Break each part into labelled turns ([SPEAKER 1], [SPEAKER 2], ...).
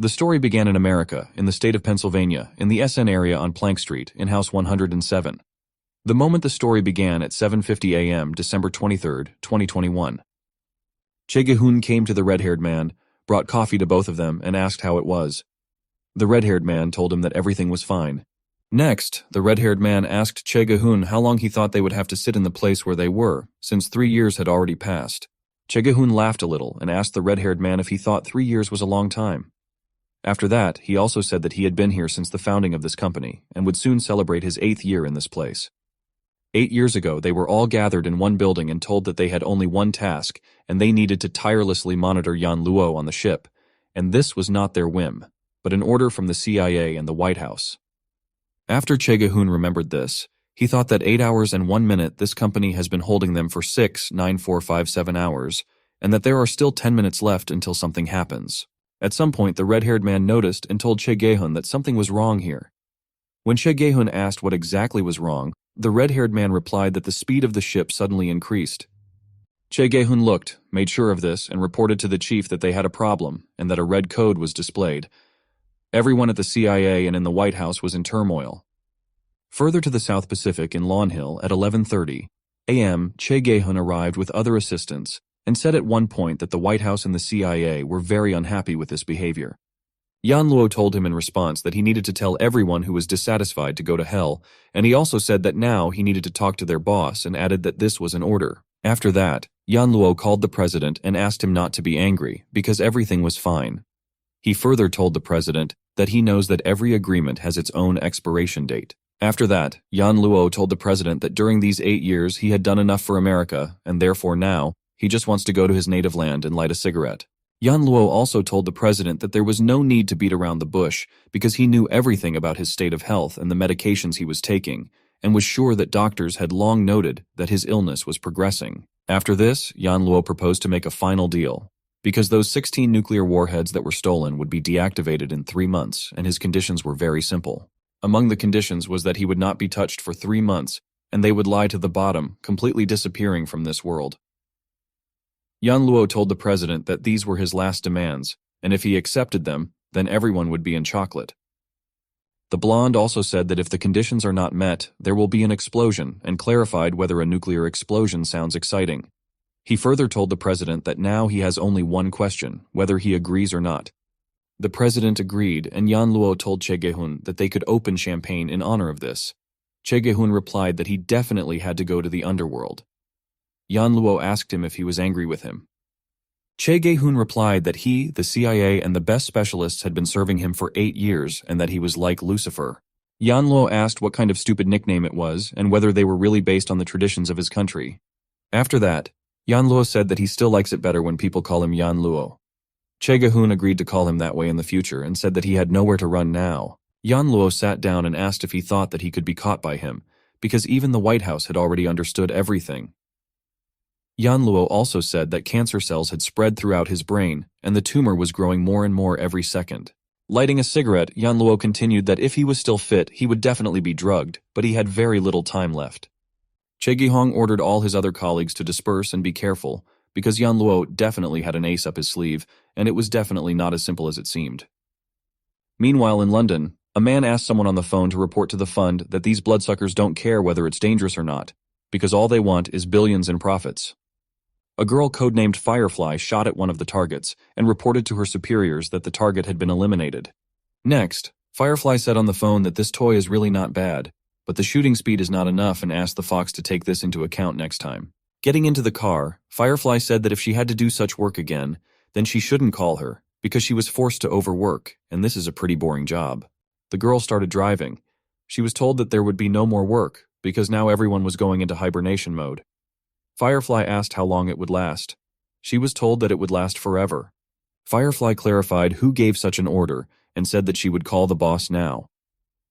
[SPEAKER 1] The story began in America, in the state of Pennsylvania, in the SN area on Plank Street, in House 107. The moment the story began at 7:50 a.m., December 23, 2021. Che Gi-hun came to the red-haired man, brought coffee to both of them, and asked how it was. The red-haired man told him that everything was fine. Next, the red-haired man asked Che Gi-hun how long he thought they would have to sit in the place where they were, since 3 years had already passed. Che Gi-hun laughed a little and asked the red-haired man if he thought 3 years was a long time. After that, he also said that he had been here since the founding of this company and would soon celebrate his 8th year in this place. 8 years ago, they were all gathered in one building and told that they had only one task, and they needed to tirelessly monitor Yan Luo on the ship, and this was not their whim, but an order from the CIA and the White House. After Che Gi-hun remembered this, he thought that 8 hours and 1 minute this company has been holding them for 6, 9, 4, 5, 7 hours, and that there are still 10 minutes left until something happens. At some point, the red-haired man noticed and told Che Gi-hun that something was wrong here. When Che Gi-hun asked what exactly was wrong, the red-haired man replied that the speed of the ship suddenly increased. Che Gi-hun looked, made sure of this, and reported to the chief that they had a problem and that a red code was displayed. Everyone at the CIA and in the White House was in turmoil. Further to the South Pacific in Lawn Hill at 11:30 a.m., Che Gi-hun arrived with other assistants and said at one point that the White House and the CIA were very unhappy with this behavior. Yan Luo told him in response that he needed to tell everyone who was dissatisfied to go to hell, and he also said that now he needed to talk to their boss and added that this was an order. After that, Yan Luo called the president and asked him not to be angry because everything was fine. He further told the president that he knows that every agreement has its own expiration date. After that, Yan Luo told the president that during these 8 years he had done enough for America, and therefore now, he just wants to go to his native land and light a cigarette. Yan Luo also told the president that there was no need to beat around the bush because he knew everything about his state of health and the medications he was taking, and was sure that doctors had long noted that his illness was progressing. After this, Yan Luo proposed to make a final deal, because those 16 nuclear warheads that were stolen would be deactivated in 3 months, and his conditions were very simple. Among the conditions was that he would not be touched for 3 months, and they would lie to the bottom, completely disappearing from this world. Yan Luo told the president that these were his last demands, and if he accepted them, then everyone would be in chocolate. The blonde also said that if the conditions are not met, there will be an explosion, and clarified whether a nuclear explosion sounds exciting. He further told the president that now he has only one question, whether he agrees or not. The president agreed, and Yan Luo told Che Gi-hun that they could open champagne in honor of this. Che Gi-hun replied that he definitely had to go to the underworld. Yan Luo asked him if he was angry with him. Che Gi-hun replied that he, the CIA, and the best specialists had been serving him for 8 years and that he was like Lucifer. Yan Luo asked what kind of stupid nickname it was and whether they were really based on the traditions of his country. After that, Yan Luo said that he still likes it better when people call him Yan Luo. Che Gi-hun agreed to call him that way in the future and said that he had nowhere to run now. Yan Luo sat down and asked if he thought that he could be caught by him, because even the White House had already understood everything. Yan Luo also said that cancer cells had spread throughout his brain, and the tumor was growing more and more every second. Lighting a cigarette, Yan Luo continued that if he was still fit, he would definitely be drugged, but he had very little time left. Che Gi-hong ordered all his other colleagues to disperse and be careful, because Yan Luo definitely had an ace up his sleeve, and it was definitely not as simple as it seemed. Meanwhile, in London, a man asked someone on the phone to report to the fund that these bloodsuckers don't care whether it's dangerous or not, because all they want is billions in profits. A girl codenamed Firefly shot at one of the targets and reported to her superiors that the target had been eliminated. Next, Firefly said on the phone that this toy is really not bad, but the shooting speed is not enough and asked the fox to take this into account next time. Getting into the car, Firefly said that if she had to do such work again, then she shouldn't call her, because she was forced to overwork, and this is a pretty boring job. The girl started driving. She was told that there would be no more work, because now everyone was going into hibernation mode. Firefly asked how long it would last. She was told that it would last forever. Firefly clarified who gave such an order and said that she would call the boss now.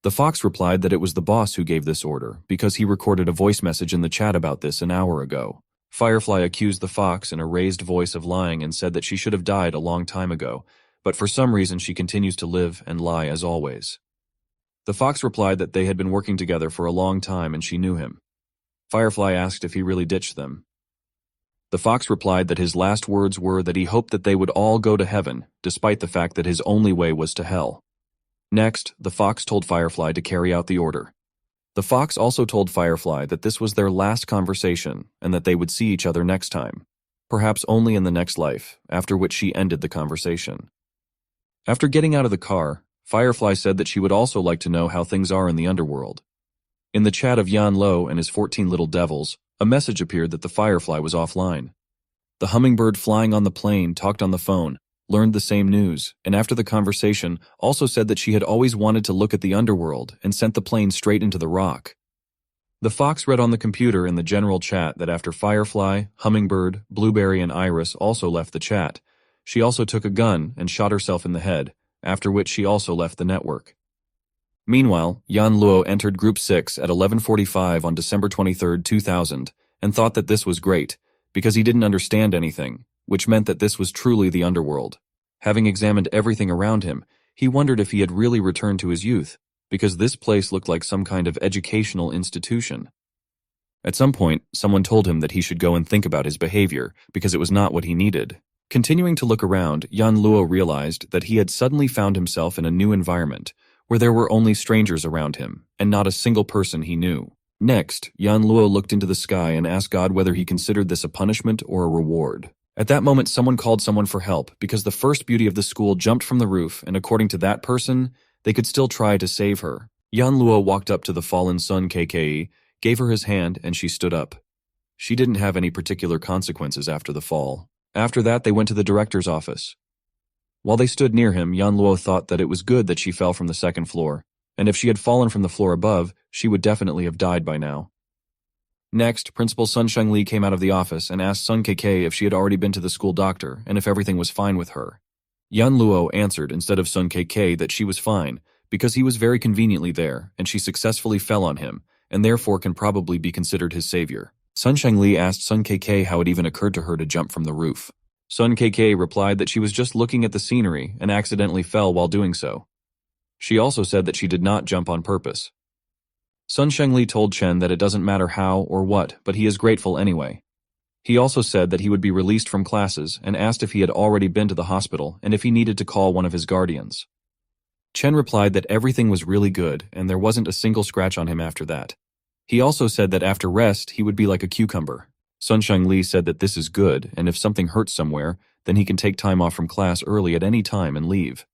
[SPEAKER 1] The fox replied that it was the boss who gave this order because he recorded a voice message in the chat about this an hour ago. Firefly accused the fox in a raised voice of lying and said that she should have died a long time ago, but for some reason she continues to live and lie as always. The fox replied that they had been working together for a long time and she knew him. Firefly asked if he really ditched them. The fox replied that his last words were that he hoped that they would all go to heaven, despite the fact that his only way was to hell. Next, the fox told Firefly to carry out the order. The fox also told Firefly that this was their last conversation and that they would see each other next time, perhaps only in the next life, after which she ended the conversation. After getting out of the car, Firefly said that she would also like to know how things are in the underworld. In the chat of Yan Lo and his 14 little devils, a message appeared that the Firefly was offline. The hummingbird flying on the plane talked on the phone, learned the same news, and after the conversation also said that she had always wanted to look at the underworld and sent the plane straight into the rock. The fox read on the computer in the general chat that after Firefly, Hummingbird, Blueberry, and Iris also left the chat, she also took a gun and shot herself in the head, after which she also left the network. Meanwhile, Yan Luo entered Group 6 at 11:45 on December 23, 2000, and thought that this was great, because he didn't understand anything, which meant that this was truly the underworld. Having examined everything around him, he wondered if he had really returned to his youth, because this place looked like some kind of educational institution. At some point, someone told him that he should go and think about his behavior, because it was not what he needed. Continuing to look around, Yan Luo realized that he had suddenly found himself in a new environment, where there were only strangers around him, and not a single person he knew. Next, Yan Luo looked into the sky and asked God whether he considered this a punishment or a reward. At that moment, someone called someone for help because the first beauty of the school jumped from the roof, and according to that person, they could still try to save her. Yan Luo walked up to the fallen Sun KKE, gave her his hand, and she stood up. She didn't have any particular consequences after the fall. After that, they went to the director's office. While they stood near him, Yan Luo thought that it was good that she fell from the second floor, and if she had fallen from the floor above, she would definitely have died by now. Next, Principal Sun Shengli came out of the office and asked Sun KK if she had already been to the school doctor and if everything was fine with her. Yan Luo answered instead of Sun KK that she was fine, because he was very conveniently there, and she successfully fell on him, and therefore can probably be considered his savior. Sun Shengli asked Sun KK how it even occurred to her to jump from the roof. Sun KK replied that she was just looking at the scenery and accidentally fell while doing so. She also said that she did not jump on purpose. Sun Shengli told Chen that it doesn't matter how or what, but he is grateful anyway. He also said that he would be released from classes and asked if he had already been to the hospital and if he needed to call one of his guardians. Chen replied that everything was really good and there wasn't a single scratch on him after that. He also said that after rest, he would be like a cucumber. Sun Shengli said that this is good, and if something hurts somewhere, then he can take time off from class early at any time and leave.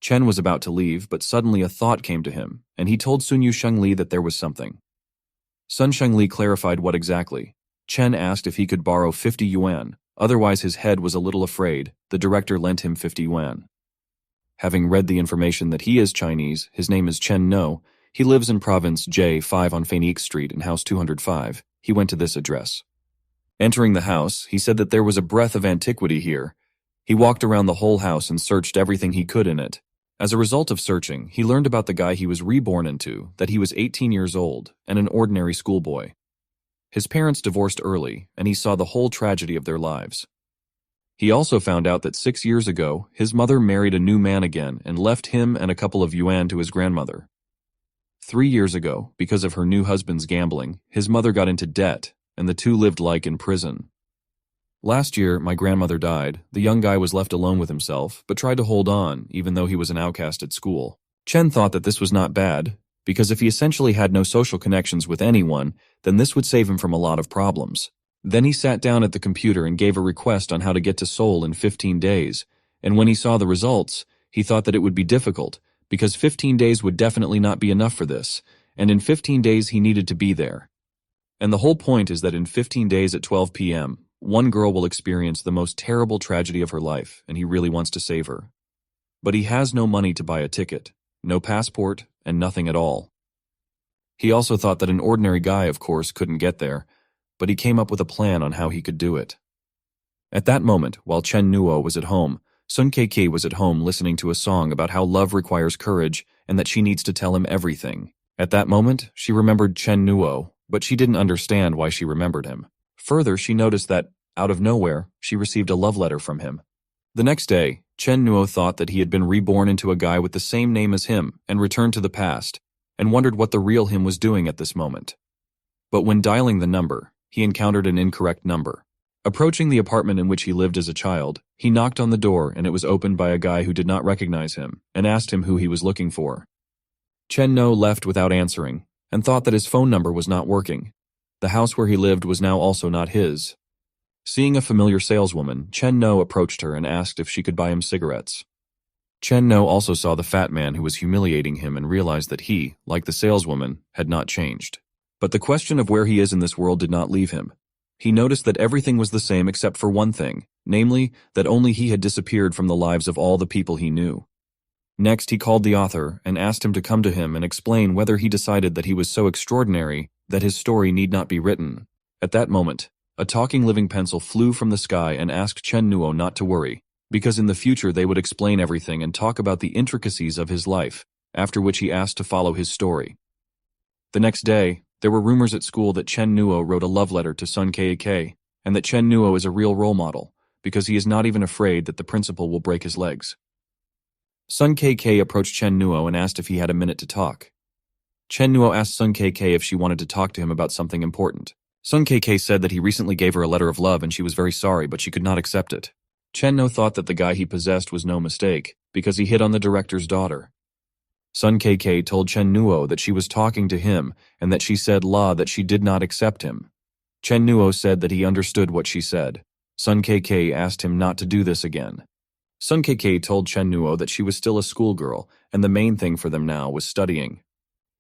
[SPEAKER 1] Chen was about to leave, but suddenly a thought came to him, and he told Sunyu Shengli that there was something. Sun Shengli clarified what exactly. Chen asked if he could borrow 50 yuan, otherwise his head was a little afraid. The director lent him 50 yuan. Having read the information that he is Chinese, his name is Chen No, he lives in province J5 on Phoenix Street in house 205, he went to this address. Entering the house, he said that there was a breath of antiquity here. He walked around the whole house and searched everything he could in it. As a result of searching, he learned about the guy he was reborn into, that he was 18 years old and an ordinary schoolboy. His parents divorced early, and he saw the whole tragedy of their lives. He also found out that 6 years ago, his mother married a new man again and left him and a couple of yuan to his grandmother. 3 years ago, because of her new husband's gambling, his mother got into debt, and the two lived like in prison. Last year, my grandmother died. The young guy was left alone with himself, but tried to hold on, even though he was an outcast at school. Chen thought that this was not bad, because if he essentially had no social connections with anyone, then this would save him from a lot of problems. Then he sat down at the computer and gave a request on how to get to Seoul in 15 days, and when he saw the results, he thought that it would be difficult, because 15 days would definitely not be enough for this, and in 15 days he needed to be there. And the whole point is that in 15 days at 12 p.m., one girl will experience the most terrible tragedy of her life, and he really wants to save her. But he has no money to buy a ticket, no passport, and nothing at all. He also thought that an ordinary guy, of course, couldn't get there, but he came up with a plan on how he could do it. At that moment, while Chen Nuo was at home, Sun Keiki was at home listening to a song about how love requires courage and that she needs to tell him everything. At that moment, she remembered Chen Nuo, but she didn't understand why she remembered him. Further, she noticed that, out of nowhere, she received a love letter from him. The next day, Chen Nuo thought that he had been reborn into a guy with the same name as him and returned to the past, and wondered what the real him was doing at this moment. But when dialing the number, he encountered an incorrect number. Approaching the apartment in which he lived as a child, he knocked on the door and it was opened by a guy who did not recognize him and asked him who he was looking for. Chen No left without answering and thought that his phone number was not working. The house where he lived was now also not his. Seeing a familiar saleswoman, Chen No approached her and asked if she could buy him cigarettes. Chen No also saw the fat man who was humiliating him and realized that he, like the saleswoman, had not changed. But the question of where he is in this world did not leave him. He noticed that everything was the same except for one thing, namely, that only he had disappeared from the lives of all the people he knew. Next, he called the author and asked him to come to him and explain whether he decided that he was so extraordinary that his story need not be written. At that moment, a talking living pencil flew from the sky and asked Chen Nuo not to worry, because in the future they would explain everything and talk about the intricacies of his life, after which he asked to follow his story. The next day, there were rumors at school that Chen Nuo wrote a love letter to Sun Kei, and that Chen Nuo is a real role model, because he is not even afraid that the principal will break his legs. Sun Kei approached Chen Nuo and asked if he had a minute to talk. Chen Nuo asked Sun Kei if she wanted to talk to him about something important. Sun Kei said that he recently gave her a letter of love and she was very sorry, but she could not accept it. Chen Nuo thought that the guy he possessed was no mistake, because he hit on the director's daughter. Sun Kei told Chen Nuo that she was talking to him and that she said that she did not accept him. Chen Nuo said that he understood what she said. Sun Kei asked him not to do this again. Sun Kei told Chen Nuo that she was still a schoolgirl and the main thing for them now was studying.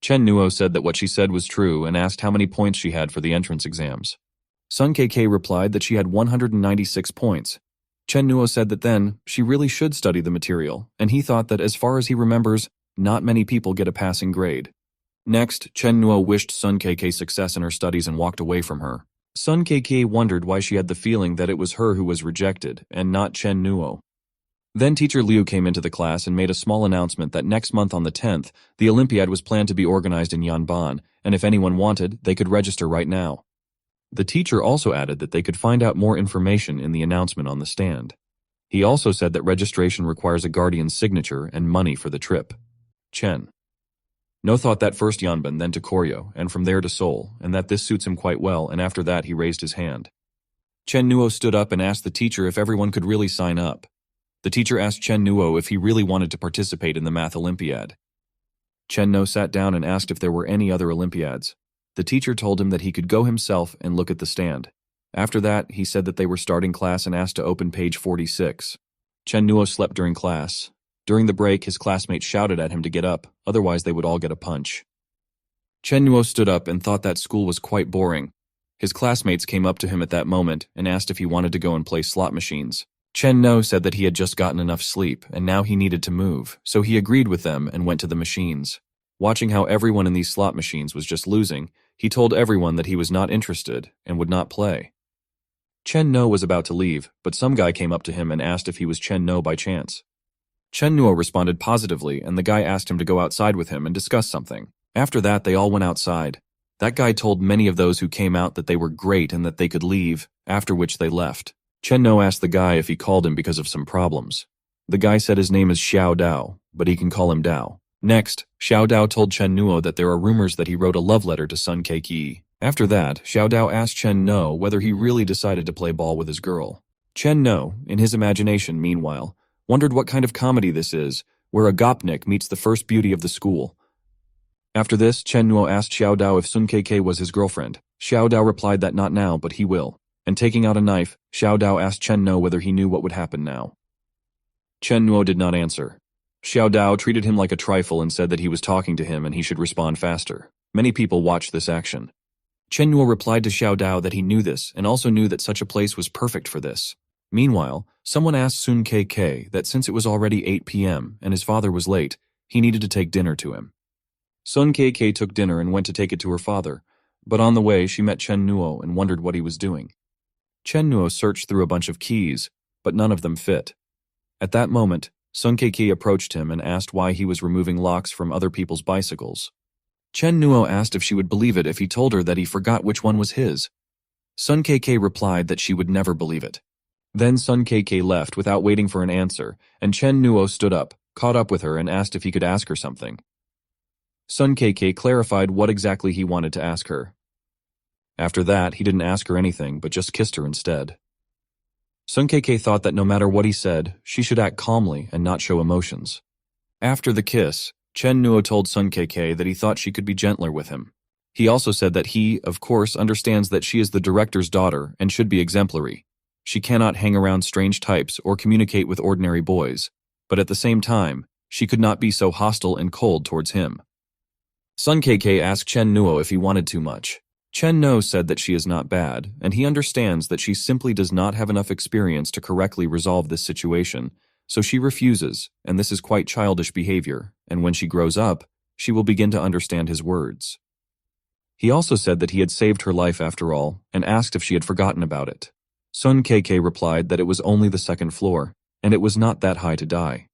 [SPEAKER 1] Chen Nuo said that what she said was true and asked how many points she had for the entrance exams. Sun Kei replied that she had 196 points. Chen Nuo said that then, she really should study the material, and he thought that as far as he remembers, not many people get a passing grade. Next, Chen Nuo wished Sun Kei success in her studies and walked away from her. Sun Kei wondered why she had the feeling that it was her who was rejected, and not Chen Nuo. Then Teacher Liu came into the class and made a small announcement that next month on the 10th, the Olympiad was planned to be organized in Yanban, and if anyone wanted, they could register right now. The teacher also added that they could find out more information in the announcement on the stand. He also said that registration requires a guardian's signature and money for the trip. Chen No thought that first Yanban, then to Koryo, and from there to Seoul, and that this suits him quite well, and after that he raised his hand. Chen Nuo stood up and asked the teacher if everyone could really sign up. The teacher asked Chen Nuo if he really wanted to participate in the Math Olympiad. Chen Nuo sat down and asked if there were any other Olympiads. The teacher told him that he could go himself and look at the stand. After that, he said that they were starting class and asked to open page 46. Chen Nuo slept during class. During the break, his classmates shouted at him to get up, otherwise they would all get a punch. Chen Nuo stood up and thought that school was quite boring. His classmates came up to him at that moment and asked if he wanted to go and play slot machines. Chen Nuo said that he had just gotten enough sleep and now he needed to move, so he agreed with them and went to the machines. Watching how everyone in these slot machines was just losing, he told everyone that he was not interested and would not play. Chen Nuo was about to leave, but some guy came up to him and asked if he was Chen Nuo by chance. Chen Nuo responded positively and the guy asked him to go outside with him and discuss something. After that, they all went outside. That guy told many of those who came out that they were great and that they could leave, after which they left. Chen Nuo asked the guy if he called him because of some problems. The guy said his name is Xiao Dao, but he can call him Dao. Next, Xiao Dao told Chen Nuo that there are rumors that he wrote a love letter to Sun Kei. After that, Xiao Dao asked Chen Nuo whether he really decided to play ball with his girl. Chen Nuo, in his imagination, meanwhile, wondered what kind of comedy this is, where a gopnik meets the first beauty of the school. After this, Chen Nuo asked Xiao Dao if Sun Kei was his girlfriend. Xiao Dao replied that not now, but he will. And taking out a knife, Xiao Dao asked Chen Nuo whether he knew what would happen now. Chen Nuo did not answer. Xiao Dao treated him like a trifle and said that he was talking to him and he should respond faster. Many people watched this action. Chen Nuo replied to Xiao Dao that he knew this and also knew that such a place was perfect for this. Meanwhile, someone asked Sun Kei that since it was already 8 p.m. and his father was late, he needed to take dinner to him. Sun Kei took dinner and went to take it to her father, but on the way she met Chen Nuo and wondered what he was doing. Chen Nuo searched through a bunch of keys, but none of them fit. At that moment, Sun Kei approached him and asked why he was removing locks from other people's bicycles. Chen Nuo asked if she would believe it if he told her that he forgot which one was his. Sun Kei replied that she would never believe it. Then Sun Kei left without waiting for an answer, and Chen Nuo stood up, caught up with her and asked if he could ask her something. Sun Kei clarified what exactly he wanted to ask her. After that, he didn't ask her anything, but just kissed her instead. Sun Kk thought that no matter what he said, she should act calmly and not show emotions. After the kiss, Chen Nuo told Sun Kk that he thought she could be gentler with him. He also said that he, of course, understands that she is the director's daughter and should be exemplary. She cannot hang around strange types or communicate with ordinary boys, but at the same time, she could not be so hostile and cold towards him. Sun Kk asked Chen Nuo if he wanted too much. Chen Nuo said that she is not bad, and he understands that she simply does not have enough experience to correctly resolve this situation, so she refuses, and this is quite childish behavior, and when she grows up, she will begin to understand his words. He also said that he had saved her life after all, and asked if she had forgotten about it. Sun Kk replied that it was only the second floor, and it was not that high to die.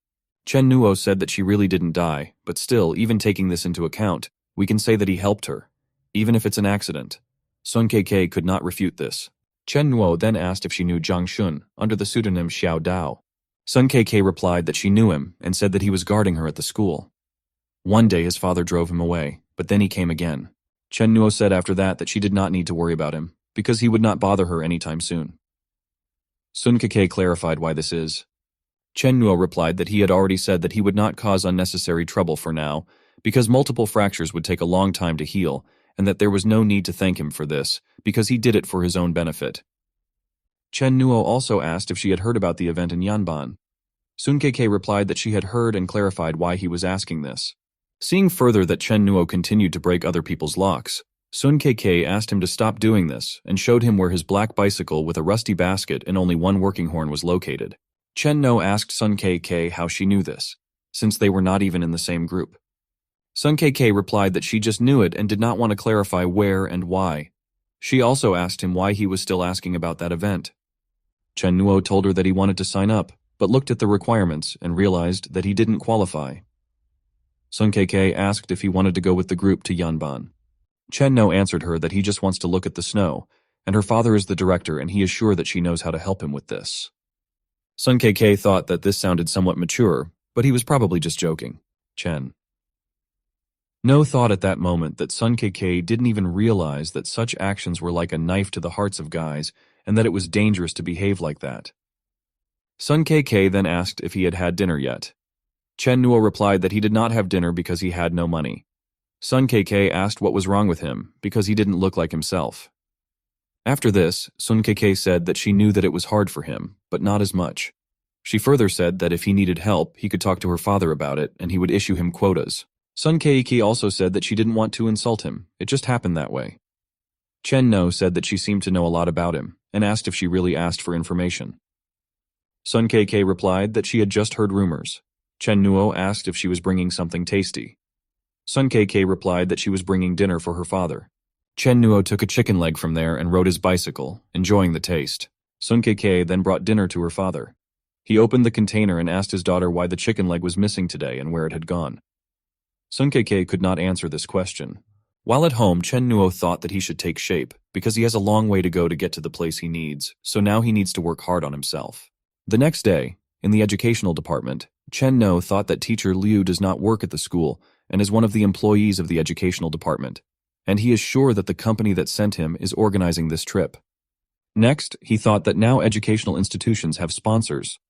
[SPEAKER 1] Chen Nuo said that she really didn't die, but still, even taking this into account, we can say that he helped her, even if it's an accident. Sun Kk could not refute this. Chen Nuo then asked if she knew Zhang Shun, under the pseudonym Xiao Dao. Sun Kk replied that she knew him and said that he was guarding her at the school. One day his father drove him away, but then he came again. Chen Nuo said after that she did not need to worry about him, because he would not bother her anytime soon. Sun Kk clarified why this is. Chen Nuo replied that he had already said that he would not cause unnecessary trouble for now, because multiple fractures would take a long time to heal, and that there was no need to thank him for this, because he did it for his own benefit. Chen Nuo also asked if she had heard about the event in Yanban. Sun Kk replied that she had heard and clarified why he was asking this. Seeing further that Chen Nuo continued to break other people's locks, Sun Kk asked him to stop doing this and showed him where his black bicycle with a rusty basket and only one working horn was located. Chen Nuo asked Sun Kk how she knew this, since they were not even in the same group. Sun Kk replied that she just knew it and did not want to clarify where and why. She also asked him why he was still asking about that event. Chen Nuo told her that he wanted to sign up, but looked at the requirements and realized that he didn't qualify. Sun Kk asked if he wanted to go with the group to Yanban. Chen Nuo answered her that he just wants to look at the snow, and her father is the director and he is sure that she knows how to help him with this. Sun Kk thought that this sounded somewhat mature, but he was probably just joking. Chen Nuo thought at that moment that Sun Kk didn't even realize that such actions were like a knife to the hearts of guys and that it was dangerous to behave like that. Sun Kk then asked if he had had dinner yet. Chen Nuo replied that he did not have dinner because he had no money. Sun Kk asked what was wrong with him because he didn't look like himself. After this, Sun Kk said that she knew that it was hard for him, but not as much. She further said that if he needed help, he could talk to her father about it and he would issue him quotas. Sun Kk also said that she didn't want to insult him, it just happened that way. Chen Nuo said that she seemed to know a lot about him and asked if she really asked for information. Sun Kk replied that she had just heard rumors. Chen Nuo asked if she was bringing something tasty. Sun Kk replied that she was bringing dinner for her father. Chen Nuo took a chicken leg from there and rode his bicycle, enjoying the taste. Sun Kk then brought dinner to her father. He opened the container and asked his daughter why the chicken leg was missing today and where it had gone. Sun Kk could not answer this question. While at home, Chen Nuo thought that he should take shape, because he has a long way to go to get to the place he needs, so now he needs to work hard on himself. The next day, in the educational department, Chen Nuo thought that teacher Liu does not work at the school and is one of the employees of the educational department, and he is sure that the company that sent him is organizing this trip. Next, he thought that now educational institutions have sponsors.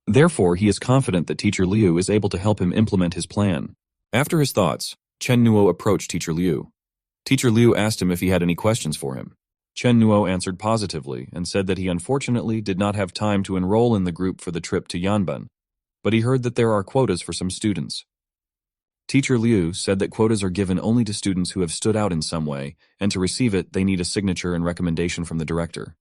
[SPEAKER 1] Therefore, he is confident that teacher Liu is able to help him implement his plan. After his thoughts, Chen Nuo approached teacher Liu. Teacher Liu asked him if he had any questions for him. Chen Nuo answered positively and said that he unfortunately did not have time to enroll in the group for the trip to Yanban, but he heard that there are quotas for some students. Teacher Liu said that quotas are given only to students who have stood out in some way, and to receive it they need a signature and recommendation from the director.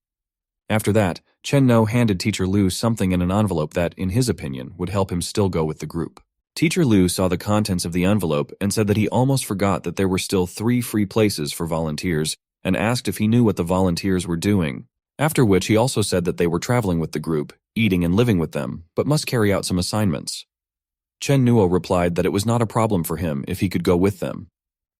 [SPEAKER 1] After that, Chen Nuo handed teacher Liu something in an envelope that, in his opinion, would help him still go with the group. Teacher Liu saw the contents of the envelope and said that he almost forgot that there were still 3 free places for volunteers and asked if he knew what the volunteers were doing, after which he also said that they were traveling with the group, eating and living with them, but must carry out some assignments. Chen Nuo replied that it was not a problem for him if he could go with them.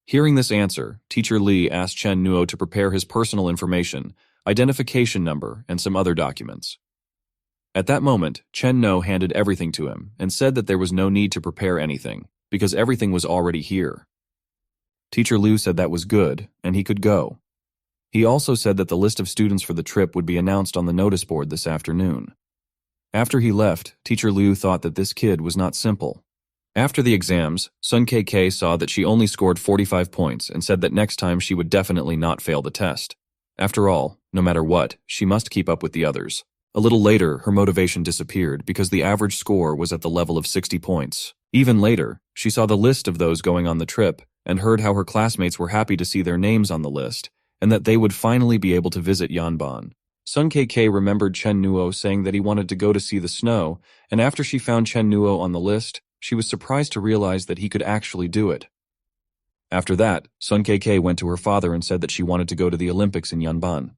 [SPEAKER 1] Hearing this answer, teacher Li asked Chen Nuo to prepare his personal information, identification number, and some other documents. At that moment, Chen Nuo handed everything to him and said that there was no need to prepare anything, because everything was already here. Teacher Liu said that was good, and he could go. He also said that the list of students for the trip would be announced on the notice board this afternoon. After he left, Teacher Liu thought that this kid was not simple. After the exams, Sun KK saw that she only scored 45 points and said that next time she would definitely not fail the test. After all, no matter what, she must keep up with the others. A little later, her motivation disappeared because the average score was at the level of 60 points. Even later, she saw the list of those going on the trip and heard how her classmates were happy to see their names on the list and that they would finally be able to visit Yanban. Sun KK remembered Chen Nuo saying that he wanted to go to see the snow, and after she found Chen Nuo on the list, she was surprised to realize that he could actually do it. After that, Sun KK went to her father and said that she wanted to go to the Olympics in Yanban.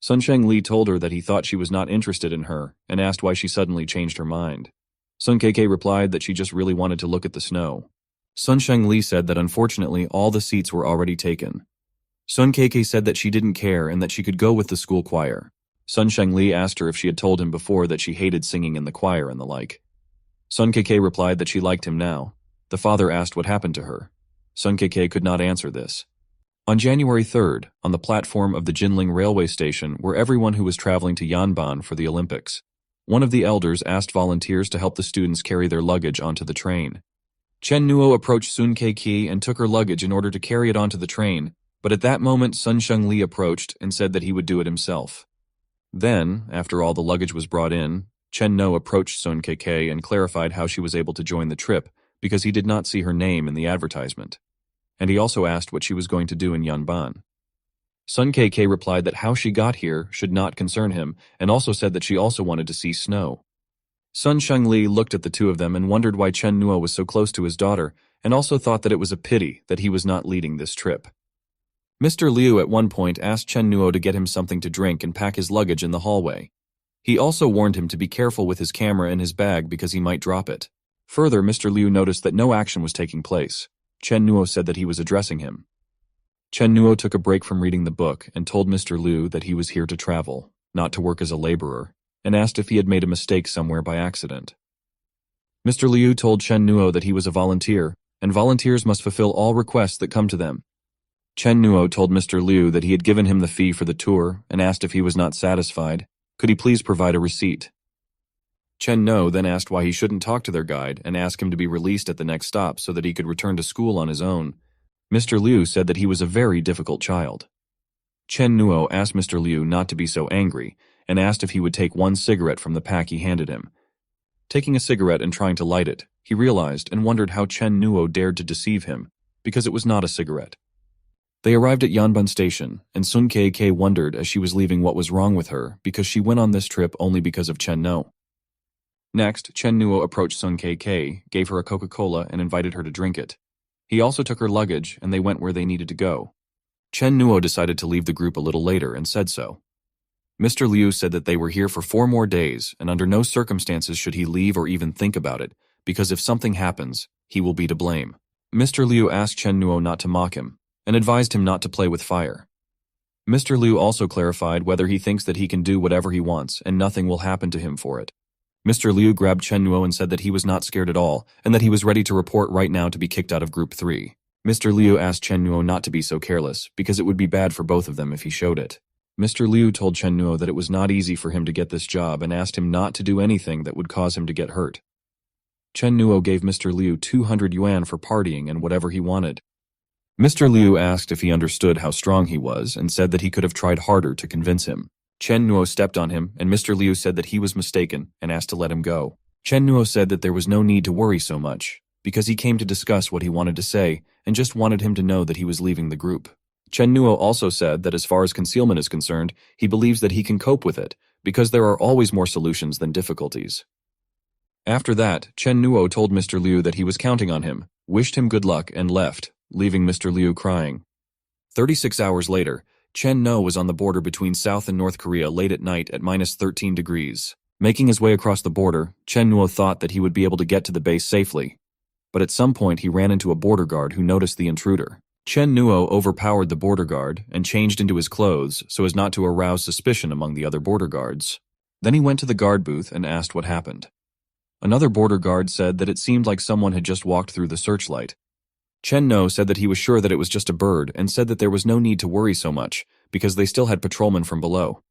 [SPEAKER 1] Sun Shengli told her that he thought she was not interested in her and asked why she suddenly changed her mind. Sun KK replied that she just really wanted to look at the snow. Sun Shengli said that unfortunately all the seats were already taken. Sun KK said that she didn't care and that she could go with the school choir. Sun Shengli asked her if she had told him before that she hated singing in the choir and the like. Sun KK replied that she liked him now. The father asked what happened to her. Sun KK could not answer this. On January 3rd, on the platform of the Jinling railway station were everyone who was traveling to Yanban for the Olympics. One of the elders asked volunteers to help the students carry their luggage onto the train. Chen Nuo approached Sun Keki and took her luggage in order to carry it onto the train, but at that moment Sun Shengli approached and said that he would do it himself. Then, after all the luggage was brought in, Chen No approached Sun Keke and clarified how she was able to join the trip because he did not see her name in the advertisement. And he also asked what she was going to do in Yanban. Sun Keke replied that how she got here should not concern him and also said that she also wanted to see snow. Sun Shengli looked at the two of them and wondered why Chen Nuo was so close to his daughter and also thought that it was a pity that he was not leading this trip. Mr. Liu at one point asked Chen Nuo to get him something to drink and pack his luggage in the hallway. He also warned him to be careful with his camera in his bag because he might drop it. Further, Mr. Liu noticed that no action was taking place. Chen Nuo said that he was addressing him. Chen Nuo took a break from reading the book and told Mr. Liu that he was here to travel, not to work as a laborer, and asked if he had made a mistake somewhere by accident. Mr. Liu told Chen Nuo that he was a volunteer, and volunteers must fulfill all requests that come to them. Chen Nuo told Mr. Liu that he had given him the fee for the tour and asked if he was not satisfied, could he please provide a receipt. Chen No then asked why he shouldn't talk to their guide and ask him to be released at the next stop so that he could return to school on his own. Mr. Liu said that he was a very difficult child. Chen Nuo asked Mr. Liu not to be so angry and asked if he would take one cigarette from the pack he handed him. Taking a cigarette and trying to light it, he realized and wondered how Chen Nuo dared to deceive him, because it was not a cigarette. They arrived at Yanban Station, and Sun Kei wondered as she was leaving what was wrong with her because she went on this trip only because of Chen No. Next, Chen Nuo approached Sun Kei, gave her a Coca-Cola and invited her to drink it. He also took her luggage and they went where they needed to go. Chen Nuo decided to leave the group a little later and said so. Mr. Liu said that they were here for 4 more days and under no circumstances should he leave or even think about it, because if something happens, he will be to blame. Mr. Liu asked Chen Nuo not to mock him and advised him not to play with fire. Mr. Liu also clarified whether he thinks that he can do whatever he wants and nothing will happen to him for it. Mr. Liu grabbed Chen Nuo and said that he was not scared at all and that he was ready to report right now to be kicked out of Group 3. Mr. Liu asked Chen Nuo not to be so careless because it would be bad for both of them if he showed it. Mr. Liu told Chen Nuo that it was not easy for him to get this job and asked him not to do anything that would cause him to get hurt. Chen Nuo gave Mr. Liu 200 yuan for partying and whatever he wanted. Mr. Liu asked if he understood how strong he was and said that he could have tried harder to convince him. Chen Nuo stepped on him and Mr. Liu said that he was mistaken and asked to let him go. Chen Nuo said that there was no need to worry so much because he came to discuss what he wanted to say and just wanted him to know that he was leaving the group. Chen Nuo also said that as far as concealment is concerned, he believes that he can cope with it because there are always more solutions than difficulties. After that, Chen Nuo told Mr. Liu that he was counting on him, wished him good luck and left, leaving Mr. Liu crying. 36 hours later, Chen No was on the border between South and North Korea late at night at -13 degrees. Making his way across the border, Chen Nuo thought that he would be able to get to the base safely. But at some point he ran into a border guard who noticed the intruder. Chen Nuo overpowered the border guard and changed into his clothes so as not to arouse suspicion among the other border guards. Then he went to the guard booth and asked what happened. Another border guard said that it seemed like someone had just walked through the searchlight. Chen No said that he was sure that it was just a bird and said that there was no need to worry so much because they still had patrolmen from below.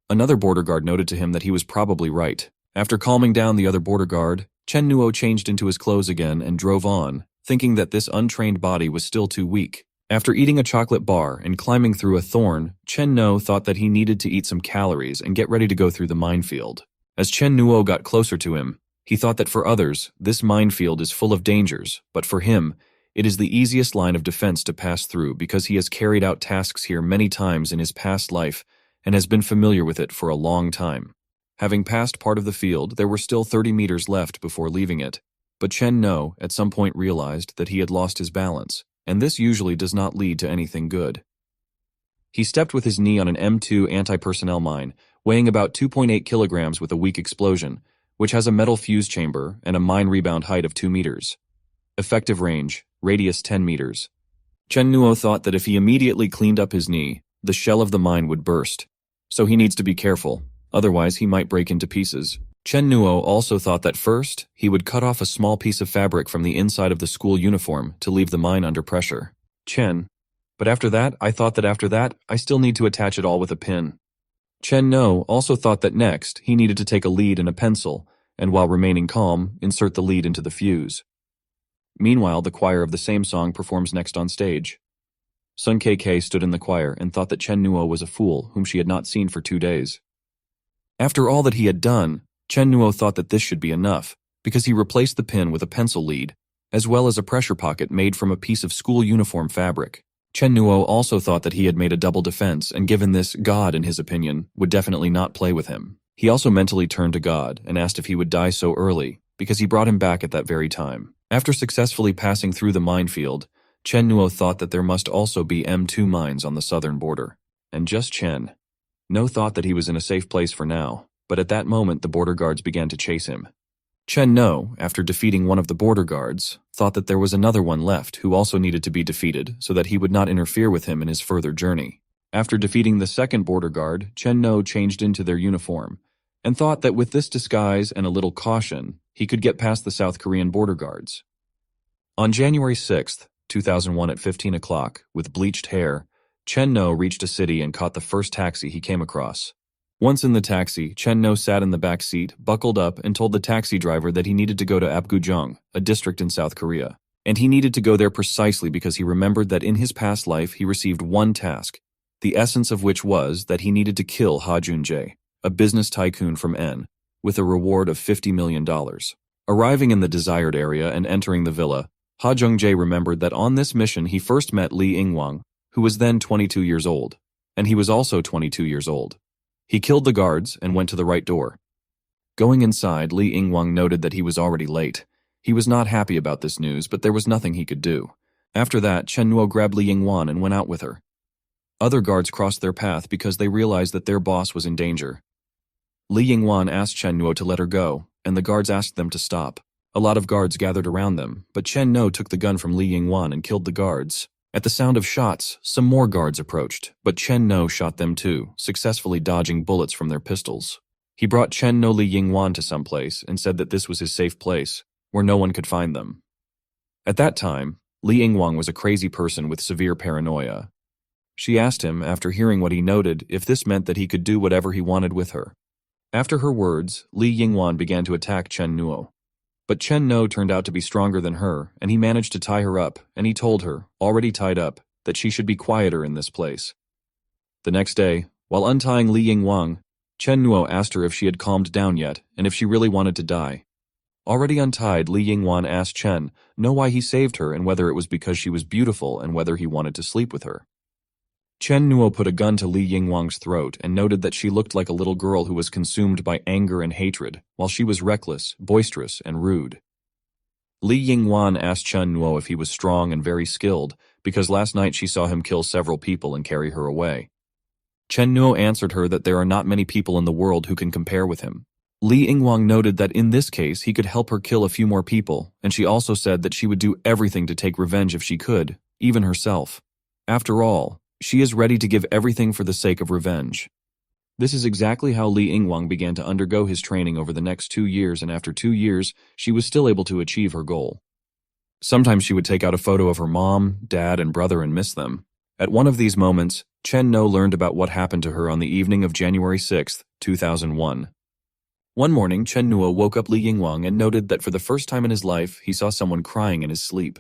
[SPEAKER 1] Another border guard noted to him that he was probably right. After calming down the other border guard, Chen Nuo changed into his clothes again and drove on, thinking that this untrained body was still too weak. After eating a chocolate bar and climbing through a thorn, Chen Nuo thought that he needed to eat some calories and get ready to go through the minefield. As Chen Nuo got closer to him, he thought that for others, this minefield is full of dangers, but for him, it is the easiest line of defense to pass through because he has carried out tasks here many times in his past life and has been familiar with it for a long time. Having passed part of the field, there were still 30 meters left before leaving it, but Chen Nuo at some point realized that he had lost his balance, and this usually does not lead to anything good. He stepped with his knee on an M2 anti-personnel mine, weighing about 2.8 kilograms with a weak explosion, which has a metal fuse chamber and a mine rebound height of 2 meters. Effective range, radius 10 meters. Chen Nuo thought that if he immediately cleaned up his knee, the shell of the mine would burst. So he needs to be careful, otherwise he might break into pieces. Chen Nuo also thought that first, he would cut off a small piece of fabric from the inside of the school uniform to leave the mine under pressure. But after that, I still need to attach it all with a pin. Chen Nuo also thought that next, he needed to take a lead and a pencil, and while remaining calm, insert the lead into the fuse. Meanwhile, the choir of the same song performs next on stage. Sun KK stood in the choir and thought that Chen Nuo was a fool whom she had not seen for 2 days. After all that he had done, Chen Nuo thought that this should be enough, because he replaced the pin with a pencil lead, as well as a pressure pocket made from a piece of school uniform fabric. Chen Nuo also thought that he had made a double defense, and given this, God, in his opinion, would definitely not play with him. He also mentally turned to God and asked if he would die so early, because he brought him back at that very time. After successfully passing through the minefield, Chen Nuo thought that there must also be M2 mines on the southern border. And just Chen Nuo thought that he was in a safe place for now, but at that moment the border guards began to chase him. Chen Nuo, after defeating one of the border guards, thought that there was another one left who also needed to be defeated so that he would not interfere with him in his further journey. After defeating the second border guard, Chen Nuo changed into their uniform, and thought that with this disguise and a little caution, he could get past the South Korean border guards. On January 6, 2001 at 15 o'clock, with bleached hair, Chen Nuo reached a city and caught the first taxi he came across. Once in the taxi, Chen Nuo sat in the back seat, buckled up, and told the taxi driver that he needed to go to Apgujeong, a district in South Korea. And he needed to go there precisely because he remembered that in his past life he received one task, the essence of which was that he needed to kill Ha Jun-jae, a business tycoon from N, with a reward of $50 million. Arriving in the desired area and entering the villa, Ha Jung-jae remembered that on this mission he first met Lee In-wang, who was then 22 years old, and he was also 22 years old. He killed the guards and went to the right door. Going inside, Lee In-wang noted that he was already late. He was not happy about this news, but there was nothing he could do. After that, Chen Nuo grabbed Lee In-wang and went out with her. Other guards crossed their path because they realized that their boss was in danger. Lee In-wang asked Chen Nuo to let her go, and the guards asked them to stop. A lot of guards gathered around them, but Chen Nuo took the gun from Lee In-wang and killed the guards. At the sound of shots, some more guards approached, but Chen Nuo shot them too, successfully dodging bullets from their pistols. He brought Chen Nuo Lee In-wang to some place and said that this was his safe place, where no one could find them. At that time, Lee In-wang was a crazy person with severe paranoia. She asked him, after hearing what he noted, if this meant that he could do whatever he wanted with her. After her words, Lee In-wang began to attack Chen Nuo. But Chen Nuo turned out to be stronger than her, and he managed to tie her up, and he told her, already tied up, that she should be quieter in this place. The next day, while untying Lee In-wang, Chen Nuo asked her if she had calmed down yet, and if she really wanted to die. Already untied, Lee In-wang asked Chen Nuo why he saved her and whether it was because she was beautiful and whether he wanted to sleep with her. Chen Nuo put a gun to Lee In-wang's throat and noted that she looked like a little girl who was consumed by anger and hatred, while she was reckless, boisterous, and rude. Lee In-wang asked Chen Nuo if he was strong and very skilled, because last night she saw him kill several people and carry her away. Chen Nuo answered her that there are not many people in the world who can compare with him. Lee In-wang noted that in this case he could help her kill a few more people, and she also said that she would do everything to take revenge if she could, even herself. After all, she is ready to give everything for the sake of revenge. This is exactly how Lee In-wang began to undergo his training over the next 2 years, and after 2 years, she was still able to achieve her goal. Sometimes she would take out a photo of her mom, dad, and brother and miss them. At one of these moments, Chen No learned about what happened to her on the evening of January 6, 2001. One morning, Chen Nuo woke up Li Yingwang and noted that for the first time in his life, he saw someone crying in his sleep.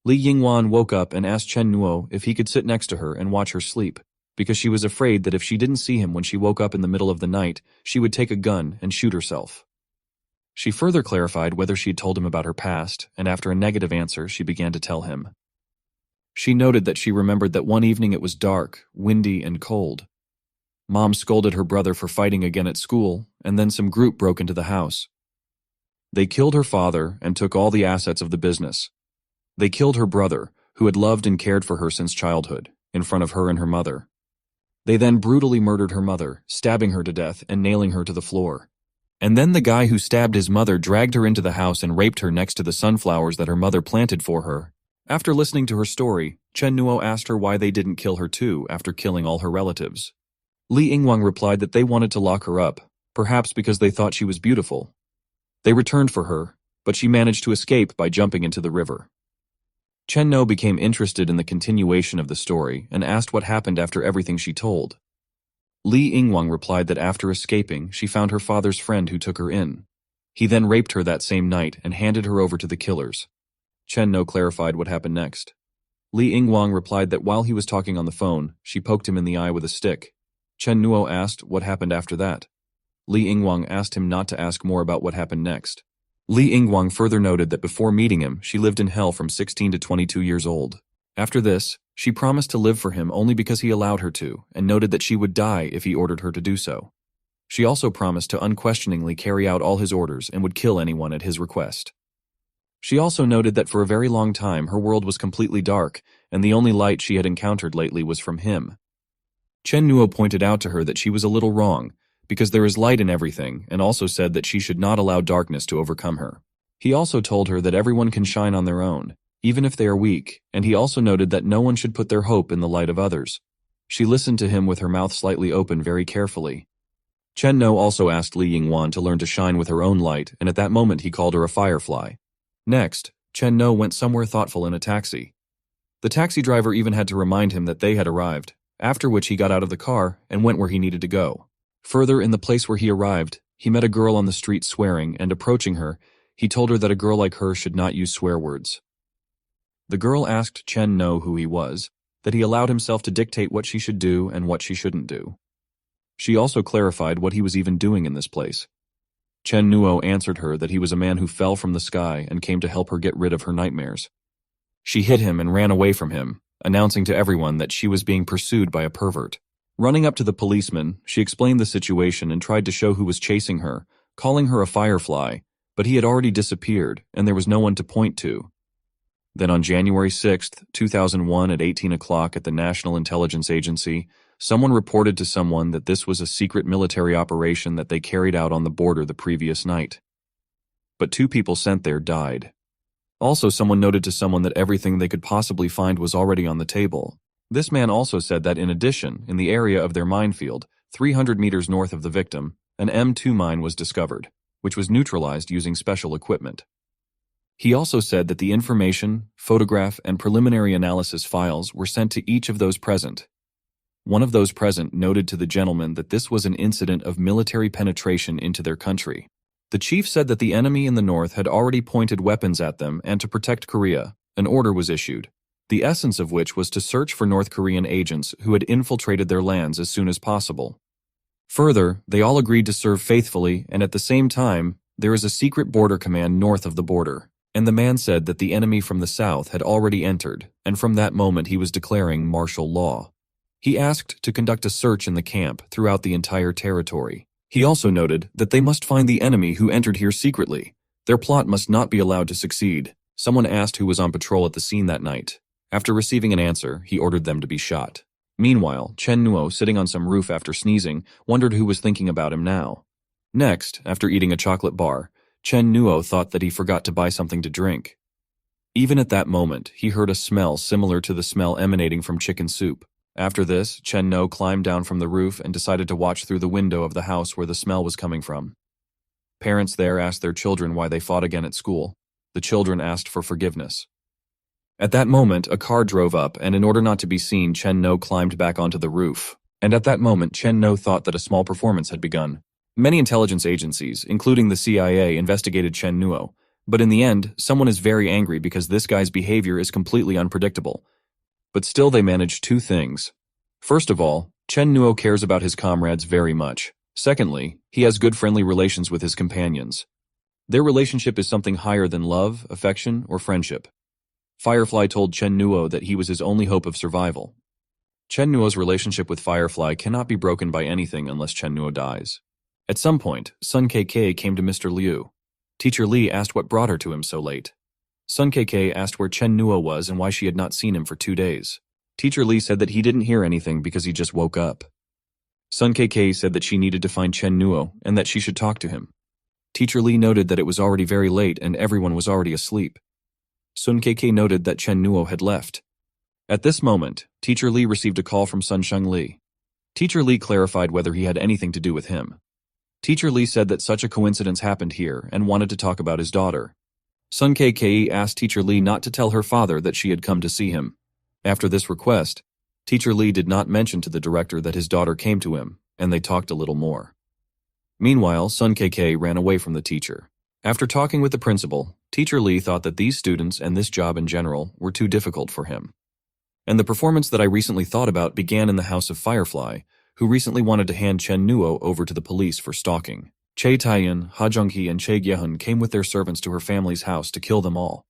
[SPEAKER 1] Li Yingwan woke up and asked Chen Nuo if he could sit next to her and watch her sleep, because she was afraid that if she didn't see him when she woke up in the middle of the night, she would take a gun and shoot herself. She further clarified whether she had told him about her past, and after a negative answer, she began to tell him. She noted that she remembered that one evening it was dark, windy, and cold. Mom scolded her brother for fighting again at school, and then some group broke into the house. They killed her father and took all the assets of the business. They killed her brother, who had loved and cared for her since childhood, in front of her and her mother. They then brutally murdered her mother, stabbing her to death and nailing her to the floor. And then the guy who stabbed his mother dragged her into the house and raped her next to the sunflowers that her mother planted for her. After listening to her story, Chen Nuo asked her why they didn't kill her too after killing all her relatives. Li Yingwang replied that they wanted to lock her up, perhaps because they thought she was beautiful. They returned for her, but she managed to escape by jumping into the river. Chen No became interested in the continuation of the story and asked what happened after everything she told. Li Yingwang replied that after escaping, she found her father's friend who took her in. He then raped her that same night and handed her over to the killers. Chen No clarified what happened next. Li Yingwang replied that while he was talking on the phone, she poked him in the eye with a stick. Chen Nuo asked what happened after that. Li Yingwang asked him not to ask more about what happened next. Li Yingwang further noted that before meeting him, she lived in hell from 16 to 22 years old. After this, she promised to live for him only because he allowed her to, and noted that she would die if he ordered her to do so. She also promised to unquestioningly carry out all his orders and would kill anyone at his request. She also noted that for a very long time her world was completely dark, and the only light she had encountered lately was from him. Chen Nuo pointed out to her that she was a little wrong, because there is light in everything, and also said that she should not allow darkness to overcome her. He also told her that everyone can shine on their own, even if they are weak, and he also noted that no one should put their hope in the light of others. She listened to him with her mouth slightly open very carefully. Chen No also asked Li Yingwan to learn to shine with her own light, and at that moment he called her a firefly. Next, Chen No went somewhere thoughtful in a taxi. The taxi driver even had to remind him that they had arrived, after which he got out of the car and went where he needed to go. Further, in the place where he arrived, he met a girl on the street swearing, and approaching her, he told her that a girl like her should not use swear words. The girl asked Chen No who he was, that he allowed himself to dictate what she should do and what she shouldn't do. She also clarified what he was even doing in this place. Chen Nuo answered her that he was a man who fell from the sky and came to help her get rid of her nightmares. She hit him and ran away from him, announcing to everyone that she was being pursued by a pervert. Running up to the policeman, she explained the situation and tried to show who was chasing her, calling her a firefly, but he had already disappeared and there was no one to point to. Then on January 6, 2001 at 18 o'clock at the National Intelligence Agency, someone reported to someone that this was a secret military operation that they carried out on the border the previous night. But 2 people sent there died. Also, someone noted to someone that everything they could possibly find was already on the table. This man also said that in addition, in the area of their minefield, 300 meters north of the victim, an M2 mine was discovered, which was neutralized using special equipment. He also said that the information, photograph, and preliminary analysis files were sent to each of those present. One of those present noted to the gentleman that this was an incident of military penetration into their country. The chief said that the enemy in the north had already pointed weapons at them, and to protect Korea, an order was issued, the essence of which was to search for North Korean agents who had infiltrated their lands as soon as possible. Further, they all agreed to serve faithfully, and at the same time, there is a secret border command north of the border. And the man said that the enemy from the south had already entered, and from that moment he was declaring martial law. He asked to conduct a search in the camp throughout the entire territory. He also noted that they must find the enemy who entered here secretly. Their plot must not be allowed to succeed. Someone asked who was on patrol at the scene that night. After receiving an answer, he ordered them to be shot. Meanwhile, Chen Nuo, sitting on some roof after sneezing, wondered who was thinking about him now. Next, after eating a chocolate bar, Chen Nuo thought that he forgot to buy something to drink. Even at that moment, he heard a smell similar to the smell emanating from chicken soup. After this, Chen No climbed down from the roof and decided to watch through the window of the house where the smell was coming from. Parents there asked their children why they fought again at school. The children asked for forgiveness. At that moment, a car drove up, and in order not to be seen, Chen No climbed back onto the roof. And at that moment, Chen No thought that a small performance had begun. Many intelligence agencies, including the CIA, investigated Chen Nuo, but in the end, someone is very angry because this guy's behavior is completely unpredictable. But still they managed two things. First of all, Chen Nuo cares about his comrades very much. Secondly, he has good friendly relations with his companions. Their relationship is something higher than love, affection, or friendship. Firefly told Chen Nuo that he was his only hope of survival. Chen Nuo's relationship with Firefly cannot be broken by anything unless Chen Nuo dies. At some point, Sun KK came to Mr. Liu. Teacher Li asked what brought her to him so late. Sun KK asked where Chen Nuo was and why she had not seen him for 2 days. Teacher Li said that he didn't hear anything because he just woke up. Sun KK said that she needed to find Chen Nuo and that she should talk to him. Teacher Li noted that it was already very late and everyone was already asleep. Sun KK noted that Chen Nuo had left. At this moment, Teacher Li received a call from Sun Sheng Li. Teacher Li clarified whether he had anything to do with him. Teacher Li said that such a coincidence happened here and wanted to talk about his daughter. Sun KK asked Teacher Li not to tell her father that she had come to see him. After this request, Teacher Li did not mention to the director that his daughter came to him, and they talked a little more. Meanwhile, Sun KK ran away from the teacher. After talking with the principal, Teacher Li thought that these students and this job in general were too difficult for him. And the performance that I recently thought about began in the house of Firefly, who recently wanted to hand Chen Nuo over to the police for stalking. Che Taiyan, Ha Zhonghe, and Che Gyehun came with their servants to her family's house to kill them all.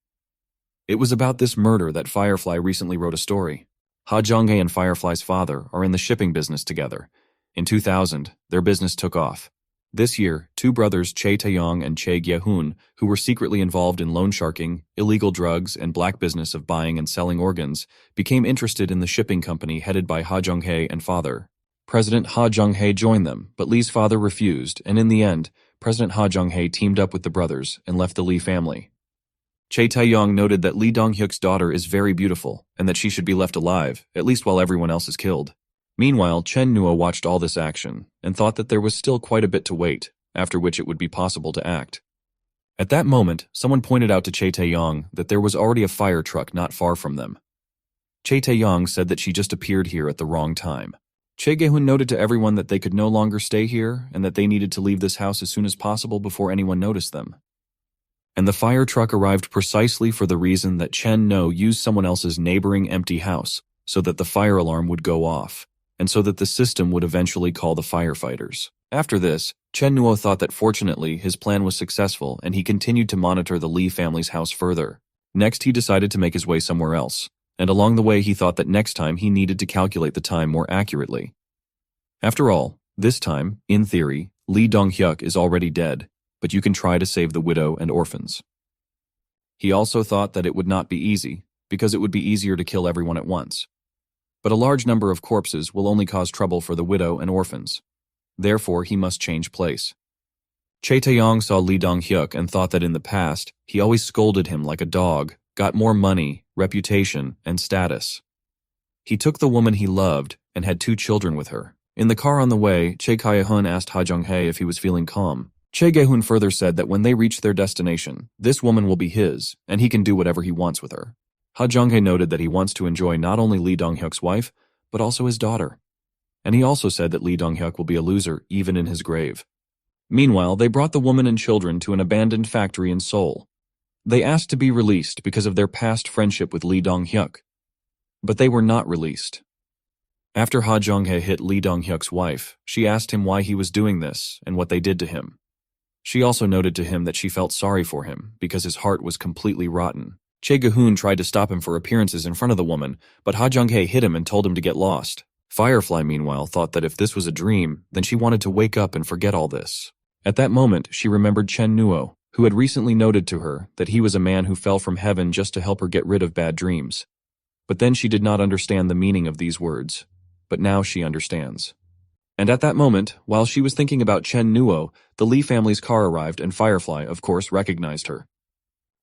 [SPEAKER 1] It was about this murder that Firefly recently wrote a story. Ha Zhonghe and Firefly's father are in the shipping business together. In 2000, their business took off. This year, two brothers Che Taeyong and Che Gyehun, who were secretly involved in loan sharking, illegal drugs, and black business of buying and selling organs, became interested in the shipping company headed by Ha Zhonghe and father. President Ha Zhonghe joined them, but Li's father refused, and in the end, President Ha Zhonghe teamed up with the brothers and left the Li family. Che Taeyong noted that Li Donghyuk's daughter is very beautiful and that she should be left alive, at least while everyone else is killed. Meanwhile, Chen Nuo watched all this action and thought that there was still quite a bit to wait, after which it would be possible to act. At that moment, someone pointed out to Che Taeyong that there was already a fire truck not far from them. Che Taeyong said that she just appeared here at the wrong time. Che Gyehun noted to everyone that they could no longer stay here and that they needed to leave this house as soon as possible before anyone noticed them. And the fire truck arrived precisely for the reason that Chen No used someone else's neighboring empty house so that the fire alarm would go off, and so that the system would eventually call the firefighters. After this, Chen Nuo thought that fortunately his plan was successful and he continued to monitor the Li family's house further. Next, he decided to make his way somewhere else, and along the way he thought that next time he needed to calculate the time more accurately. After all, this time, in theory, Li Donghyuk is already dead, but you can try to save the widow and orphans. He also thought that it would not be easy, because it would be easier to kill everyone at once. But a large number of corpses will only cause trouble for the widow and orphans. Therefore, he must change place. Che Taeyong saw Li Donghyuk and thought that in the past, he always scolded him like a dog, got more money, reputation, and status. He took the woman he loved and had 2 children with her. In the car on the way, Che Gyehun asked Ha Zhonghe if he was feeling calm. Che Gyehun further said that when they reach their destination, this woman will be his, and he can do whatever he wants with her. Ha Zhonghe noted that he wants to enjoy not only Li Donghyuk's wife, but also his daughter. And he also said that Li Donghyuk will be a loser even in his grave. Meanwhile, they brought the woman and children to an abandoned factory in Seoul. They asked to be released because of their past friendship with Li Donghyuk. But they were not released. After Ha Zhonghe hit Li Donghyuk's wife, she asked him why he was doing this and what they did to him. She also noted to him that she felt sorry for him because his heart was completely rotten. Che Gyehun tried to stop him for appearances in front of the woman, but Ha Zhonghe hit him and told him to get lost. Firefly, meanwhile, thought that if this was a dream, then she wanted to wake up and forget all this. At that moment, she remembered Chen Nuo, who had recently noted to her that he was a man who fell from heaven just to help her get rid of bad dreams. But then she did not understand the meaning of these words. But now she understands. And at that moment, while she was thinking about Chen Nuo, the Li family's car arrived and Firefly, of course, recognized her.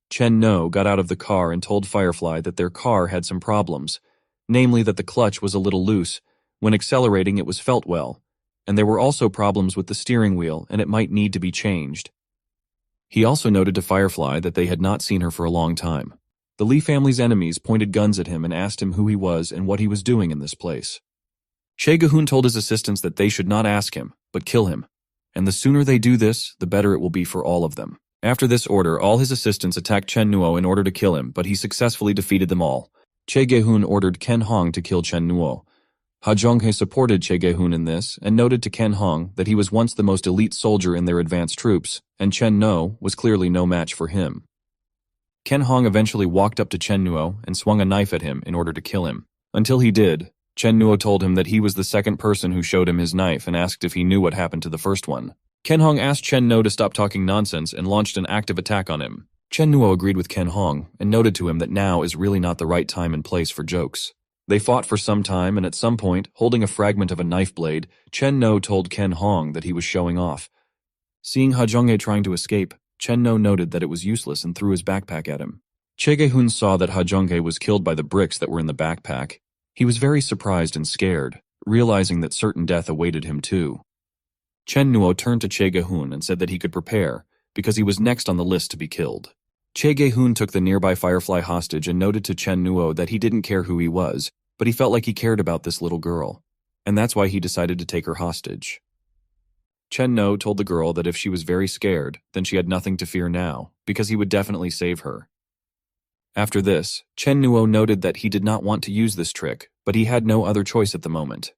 [SPEAKER 1] Chen No got out of the car and told Firefly that their car had some problems, namely that the clutch was a little loose. When accelerating, it was felt well, and there were also problems with the steering wheel and it might need to be changed. He also noted to Firefly that they had not seen her for a long time. The Lee family's enemies pointed guns at him and asked him who he was and what he was doing in this place. Che Gahun told his assistants that they should not ask him, but kill him. And the sooner they do this, the better it will be for all of them. After this order, all his assistants attacked Chen Nuo in order to kill him, but he successfully defeated them all. Che Gahun ordered Ken Hong to kill Chen Nuo. Ha Zhonghe supported Che Gahun in this and noted to Ken Hong that he was once the most elite soldier in their advanced troops, and Chen Nuo was clearly no match for him. Ken Hong eventually walked up to Chen Nuo and swung a knife at him in order to kill him. Until he did, Chen Nuo told him that he was the second person who showed him his knife and asked if he knew what happened to the first one. Ken Hong asked Chen Nuo to stop talking nonsense and launched an active attack on him. Chen Nuo agreed with Ken Hong and noted to him that now is really not the right time and place for jokes. They fought for some time, and at some point, holding a fragment of a knife blade, Chen Nuo told Ken Hong that he was showing off. Seeing Ha Zhonghe trying to escape, Chen Nuo noted that it was useless and threw his backpack at him. Che Gahun saw that Ha Zhonghe was killed by the bricks that were in the backpack. He was very surprised and scared, realizing that certain death awaited him too. Chen Nuo turned to Che Gahun and said that he could prepare, because he was next on the list to be killed. Che Gahun took the nearby Firefly hostage and noted to Chen Nuo that he didn't care who he was, but he felt like he cared about this little girl, and that's why he decided to take her hostage. Chen Nuo told the girl that if she was very scared, then she had nothing to fear now, because he would definitely save her. After this, Chen Nuo noted that he did not want to use this trick, but he had no other choice at the moment.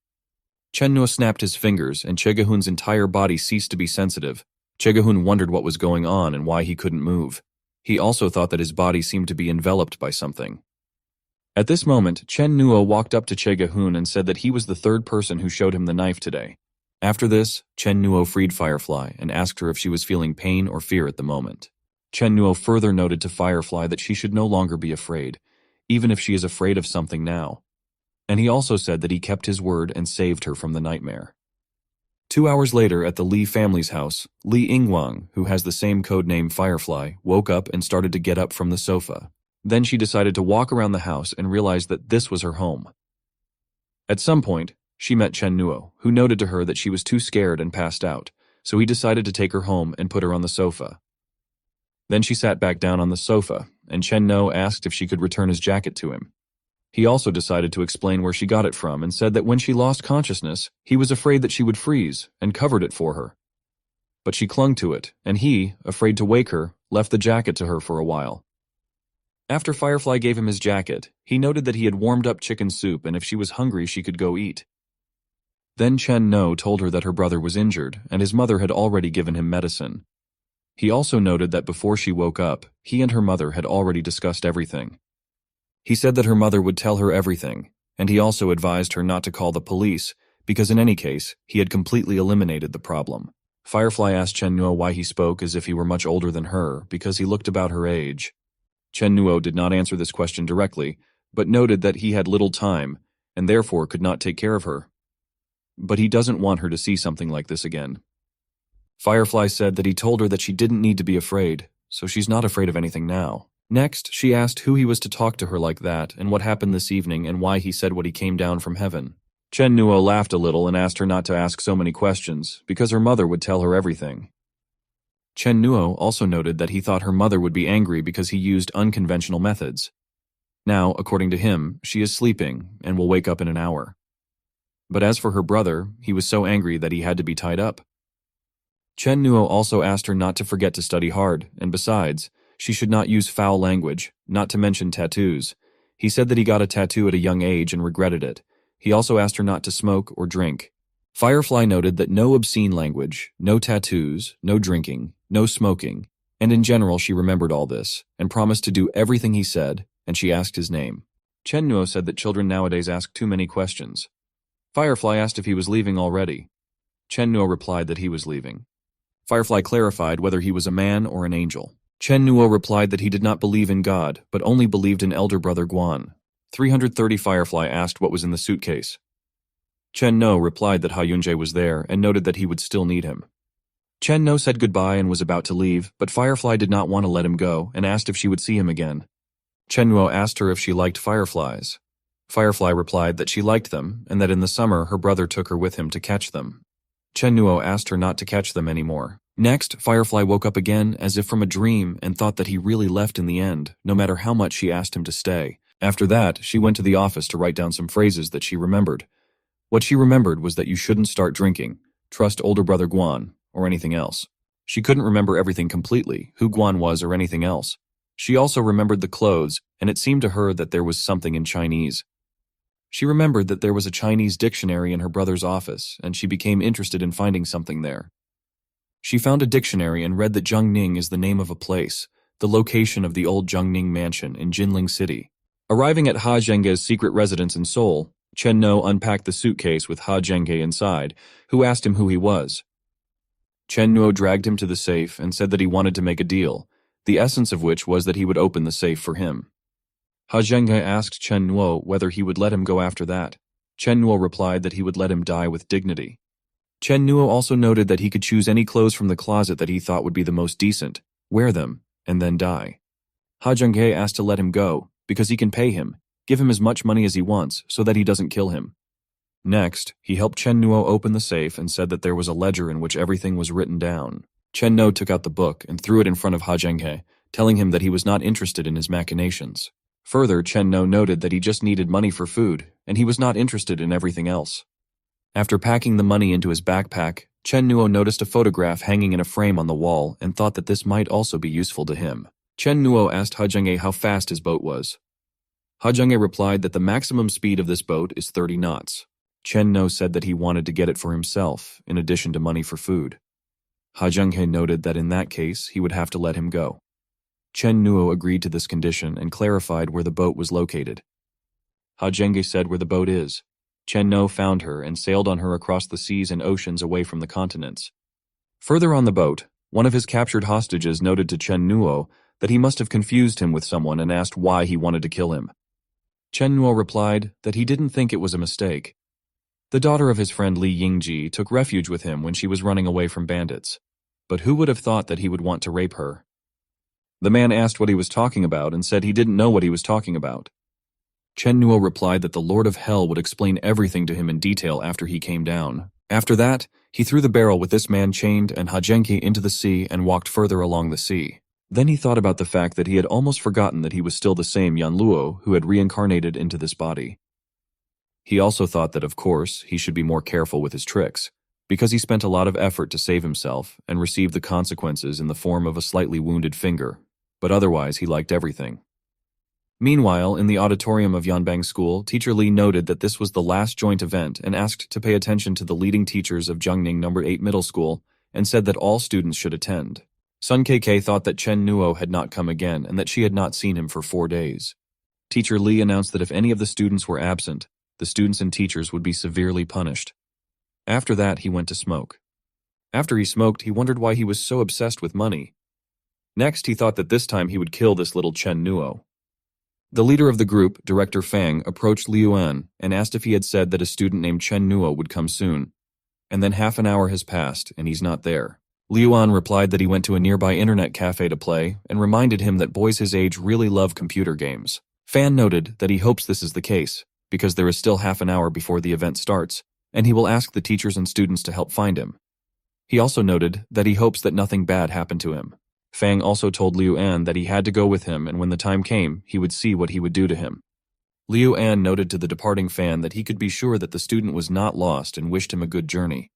[SPEAKER 1] Chen Nuo snapped his fingers, and Che Gahun's entire body ceased to be sensitive. Che Gahun wondered what was going on and why he couldn't move. He also thought that his body seemed to be enveloped by something. At this moment, Chen Nuo walked up to Che Gahun and said that he was the third person who showed him the knife today. After this, Chen Nuo freed Firefly and asked her if she was feeling pain or fear at the moment. Chen Nuo further noted to Firefly that she should no longer be afraid, even if she is afraid of something now. And he also said that he kept his word and saved her from the nightmare. 2 hours later at the Lee family's house, Li Yingwang, who has the same code name Firefly, woke up and started to get up from the sofa. Then she decided to walk around the house and realized that this was her home. At some point, she met Chen Nuo, who noted to her that she was too scared and passed out, so he decided to take her home and put her on the sofa. Then she sat back down on the sofa, and Chen Nuo asked if she could return his jacket to him. He also decided to explain where she got it from and said that when she lost consciousness, he was afraid that she would freeze and covered it for her. But she clung to it, and he, afraid to wake her, left the jacket to her for a while. After Firefly gave him his jacket, he noted that he had warmed up chicken soup and if she was hungry she could go eat. Then Chen Nuo told her that her brother was injured and his mother had already given him medicine. He also noted that before she woke up, he and her mother had already discussed everything. He said that her mother would tell her everything, and he also advised her not to call the police, because in any case, he had completely eliminated the problem. Firefly asked Chen Nuo why he spoke as if he were much older than her, because he looked about her age. Chen Nuo did not answer this question directly, but noted that he had little time, and therefore could not take care of her. But he doesn't want her to see something like this again. Firefly said that he told her that she didn't need to be afraid, so she's not afraid of anything now. Next, she asked who he was to talk to her like that and what happened this evening and why he said what he came down from heaven. Chen Nuo laughed a little and asked her not to ask so many questions, because her mother would tell her everything. Chen Nuo also noted that he thought her mother would be angry because he used unconventional methods. Now, according to him, she is sleeping and will wake up in an hour. But as for her brother, he was so angry that he had to be tied up. Chen Nuo also asked her not to forget to study hard, and besides, she should not use foul language, not to mention tattoos. He said that he got a tattoo at a young age and regretted it. He also asked her not to smoke or drink. Firefly noted that no obscene language, no tattoos, no drinking, no smoking, and in general she remembered all this, and promised to do everything he said, and she asked his name. Chen Nuo said that children nowadays ask too many questions. Firefly asked if he was leaving already. Chen Nuo replied that he was leaving. Firefly clarified whether he was a man or an angel. Chen Nuo replied that he did not believe in God, but only believed in elder brother Guan. 330 Firefly asked what was in the suitcase. Chen Nuo replied that Ha Yunjie was there and noted that he would still need him. Chen Nuo said goodbye and was about to leave, but Firefly did not want to let him go and asked if she would see him again. Chen Nuo asked her if she liked fireflies. Firefly replied that she liked them and that in the summer her brother took her with him to catch them. Chen Nuo asked her not to catch them anymore, Next, Firefly woke up again as if from a dream and thought that he really left in the end, no matter how much she asked him to stay. After that, she went to the office to write down some phrases that she remembered. What she remembered was that you shouldn't start drinking, trust older brother Guan, or anything else. She couldn't remember everything completely, who Guan was or anything else. She also remembered the clothes, and it seemed to her that there was something in Chinese. She remembered that there was a Chinese dictionary in her brother's office, and she became interested in finding something there. She found a dictionary and read that Zhengning is the name of a place, the location of the old Zhengning mansion in Jinling City. Arriving at Ha Zhenghe's secret residence in Seoul, Chen No unpacked the suitcase with Ha Zhenghe inside, who asked him who he was. Chen Nuo dragged him to the safe and said that he wanted to make a deal, the essence of which was that he would open the safe for him. Ha Zhenghe asked Chen Nuo whether he would let him go after that. Chen Nuo replied that he would let him die with dignity. Chen Nuo also noted that he could choose any clothes from the closet that he thought would be the most decent, wear them, and then die. Ha Zhenghe asked to let him go, because he can pay him, give him as much money as he wants, so that he doesn't kill him. Next, he helped Chen Nuo open the safe and said that there was a ledger in which everything was written down. Chen Nuo took out the book and threw it in front of Ha Zhenghe, telling him that he was not interested in his machinations. Further, Chen Nuo noted that he just needed money for food, and he was not interested in everything else. After packing the money into his backpack, Chen Nuo noticed a photograph hanging in a frame on the wall and thought that this might also be useful to him. Chen Nuo asked Ha Zhenghe how fast his boat was. Ha Zhenghe replied that the maximum speed of this boat is 30 knots. Chen Nuo said that he wanted to get it for himself, in addition to money for food. Ha Zhenghe noted that in that case, he would have to let him go. Chen Nuo agreed to this condition and clarified where the boat was located. Ha Zhenghe said where the boat is. Chen Nuo found her and sailed on her across the seas and oceans away from the continents. Further on the boat, one of his captured hostages noted to Chen Nuo that he must have confused him with someone and asked why he wanted to kill him. Chen Nuo replied that he didn't think it was a mistake. The daughter of his friend Li Yingji took refuge with him when she was running away from bandits. But who would have thought that he would want to rape her? The man asked what he was talking about and said he didn't know what he was talking about. Chen Nuo replied that the Lord of Hell would explain everything to him in detail after he came down. After that, he threw the barrel with this man chained and Ha Zhenghe into the sea and walked further along the sea. Then he thought about the fact that he had almost forgotten that he was still the same Yan Luo who had reincarnated into this body. He also thought that, of course, he should be more careful with his tricks, because he spent a lot of effort to save himself and received the consequences in the form of a slightly wounded finger, but otherwise he liked everything. Meanwhile, in the auditorium of Yanbang School, Teacher Li noted that this was the last joint event and asked to pay attention to the leading teachers of Jiangning No. 8 Middle School and said that all students should attend. Sun KK thought that Chen Nuo had not come again and that she had not seen him for 4 days. Teacher Li announced that if any of the students were absent, the students and teachers would be severely punished. After that, he went to smoke. After he smoked, he wondered why he was so obsessed with money. Next, he thought that this time he would kill this little Chen Nuo. The leader of the group, Director Fang, approached Liu An and asked if he had said that a student named Chen Nuo would come soon. And then half an hour has passed, and he's not there. Liu An replied that he went to a nearby internet cafe to play and reminded him that boys his age really love computer games. Fan noted that he hopes this is the case, because there is still half an hour before the event starts, and he will ask the teachers and students to help find him. He also noted that he hopes that nothing bad happened to him. Fang also told Liu An that he had to go with him, and when the time came, he would see what he would do to him. Liu An noted to the departing Fan that he could be sure that the student was not lost and wished him a good journey.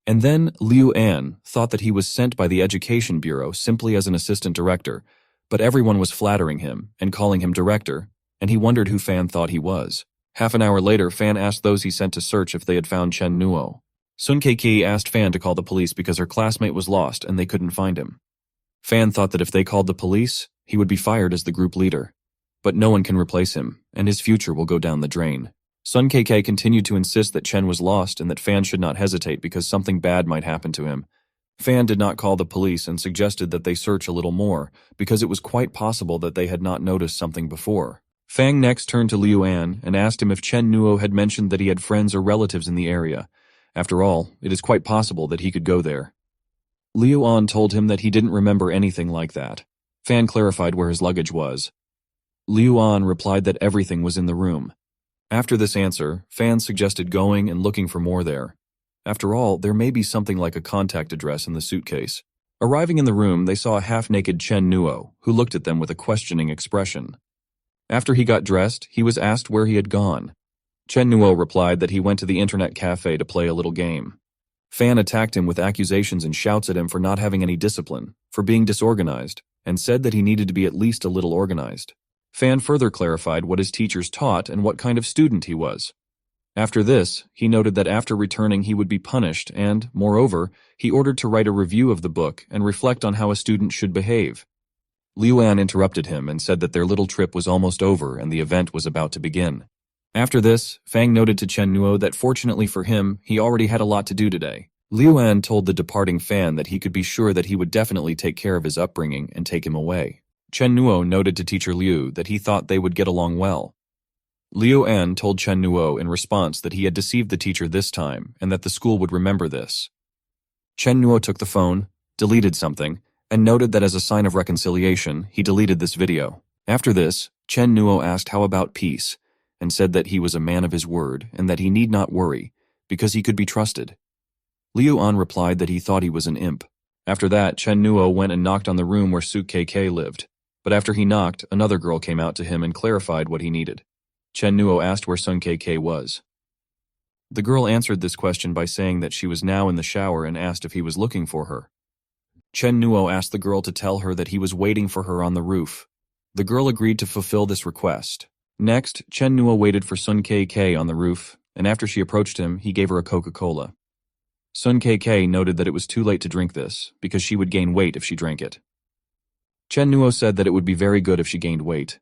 [SPEAKER 1] And then Liu An thought that he was sent by the Education Bureau simply as an assistant director, but everyone was flattering him and calling him director, and he wondered who Fan thought he was. Half an hour later, Fan asked those he sent to search if they had found Chen Nuo. Sun Keiki asked Fan to call the police because her classmate was lost and they couldn't find him. Fan thought that if they called the police, he would be fired as the group leader. But no one can replace him, and his future will go down the drain. Sun KK continued to insist that Chen was lost and that Fan should not hesitate because something bad might happen to him. Fan did not call the police and suggested that they search a little more, because it was quite possible that they had not noticed something before. Fang next turned to Liu An and asked him if Chen Nuo had mentioned that he had friends or relatives in the area. After all, it is quite possible that he could go there. Liu An told him that he didn't remember anything like that. Fan clarified where his luggage was. Liu An replied that everything was in the room. After this answer, Fan suggested going and looking for more there. After all, there may be something like a contact address in the suitcase. Arriving in the room, they saw a half-naked Chen Nuo, who looked at them with a questioning expression. After he got dressed, he was asked where he had gone. Chen Nuo replied that he went to the internet cafe to play a little game. Fan attacked him with accusations and shouts at him for not having any discipline, for being disorganized, and said that he needed to be at least a little organized. Fan further clarified what his teachers taught and what kind of student he was. After this, he noted that after returning he would be punished and, moreover, he ordered to write a review of the book and reflect on how a student should behave. Liu An interrupted him and said that their little trip was almost over and the event was about to begin. After this, Fang noted to Chen Nuo that fortunately for him, he already had a lot to do today. Liu An told the departing Fan that he could be sure that he would definitely take care of his upbringing and take him away. Chen Nuo noted to teacher Liu that he thought they would get along well. Liu An told Chen Nuo in response that he had deceived the teacher this time and that the school would remember this. Chen Nuo took the phone, deleted something, and noted that as a sign of reconciliation, he deleted this video. After this, Chen Nuo asked how about peace, and said that he was a man of his word and that he need not worry, because he could be trusted. Liu An replied that he thought he was an imp. After that, Chen Nuo went and knocked on the room where Su KK lived, but after he knocked, another girl came out to him and clarified what he needed. Chen Nuo asked where Sun KK was. The girl answered this question by saying that she was now in the shower and asked if he was looking for her. Chen Nuo asked the girl to tell her that he was waiting for her on the roof. The girl agreed to fulfill this request. Next, Chen Nuo waited for Sun KK on the roof, and after she approached him, he gave her a Coca-Cola. Sun KK noted that it was too late to drink this, because she would gain weight if she drank it. Chen Nuo said that it would be very good if she gained weight.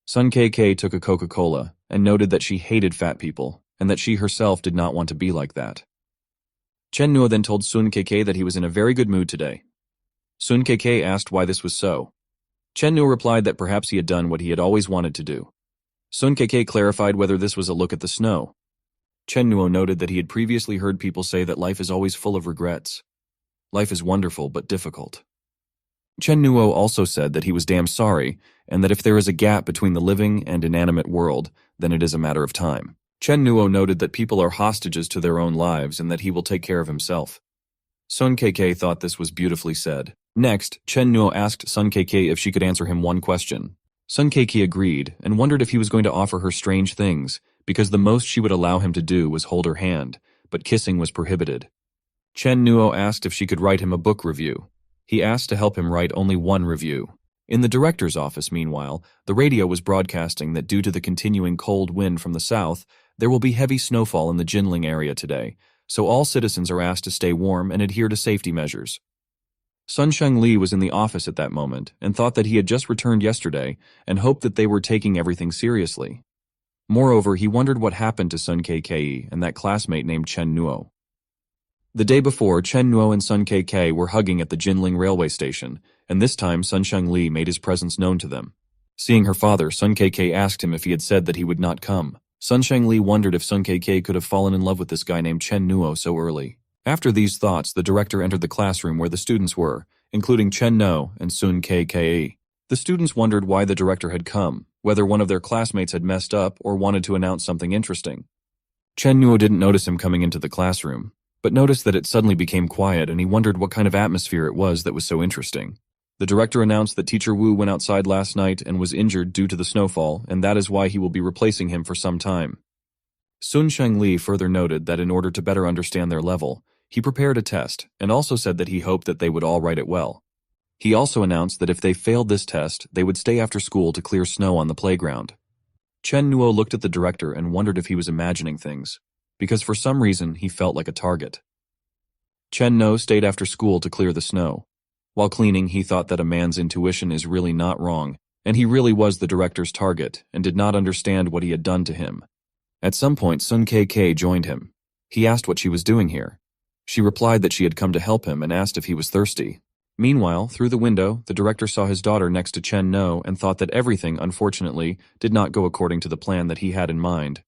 [SPEAKER 1] Sun KK took a Coca-Cola and noted that she hated fat people, and that she herself did not want to be like that. Chen Nuo then told Sun KK that he was in a very good mood today. Sun KK asked why this was so. Chen Nuo replied that perhaps he had done what he had always wanted to do. Sun KK clarified whether this was a look at the snow. Chen Nuo noted that he had previously heard people say that life is always full of regrets. Life is wonderful but difficult. Chen Nuo also said that he was damn sorry, and that if there is a gap between the living and inanimate world, then it is a matter of time. Chen Nuo noted that people are hostages to their own lives and that he will take care of himself. Sun KK thought this was beautifully said. Next, Chen Nuo asked Sun KK if she could answer him one question. Sun KK agreed and wondered if he was going to offer her strange things, because the most she would allow him to do was hold her hand, but kissing was prohibited. Chen Nuo asked if she could write him a book review. He asked to help him write only one review. In the director's office, meanwhile, the radio was broadcasting that due to the continuing cold wind from the south, there will be heavy snowfall in the Jinling area today, so all citizens are asked to stay warm and adhere to safety measures. Sun Shengli was in the office at that moment and thought that he had just returned yesterday and hoped that they were taking everything seriously. Moreover, he wondered what happened to Sun KK and that classmate named Chen Nuo. The day before, Chen Nuo and Sun KK were hugging at the Jinling railway station, and this time Sun Shengli made his presence known to them. Seeing her father, Sun KK asked him if he had said that he would not come. Sun Shengli wondered if Sun KK could have fallen in love with this guy named Chen Nuo so early. After these thoughts, the director entered the classroom where the students were, including Chen Nuo and Sun KK. The students wondered why the director had come, whether one of their classmates had messed up or wanted to announce something interesting. Chen Nuo didn't notice him coming into the classroom, but noticed that it suddenly became quiet and he wondered what kind of atmosphere it was that was so interesting. The director announced that Teacher Wu went outside last night and was injured due to the snowfall, and that is why he will be replacing him for some time. Sun Shengli further noted that in order to better understand their level, he prepared a test and also said that he hoped that they would all write it well. He also announced that if they failed this test, they would stay after school to clear snow on the playground. Chen Nuo looked at the director and wondered if he was imagining things, because for some reason he felt like a target. Chen Nuo stayed after school to clear the snow. While cleaning, he thought that a man's intuition is really not wrong, and he really was the director's target and did not understand what he had done to him. At some point, Sun KK joined him. He asked what she was doing here. She replied that she had come to help him and asked if he was thirsty. Meanwhile, through the window, the director saw his daughter next to Chen Nuo and thought that everything, unfortunately, did not go according to the plan that he had in mind.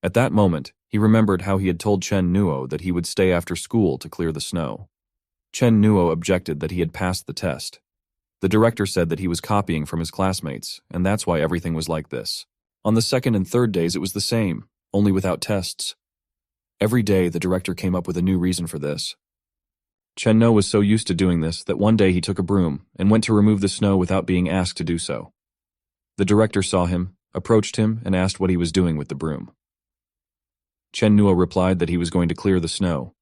[SPEAKER 1] At that moment, he remembered how he had told Chen Nuo that he would stay after school to clear the snow. Chen Nuo objected that he had passed the test. The director said that he was copying from his classmates, and that's why everything was like this. On the second and third days it was the same, only without tests. Every day the director came up with a new reason for this. Chen No was so used to doing this that one day he took a broom and went to remove the snow without being asked to do so. The director saw him, approached him, and asked what he was doing with the broom. Chen Nuo replied that he was going to clear the snow.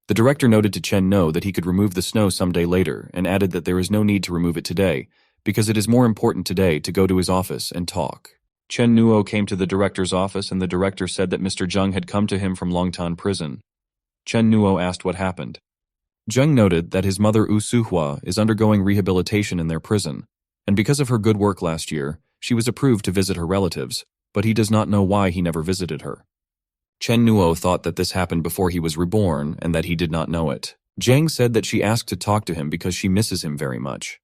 [SPEAKER 1] The director noted to Chen No that he could remove the snow someday later and added that there is no need to remove it today because it is more important today to go to his office and talk. Chen Nuo came to the director's office and the director said that Mr. Zheng had come to him from Longtan prison. Chen Nuo asked what happened. Zheng noted that his mother U Suhua is undergoing rehabilitation in their prison, and because of her good work last year, she was approved to visit her relatives, but he does not know why he never visited her. Chen Nuo thought that this happened before he was reborn and that he did not know it. Zheng said that she asked to talk to him because she misses him very much.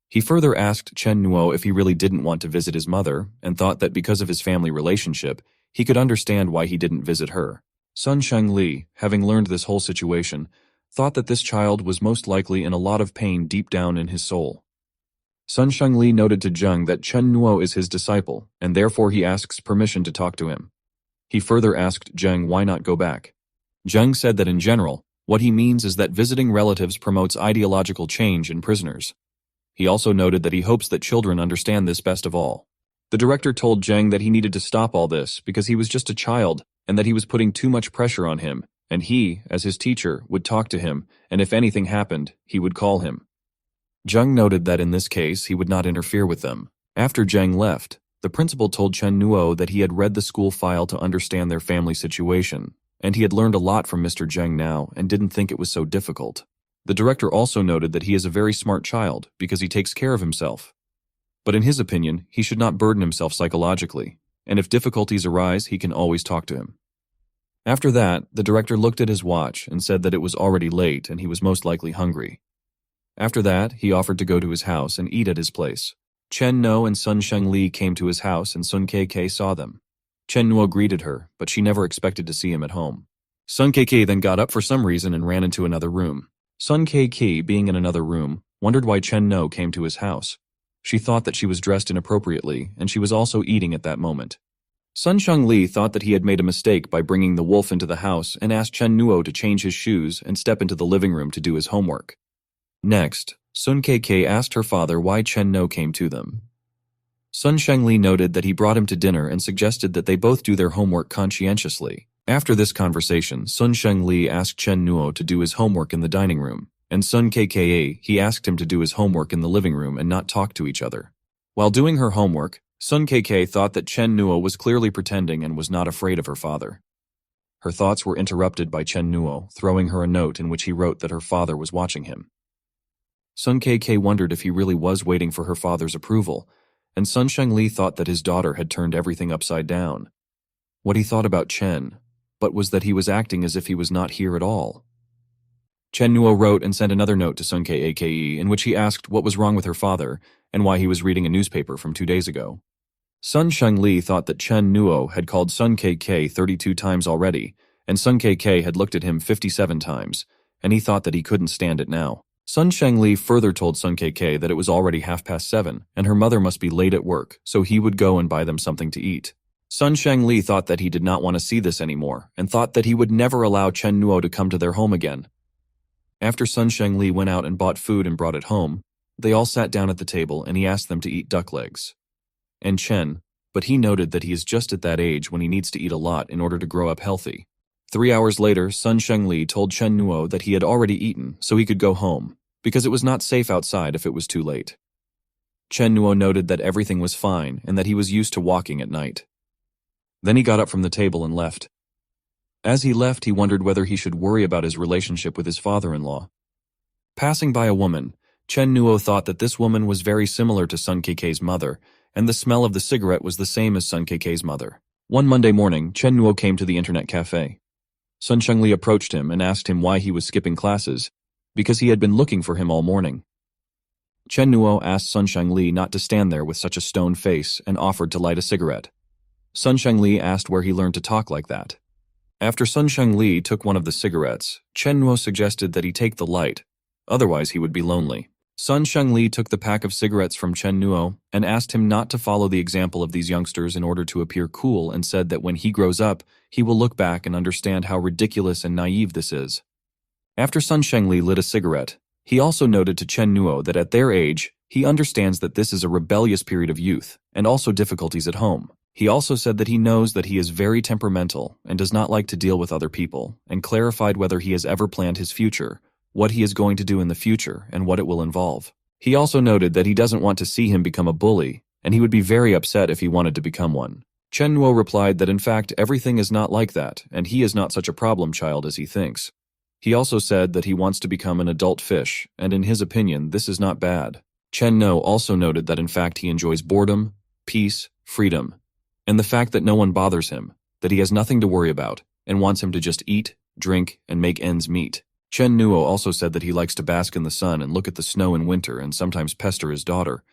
[SPEAKER 1] He further asked Chen Nuo if he really didn't want to visit his mother and thought that because of his family relationship, he could understand why he didn't visit her. Sun Shengli, having learned this whole situation, thought that this child was most likely in a lot of pain deep down in his soul. Sun Shengli noted to Zheng that Chen Nuo is his disciple, and therefore he asks permission to talk to him. He further asked Zheng why not go back. Zheng said that in general, what he means is that visiting relatives promotes ideological change in prisoners. He also noted that he hopes that children understand this best of all. The director told Zheng that he needed to stop all this because he was just a child and that he was putting too much pressure on him, and he, as his teacher, would talk to him, and if anything happened, he would call him. Zheng noted that in this case, he would not interfere with them. After Zheng left, the principal told Chen Nuo that he had read the school file to understand their family situation, and he had learned a lot from Mr. Zheng now and didn't think it was so difficult. The director also noted that he is a very smart child because he takes care of himself. But in his opinion, he should not burden himself psychologically, and if difficulties arise, he can always talk to him. After that, the director looked at his watch and said that it was already late and he was most likely hungry. After that, he offered to go to his house and eat at his place. Chen No and Sun Shengli came to his house and Sun Kk saw them. Chen Nuo greeted her, but she never expected to see him at home. Sun Kk then got up for some reason and ran into another room. Sun Kk, being in another room, wondered why Chen No came to his house. She thought that she was dressed inappropriately, and she was also eating at that moment. Sun Shengli thought that he had made a mistake by bringing the wolf into the house and asked Chen Nuo to change his shoes and step into the living room to do his homework. Next, Sun Kk asked her father why Chen No came to them. Sun Shengli noted that he brought him to dinner and suggested that they both do their homework conscientiously. After this conversation, Sun Shengli asked Chen Nuo to do his homework in the dining room, and Sun Kka he asked him to do his homework in the living room and not talk to each other. While doing her homework, Sun Kk thought that Chen Nuo was clearly pretending and was not afraid of her father. Her thoughts were interrupted by Chen Nuo throwing her a note in which he wrote that her father was watching him. Sun Kk wondered if he really was waiting for her father's approval, and Sun Shengli thought that his daughter had turned everything upside down. What he thought about Chen, but was that he was acting as if he was not here at all. Chen Nuo wrote and sent another note to Sun Kake in which he asked what was wrong with her father and why he was reading a newspaper from 2 days ago. Sun Shengli thought that Chen Nuo had called Sun Kk 32 times already, and Sun Kk had looked at him 57 times, and he thought that he couldn't stand it now. Sun Shengli further told Sun Kk that it was already 7:30 and her mother must be late at work, so he would go and buy them something to eat. Sun Shengli thought that he did not want to see this anymore and thought that he would never allow Chen Nuo to come to their home again. After Sun Shengli went out and bought food and brought it home, they all sat down at the table and he asked them to eat duck legs. And Chen, but he noted that he is just at that age when he needs to eat a lot in order to grow up healthy. 3 hours later, Sun Shengli told Chen Nuo that he had already eaten so he could go home, because it was not safe outside if it was too late. Chen Nuo noted that everything was fine and that he was used to walking at night. Then he got up from the table and left. As he left, he wondered whether he should worry about his relationship with his father-in-law. Passing by a woman, Chen Nuo thought that this woman was very similar to Sun Kk's mother, and the smell of the cigarette was the same as Sun Kk's mother. One Monday morning, Chen Nuo came to the internet cafe. Sun Shengli approached him and asked him why he was skipping classes, because he had been looking for him all morning. Chen Nuo asked Sun Shengli not to stand there with such a stone face and offered to light a cigarette. Sun Shengli asked where he learned to talk like that. After Sun Shengli took one of the cigarettes, Chen Nuo suggested that he take the light, otherwise he would be lonely. Sun Shengli took the pack of cigarettes from Chen Nuo and asked him not to follow the example of these youngsters in order to appear cool and said that when he grows up, he will look back and understand how ridiculous and naive this is. After Sun Shengli lit a cigarette, he also noted to Chen Nuo that at their age, he understands that this is a rebellious period of youth, and also difficulties at home. He also said that he knows that he is very temperamental and does not like to deal with other people, and clarified whether he has ever planned his future, what he is going to do in the future, and what it will involve. He also noted that he doesn't want to see him become a bully, and he would be very upset if he wanted to become one. Chen Nuo replied that in fact everything is not like that, and he is not such a problem child as he thinks. He also said that he wants to become an adult fish, and in his opinion, this is not bad. Chen Nuo also noted that in fact he enjoys boredom, peace, freedom, and the fact that no one bothers him, that he has nothing to worry about, and wants him to just eat, drink, and make ends meet. Chen Nuo also said that he likes to bask in the sun and look at the snow in winter and sometimes pester his daughter.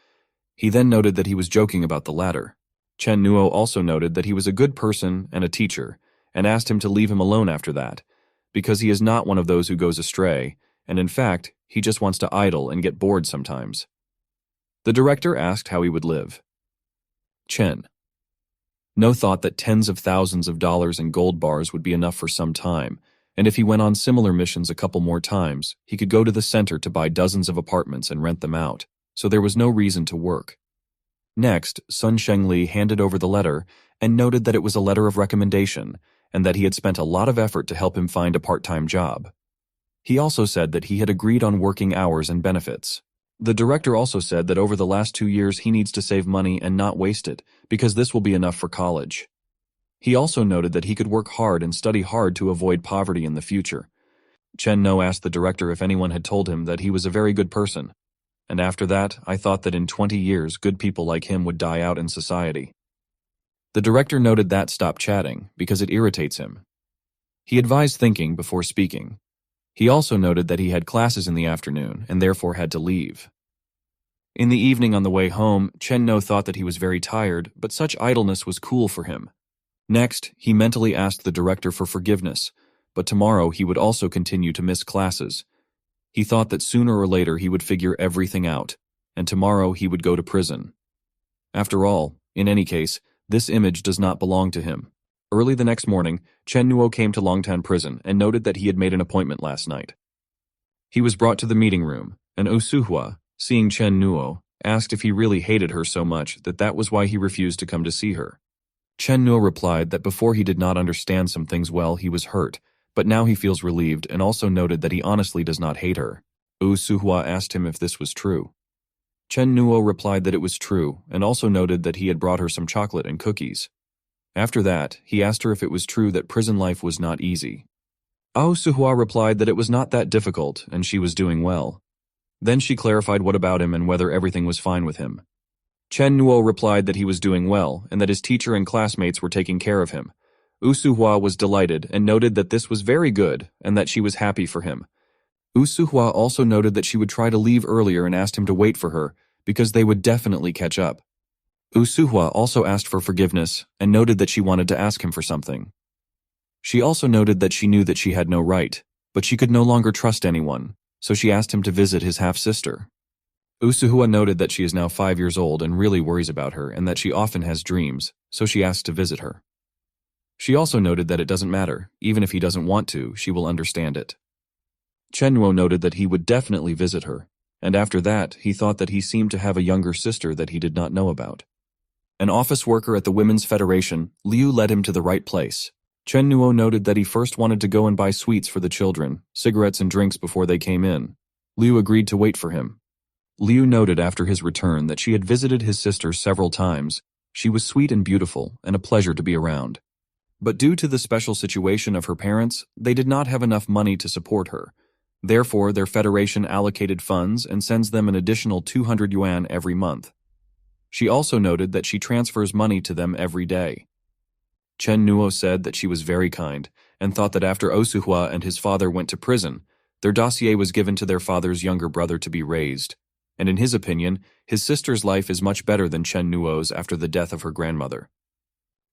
[SPEAKER 1] He then noted that he was joking about the latter. Chen Nuo also noted that he was a good person and a teacher, and asked him to leave him alone after that, because he is not one of those who goes astray, and in fact, he just wants to idle and get bored sometimes. The director asked how he would live. Chen No thought that tens of thousands of dollars in gold bars would be enough for some time, and if he went on similar missions a couple more times, he could go to the center to buy dozens of apartments and rent them out, so there was no reason to work. Next, Sun Shengli handed over the letter and noted that it was a letter of recommendation, and that he had spent a lot of effort to help him find a part-time job. He also said that he had agreed on working hours and benefits. The director also said that over the last 2 years he needs to save money and not waste it, because this will be enough for college. He also noted that he could work hard and study hard to avoid poverty in the future. Chen Nuo asked the director if anyone had told him that he was a very good person, and after that I thought that in 20 years good people like him would die out in society. The director noted that stopped chatting because it irritates him. He advised thinking before speaking. He also noted that he had classes in the afternoon and therefore had to leave. In the evening on the way home, Chen Nuo thought that he was very tired, but such idleness was cool for him. Next, he mentally asked the director for forgiveness, but tomorrow he would also continue to miss classes. He thought that sooner or later he would figure everything out, and tomorrow he would go to prison. After all, in any case, this image does not belong to him. Early the next morning, Chen Nuo came to Longtan prison and noted that he had made an appointment last night. He was brought to the meeting room, and Osuhua, seeing Chen Nuo, asked if he really hated her so much that was why he refused to come to see her. Chen Nuo replied that before he did not understand some things well, he was hurt, but now he feels relieved, and also noted that he honestly does not hate her. Osuhua asked him if this was true. Chen Nuo replied that it was true, and also noted that he had brought her some chocolate and cookies. After that, he asked her if it was true that prison life was not easy. Osuhua replied that it was not that difficult, and she was doing well. Then she clarified what about him and whether everything was fine with him. Chen Nuo replied that he was doing well, and that his teacher and classmates were taking care of him. Osuhua was delighted and noted that this was very good, and that she was happy for him. Osuhua also noted that she would try to leave earlier and asked him to wait for her, because they would definitely catch up. Osuhua also asked for forgiveness and noted that she wanted to ask him for something. She also noted that she knew that she had no right, but she could no longer trust anyone, so she asked him to visit his half-sister. Osuhua noted that she is now 5 years old and really worries about her and that she often has dreams, so she asked to visit her. She also noted that it doesn't matter, even if he doesn't want to, she will understand it. Chen Nuo noted that he would definitely visit her, and after that, he thought that he seemed to have a younger sister that he did not know about. An office worker at the Women's Federation, Liu led him to the right place. Chen Nuo noted that he first wanted to go and buy sweets for the children, cigarettes and drinks before they came in. Liu agreed to wait for him. Liu noted after his return that she had visited his sister several times. She was sweet and beautiful, and a pleasure to be around. But due to the special situation of her parents, they did not have enough money to support her. Therefore, their federation allocated funds and sends them an additional 200 yuan every month. She also noted that she transfers money to them every day. Chen Nuo said that she was very kind, and thought that after Osuhua and his father went to prison, their dossier was given to their father's younger brother to be raised, and in his opinion, his sister's life is much better than Chen Nuo's after the death of her grandmother.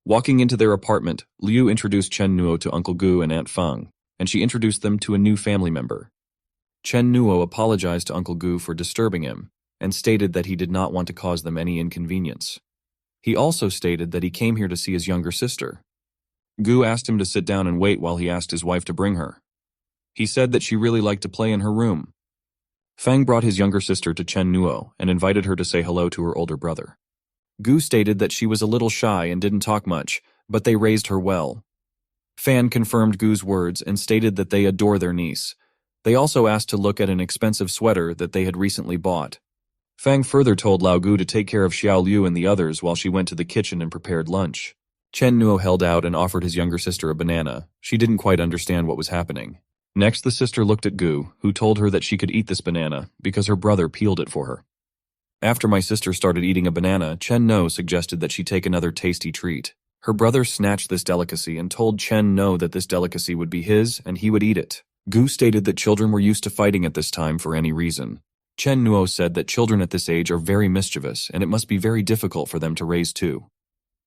[SPEAKER 1] Walking into their apartment, Liu introduced Chen Nuo to Uncle Gu and Aunt Feng, and she introduced them to a new family member. Chen Nuo apologized to Uncle Gu for disturbing him, and stated that he did not want to cause them any inconvenience. He also stated that he came here to see his younger sister. Gu asked him to sit down and wait while he asked his wife to bring her. He said that she really liked to play in her room. Fang brought his younger sister to Chen Nuo and invited her to say hello to her older brother. Gu stated that she was a little shy and didn't talk much, but they raised her well. Fan confirmed Gu's words and stated that they adore their niece. They also asked to look at an expensive sweater that they had recently bought. Fang further told Lao Gu to take care of Xiao Liu and the others while she went to the kitchen and prepared lunch. Chen Nuo held out and offered his younger sister a banana. She didn't quite understand what was happening. Next, the sister looked at Gu, who told her that she could eat this banana because her brother peeled it for her. After my sister started eating a banana, Chen No suggested that she take another tasty treat. Her brother snatched this delicacy and told Chen No that this delicacy would be his and he would eat it. Gu stated that children were used to fighting at this time for any reason. Chen Nuo said that children at this age are very mischievous and it must be very difficult for them to raise too.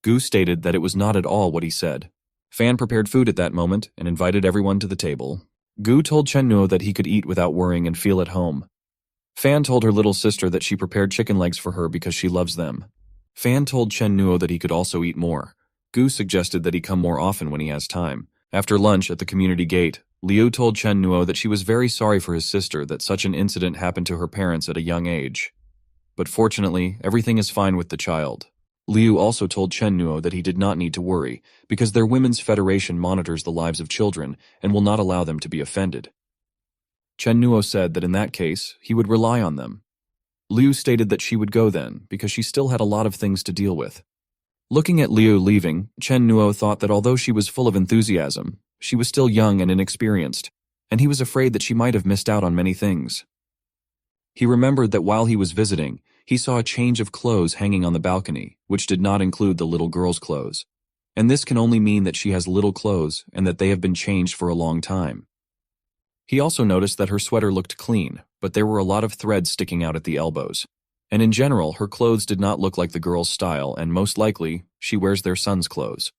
[SPEAKER 1] Gu stated that it was not at all what he said. Fan prepared food at that moment and invited everyone to the table. Gu told Chen Nuo that he could eat without worrying and feel at home. Fan told her little sister that she prepared chicken legs for her because she loves them. Fan told Chen Nuo that he could also eat more. Gu suggested that he come more often when he has time. After lunch at the community gate, Liu told Chen Nuo that she was very sorry for his sister that such an incident happened to her parents at a young age. But fortunately, everything is fine with the child. Liu also told Chen Nuo that he did not need to worry, because their women's federation monitors the lives of children and will not allow them to be offended. Chen Nuo said that in that case, he would rely on them. Liu stated that she would go then, because she still had a lot of things to deal with. Looking at Liu leaving, Chen Nuo thought that although she was full of enthusiasm, she was still young and inexperienced, and he was afraid that she might have missed out on many things. He remembered that while he was visiting, he saw a change of clothes hanging on the balcony, which did not include the little girl's clothes. And this can only mean that she has little clothes and that they have been changed for a long time. He also noticed that her sweater looked clean, but there were a lot of threads sticking out at the elbows. And in general, her clothes did not look like the girl's style, and most likely, she wears their son's clothes.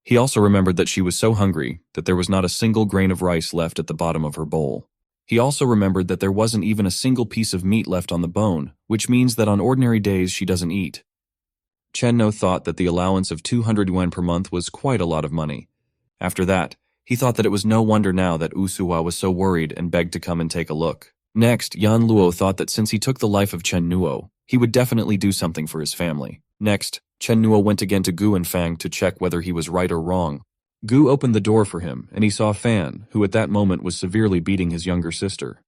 [SPEAKER 1] He also remembered that she was so hungry that there was not a single grain of rice left at the bottom of her bowl. He also remembered that there wasn't even a single piece of meat left on the bone, which means that on ordinary days she doesn't eat. Chen No thought that the allowance of 200 yuan per month was quite a lot of money. After that, he thought that it was no wonder now that Usuwa was so worried and begged to come and take a look. Next, Yan Luo thought that since he took the life of Chen Nuo, he would definitely do something for his family. Next, Chen Nuo went again to Gu and Fang to check whether he was right or wrong. Gu opened the door for him, and he saw Fan, who at that moment was severely beating his younger sister.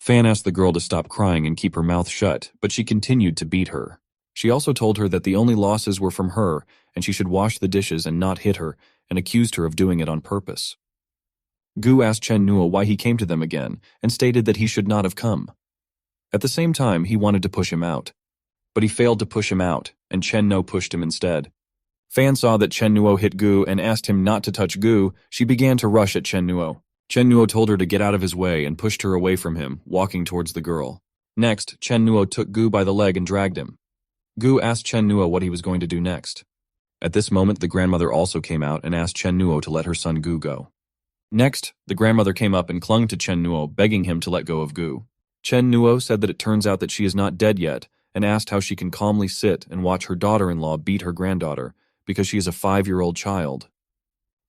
[SPEAKER 1] Fan asked the girl to stop crying and keep her mouth shut, but she continued to beat her. She also told her that the only losses were from her, and she should wash the dishes and not hit her, and accused her of doing it on purpose. Gu asked Chen Nuo why he came to them again, and stated that he should not have come. At the same time, he wanted to push him out. But he failed to push him out, and Chen Nuo pushed him instead. Fan saw that Chen Nuo hit Gu and asked him not to touch Gu. She began to rush at Chen Nuo. Chen Nuo told her to get out of his way and pushed her away from him, walking towards the girl. Next, Chen Nuo took Gu by the leg and dragged him. Gu asked Chen Nuo what he was going to do next. At this moment, the grandmother also came out and asked Chen Nuo to let her son Gu go. Next, the grandmother came up and clung to Chen Nuo, begging him to let go of Gu. Chen Nuo said that it turns out that she is not dead yet, and asked how she can calmly sit and watch her daughter-in-law beat her granddaughter, because she is a 5-year-old child.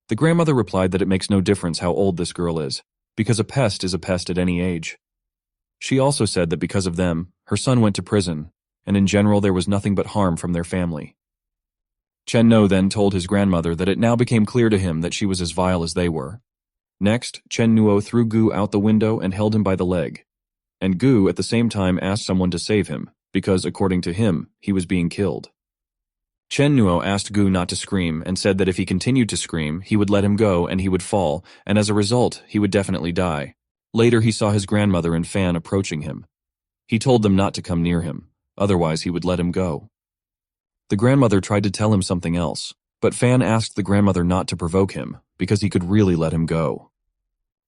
[SPEAKER 1] The grandmother replied that it makes no difference how old this girl is, because a pest is a pest at any age. She also said that because of them, her son went to prison, and in general there was nothing but harm from their family. Chen No then told his grandmother that it now became clear to him that she was as vile as they were. Next, Chen Nuo threw Gu out the window and held him by the leg. And Gu at the same time asked someone to save him, because according to him, he was being killed. Chen Nuo asked Gu not to scream and said that if he continued to scream, he would let him go and he would fall, and as a result, he would definitely die. Later he saw his grandmother and Fan approaching him. He told them not to come near him, otherwise he would let him go. The grandmother tried to tell him something else, but Fan asked the grandmother not to provoke him, because he could really let him go.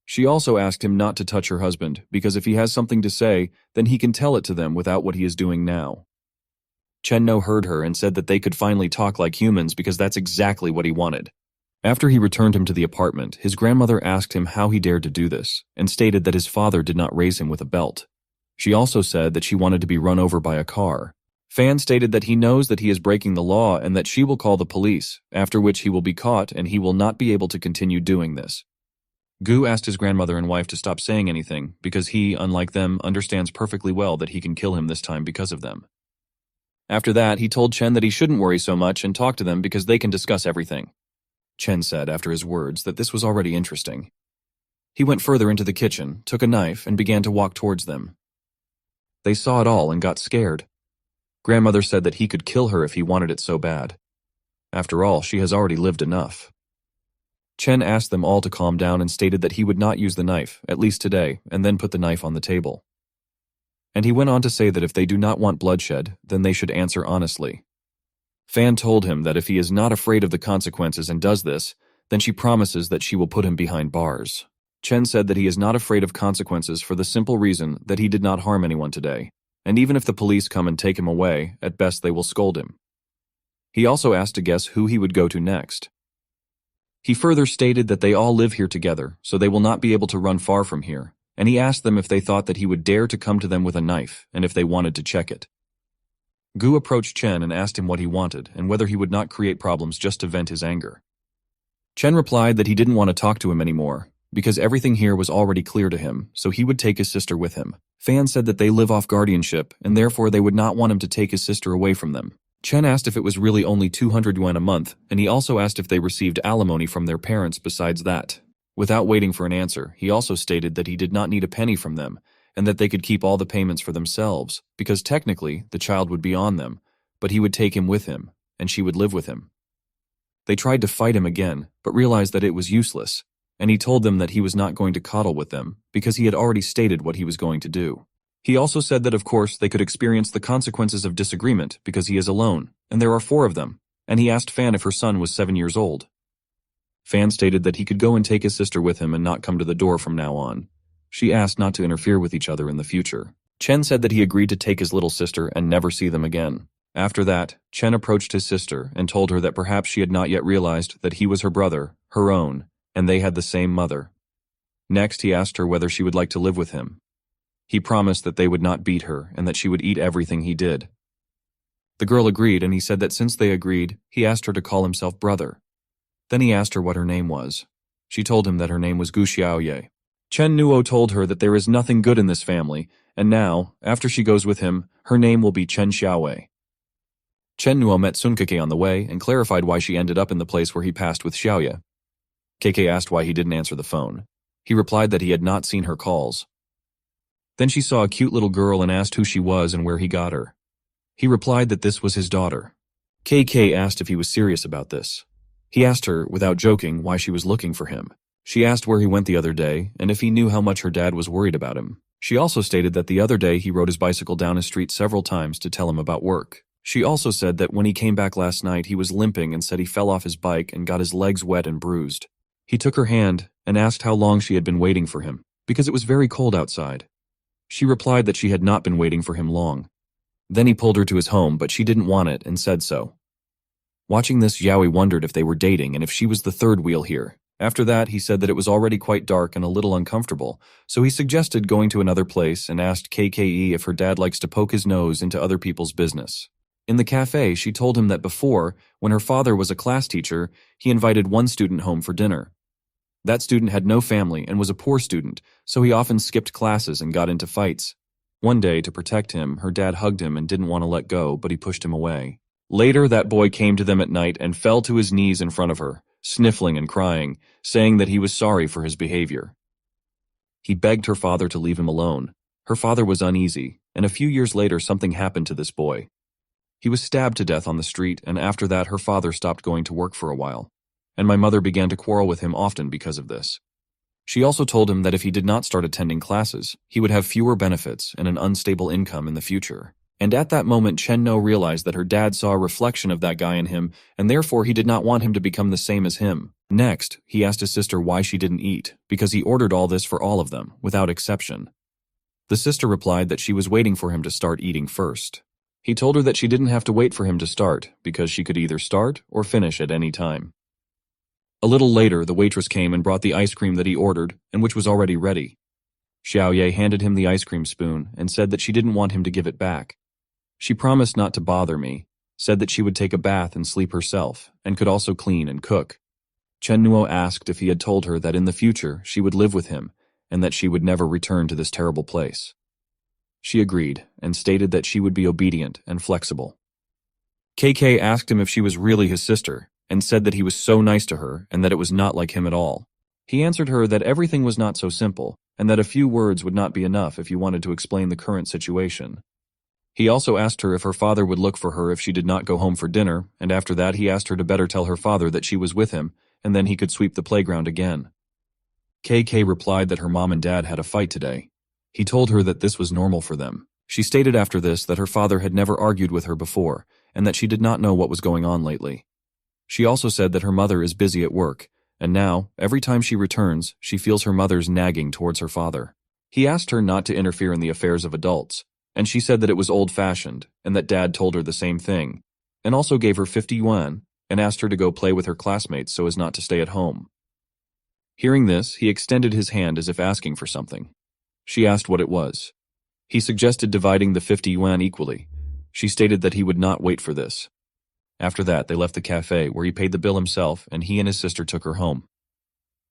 [SPEAKER 1] She also asked him not to touch her husband, because if he has something to say, then he can tell it to them without what he is doing now. Chen No heard her and said that they could finally talk like humans because that's exactly what he wanted. After he returned him to the apartment, his grandmother asked him how he dared to do this, and stated that his father did not raise him with a belt. She also said that she wanted to be run over by a car. Fan stated that he knows that he is breaking the law and that she will call the police, after which he will be caught and he will not be able to continue doing this. Gu asked his grandmother and wife to stop saying anything because he, unlike them, understands perfectly well that he can kill him this time because of them. After that, he told Chen that he shouldn't worry so much and talk to them because they can discuss everything. Chen said after his words that this was already interesting. He went further into the kitchen, took a knife, and began to walk towards them. They saw it all and got scared. Grandmother said that he could kill her if he wanted it so bad. After all, she has already lived enough. Chen asked them all to calm down and stated that he would not use the knife, at least today, and then put the knife on the table. And he went on to say that if they do not want bloodshed, then they should answer honestly. Fan told him that if he is not afraid of the consequences and does this, then she promises that she will put him behind bars. Chen said that he is not afraid of consequences for the simple reason that he did not harm anyone today, and even if the police come and take him away, at best they will scold him. He also asked to guess who he would go to next. He further stated that they all live here together, so they will not be able to run far from here, and he asked them if they thought that he would dare to come to them with a knife, and if they wanted to check it. Gu approached Chen and asked him what he wanted, and whether he would not create problems just to vent his anger. Chen replied that he didn't want to talk to him anymore, because everything here was already clear to him, so he would take his sister with him. Fan said that they live off guardianship, and therefore they would not want him to take his sister away from them. Chen asked if it was really only 200 yuan a month, and he also asked if they received alimony from their parents besides that. Without waiting for an answer, he also stated that he did not need a penny from them, and that they could keep all the payments for themselves, because technically the child would be on them, but he would take him with him, and she would live with him. They tried to fight him again, but realized that it was useless, and he told them that he was not going to coddle with them, because he had already stated what he was going to do. He also said that of course they could experience the consequences of disagreement because he is alone, and there are 4 of them, and he asked Fan if her son was 7 years old. Fan stated that he could go and take his sister with him and not come to the door from now on. She asked not to interfere with each other in the future. Chen said that he agreed to take his little sister and never see them again. After that, Chen approached his sister and told her that perhaps she had not yet realized that he was her brother, her own, and they had the same mother. Next, he asked her whether she would like to live with him. He promised that they would not beat her and that she would eat everything he did. The girl agreed, and he said that since they agreed, he asked her to call himself brother. Then he asked her what her name was. She told him that her name was Gu Xiaoye. Chen Nuo told her that there is nothing good in this family, and now, after she goes with him, her name will be Chen Xiaowei. Chen Nuo met Sun Keke on the way and clarified why she ended up in the place where he passed with Xiaoye. Keke asked why he didn't answer the phone. He replied that he had not seen her calls. Then she saw a cute little girl and asked who she was and where he got her. He replied that this was his daughter. KK asked if he was serious about this. He asked her, without joking, why she was looking for him. She asked where he went the other day and if he knew how much her dad was worried about him. She also stated that the other day he rode his bicycle down his street several times to tell him about work. She also said that when he came back last night he was limping and said he fell off his bike and got his legs wet and bruised. He took her hand and asked how long she had been waiting for him, because it was very cold outside. She replied that she had not been waiting for him long. Then he pulled her to his home, but she didn't want it and said so. Watching this, Yaoi wondered if they were dating and if she was the third wheel here. After that, he said that it was already quite dark and a little uncomfortable, so he suggested going to another place and asked KKE if her dad likes to poke his nose into other people's business. In the cafe, she told him that before, when her father was a class teacher, he invited one student home for dinner. That student had no family and was a poor student, so he often skipped classes and got into fights. One day, to protect him, her dad hugged him and didn't want to let go, but he pushed him away. Later, that boy came to them at night and fell to his knees in front of her, sniffling and crying, saying that he was sorry for his behavior. He begged her father to leave him alone. Her father was uneasy, and a few years later something happened to this boy. He was stabbed to death on the street, and after that her father stopped going to work for a while, and my mother began to quarrel with him often because of this. She also told him that if he did not start attending classes, he would have fewer benefits and an unstable income in the future. And at that moment, Chen No realized that her dad saw a reflection of that guy in him, and therefore he did not want him to become the same as him. Next, he asked his sister why she didn't eat, because he ordered all this for all of them, without exception. The sister replied that she was waiting for him to start eating first. He told her that she didn't have to wait for him to start, because she could either start or finish at any time. A little later, the waitress came and brought the ice cream that he ordered, and which was already ready. Xiaoye handed him the ice cream spoon and said that she didn't want him to give it back. She promised not to bother me, said that she would take a bath and sleep herself, and could also clean and cook. Chen Nuo asked if he had told her that in the future she would live with him and that she would never return to this terrible place. She agreed and stated that she would be obedient and flexible. KK asked him if she was really his sister and said that he was so nice to her and that it was not like him at all. He answered her that everything was not so simple and that a few words would not be enough if you wanted to explain the current situation. He also asked her if her father would look for her if she did not go home for dinner, and after that he asked her to better tell her father that she was with him, and then he could sweep the playground again. KK replied that her mom and dad had a fight today. He told her that this was normal for them. She stated after this that her father had never argued with her before, and that she did not know what was going on lately. She also said that her mother is busy at work, and now, every time she returns, she feels her mother's nagging towards her father. He asked her not to interfere in the affairs of adults, and she said that it was old-fashioned, and that Dad told her the same thing, and also gave her 50 yuan, and asked her to go play with her classmates so as not to stay at home. Hearing this, he extended his hand as if asking for something. She asked what it was. He suggested dividing the 50 yuan equally. She stated that he would not wait for this. After that, they left the cafe, where he paid the bill himself, and he and his sister took her home.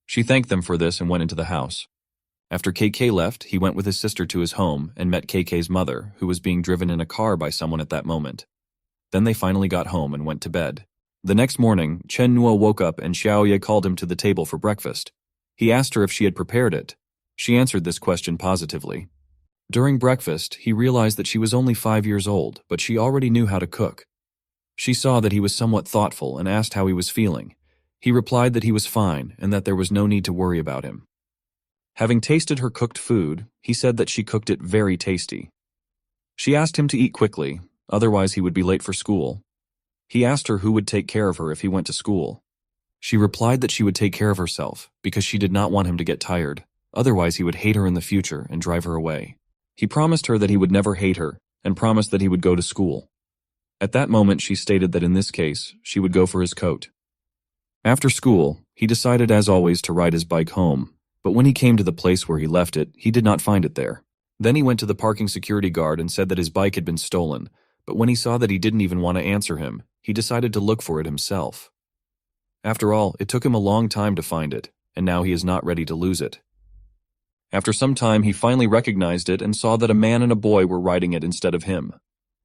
[SPEAKER 1] She thanked them for this and went into the house. After KK left, he went with his sister to his home and met KK's mother, who was being driven in a car by someone at that moment. Then they finally got home and went to bed. The next morning, Chen Nuo woke up and Xiaoye called him to the table for breakfast. He asked her if she had prepared it. She answered this question positively. During breakfast, he realized that she was only 5 years old, but she already knew how to cook. She saw that he was somewhat thoughtful and asked how he was feeling. He replied that he was fine and that there was no need to worry about him. Having tasted her cooked food, he said that she cooked it very tasty. She asked him to eat quickly, otherwise he would be late for school. He asked her who would take care of her if he went to school. She replied that she would take care of herself because she did not want him to get tired, otherwise he would hate her in the future and drive her away. He promised her that he would never hate her and promised that he would go to school. At that moment, she stated that in this case, she would go for his coat. After school, he decided as always to ride his bike home, but when he came to the place where he left it, he did not find it there. Then he went to the parking security guard and said that his bike had been stolen, but when he saw that he didn't even want to answer him, he decided to look for it himself. After all, it took him a long time to find it, and now he is not ready to lose it. After some time, he finally recognized it and saw that a man and a boy were riding it instead of him.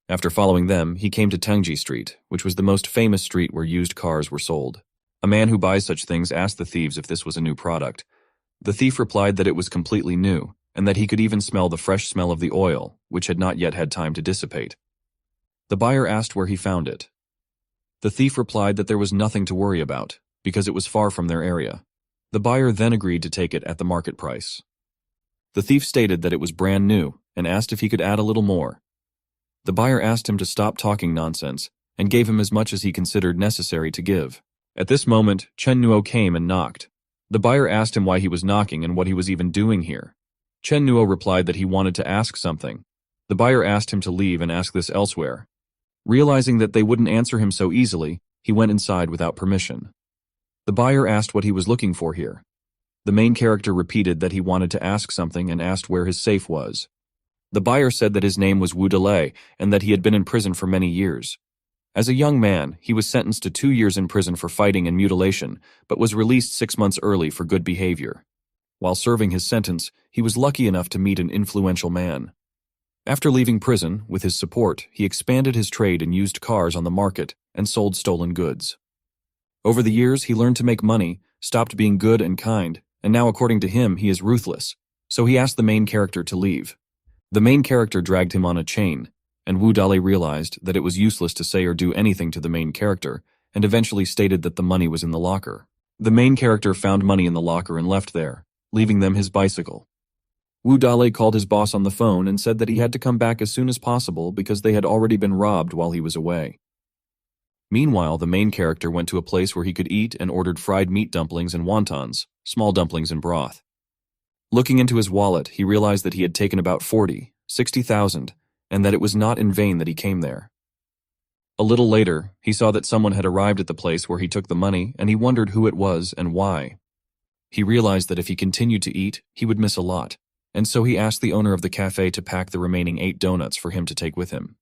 [SPEAKER 1] After following them, he came to Tangji Street, which was the most famous street where used cars were sold. A man who buys such things asked the thieves if this was a new product. The thief replied that it was completely new, and that he could even smell the fresh smell of the oil, which had not yet had time to dissipate. The buyer asked where he found it. The thief replied that there was nothing to worry about, because it was far from their area. The buyer then agreed to take it at the market price. The thief stated that it was brand new, and asked if he could add a little more. The buyer asked him to stop talking nonsense, and gave him as much as he considered necessary to give. At this moment, Chen Nuo came and knocked. The buyer asked him why he was knocking and what he was even doing here. Chen Nuo replied that he wanted to ask something. The buyer asked him to leave and ask this elsewhere. Realizing that they wouldn't answer him so easily, he went inside without permission. The buyer asked what he was looking for here. The main character repeated that he wanted to ask something and asked where his safe was. The buyer said that his name was Wu Delay and that he had been in prison for many years. As a young man, he was sentenced to 2 years in prison for fighting and mutilation, but was released 6 months early for good behavior. While serving his sentence, he was lucky enough to meet an influential man. After leaving prison, with his support, he expanded his trade in used cars on the market and sold stolen goods. Over the years, he learned to make money, stopped being good and kind, and now according to him, he is ruthless, so he asked the main character to leave. The main character dragged him on a chain, and Wu Dali realized that it was useless to say or do anything to the main character, and eventually stated that the money was in the locker. The main character found money in the locker and left there, leaving them his bicycle. Wu Dali called his boss on the phone and said that he had to come back as soon as possible because they had already been robbed while he was away. Meanwhile, the main character went to a place where he could eat and ordered fried meat dumplings and wontons, small dumplings in broth. Looking into his wallet, he realized that he had taken about 60,000, and that it was not in vain that he came there. A little later, he saw that someone had arrived at the place where he took the money, and he wondered who it was and why. He realized that if he continued to eat, he would miss a lot, and so he asked the owner of the cafe to pack the remaining 8 donuts for him to take with him.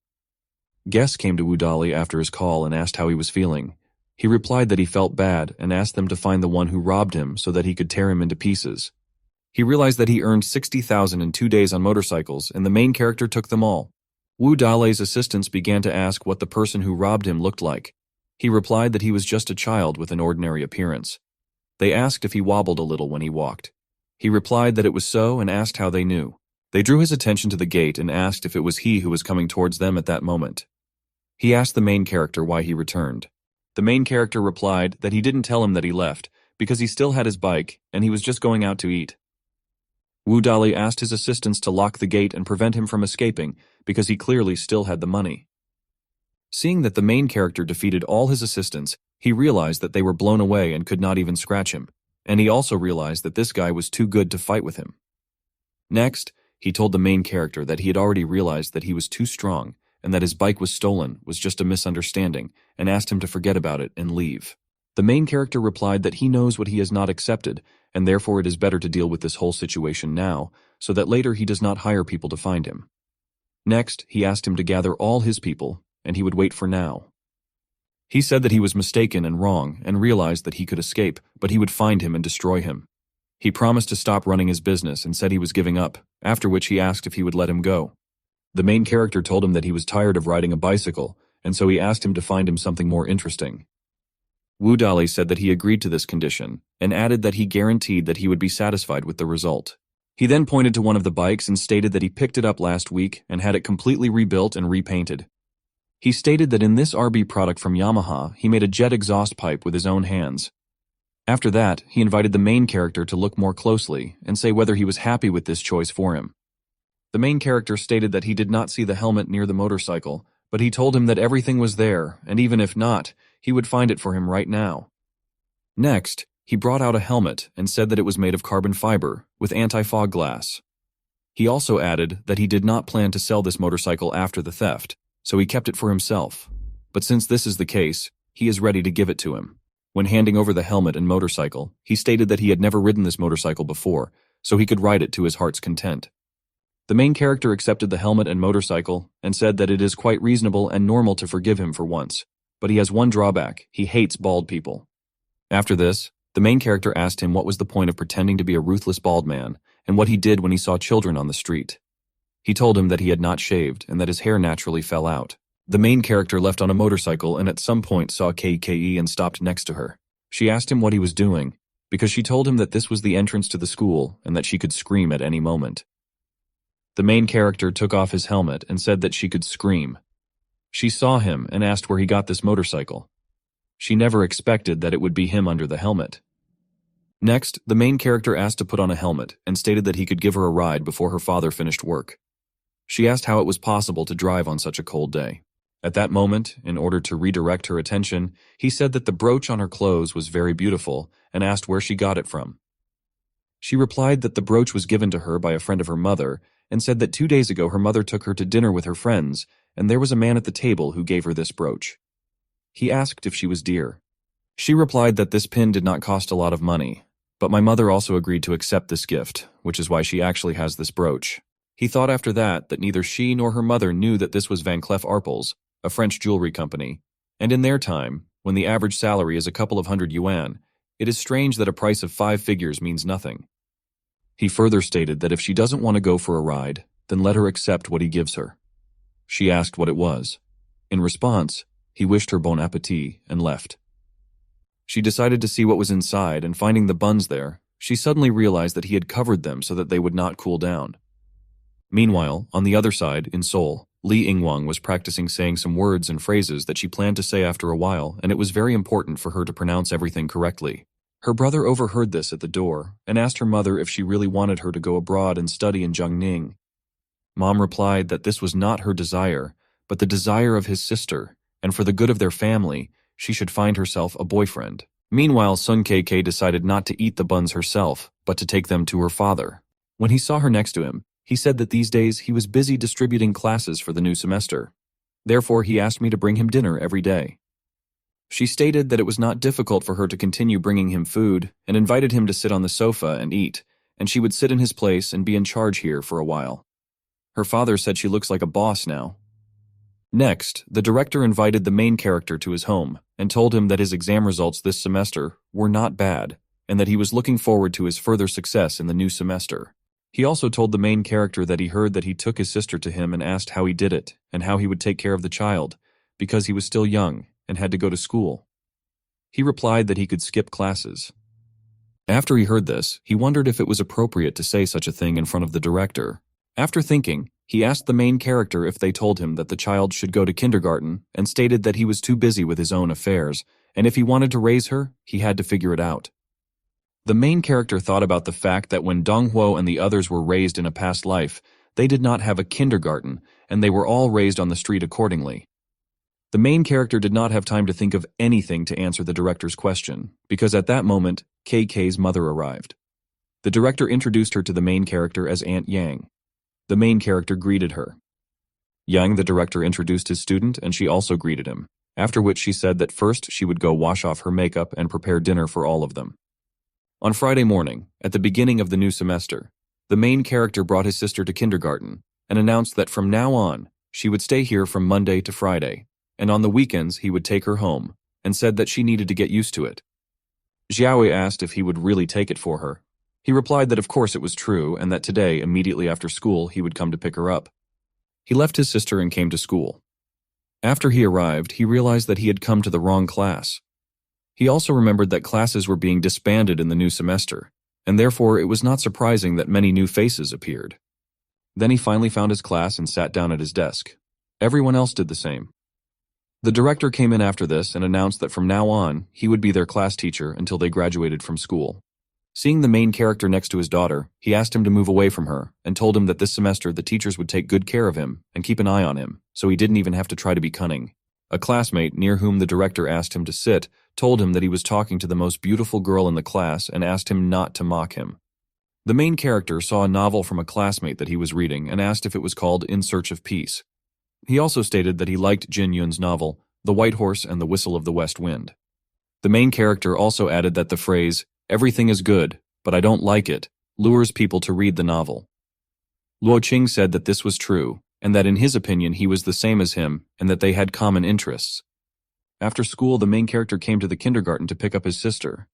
[SPEAKER 1] Guests came to Wu Dali after his call and asked how he was feeling. He replied that he felt bad and asked them to find the one who robbed him so that he could tear him into pieces. He realized that he earned 60,000 in 2 days on motorcycles, and the main character took them all. Wu Dale's assistants began to ask what the person who robbed him looked like. He replied that he was just a child with an ordinary appearance. They asked if he wobbled a little when he walked. He replied that it was so and asked how they knew. They drew his attention to the gate and asked if it was he who was coming towards them at that moment. He asked the main character why he returned. The main character replied that he didn't tell him that he left because he still had his bike and he was just going out to eat. Wu Dali asked his assistants to lock the gate and prevent him from escaping because he clearly still had the money. Seeing that the main character defeated all his assistants, he realized that they were blown away and could not even scratch him, and he also realized that this guy was too good to fight with him. Next, he told the main character that he had already realized that he was too strong and that his bike was stolen was just a misunderstanding and asked him to forget about it and leave. The main character replied that he knows what he has not accepted and therefore it is better to deal with this whole situation now so that later he does not hire people to find him. Next, he asked him to gather all his people and he would wait for now. He said that he was mistaken and wrong and realized that he could escape, but he would find him and destroy him. He promised to stop running his business and said he was giving up, after which he asked if he would let him go. The main character told him that he was tired of riding a bicycle, and so he asked him to find him something more interesting. Wu Dali said that he agreed to this condition, and added that he guaranteed that he would be satisfied with the result. He then pointed to one of the bikes and stated that he picked it up last week and had it completely rebuilt and repainted. He stated that in this RB product from Yamaha, he made a jet exhaust pipe with his own hands. After that, he invited the main character to look more closely and say whether he was happy with this choice for him. The main character stated that he did not see the helmet near the motorcycle, but he told him that everything was there, and even if not, he would find it for him right now. Next, he brought out a helmet and said that it was made of carbon fiber with anti-fog glass. He also added that he did not plan to sell this motorcycle after the theft, so he kept it for himself. But since this is the case, he is ready to give it to him. When handing over the helmet and motorcycle, he stated that he had never ridden this motorcycle before, so he could ride it to his heart's content. The main character accepted the helmet and motorcycle and said that it is quite reasonable and normal to forgive him for once, but he has one drawback: he hates bald people. After this, the main character asked him what was the point of pretending to be a ruthless bald man and what he did when he saw children on the street. He told him that he had not shaved and that his hair naturally fell out. The main character left on a motorcycle and at some point saw KKE and stopped next to her. She asked him what he was doing, because she told him that this was the entrance to the school and that she could scream at any moment. The main character took off his helmet and said that she could scream. She saw him and asked where he got this motorcycle. She never expected that it would be him under the helmet. Next, the main character asked to put on a helmet and stated that he could give her a ride before her father finished work. She asked how it was possible to drive on such a cold day. At that moment, in order to redirect her attention, he said that the brooch on her clothes was very beautiful and asked where she got it from. She replied that the brooch was given to her by a friend of her mother and said that 2 days ago her mother took her to dinner with her friends and there was a man at the table who gave her this brooch. He asked if she was dear. She replied that this pin did not cost a lot of money, but my mother also agreed to accept this gift, which is why she actually has this brooch. He thought after that neither she nor her mother knew that this was Van Cleef Arpels, a French jewelry company, and in their time, when the average salary is a couple of hundred yuan, it is strange that a price of 5 figures means nothing. He further stated that if she doesn't want to go for a ride, then let her accept what he gives her. She asked what it was. In response, he wished her bon appétit and left. She decided to see what was inside, and finding the buns there, she suddenly realized that he had covered them so that they would not cool down. Meanwhile, on the other side, in Seoul, Li Yingwang was practicing saying some words and phrases that she planned to say after a while, and it was very important for her to pronounce everything correctly. Her brother overheard this at the door and asked her mother if she really wanted her to go abroad and study in Jiangning. Mom replied that this was not her desire, but the desire of his sister, and for the good of their family, she should find herself a boyfriend. Meanwhile, Sun KK decided not to eat the buns herself, but to take them to her father. When he saw her next to him, he said that these days he was busy distributing classes for the new semester. Therefore, he asked me to bring him dinner every day. She stated that it was not difficult for her to continue bringing him food and invited him to sit on the sofa and eat, and she would sit in his place and be in charge here for a while. Her father said she looks like a boss now. Next, the director invited the main character to his home and told him that his exam results this semester were not bad and that he was looking forward to his further success in the new semester. He also told the main character that he heard that he took his sister to him and asked how he did it and how he would take care of the child because he was still young and had to go to school. He replied that he could skip classes. After he heard this, he wondered if it was appropriate to say such a thing in front of the director. After thinking, he asked the main character if they told him that the child should go to kindergarten and stated that he was too busy with his own affairs, and if he wanted to raise her, he had to figure it out. The main character thought about the fact that when Donghuo and the others were raised in a past life, they did not have a kindergarten, and they were all raised on the street accordingly. The main character did not have time to think of anything to answer the director's question, because at that moment, KK's mother arrived. The director introduced her to the main character as Aunt Yang. The main character greeted her. Yang, the director, introduced his student, and she also greeted him, after which she said that first she would go wash off her makeup and prepare dinner for all of them. On Friday morning, at the beginning of the new semester, the main character brought his sister to kindergarten and announced that from now on, she would stay here from Monday to Friday, and on the weekends he would take her home, and said that she needed to get used to it. Xiaowei asked if he would really take it for her. He replied that of course it was true and that today, immediately after school, he would come to pick her up. He left his sister and came to school. After he arrived, he realized that he had come to the wrong class. He also remembered that classes were being disbanded in the new semester, and therefore it was not surprising that many new faces appeared. Then he finally found his class and sat down at his desk. Everyone else did the same. The director came in after this and announced that from now on, he would be their class teacher until they graduated from school. Seeing the main character next to his daughter, he asked him to move away from her and told him that this semester the teachers would take good care of him and keep an eye on him, so he didn't even have to try to be cunning. A classmate near whom the director asked him to sit told him that he was talking to the most beautiful girl in the class and asked him not to mock him. The main character saw a novel from a classmate that he was reading and asked if it was called In Search of Peace. He also stated that he liked Jin Yun's novel, The White Horse and the Whistle of the West Wind. The main character also added that the phrase, "Everything is good, but I don't like it," lures people to read the novel. Luo Qing said that this was true, and that in his opinion he was the same as him, and that they had common interests. After school, the main character came to the kindergarten to pick up his sister.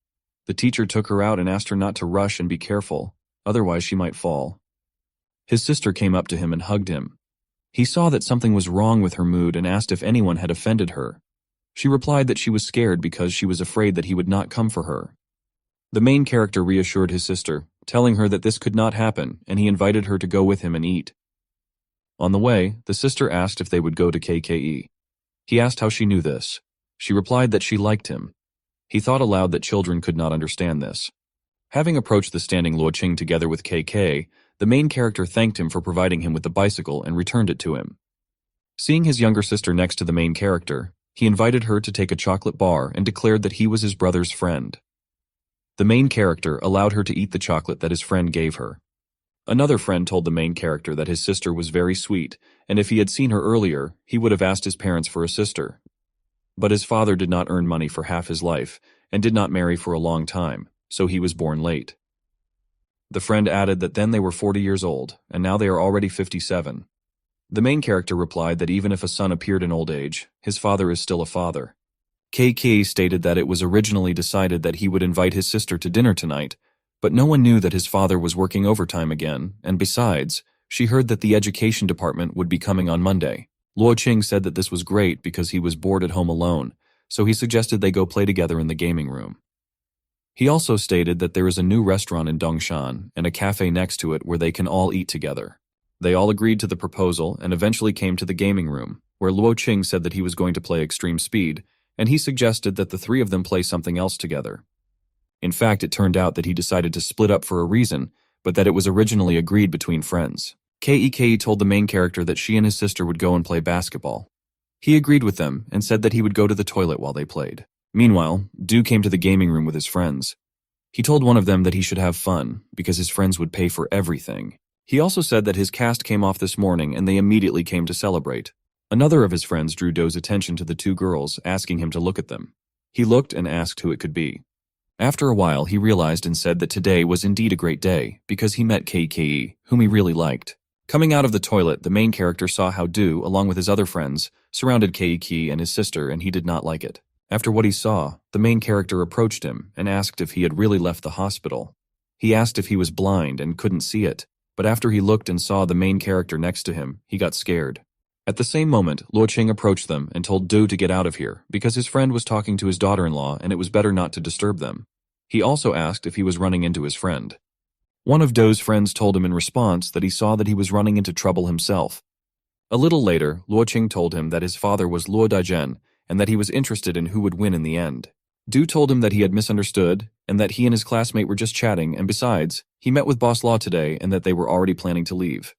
[SPEAKER 1] The teacher took her out and asked her not to rush and be careful, otherwise she might fall. His sister came up to him and hugged him. He saw that something was wrong with her mood and asked if anyone had offended her. She replied that she was scared because she was afraid that he would not come for her. The main character reassured his sister, telling her that this could not happen, and he invited her to go with him and eat. On the way, the sister asked if they would go to KKE. He asked how she knew this. She replied that she liked him. He thought aloud that children could not understand this. Having approached the standing Luo Qing together with KK, the main character thanked him for providing him with the bicycle and returned it to him. Seeing his younger sister next to the main character, he invited her to take a chocolate bar and declared that he was his brother's friend. The main character allowed her to eat the chocolate that his friend gave her. Another friend told the main character that his sister was very sweet, and if he had seen her earlier, he would have asked his parents for a sister. But his father did not earn money for half his life, and did not marry for a long time, so he was born late. The friend added that then they were 40 years old, and now they are already 57. The main character replied that even if a son appeared in old age, his father is still a father. KK stated that it was originally decided that he would invite his sister to dinner tonight, but no one knew that his father was working overtime again, and besides, she heard that the education department would be coming on Monday. Luo Qing said that this was great because he was bored at home alone, so he suggested they go play together in the gaming room. He also stated that there is a new restaurant in Dongshan and a cafe next to it where they can all eat together. They all agreed to the proposal and eventually came to the gaming room, where Luo Qing said that he was going to play Extreme Speed, and he suggested that the three of them play something else together. In fact, it turned out that he decided to split up for a reason, but that it was originally agreed between friends. Keke told the main character that she and his sister would go and play basketball. He agreed with them and said that he would go to the toilet while they played. Meanwhile, Du came to the gaming room with his friends. He told one of them that he should have fun, because his friends would pay for everything. He also said that his cast came off this morning and they immediately came to celebrate. Another of his friends drew Do's attention to the two girls, asking him to look at them. He looked and asked who it could be. After a while, he realized and said that today was indeed a great day, because he met KKE, whom he really liked. Coming out of the toilet, the main character saw how Do, along with his other friends, surrounded Keiki and his sister, and he did not like it. After what he saw, the main character approached him and asked if he had really left the hospital. He asked if he was blind and couldn't see it, but after he looked and saw the main character next to him, he got scared. At the same moment, Luo Qing approached them and told Do to get out of here because his friend was talking to his daughter-in-law and it was better not to disturb them. He also asked if he was running into his friend. One of Do's friends told him in response that he saw that he was running into trouble himself. A little later, Luo Qing told him that his father was Luo Daizhen and that he was interested in who would win in the end. Du told him that he had misunderstood and that he and his classmate were just chatting, and besides, he met with Boss Law today and that they were already planning to leave.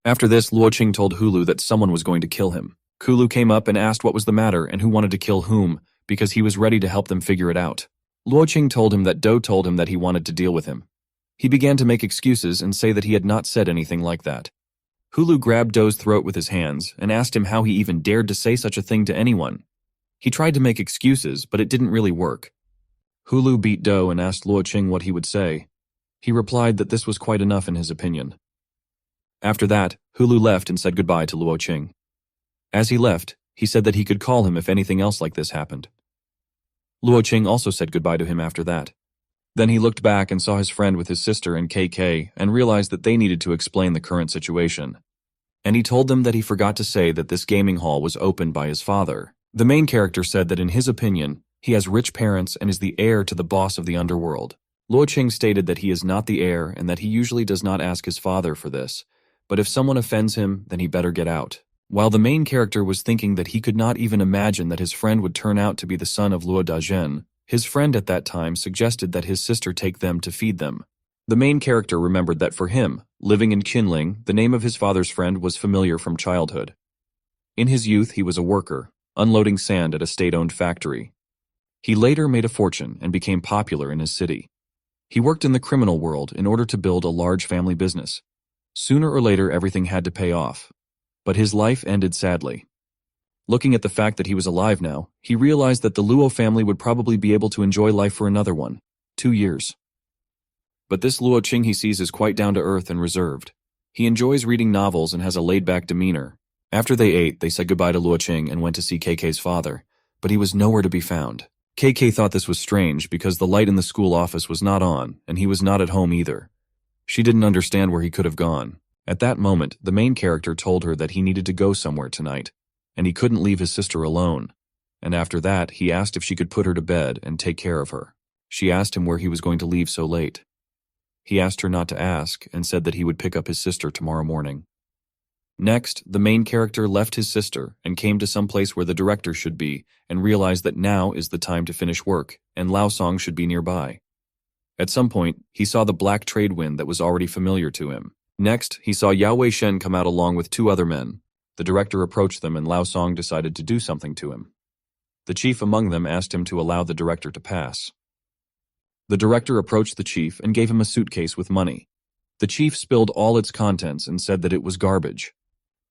[SPEAKER 1] After this, Luo Qing told Hulu that someone was going to kill him. Hulu came up and asked what was the matter and who wanted to kill whom, because he was ready to help them figure it out. Luo Qing told him that Do told him that he wanted to deal with him. He began to make excuses and say that he had not said anything like that. Hulu grabbed Do's throat with his hands and asked him how he even dared to say such a thing to anyone. He tried to make excuses, but it didn't really work. Hulu beat Do and asked Luo Qing what he would say. He replied that this was quite enough in his opinion. After that, Hulu left and said goodbye to Luo Qing. As he left, he said that he could call him if anything else like this happened. Luo Qing also said goodbye to him after that. Then he looked back and saw his friend with his sister and KK and realized that they needed to explain the current situation. And he told them that he forgot to say that this gaming hall was opened by his father. The main character said that in his opinion, he has rich parents and is the heir to the boss of the underworld. Luo Qing stated that he is not the heir and that he usually does not ask his father for this, but if someone offends him, then he better get out. While the main character was thinking that he could not even imagine that his friend would turn out to be the son of Luo Daizhen, his friend at that time suggested that his sister take them to feed them. The main character remembered that for him, living in Qinling, the name of his father's friend was familiar from childhood. In his youth, he was a worker, unloading sand at a state-owned factory. He later made a fortune and became popular in his city. He worked in the criminal world in order to build a large family business. Sooner or later, everything had to pay off. But his life ended sadly. Looking at the fact that he was alive now, he realized that the Luo family would probably be able to enjoy life for another 2 years. But this Luo Qing he sees is quite down-to-earth and reserved. He enjoys reading novels and has a laid-back demeanor. After they ate, they said goodbye to Luo Qing and went to see KK's father, but he was nowhere to be found. KK thought this was strange because the light in the school office was not on, and he was not at home either. She didn't understand where he could have gone. At that moment, the main character told her that he needed to go somewhere tonight, and he couldn't leave his sister alone. And after that, he asked if she could put her to bed and take care of her. She asked him where he was going to leave so late. He asked her not to ask and said that he would pick up his sister tomorrow morning. Next, the main character left his sister and came to some place where the director should be and realized that now is the time to finish work and Lao Song should be nearby. At some point, he saw the black trade wind that was already familiar to him. Next, he saw Yao Wei Shen come out along with 2 other men. The director approached them and Lao Song decided to do something to him. The chief among them asked him to allow the director to pass. The director approached the chief and gave him a suitcase with money. The chief spilled all its contents and said that it was garbage.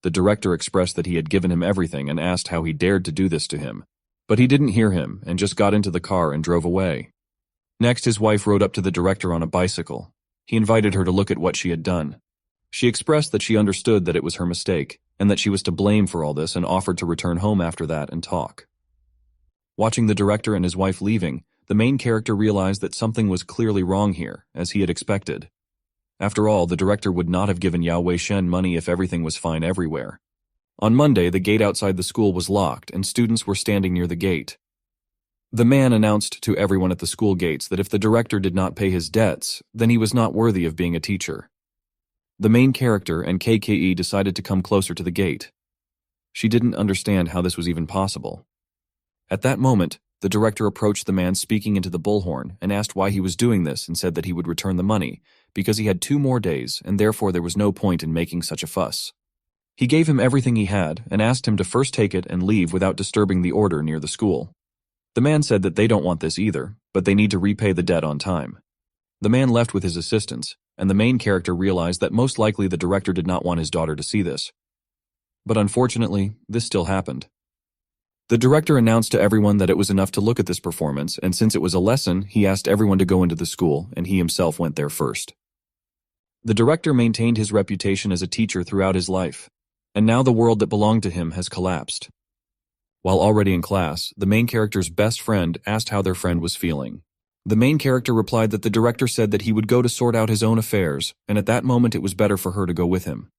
[SPEAKER 1] The director expressed that he had given him everything and asked how he dared to do this to him. But he didn't hear him and just got into the car and drove away. Next, his wife rode up to the director on a bicycle. He invited her to look at what she had done. She expressed that she understood that it was her mistake and that she was to blame for all this and offered to return home after that and talk. Watching the director and his wife leaving, the main character realized that something was clearly wrong here, as he had expected. After all, the director would not have given Yao Wei Shen money if everything was fine everywhere. On Monday, the gate outside the school was locked and students were standing near the gate. The man announced to everyone at the school gates that if the director did not pay his debts, then he was not worthy of being a teacher. The main character and KKE decided to come closer to the gate. She didn't understand how this was even possible. At that moment, the director approached the man speaking into the bullhorn and asked why he was doing this and said that he would return the money because he had 2 more days and therefore there was no point in making such a fuss. He gave him everything he had and asked him to first take it and leave without disturbing the order near the school. The man said that they don't want this either, but they need to repay the debt on time. The man left with his assistants, and the main character realized that most likely the director did not want his daughter to see this. But unfortunately, this still happened. The director announced to everyone that it was enough to look at this performance, and since it was a lesson, he asked everyone to go into the school, and he himself went there first. The director maintained his reputation as a teacher throughout his life, and now the world that belonged to him has collapsed. While already in class, the main character's best friend asked how their friend was feeling. The main character replied that the director said that he would go to sort out his own affairs, and at that moment it was better for her to go with him.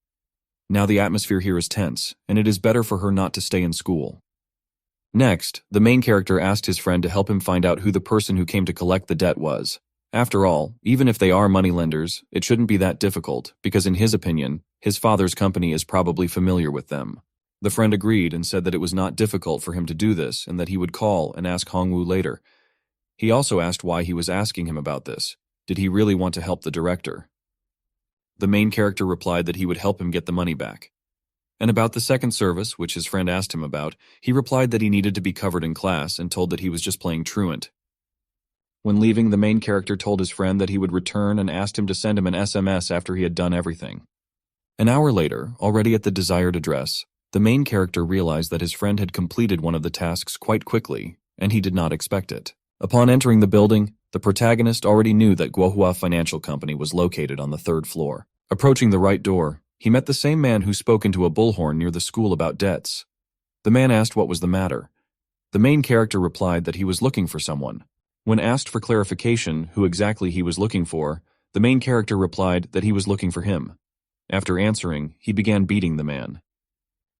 [SPEAKER 1] Now the atmosphere here is tense, and it is better for her not to stay in school. Next, the main character asked his friend to help him find out who the person who came to collect the debt was. After all, even if they are moneylenders, it shouldn't be that difficult, because in his opinion, his father's company is probably familiar with them. The friend agreed and said that it was not difficult for him to do this and that he would call and ask Hongwoo later. He also asked why he was asking him about this. Did he really want to help the director? The main character replied that he would help him get the money back. And about the second service, which his friend asked him about, he replied that he needed to be covered in class and told that he was just playing truant. When leaving, the main character told his friend that he would return and asked him to send him an SMS after he had done everything. An hour later, already at the desired address, the main character realized that his friend had completed one of the tasks quite quickly, and he did not expect it. Upon entering the building, the protagonist already knew that Guohua Financial Company was located on the 3rd floor. Approaching the right door, he met the same man who spoke into a bullhorn near the school about debts. The man asked what was the matter. The main character replied that he was looking for someone. When asked for clarification who exactly he was looking for, the main character replied that he was looking for him. After answering, he began beating the man.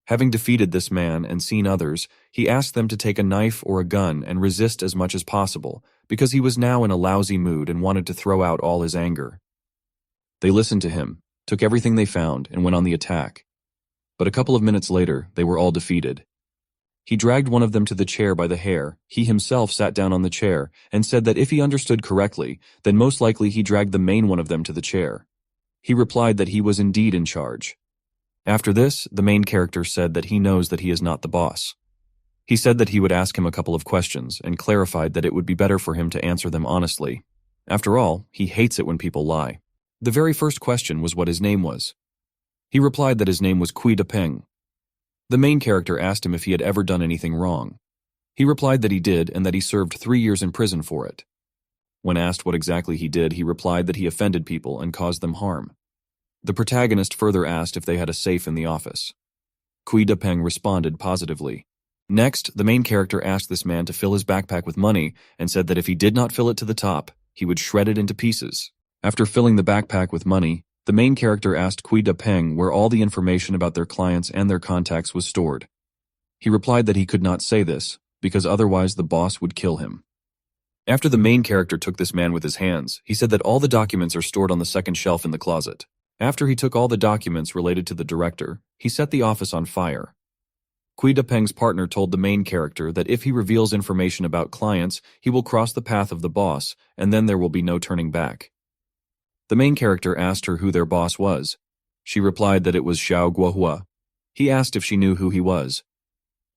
[SPEAKER 1] Having defeated this man and seen others, he asked them to take a knife or a gun and resist as much as possible, because he was now in a lousy mood and wanted to throw out all his anger. They listened to him, took everything they found, and went on the attack. But a couple of minutes later, they were all defeated. He dragged one of them to the chair by the hair. He himself sat down on the chair and said that if he understood correctly, then most likely he dragged the main one of them to the chair. He replied that he was indeed in charge. After this, the main character said that he knows that he is not the boss. He said that he would ask him a couple of questions and clarified that it would be better for him to answer them honestly. After all, he hates it when people lie. The very first question was what his name was. He replied that his name was Kui Depeng. The main character asked him if he had ever done anything wrong. He replied that he did and that he served 3 years in prison for it. When asked what exactly he did, he replied that he offended people and caused them harm. The protagonist further asked if they had a safe in the office. Kui Depeng responded positively. Next, the main character asked this man to fill his backpack with money and said that if he did not fill it to the top, he would shred it into pieces. After filling the backpack with money, the main character asked Kui Depeng where all the information about their clients and their contacts was stored. He replied that he could not say this, because otherwise the boss would kill him. After the main character took this man with his hands, he said that all the documents are stored on the second shelf in the closet. After he took all the documents related to the director, he set the office on fire. Kui Depeng's partner told the main character that if he reveals information about clients, he will cross the path of the boss, and then there will be no turning back. The main character asked her who their boss was. She replied that it was Xiao Guohua. He asked if she knew who he was.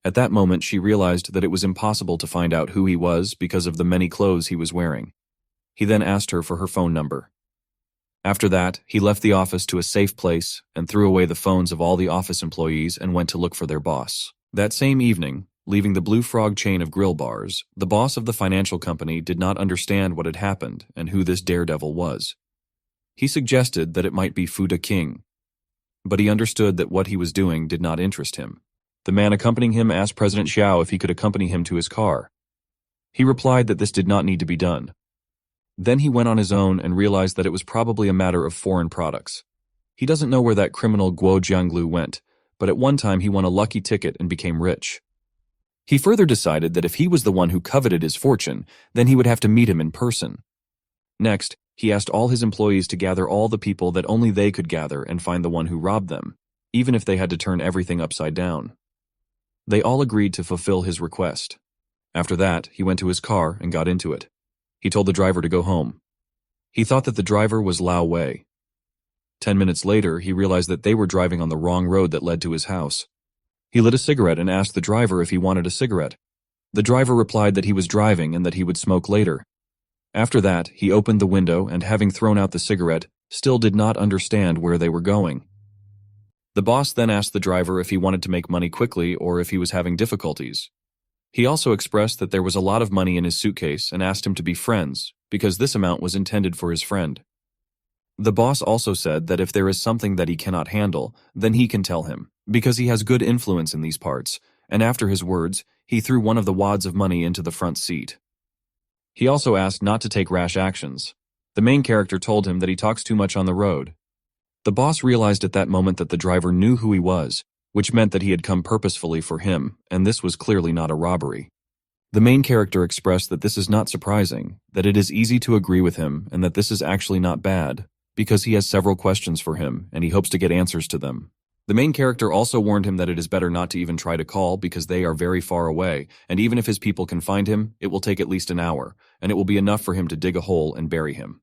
[SPEAKER 1] At that moment, she realized that it was impossible to find out who he was because of the many clothes he was wearing. He then asked her for her phone number. After that, he left the office to a safe place and threw away the phones of all the office employees and went to look for their boss. That same evening, leaving the Blue Frog chain of grill bars, the boss of the financial company did not understand what had happened and who this daredevil was. He suggested that it might be Fuda King, but he understood that what he was doing did not interest him. The man accompanying him asked President Xiao if he could accompany him to his car. He replied that this did not need to be done. Then he went on his own and realized that it was probably a matter of foreign products. He doesn't know where that criminal Guo Jianglu went, but at one time he won a lucky ticket and became rich. He further decided that if he was the one who coveted his fortune, then he would have to meet him in person. Next, he asked all his employees to gather all the people that only they could gather and find the one who robbed them, even if they had to turn everything upside down. They all agreed to fulfill his request. After that, he went to his car and got into it. He told the driver to go home. He thought that the driver was Lao Wei. 10 minutes later, he realized that they were driving on the wrong road that led to his house. He lit a cigarette and asked the driver if he wanted a cigarette. The driver replied that he was driving and that he would smoke later. After that, he opened the window and, having thrown out the cigarette, still did not understand where they were going. The boss then asked the driver if he wanted to make money quickly or if he was having difficulties. He also expressed that there was a lot of money in his suitcase and asked him to be friends, because this amount was intended for his friend. The boss also said that if there is something that he cannot handle, then he can tell him, because he has good influence in these parts, and after his words, he threw one of the wads of money into the front seat. He also asked not to take rash actions. The main character told him that he talks too much on the road. The boss realized at that moment that the driver knew who he was, which meant that he had come purposefully for him, and this was clearly not a robbery. The main character expressed that this is not surprising, that it is easy to agree with him, and that this is actually not bad, because he has several questions for him, and he hopes to get answers to them. The main character also warned him that it is better not to even try to call because they are very far away, and even if his people can find him, it will take at least an hour, and it will be enough for him to dig a hole and bury him.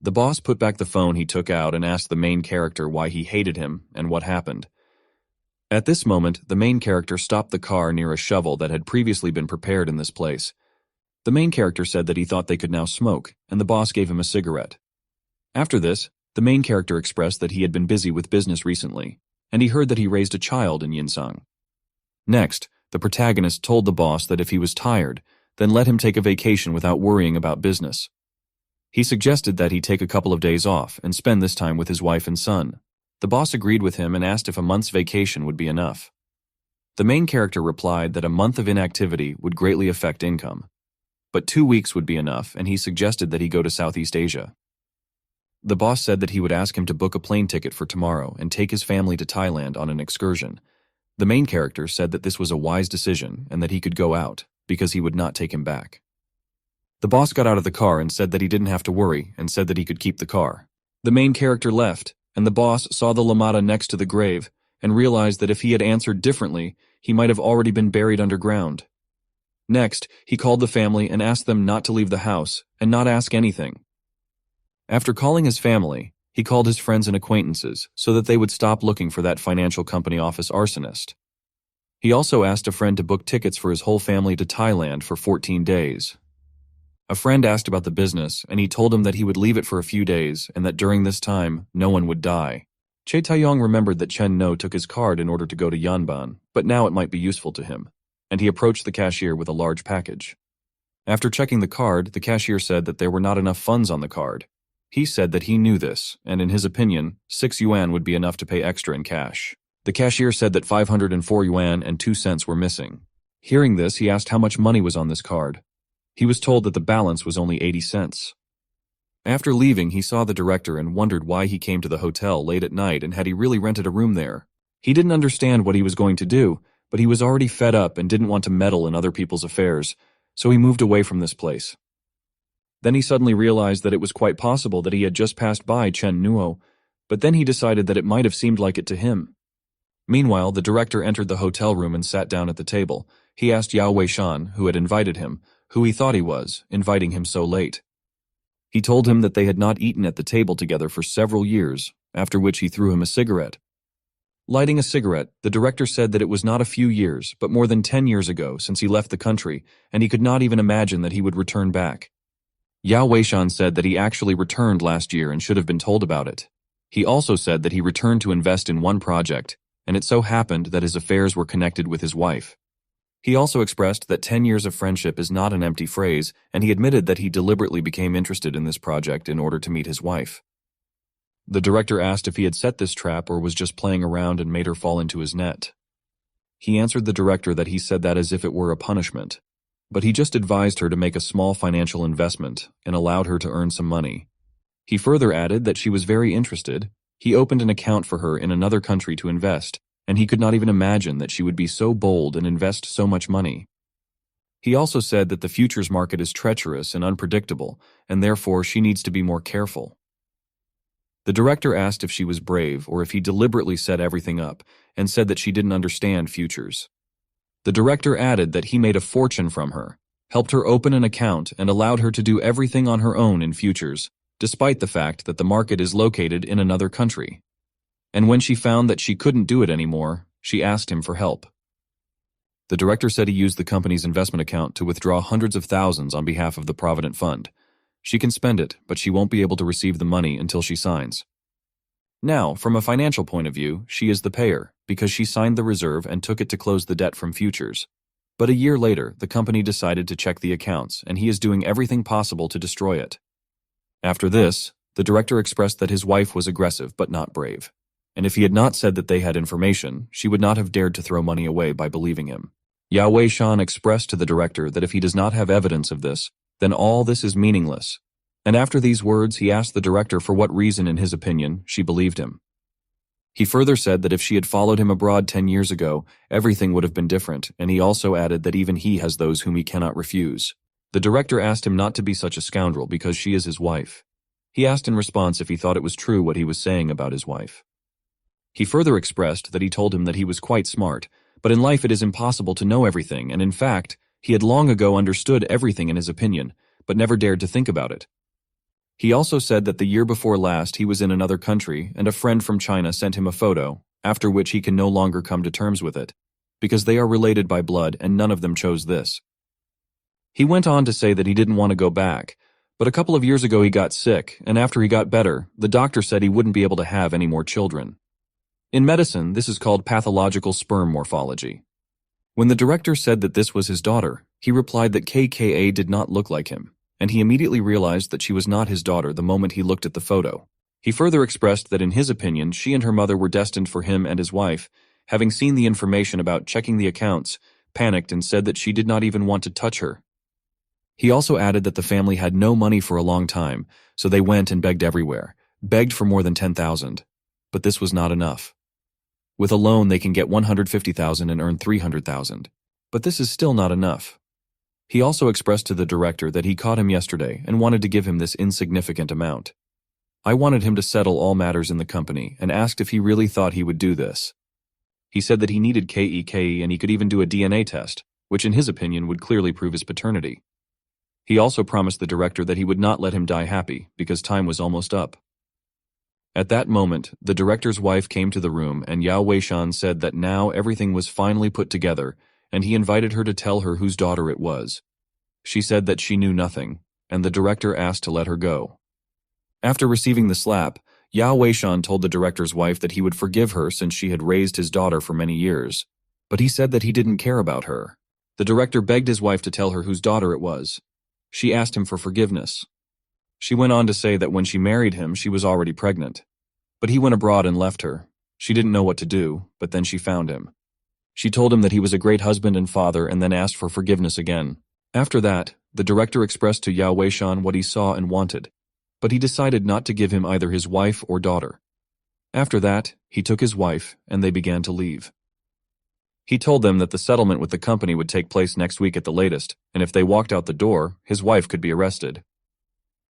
[SPEAKER 1] The boss put back the phone he took out and asked the main character why he hated him and what happened. At this moment, the main character stopped the car near a shovel that had previously been prepared in this place. The main character said that he thought they could now smoke, and the boss gave him a cigarette. After this, the main character expressed that he had been busy with business recently, and he heard that he raised a child in Yinsang. Next, the protagonist told the boss that if he was tired, then let him take a vacation without worrying about business. He suggested that he take a couple of days off and spend this time with his wife and son. The boss agreed with him and asked if a month's vacation would be enough. The main character replied that a month of inactivity would greatly affect income. But 2 weeks would be enough, and he suggested that he go to Southeast Asia. The boss said that he would ask him to book a plane ticket for tomorrow and take his family to Thailand on an excursion. The main character said that this was a wise decision and that he could go out, because he would not take him back. The boss got out of the car and said that he didn't have to worry and said that he could keep the car. The main character left, and the boss saw the lamada next to the grave and realized that if he had answered differently, he might have already been buried underground. Next, he called the family and asked them not to leave the house and not ask anything. After calling his family, he called his friends and acquaintances so that they would stop looking for that financial company office arsonist. He also asked a friend to book tickets for his whole family to Thailand for 14 days. A friend asked about the business, and he told him that he would leave it for a few days and that during this time, no one would die. Che Taeyong remembered that Chen No took his card in order to go to Yanban, but now it might be useful to him, and he approached the cashier with a large package. After checking the card, the cashier said that there were not enough funds on the card. He said that he knew this, and in his opinion, 6 yuan would be enough to pay extra in cash. The cashier said that 504 yuan and 2 cents were missing. Hearing this, he asked how much money was on this card. He was told that the balance was only 80 cents. After leaving, he saw the director and wondered why he came to the hotel late at night and had he really rented a room there. He didn't understand what he was going to do, but he was already fed up and didn't want to meddle in other people's affairs, so he moved away from this place. Then he suddenly realized that it was quite possible that he had just passed by Chen Nuo, but then he decided that it might have seemed like it to him. Meanwhile, the director entered the hotel room and sat down at the table. He asked Yao Weishan, who had invited him, who he thought he was, inviting him so late. He told him that they had not eaten at the table together for several years, after which he threw him a cigarette. Lighting a cigarette, the director said that it was not a few years, but more than 10 years ago since he left the country, and he could not even imagine that he would return back. Yao Weishan said that he actually returned last year and should have been told about it. He also said that he returned to invest in one project, and it so happened that his affairs were connected with his wife. He also expressed that 10 years of friendship is not an empty phrase, and he admitted that he deliberately became interested in this project in order to meet his wife. The director asked if he had set this trap or was just playing around and made her fall into his net. He answered the director that he said that as if it were a punishment, but he just advised her to make a small financial investment and allowed her to earn some money. He further added that she was very interested. He opened an account for her in another country to invest, and he could not even imagine that she would be so bold and invest so much money. He also said that the futures market is treacherous and unpredictable, and therefore she needs to be more careful. The director asked if she was brave or if he deliberately set everything up, and said that she didn't understand futures. The director added that he made a fortune from her, helped her open an account, and allowed her to do everything on her own in futures, despite the fact that the market is located in another country. And when she found that she couldn't do it anymore, she asked him for help. The director said he used the company's investment account to withdraw hundreds of thousands on behalf of the Provident Fund. She can spend it, but she won't be able to receive the money until she signs. Now, from a financial point of view, she is the payer, because she signed the reserve and took it to close the debt from futures. But a year later, the company decided to check the accounts, and he is doing everything possible to destroy it. After this, The director expressed that his wife was aggressive but not brave. And if he had not said that they had information, she would not have dared to throw money away by believing him. Yao Weishan expressed to the director that if he does not have evidence of this, then all this is meaningless. And after these words, he asked the director for what reason, in his opinion, she believed him. He further said that if she had followed him abroad 10 years ago, everything would have been different, and he also added that even he has those whom he cannot refuse. The director asked him not to be such a scoundrel because she is his wife. He asked in response if he thought it was true what he was saying about his wife. He further expressed that he told him that he was quite smart, but in life it is impossible to know everything, and in fact, he had long ago understood everything in his opinion, but never dared to think about it. He also said that the year before last he was in another country and a friend from China sent him a photo, after which he can no longer come to terms with it, because they are related by blood and none of them chose this. He went on to say that he didn't want to go back, but a couple of years ago he got sick, and after he got better, the doctor said he wouldn't be able to have any more children. In medicine, this is called pathological sperm morphology. When the director said that this was his daughter, he replied that KKA did not look like him, and he immediately realized that she was not his daughter the moment he looked at the photo. He further expressed that in his opinion, she and her mother were destined for him and his wife, having seen the information about checking the accounts, panicked and said that she did not even want to touch her. He also added that the family had no money for a long time, so they went and begged everywhere, begged for more than 10,000. But this was not enough. With a loan, they can get 150,000 and earn 300,000. But this is still not enough. He also expressed to the director that he caught him yesterday and wanted to give him this insignificant amount. I wanted him to settle all matters in the company and asked if he really thought he would do this. He said that he needed KEKE and he could even do a DNA test, which in his opinion would clearly prove his paternity. He also promised the director that he would not let him die happy because time was almost up. At that moment, the director's wife came to the room and Yao Weishan said that now everything was finally put together and he invited her to tell her whose daughter it was. She said that she knew nothing, and the director asked to let her go. After receiving the slap, Yao Weishan told the director's wife that he would forgive her since she had raised his daughter for many years, but he said that he didn't care about her. The director begged his wife to tell her whose daughter it was. She asked him for forgiveness. She went on to say that when she married him, she was already pregnant. But he went abroad and left her. She didn't know what to do, but then she found him. She told him that he was a great husband and father and then asked for forgiveness again. After that, the director expressed to Yao Weishan what he saw and wanted, but he decided not to give him either his wife or daughter. After that, he took his wife and they began to leave. He told them that the settlement with the company would take place next week at the latest, and if they walked out the door, his wife could be arrested.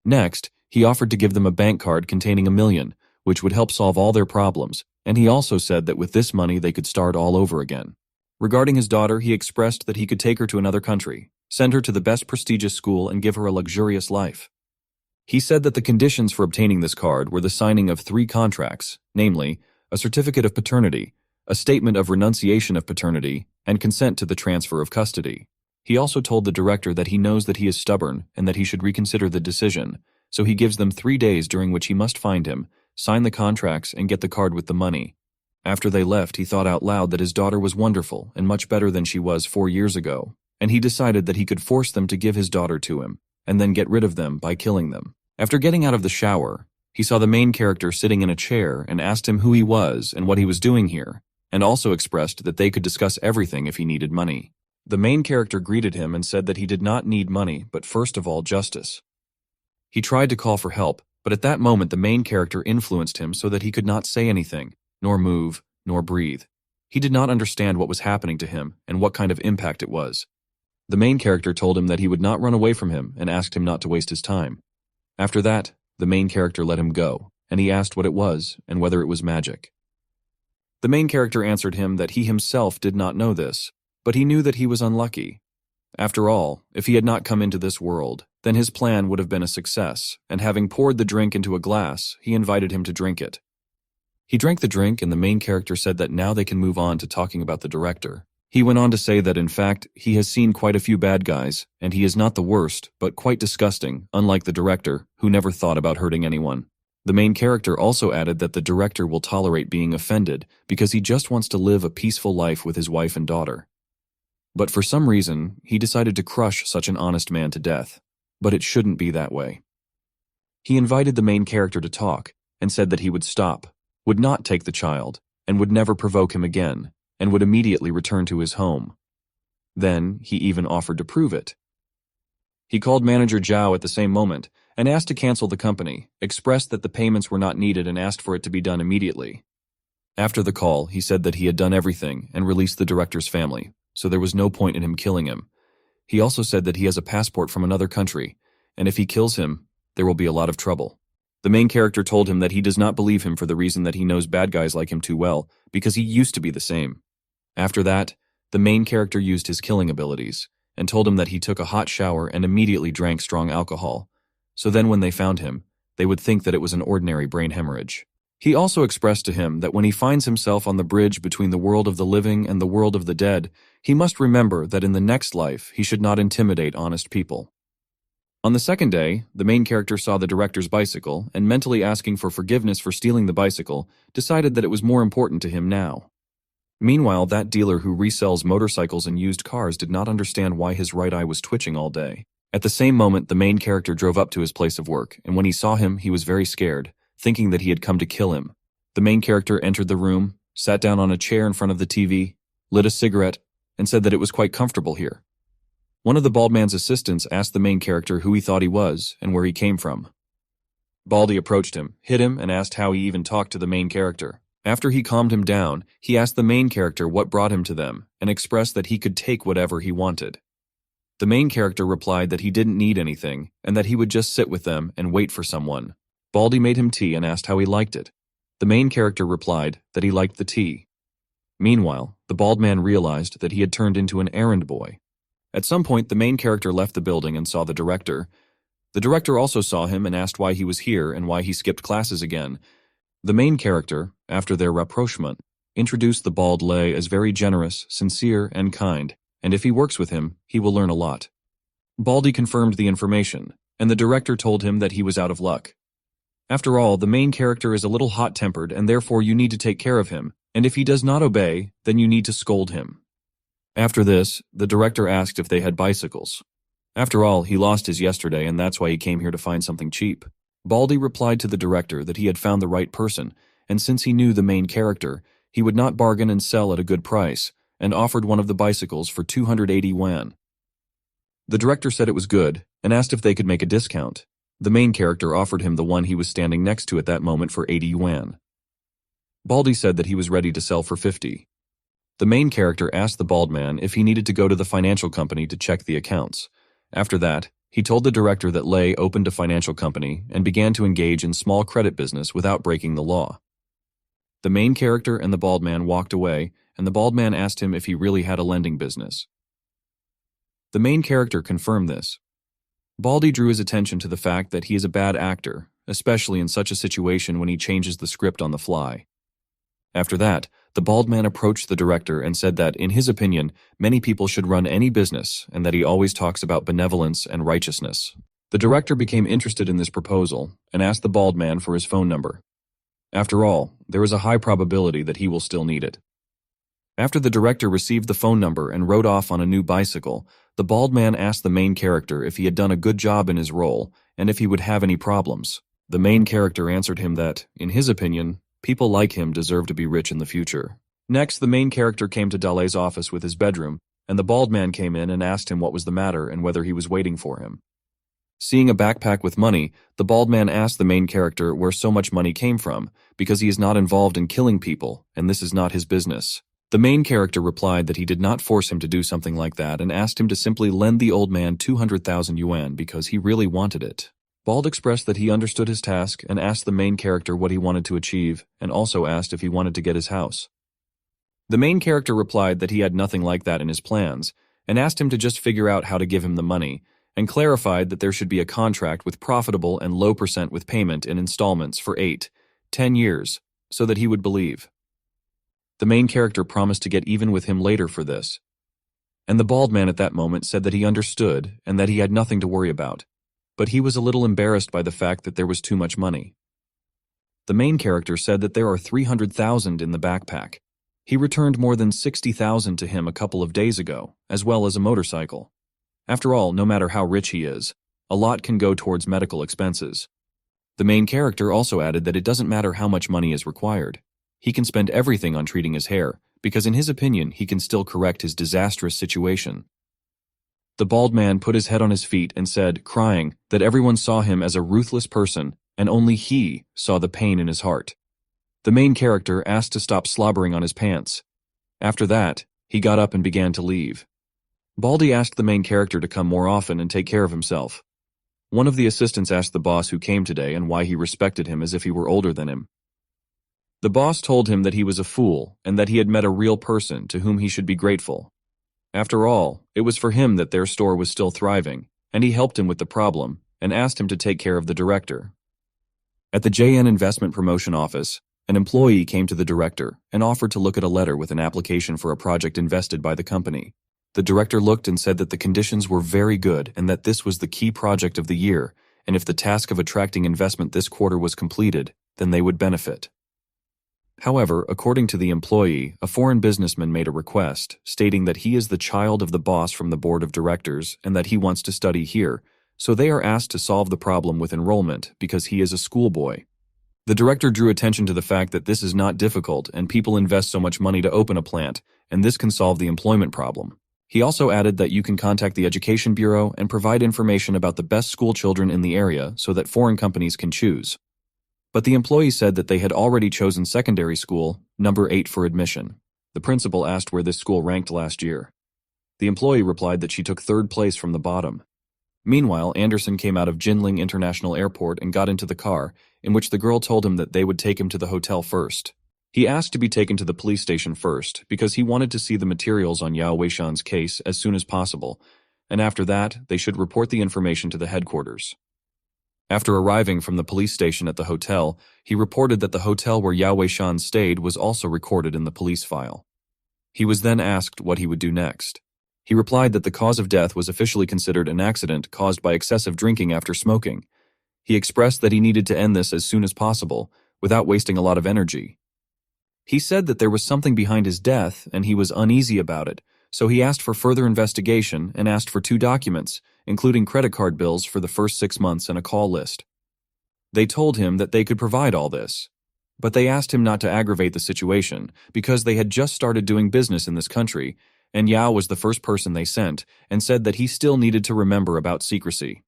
[SPEAKER 1] Next, he offered to give them a bank card containing $1 million, which would help solve all their problems, and he also said that with this money they could start all over again. Regarding his daughter, he expressed that he could take her to another country, send her to the best prestigious school and give her a luxurious life. He said that the conditions for obtaining this card were the signing of 3 contracts, namely, a certificate of paternity, a statement of renunciation of paternity, and consent to the transfer of custody. He also told the director that he knows that he is stubborn and that he should reconsider the decision, so he gives them 3 days during which he must find him, sign the contracts, and get the card with the money. After they left, he thought out loud that his daughter was wonderful and much better than she was 4 years ago, and he decided that he could force them to give his daughter to him, and then get rid of them by killing them. After getting out of the shower, he saw the main character sitting in a chair and asked him who he was and what he was doing here, and also expressed that they could discuss everything if he needed money. The main character greeted him and said that he did not need money, but first of all justice. He tried to call for help, but at that moment the main character influenced him so that he could not say anything, nor move, nor breathe. He did not understand what was happening to him and what kind of impact it was. The main character told him that he would not run away from him and asked him not to waste his time. After that, the main character let him go, and he asked what it was and whether it was magic. The main character answered him that he himself did not know this, but he knew that he was unlucky. After all, if he had not come into this world, then his plan would have been a success, and having poured the drink into a glass, he invited him to drink it. He drank the drink and the main character said that now they can move on to talking about the director. He went on to say that in fact, he has seen quite a few bad guys, and he is not the worst, but quite disgusting, unlike the director, who never thought about hurting anyone. The main character also added that the director will tolerate being offended because he just wants to live a peaceful life with his wife and daughter. But for some reason, he decided to crush such an honest man to death. But it shouldn't be that way. He invited the main character to talk and said that he would stop, would not take the child, and would never provoke him again, and would immediately return to his home. Then, he even offered to prove it. He called manager Zhao at the same moment and asked to cancel the company, expressed that the payments were not needed and asked for it to be done immediately. After the call, he said that he had done everything and released the director's family, so there was no point in him killing him. He also said that he has a passport from another country, and if he kills him, there will be a lot of trouble. The main character told him that he does not believe him for the reason that he knows bad guys like him too well, because he used to be the same. After that, the main character used his killing abilities, and told him that he took a hot shower and immediately drank strong alcohol. So then when they found him, they would think that it was an ordinary brain hemorrhage. He also expressed to him that when he finds himself on the bridge between the world of the living and the world of the dead, he must remember that in the next life he should not intimidate honest people. On the second day, the main character saw the director's bicycle and, mentally asking for forgiveness for stealing the bicycle, decided that it was more important to him now. Meanwhile, that dealer who resells motorcycles and used cars did not understand why his right eye was twitching all day. At the same moment, the main character drove up to his place of work, and when he saw him, he was very scared, thinking that he had come to kill him. The main character entered the room, sat down on a chair in front of the TV, lit a cigarette, and said that it was quite comfortable here. One of the bald man's assistants asked the main character who he thought he was and where he came from. Baldy approached him, hit him, and asked how he even talked to the main character. After he calmed him down, he asked the main character what brought him to them and expressed that he could take whatever he wanted. The main character replied that he didn't need anything and that he would just sit with them and wait for someone. Baldy made him tea and asked how he liked it. The main character replied that he liked the tea. Meanwhile, the bald man realized that he had turned into an errand boy. At some point, the main character left the building and saw the director. The director also saw him and asked why he was here and why he skipped classes again. The main character, after their rapprochement, introduced the bald Lei as very generous, sincere, and kind, and if he works with him, he will learn a lot. Baldy confirmed the information, and the director told him that he was out of luck. After all, the main character is a little hot-tempered, and therefore you need to take care of him, and if he does not obey, then you need to scold him. After this, the director asked if they had bicycles. After all, he lost his yesterday, and that's why he came here to find something cheap. Baldy replied to the director that he had found the right person, and since he knew the main character, he would not bargain and sell at a good price, and offered one of the bicycles for 280 yuan. The director said it was good, and asked if they could make a discount. The main character offered him the one he was standing next to at that moment for 80 yuan. Baldy said that he was ready to sell for 50. The main character asked the bald man if he needed to go to the financial company to check the accounts. After that, he told the director that Lei opened a financial company and began to engage in small credit business without breaking the law. The main character and the bald man walked away, and the bald man asked him if he really had a lending business. The main character confirmed this. Baldy drew his attention to the fact that he is a bad actor, especially in such a situation when he changes the script on the fly. After that, the bald man approached the director and said that, in his opinion, many people should run any business and that he always talks about benevolence and righteousness. The director became interested in this proposal and asked the bald man for his phone number. After all, there is a high probability that he will still need it. After the director received the phone number and rode off on a new bicycle, the bald man asked the main character if he had done a good job in his role and if he would have any problems. The main character answered him that, in his opinion, people like him deserve to be rich in the future. Next, the main character came to Dalei's office with his bedroom, and the bald man came in and asked him what was the matter and whether he was waiting for him. Seeing a backpack with money, the bald man asked the main character where so much money came from, because he is not involved in killing people, and this is not his business. The main character replied that he did not force him to do something like that and asked him to simply lend the old man 200,000 yuan because he really wanted it. Bald expressed that he understood his task and asked the main character what he wanted to achieve, and also asked if he wanted to get his house. The main character replied that he had nothing like that in his plans, and asked him to just figure out how to give him the money, and clarified that there should be a contract with profitable and low percent with payment in installments for 8-10 years, so that he would believe. The main character promised to get even with him later for this. And the bald man at that moment said that he understood and that he had nothing to worry about. But he was a little embarrassed by the fact that there was too much money. The main character said that there are 300,000 in the backpack. He returned more than 60,000 to him a couple of days ago, as well as a motorcycle. After all, no matter how rich he is, a lot can go towards medical expenses. The main character also added that it doesn't matter how much money is required. He can spend everything on treating his hair, because in his opinion he can still correct his disastrous situation. The bald man put his head on his feet and said, crying, that everyone saw him as a ruthless person, and only he saw the pain in his heart. The main character asked to stop slobbering on his pants. After that, he got up and began to leave. Baldy asked the main character to come more often and take care of himself. One of the assistants asked the boss who came today and why he respected him as if he were older than him. The boss told him that he was a fool and that he had met a real person to whom he should be grateful. After all, it was for him that their store was still thriving, and he helped him with the problem and asked him to take care of the director. At the JN Investment Promotion Office, an employee came to the director and offered to look at a letter with an application for a project invested by the company. The director looked and said that the conditions were very good and that this was the key project of the year, and if the task of attracting investment this quarter was completed, then they would benefit. However, according to the employee, a foreign businessman made a request, stating that he is the child of the boss from the board of directors and that he wants to study here, so they are asked to solve the problem with enrollment because he is a schoolboy. The director drew attention to the fact that this is not difficult and people invest so much money to open a plant, and this can solve the employment problem. He also added that you can contact the Education Bureau and provide information about the best school children in the area so that foreign companies can choose. But the employee said that they had already chosen secondary school, number 8 for admission. The principal asked where this school ranked last year. The employee replied that she took 3rd place from the bottom. Meanwhile, Anderson came out of Jinling International Airport and got into the car, in which the girl told him that they would take him to the hotel first. He asked to be taken to the police station first because he wanted to see the materials on Yao Weishan's case as soon as possible, and after that, they should report the information to the headquarters. After arriving from the police station at the hotel, he reported that the hotel where Yao Weishan stayed was also recorded in the police file. He was then asked what he would do next. He replied that the cause of death was officially considered an accident caused by excessive drinking after smoking. He expressed that he needed to end this as soon as possible, without wasting a lot of energy. He said that there was something behind his death and he was uneasy about it, so he asked for further investigation and asked for 2 documents, including credit card bills for the first 6 months and a call list. They told him that they could provide all this, but they asked him not to aggravate the situation because they had just started doing business in this country, and Yao was the first person they sent and said that he still needed to remember about secrecy.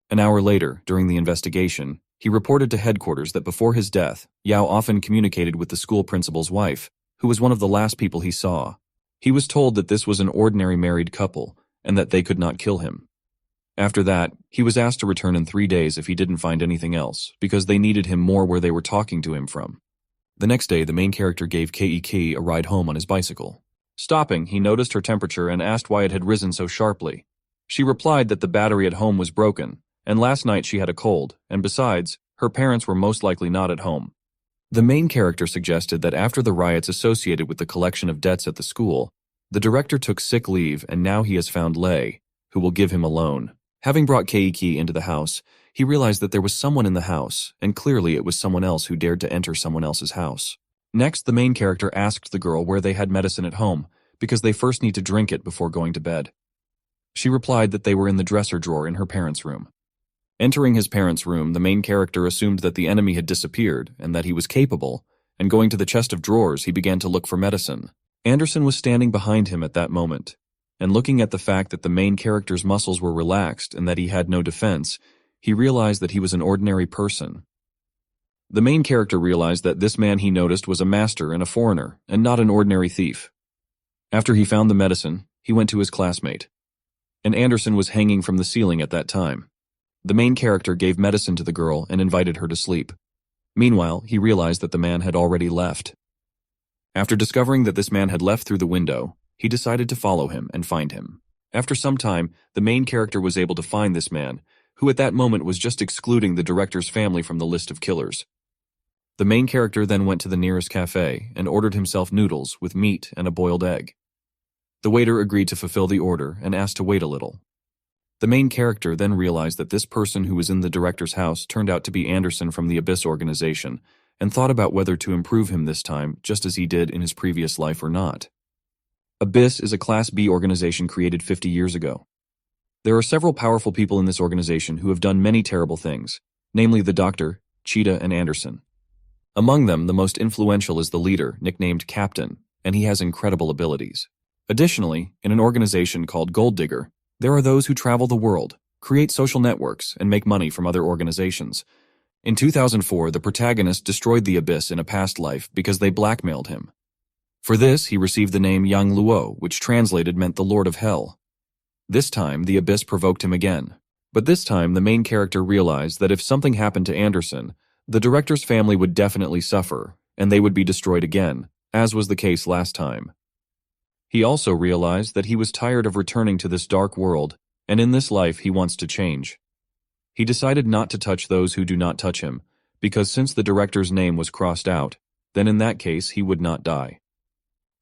[SPEAKER 1] An hour later, during the investigation, he reported to headquarters that before his death, Yao often communicated with the school principal's wife, who was one of the last people he saw. He was told that this was an ordinary married couple and that they could not kill him. After that, he was asked to return in 3 days if he didn't find anything else, because they needed him more where they were talking to him from. The next day, the main character gave Kei a ride home on his bicycle. Stopping, he noticed her temperature and asked why it had risen so sharply. She replied that the battery at home was broken, and last night she had a cold, and besides, her parents were most likely not at home. The main character suggested that after the riots associated with the collection of debts at the school, the director took sick leave and now he has found Lei, who will give him a loan. Having brought Kei into the house, he realized that there was someone in the house, and clearly it was someone else who dared to enter someone else's house. Next, the main character asked the girl where they had medicine at home, because they first need to drink it before going to bed. She replied that they were in the dresser drawer in her parents' room. Entering his parents' room, the main character assumed that the enemy had disappeared and that he was capable, and going to the chest of drawers, he began to look for medicine. Anderson was standing behind him at that moment, and looking at the fact that the main character's muscles were relaxed and that he had no defense, he realized that he was an ordinary person. The main character realized that this man he noticed was a master and a foreigner, and not an ordinary thief. After he found the medicine, he went to his classmate. And Anderson was hanging from the ceiling at that time. The main character gave medicine to the girl and invited her to sleep. Meanwhile, he realized that the man had already left. After discovering that this man had left through the window, he decided to follow him and find him. After some time, the main character was able to find this man, who at that moment was just excluding the director's family from the list of killers. The main character then went to the nearest cafe and ordered himself noodles with meat and a boiled egg. The waiter agreed to fulfill the order and asked to wait a little. The main character then realized that this person who was in the director's house turned out to be Anderson from the Abyss organization, and thought about whether to improve him this time just as he did in his previous life or not. Abyss is a Class B organization created 50 years ago. There are several powerful people in this organization who have done many terrible things, namely the Doctor, Cheetah, and Anderson. Among them, the most influential is the leader, nicknamed Captain, and he has incredible abilities. Additionally, in an organization called Gold Digger, there are those who travel the world, create social networks, and make money from other organizations. In 2004, the protagonist destroyed the Abyss in a past life because they blackmailed him. For this, he received the name Yang Luo, which translated meant the Lord of Hell. This time, the Abyss provoked him again. But this time, the main character realized that if something happened to Anderson, the director's family would definitely suffer, and they would be destroyed again, as was the case last time. He also realized that he was tired of returning to this dark world, and in this life he wants to change. He decided not to touch those who do not touch him, because since the director's name was crossed out, then in that case he would not die.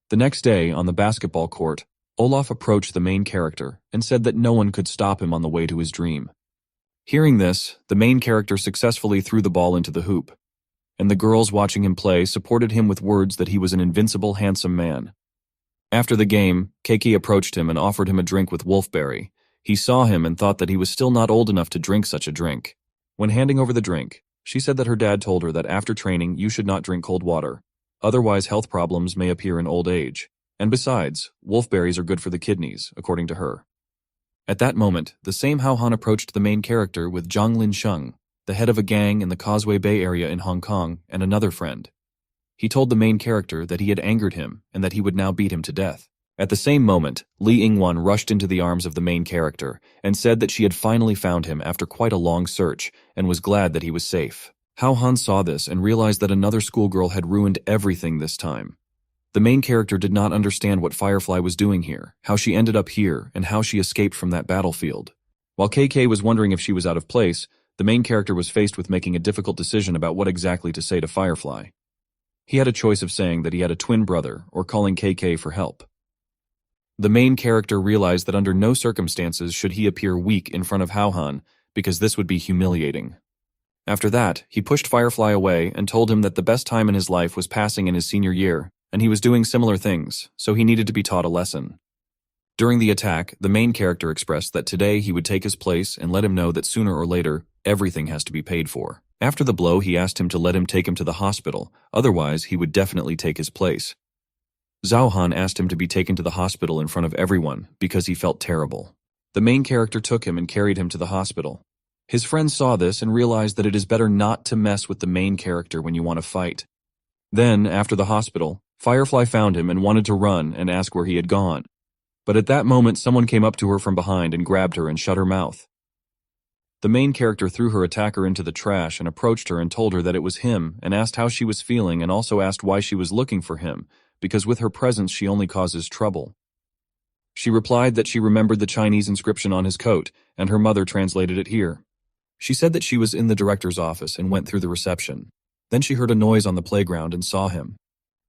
[SPEAKER 1] The next day, on the basketball court, Olaf approached the main character and said that no one could stop him on the way to his dream. Hearing this, the main character successfully threw the ball into the hoop, and the girls watching him play supported him with words that he was an invincible, handsome man. After the game, Keiki approached him and offered him a drink with wolfberry. He saw him and thought that he was still not old enough to drink such a drink. When handing over the drink, she said that her dad told her that after training you should not drink cold water, otherwise health problems may appear in old age, and besides, wolfberries are good for the kidneys, according to her. At that moment, the same Hao Han approached the main character with Zhang Lin Sheng, the head of a gang in the Causeway Bay area in Hong Kong, and another friend. He told the main character that he had angered him and that he would now beat him to death. At the same moment, Li Yingwan rushed into the arms of the main character and said that she had finally found him after quite a long search and was glad that he was safe. Hao Han saw this and realized that another schoolgirl had ruined everything this time. The main character did not understand what Firefly was doing here, how she ended up here, and how she escaped from that battlefield. While KK was wondering if she was out of place, the main character was faced with making a difficult decision about what exactly to say to Firefly. He had a choice of saying that he had a twin brother or calling KK for help. The main character realized that under no circumstances should he appear weak in front of Hao Han, because this would be humiliating. After that, he pushed Firefly away and told him that the best time in his life was passing in his senior year, and he was doing similar things, so he needed to be taught a lesson. During the attack, the main character expressed that today he would take his place and let him know that sooner or later, everything has to be paid for. After the blow, he asked him to let him take him to the hospital, otherwise he would definitely take his place. Zhao Han asked him to be taken to the hospital in front of everyone because he felt terrible. The main character took him and carried him to the hospital. His friends saw this and realized that it is better not to mess with the main character when you want to fight. Then, after the hospital, Firefly found him and wanted to run and ask where he had gone. But at that moment, someone came up to her from behind and grabbed her and shut her mouth. The main character threw her attacker into the trash and approached her and told her that it was him and asked how she was feeling and also asked why she was looking for him, because with her presence she only causes trouble. She replied that she remembered the Chinese inscription on his coat, and her mother translated it here. She said that she was in the director's office and went through the reception. Then she heard a noise on the playground and saw him.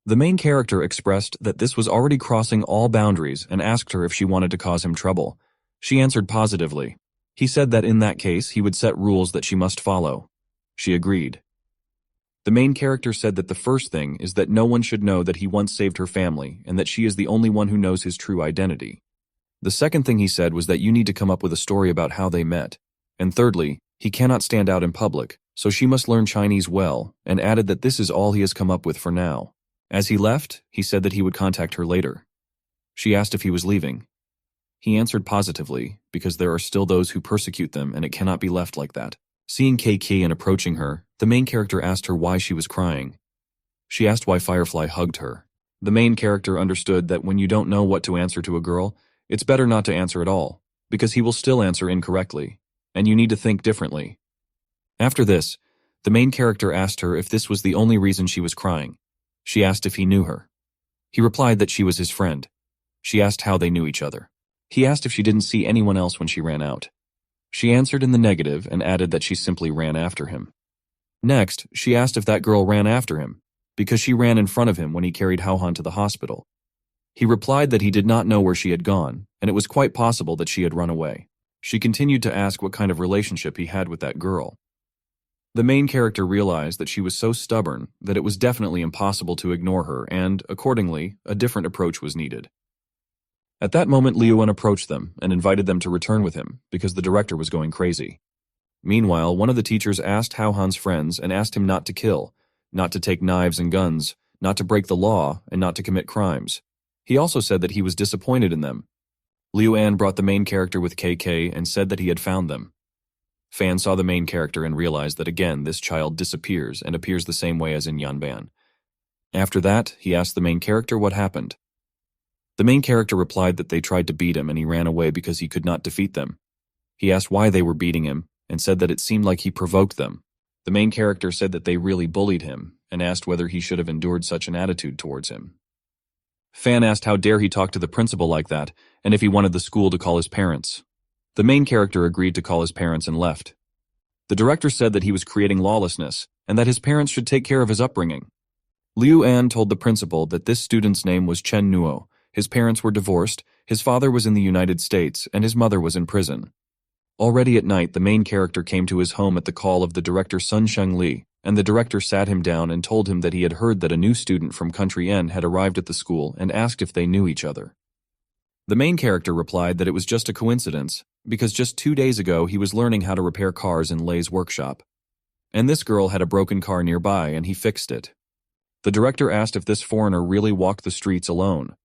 [SPEAKER 1] The main character expressed that this was already crossing all boundaries and asked her if she wanted to cause him trouble. She answered positively. He said that in that case he would set rules that she must follow. She agreed. The main character said that the first thing is that no one should know that he once saved her family and that she is the only one who knows his true identity. The second thing he said was that you need to come up with a story about how they met. And thirdly, he cannot stand out in public, so she must learn Chinese well, and added that this is all he has come up with for now. As he left, he said that he would contact her later. She asked if he was leaving. He answered positively, because there are still those who persecute them and it cannot be left like that. Seeing Kei and approaching her, the main character asked her why she was crying. She asked why Firefly hugged her. The main character understood that when you don't know what to answer to a girl, it's better not to answer at all, because he will still answer incorrectly, and you need to think differently. After this, the main character asked her if this was the only reason she was crying. She asked if he knew her. He replied that she was his friend. She asked how they knew each other. He asked if she didn't see anyone else when she ran out. She answered in the negative and added that she simply ran after him. Next, she asked if that girl ran after him, because she ran in front of him when he carried Hao Han to the hospital. He replied that he did not know where she had gone, and it was quite possible that she had run away. She continued to ask what kind of relationship he had with that girl. The main character realized that she was so stubborn that it was definitely impossible to ignore her and, accordingly, a different approach was needed. At that moment, Liu Wen approached them and invited them to return with him because the director was going crazy. Meanwhile, one of the teachers asked Hao Han's friends and asked him not to kill, not to take knives and guns, not to break the law, and not to commit crimes. He also said that he was disappointed in them. Liu An brought the main character with KK and said that he had found them. Fan saw the main character and realized that again this child disappears and appears the same way as in Yanban. After that, he asked the main character what happened. The main character replied that they tried to beat him and he ran away because he could not defeat them. He asked why they were beating him and said that it seemed like he provoked them. The main character said that they really bullied him and asked whether he should have endured such an attitude towards him. Fan asked how dare he talk to the principal like that and if he wanted the school to call his parents. The main character agreed to call his parents and left. The director said that he was creating lawlessness and that his parents should take care of his upbringing. Liu An told the principal that this student's name was Chen Nuo. His parents were divorced, his father was in the United States, and his mother was in prison. Already at night, the main character came to his home at the call of the director Sun Sheng Li, and the director sat him down and told him that he had heard that a new student from Country N had arrived at the school and asked if they knew each other. The main character replied that it was just a coincidence, because just 2 days ago he was learning how to repair cars in Lei's workshop. And this girl had a broken car nearby and he fixed it. The director asked if this foreigner really walked the streets alone.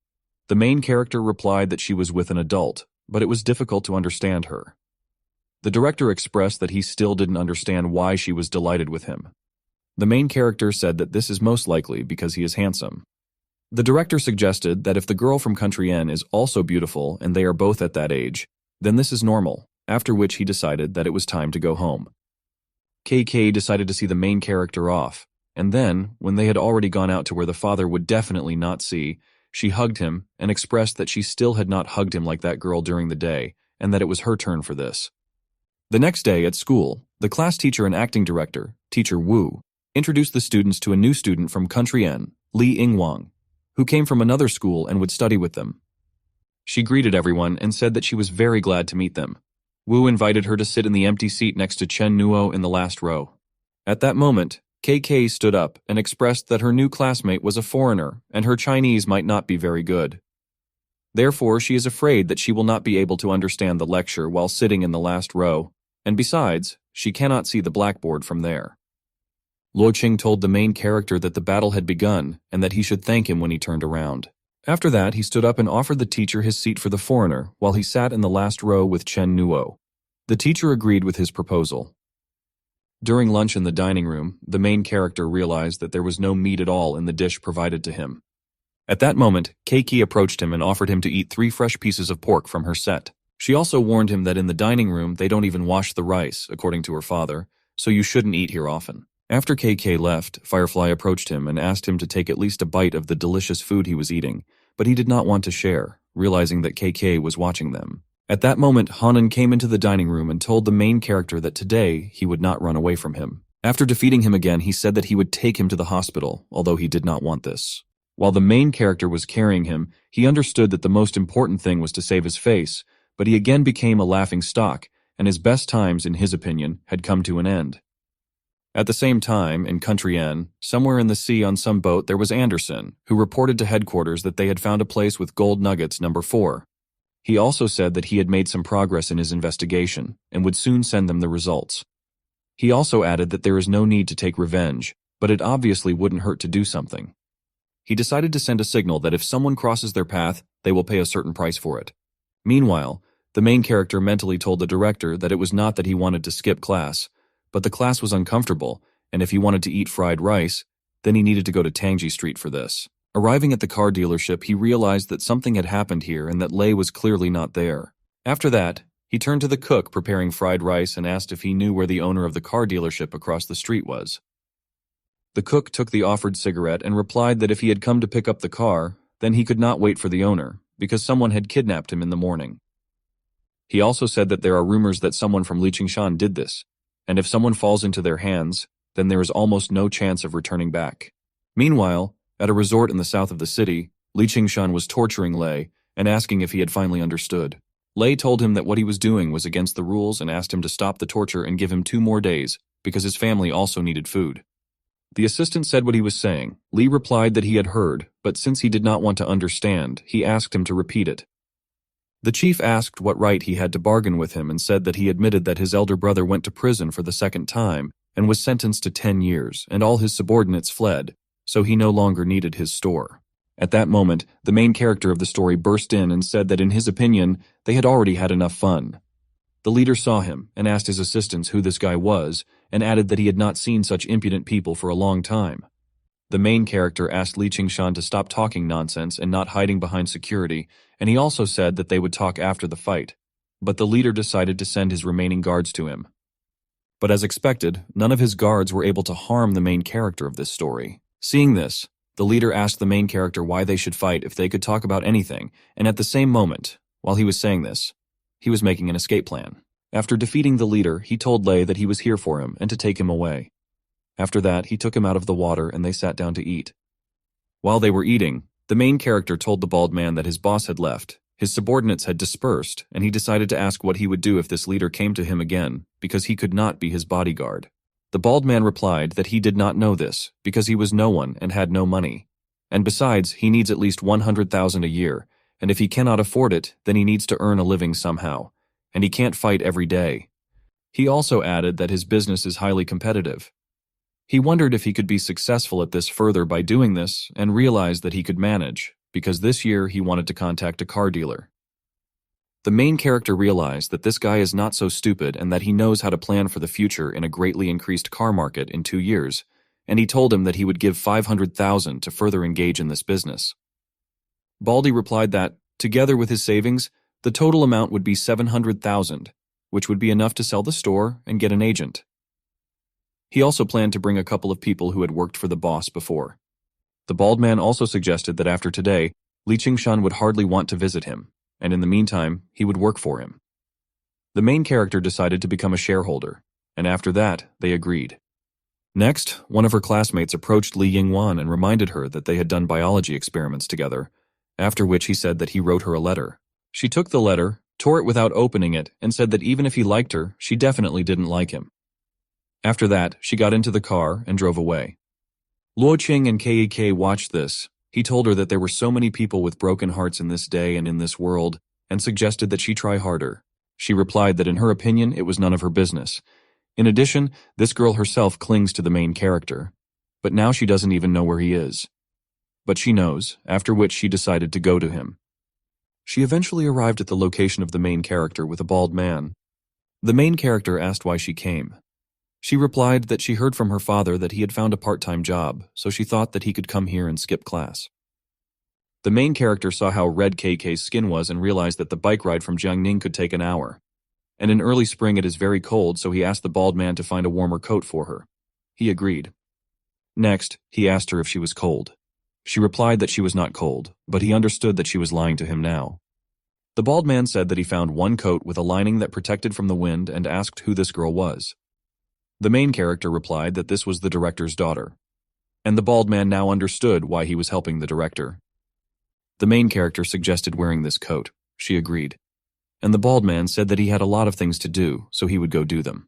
[SPEAKER 1] The main character replied that she was with an adult, but it was difficult to understand her. The director expressed that he still didn't understand why she was delighted with him. The main character said that this is most likely because he is handsome. The director suggested that if the girl from Country N is also beautiful and they are both at that age, then this is normal, after which he decided that it was time to go home. KK decided to see the main character off, and then, when they had already gone out to where the father would definitely not see, she hugged him and expressed that she still had not hugged him like that girl during the day, and that it was her turn for this. The next day at school, the class teacher and acting director, Teacher Wu, introduced the students to a new student from Country N, Li Ingwang, who came from another school and would study with them. She greeted everyone and said that she was very glad to meet them. Wu invited her to sit in the empty seat next to Chen Nuo in the last row. At that moment, KK stood up and expressed that her new classmate was a foreigner and her Chinese might not be very good. Therefore, she is afraid that she will not be able to understand the lecture while sitting in the last row, and besides, she cannot see the blackboard from there. Luo Qing told the main character that the battle had begun and that he should thank him when he turned around. After that, he stood up and offered the teacher his seat for the foreigner while he sat in the last row with Chen Nuo. The teacher agreed with his proposal. During lunch in the dining room, the main character realized that there was no meat at all in the dish provided to him. At that moment, Keiki approached him and offered him to eat 3 fresh pieces of pork from her set. She also warned him that in the dining room they don't even wash the rice, according to her father, so you shouldn't eat here often. After KK left, Firefly approached him and asked him to take at least a bite of the delicious food he was eating, but he did not want to share, realizing that KK was watching them. At that moment, Hanan came into the dining room and told the main character that today he would not run away from him. After defeating him again, he said that he would take him to the hospital, although he did not want this. While the main character was carrying him, he understood that the most important thing was to save his face, but he again became a laughing stock, and his best times, in his opinion, had come to an end. At the same time, in Country N, somewhere in the sea on some boat there was Anderson, who reported to headquarters that they had found a place with gold nuggets number 4. He also said that he had made some progress in his investigation, and would soon send them the results. He also added that there is no need to take revenge, but it obviously wouldn't hurt to do something. He decided to send a signal that if someone crosses their path, they will pay a certain price for it. Meanwhile, the main character mentally told the director that it was not that he wanted to skip class, but the class was uncomfortable, and if he wanted to eat fried rice, then he needed to go to Tangji Street for this. Arriving at the car dealership, he realized that something had happened here and that Lei was clearly not there. After that, he turned to the cook preparing fried rice and asked if he knew where the owner of the car dealership across the street was. The cook took the offered cigarette and replied that if he had come to pick up the car, then he could not wait for the owner, because someone had kidnapped him in the morning. He also said that there are rumors that someone from Liqingshan did this, and if someone falls into their hands, then there is almost no chance of returning back. Meanwhile, at a resort in the south of the city, Liqingshan was torturing Lei and asking if he had finally understood. Lei told him that what he was doing was against the rules and asked him to stop the torture and give him 2 more days, because his family also needed food. The assistant said what he was saying. Li replied that he had heard, but since he did not want to understand, he asked him to repeat it. The chief asked what right he had to bargain with him and said that he admitted that his elder brother went to prison for the second time and was sentenced to 10 years, and all his subordinates fled, so he no longer needed his store. At that moment, the main character of the story burst in and said that in his opinion, they had already had enough fun. The leader saw him and asked his assistants who this guy was, and added that he had not seen such impudent people for a long time. The main character asked Li Qingshan to stop talking nonsense and not hiding behind security, and he also said that they would talk after the fight. But the leader decided to send his remaining guards to him. But as expected, none of his guards were able to harm the main character of this story. Seeing this, the leader asked the main character why they should fight if they could talk about anything, and at the same moment, while he was saying this, he was making an escape plan. After defeating the leader, he told Lei that he was here for him and to take him away. After that, he took him out of the water and they sat down to eat. While they were eating, the main character told the bald man that his boss had left, his subordinates had dispersed, and he decided to ask what he would do if this leader came to him again, because he could not be his bodyguard. The bald man replied that he did not know this, because he was no one and had no money. And besides, he needs at least 100,000 a year, and if he cannot afford it, then he needs to earn a living somehow, and he can't fight every day. He also added that his business is highly competitive. He wondered if he could be successful at this further by doing this, and realized that he could manage, because this year he wanted to contact a car dealer. The main character realized that this guy is not so stupid and that he knows how to plan for the future in a greatly increased car market in 2 years, and he told him that he would give 500,000 to further engage in this business. Baldy replied that, together with his savings, the total amount would be 700,000, which would be enough to sell the store and get an agent. He also planned to bring a couple of people who had worked for the boss before. The bald man also suggested that after today, Li Qingshan would hardly want to visit him, and in the meantime, he would work for him. The main character decided to become a shareholder, and after that, they agreed. Next, one of her classmates approached Li Yingwan and reminded her that they had done biology experiments together, after which he said that he wrote her a letter. She took the letter, tore it without opening it, and said that even if he liked her, she definitely didn't like him. After that, she got into the car and drove away. Luo Qing and Kek watched this. He told her that there were so many people with broken hearts in this day and in this world, and suggested that she try harder. She replied that in her opinion, it was none of her business. In addition, this girl herself clings to the main character. But now she doesn't even know where he is. But she knows, after which she decided to go to him. She eventually arrived at the location of the main character with a bald man. The main character asked why she came. She replied that she heard from her father that he had found a part-time job, so she thought that he could come here and skip class. The main character saw how red KK's skin was and realized that the bike ride from Jiangning could take an hour. And in early spring it is very cold, so he asked the bald man to find a warmer coat for her. He agreed. Next, he asked her if she was cold. She replied that she was not cold, but he understood that she was lying to him now. The bald man said that he found one coat with a lining that protected from the wind and asked who this girl was. The main character replied that this was the director's daughter. And the bald man now understood why he was helping the director. The main character suggested wearing this coat. She agreed. And the bald man said that he had a lot of things to do, so he would go do them.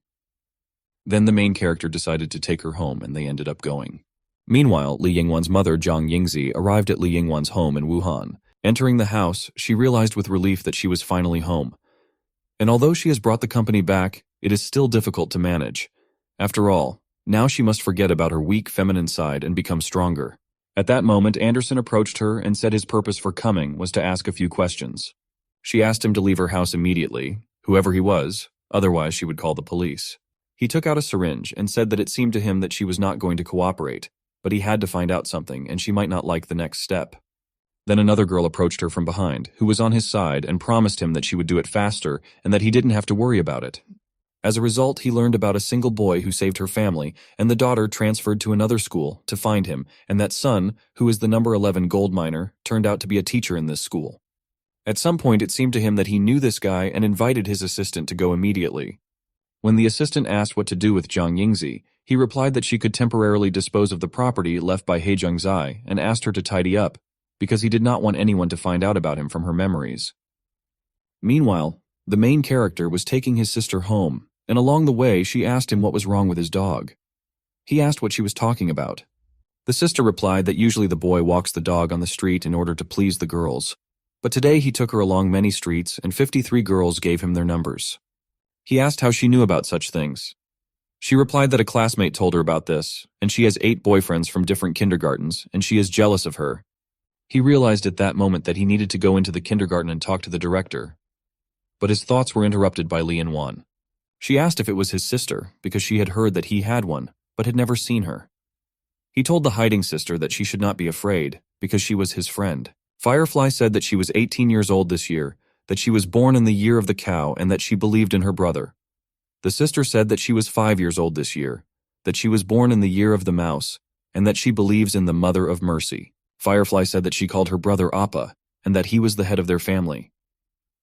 [SPEAKER 1] Then the main character decided to take her home and they ended up going. Meanwhile, Li Yingwan's mother, Zhang Yingzi, arrived at Li Yingwan's home in Wuhan. Entering the house, she realized with relief that she was finally home. And although she has brought the company back, it is still difficult to manage. After all, now she must forget about her weak feminine side and become stronger. At that moment, Anderson approached her and said his purpose for coming was to ask a few questions. She asked him to leave her house immediately, whoever he was, otherwise she would call the police. He took out a syringe and said that it seemed to him that she was not going to cooperate, but he had to find out something and she might not like the next step. Then another girl approached her from behind, who was on his side and promised him that she would do it faster and that he didn't have to worry about it. As a result, he learned about a single boy who saved her family, and the daughter transferred to another school to find him, and that son, who is the number 11 gold miner, turned out to be a teacher in this school. At some point, it seemed to him that he knew this guy and invited his assistant to go immediately. When the assistant asked what to do with Zhang Yingzi, he replied that she could temporarily dispose of the property left by He Zhengzai and asked her to tidy up, because he did not want anyone to find out about him from her memories. Meanwhile, the main character was taking his sister home, and along the way she asked him what was wrong with his dog. He asked what she was talking about. The sister replied that usually the boy walks the dog on the street in order to please the girls. But today he took her along many streets and 53 girls gave him their numbers. He asked how she knew about such things. She replied that a classmate told her about this, and she has 8 boyfriends from different kindergartens, and she is jealous of her. He realized at that moment that he needed to go into the kindergarten and talk to the director. But his thoughts were interrupted by Lee In-won. She asked if it was his sister, because she had heard that he had one, but had never seen her. He told the hiding sister that she should not be afraid, because she was his friend. Firefly said that she was 18 years old this year, that she was born in the year of the cow, and that she believed in her brother. The sister said that she was 5 years old this year, that she was born in the year of the mouse, and that she believes in the Mother of Mercy. Firefly said that she called her brother Appa, and that he was the head of their family.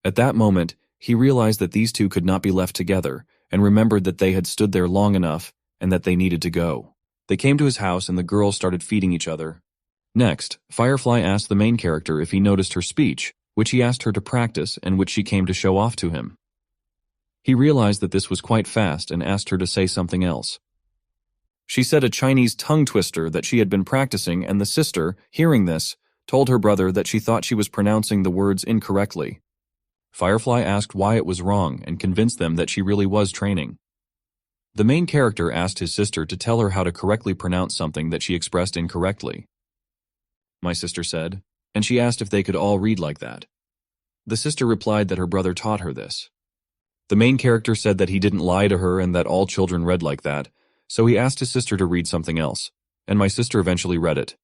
[SPEAKER 1] At that moment, he realized that these two could not be left together, and remembered that they had stood there long enough, and that they needed to go. They came to his house and the girls started feeding each other. Next, Firefly asked the main character if he noticed her speech, which he asked her to practice and which she came to show off to him. He realized that this was quite fast and asked her to say something else. She said a Chinese tongue twister that she had been practicing, and the sister, hearing this, told her brother that she thought she was pronouncing the words incorrectly. Firefly asked why it was wrong and convinced them that she really was training. The main character asked his sister to tell her how to correctly pronounce something that she expressed incorrectly. My sister said, and she asked if they could all read like that. The sister replied that her brother taught her this. The main character said that he didn't lie to her and that all children read like that, so he asked his sister to read something else, and my sister eventually read it.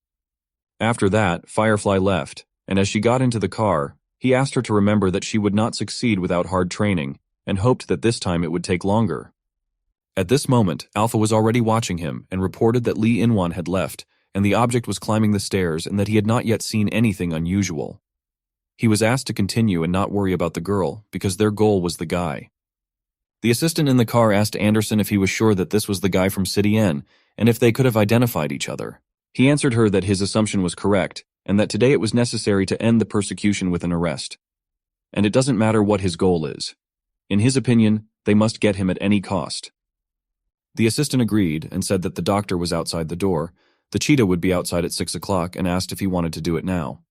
[SPEAKER 1] After that, Firefly left, and as she got into the car, he asked her to remember that she would not succeed without hard training, and hoped that this time it would take longer. At this moment, Alpha was already watching him and reported that Lee In-won had left, and the object was climbing the stairs and that he had not yet seen anything unusual. He was asked to continue and not worry about the girl, because their goal was the guy. The assistant in the car asked Anderson if he was sure that this was the guy from City N, and if they could have identified each other. He answered her that his assumption was correct, and that today it was necessary to end the persecution with an arrest. And it doesn't matter what his goal is. In his opinion, they must get him at any cost. The assistant agreed and said that the doctor was outside the door, the cheetah would be outside at 6 o'clock, and asked if he wanted to do it now.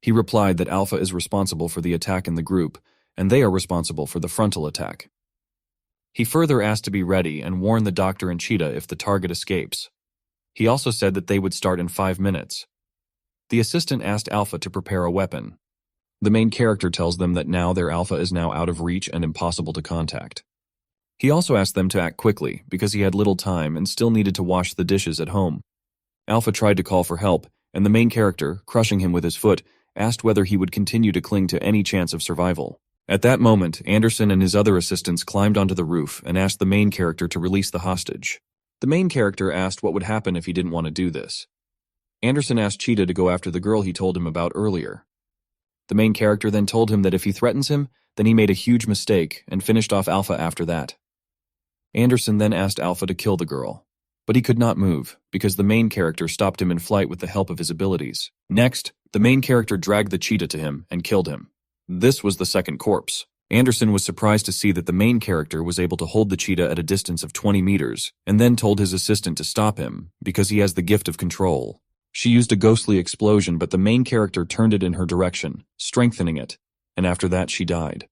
[SPEAKER 1] He replied that Alpha is responsible for the attack in the group, and they are responsible for the frontal attack. He further asked to be ready and warned the doctor and cheetah if the target escapes. He also said that they would start in 5 minutes. The assistant asked Alpha to prepare a weapon. The main character tells them that now their Alpha is now out of reach and impossible to contact. He also asked them to act quickly because he had little time and still needed to wash the dishes at home. Alpha tried to call for help, and the main character, crushing him with his foot, asked whether he would continue to cling to any chance of survival. At that moment, Anderson and his other assistants climbed onto the roof and asked the main character to release the hostage. The main character asked what would happen if he didn't want to do this. Anderson asked Cheetah to go after the girl he told him about earlier. The main character then told him that if he threatens him, then he made a huge mistake and finished off Alpha after that. Anderson then asked Alpha to kill the girl, but he could not move because the main character stopped him in flight with the help of his abilities. Next, the main character dragged the cheetah to him and killed him. This was the second corpse. Anderson was surprised to see that the main character was able to hold the cheetah at a distance of 20 meters, and then told his assistant to stop him because he has the gift of control. She used a ghostly explosion, but the main character turned it in her direction, strengthening it, and after that she died.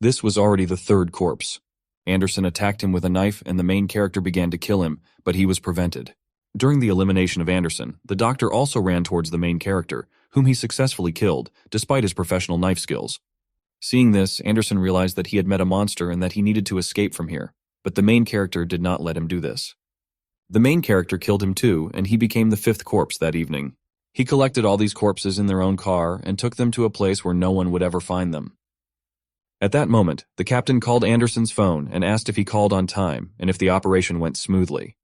[SPEAKER 1] This was already the third corpse. Anderson attacked him with a knife and the main character began to kill him, but he was prevented. During the elimination of Anderson, the doctor also ran towards the main character, whom he successfully killed, despite his professional knife skills. Seeing this, Anderson realized that he had met a monster and that he needed to escape from here, but the main character did not let him do this. The main character killed him too, and he became the fifth corpse that evening. He collected all these corpses in their own car and took them to a place where no one would ever find them. At that moment, the captain called Anderson's phone and asked if he called on time and if the operation went smoothly.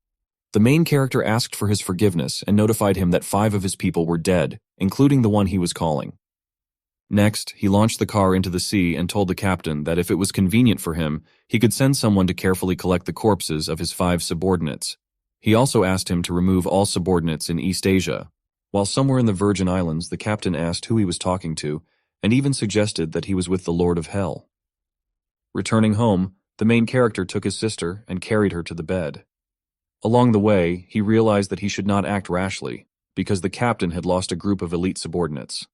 [SPEAKER 1] The main character asked for his forgiveness and notified him that 5 of his people were dead, including the one he was calling. Next, he launched the car into the sea and told the captain that if it was convenient for him, he could send someone to carefully collect the corpses of his 5 subordinates. He also asked him to remove all subordinates in East Asia. While somewhere in the Virgin Islands, the captain asked who he was talking to, and even suggested that he was with the Lord of Hell. Returning home, the main character took his sister and carried her to the bed. Along the way, he realized that he should not act rashly, because the captain had lost a group of elite subordinates.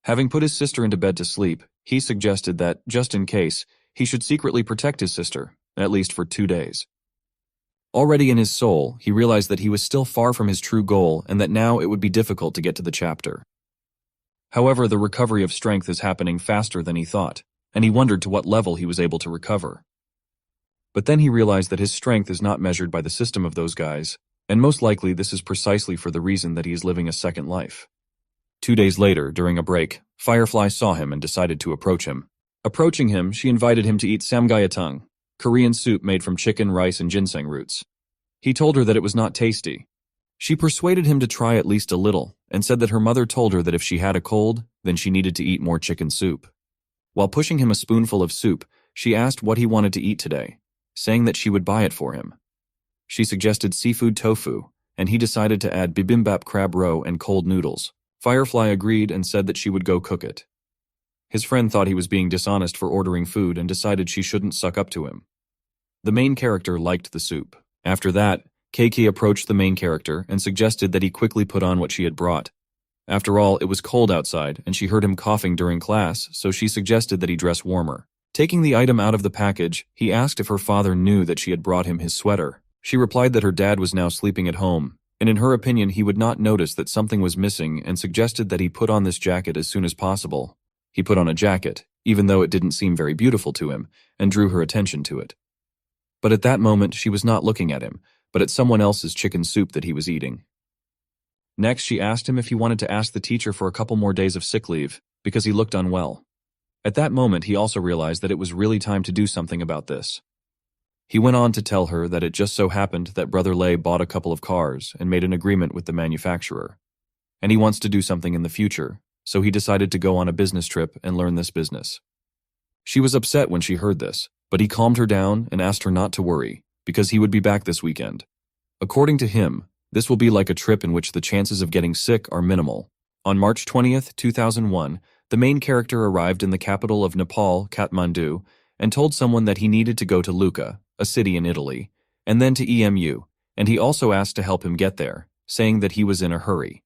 [SPEAKER 1] Having put his sister into bed to sleep, he suggested that, just in case, he should secretly protect his sister, at least for 2 days. Already in his soul, he realized that he was still far from his true goal and that now it would be difficult to get to the chapter. However, the recovery of strength is happening faster than he thought, and he wondered to what level he was able to recover. But then he realized that his strength is not measured by the system of those guys, and most likely this is precisely for the reason that he is living a second life. 2 days later, during a break, Firefly saw him and decided to approach him. Approaching him, she invited him to eat samgyeopsal, Korean soup made from chicken, rice, and ginseng roots. He told her that it was not tasty. She persuaded him to try at least a little, and said that her mother told her that if she had a cold, then she needed to eat more chicken soup. While pushing him a spoonful of soup, she asked what he wanted to eat today, saying that she would buy it for him. She suggested seafood tofu, and he decided to add bibimbap crab roe and cold noodles. Firefly agreed and said that she would go cook it. His friend thought he was being dishonest for ordering food and decided she shouldn't suck up to him. The main character liked the soup. After that, Keiki approached the main character and suggested that he quickly put on what she had brought. After all, it was cold outside, and she heard him coughing during class, so she suggested that he dress warmer. Taking the item out of the package, he asked if her father knew that she had brought him his sweater. She replied that her dad was now sleeping at home, and in her opinion he would not notice that something was missing and suggested that he put on this jacket as soon as possible. He put on a jacket, even though it didn't seem very beautiful to him, and drew her attention to it. But at that moment she was not looking at him, but at someone else's chicken soup that he was eating. Next, she asked him if he wanted to ask the teacher for a couple more days of sick leave, because he looked unwell. At that moment he also realized that it was really time to do something about this. He went on to tell her that it just so happened that Brother Lei bought a couple of cars and made an agreement with the manufacturer. And he wants to do something in the future, so he decided to go on a business trip and learn this business. She was upset when she heard this, but he calmed her down and asked her not to worry, because he would be back this weekend. According to him, this will be like a trip in which the chances of getting sick are minimal. On March 20th, 2001, the main character arrived in the capital of Nepal, Kathmandu, and told someone that he needed to go to Lucca, a city in Italy, and then to EMU, and he also asked to help him get there, saying that he was in a hurry.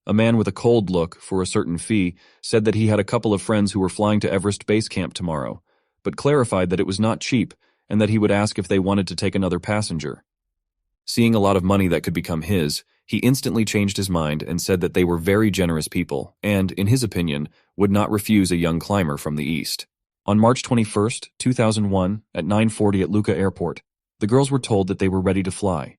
[SPEAKER 1] A man with a cold look, for a certain fee, said that he had a couple of friends who were flying to Everest Base Camp tomorrow, but clarified that it was not cheap and that he would ask if they wanted to take another passenger. Seeing a lot of money that could become his, he instantly changed his mind and said that they were very generous people and, in his opinion, would not refuse a young climber from the East. On March 21st, 2001, at 9:40 at Lucca Airport, the girls were told that they were ready to fly.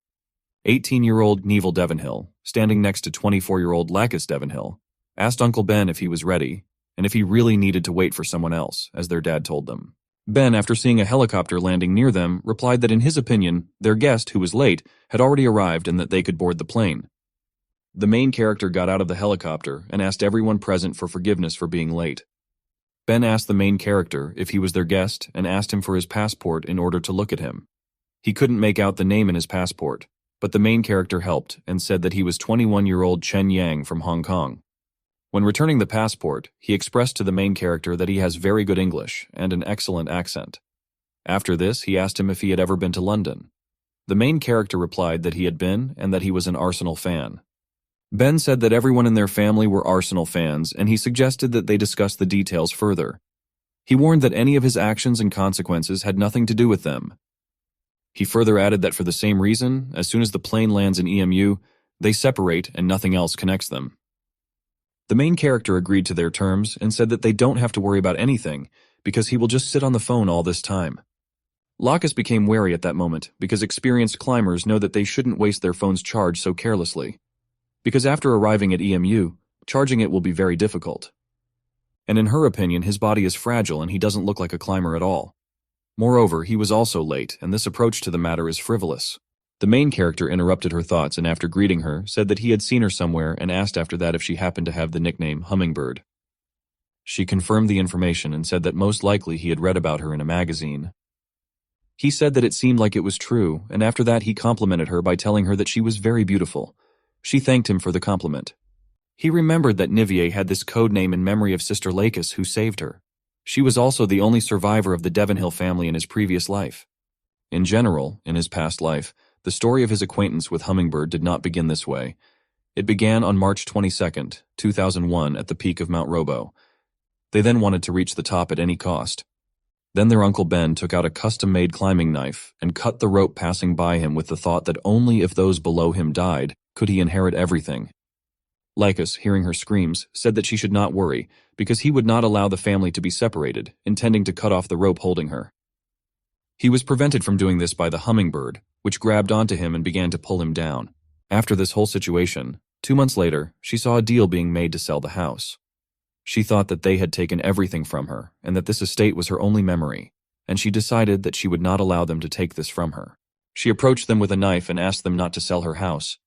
[SPEAKER 1] 18-year-old Neville Devonhill, standing next to 24-year-old Lacus Devonhill, asked Uncle Ben if he was ready, and if he really needed to wait for someone else, as their dad told them. Ben, after seeing a helicopter landing near them, replied that in his opinion, their guest, who was late, had already arrived and that they could board the plane. The main character got out of the helicopter and asked everyone present for forgiveness for being late. Ben asked the main character if he was their guest and asked him for his passport in order to look at him. He couldn't make out the name in his passport, but the main character helped and said that he was 21-year-old Chen Yang from Hong Kong. When returning the passport, he expressed to the main character that he has very good English and an excellent accent. After this, he asked him if he had ever been to London. The main character replied that he had been and that he was an Arsenal fan. Ben said that everyone in their family were Arsenal fans, and he suggested that they discuss the details further. He warned that any of his actions and consequences had nothing to do with them. He further added that for the same reason, as soon as the plane lands in EMU, they separate and nothing else connects them. The main character agreed to their terms and said that they don't have to worry about anything because he will just sit on the phone all this time. Lacus became wary at that moment because experienced climbers know that they shouldn't waste their phone's charge so carelessly. Because after arriving at EMU, charging it will be very difficult. And in her opinion, his body is fragile and he doesn't look like a climber at all. Moreover, he was also late, and this approach to the matter is frivolous. The main character interrupted her thoughts and after greeting her, said that he had seen her somewhere and asked after that if she happened to have the nickname Hummingbird. She confirmed the information and said that most likely he had read about her in a magazine. He said that it seemed like it was true, and after that he complimented her by telling her that she was very beautiful. She thanked him for the compliment. He remembered that Nivier had this code name in memory of Sister Lacus who saved her. She was also the only survivor of the Devonhill family in his previous life. In general, in his past life, the story of his acquaintance with Hummingbird did not begin this way. It began on March 22nd, 2001 at the peak of Mount Robo. They then wanted to reach the top at any cost. Then their Uncle Ben took out a custom-made climbing knife and cut the rope passing by him with the thought that only if those below him died could he inherit everything. Lycus, hearing her screams, said that she should not worry, because he would not allow the family to be separated, intending to cut off the rope holding her. He was prevented from doing this by the hummingbird, which grabbed onto him and began to pull him down. After this whole situation, 2 months later, she saw a deal being made to sell the house. She thought that they had taken everything from her, and that this estate was her only memory, and she decided that she would not allow them to take this from her. She approached them with a knife and asked them not to sell her house.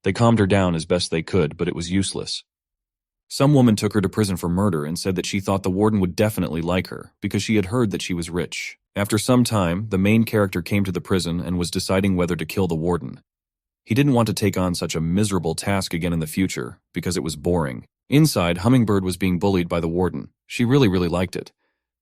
[SPEAKER 1] They calmed her down as best they could, but it was useless. Some woman took her to prison for murder and said that she thought the warden would definitely like her, because she had heard that she was rich. After some time, the main character came to the prison and was deciding whether to kill the warden. He didn't want to take on such a miserable task again in the future, because it was boring. Inside, Hummingbird was being bullied by the warden. She really liked it.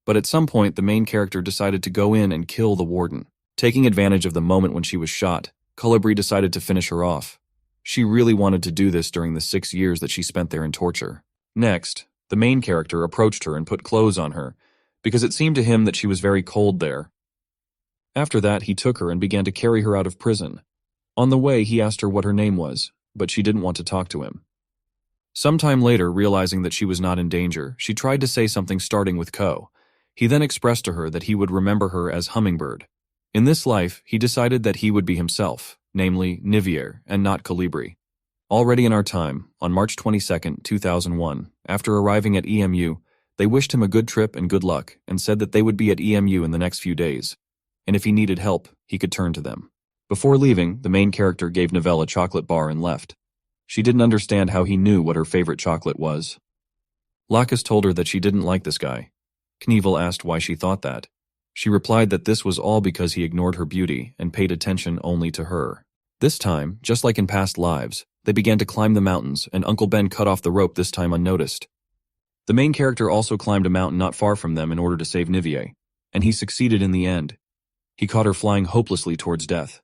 [SPEAKER 1] But at some point, the main character decided to go in and kill the warden. Taking advantage of the moment when she was shot, Colibri decided to finish her off. She really wanted to do this during the 6 years that she spent there in torture. Next, the main character approached her and put clothes on her, because it seemed to him that she was very cold there. After that, he took her and began to carry her out of prison. On the way, he asked her what her name was, but she didn't want to talk to him. Sometime later, realizing that she was not in danger, she tried to say something starting with Ko. He then expressed to her that he would remember her as Hummingbird. In this life, he decided that he would be himself, namely Nivier, and not Colibri. Already in our time, on March 22, 2001, after arriving at EMU, they wished him a good trip and good luck, and said that they would be at EMU in the next few days, and if he needed help, he could turn to them. Before leaving, the main character gave Novelle a chocolate bar and left. She didn't understand how he knew what her favorite chocolate was. Lacus told her that she didn't like this guy. Knievel asked why she thought that. She replied that this was all because he ignored her beauty and paid attention only to her. This time, just like in past lives, they began to climb the mountains, and Uncle Ben cut off the rope this time unnoticed. The main character also climbed a mountain not far from them in order to save Nivier, and he succeeded in the end. He caught her flying hopelessly towards death.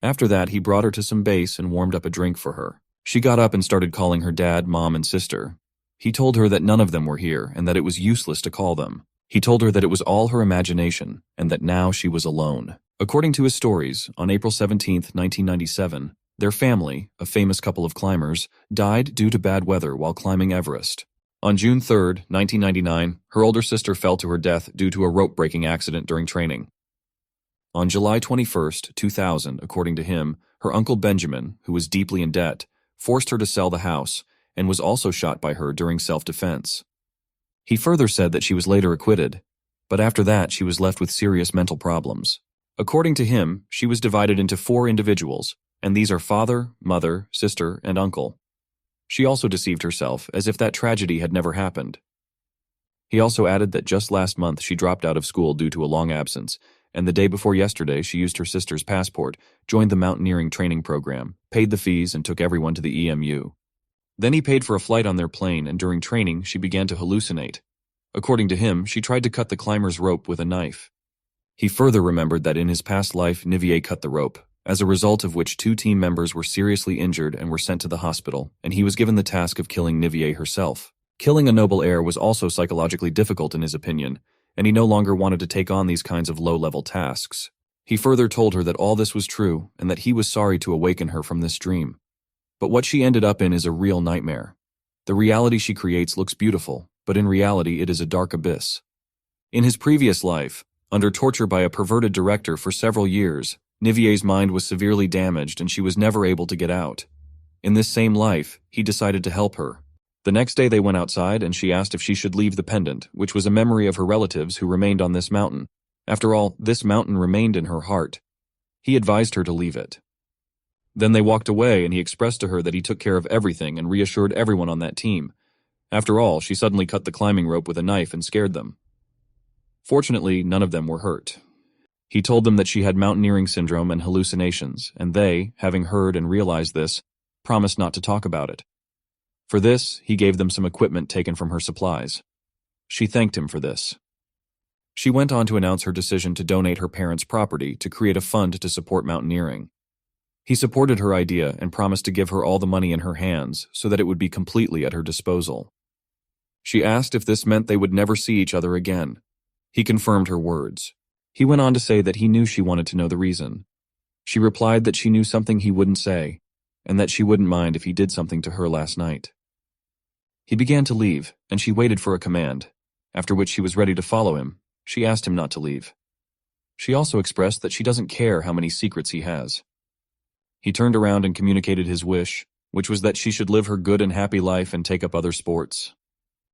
[SPEAKER 1] After that, he brought her to some base and warmed up a drink for her. She got up and started calling her dad, mom, and sister. He told her that none of them were here and that it was useless to call them. He told her that it was all her imagination and that now she was alone. According to his stories, on April 17, 1997, their family, a famous couple of climbers, died due to bad weather while climbing Everest. On June 3, 1999, her older sister fell to her death due to a rope-breaking accident during training. On July 21, 2000, according to him, her uncle Benjamin, who was deeply in debt, forced her to sell the house and was also shot by her during self-defense. He further said that she was later acquitted, but after that she was left with serious mental problems. According to him, she was divided into 4 individuals, and these are father, mother, sister, and uncle. She also deceived herself as if that tragedy had never happened. He also added that just last month she dropped out of school due to a long absence, and the day before yesterday she used her sister's passport, joined the mountaineering training program, paid the fees, and took everyone to the EMU. Then he paid for a flight on their plane, and during training she began to hallucinate. According to him, she tried to cut the climber's rope with a knife. He further remembered that in his past life Nivier cut the rope, as a result of which 2 team members were seriously injured and were sent to the hospital, and he was given the task of killing Nivier herself. Killing a noble heir was also psychologically difficult in his opinion, and he no longer wanted to take on these kinds of low-level tasks. He further told her that all this was true and that he was sorry to awaken her from this dream. But what she ended up in is a real nightmare. The reality she creates looks beautiful, but in reality it is a dark abyss. In his previous life, under torture by a perverted director for several years, Nivier's mind was severely damaged and she was never able to get out. In this same life, he decided to help her. The next day they went outside and she asked if she should leave the pendant, which was a memory of her relatives who remained on this mountain. After all, this mountain remained in her heart. He advised her to leave it. Then they walked away and he expressed to her that he took care of everything and reassured everyone on that team. After all, she suddenly cut the climbing rope with a knife and scared them. Fortunately, none of them were hurt. He told them that she had mountaineering syndrome and hallucinations, and they, having heard and realized this, promised not to talk about it. For this, he gave them some equipment taken from her supplies. She thanked him for this. She went on to announce her decision to donate her parents' property to create a fund to support mountaineering. He supported her idea and promised to give her all the money in her hands so that it would be completely at her disposal. She asked if this meant they would never see each other again. He confirmed her words. He went on to say that he knew she wanted to know the reason. She replied that she knew something he wouldn't say, and that she wouldn't mind if he did something to her last night. He began to leave, and she waited for a command, after which she was ready to follow him. She asked him not to leave. She also expressed that she doesn't care how many secrets he has. He turned around and communicated his wish, which was that she should live her good and happy life and take up other sports.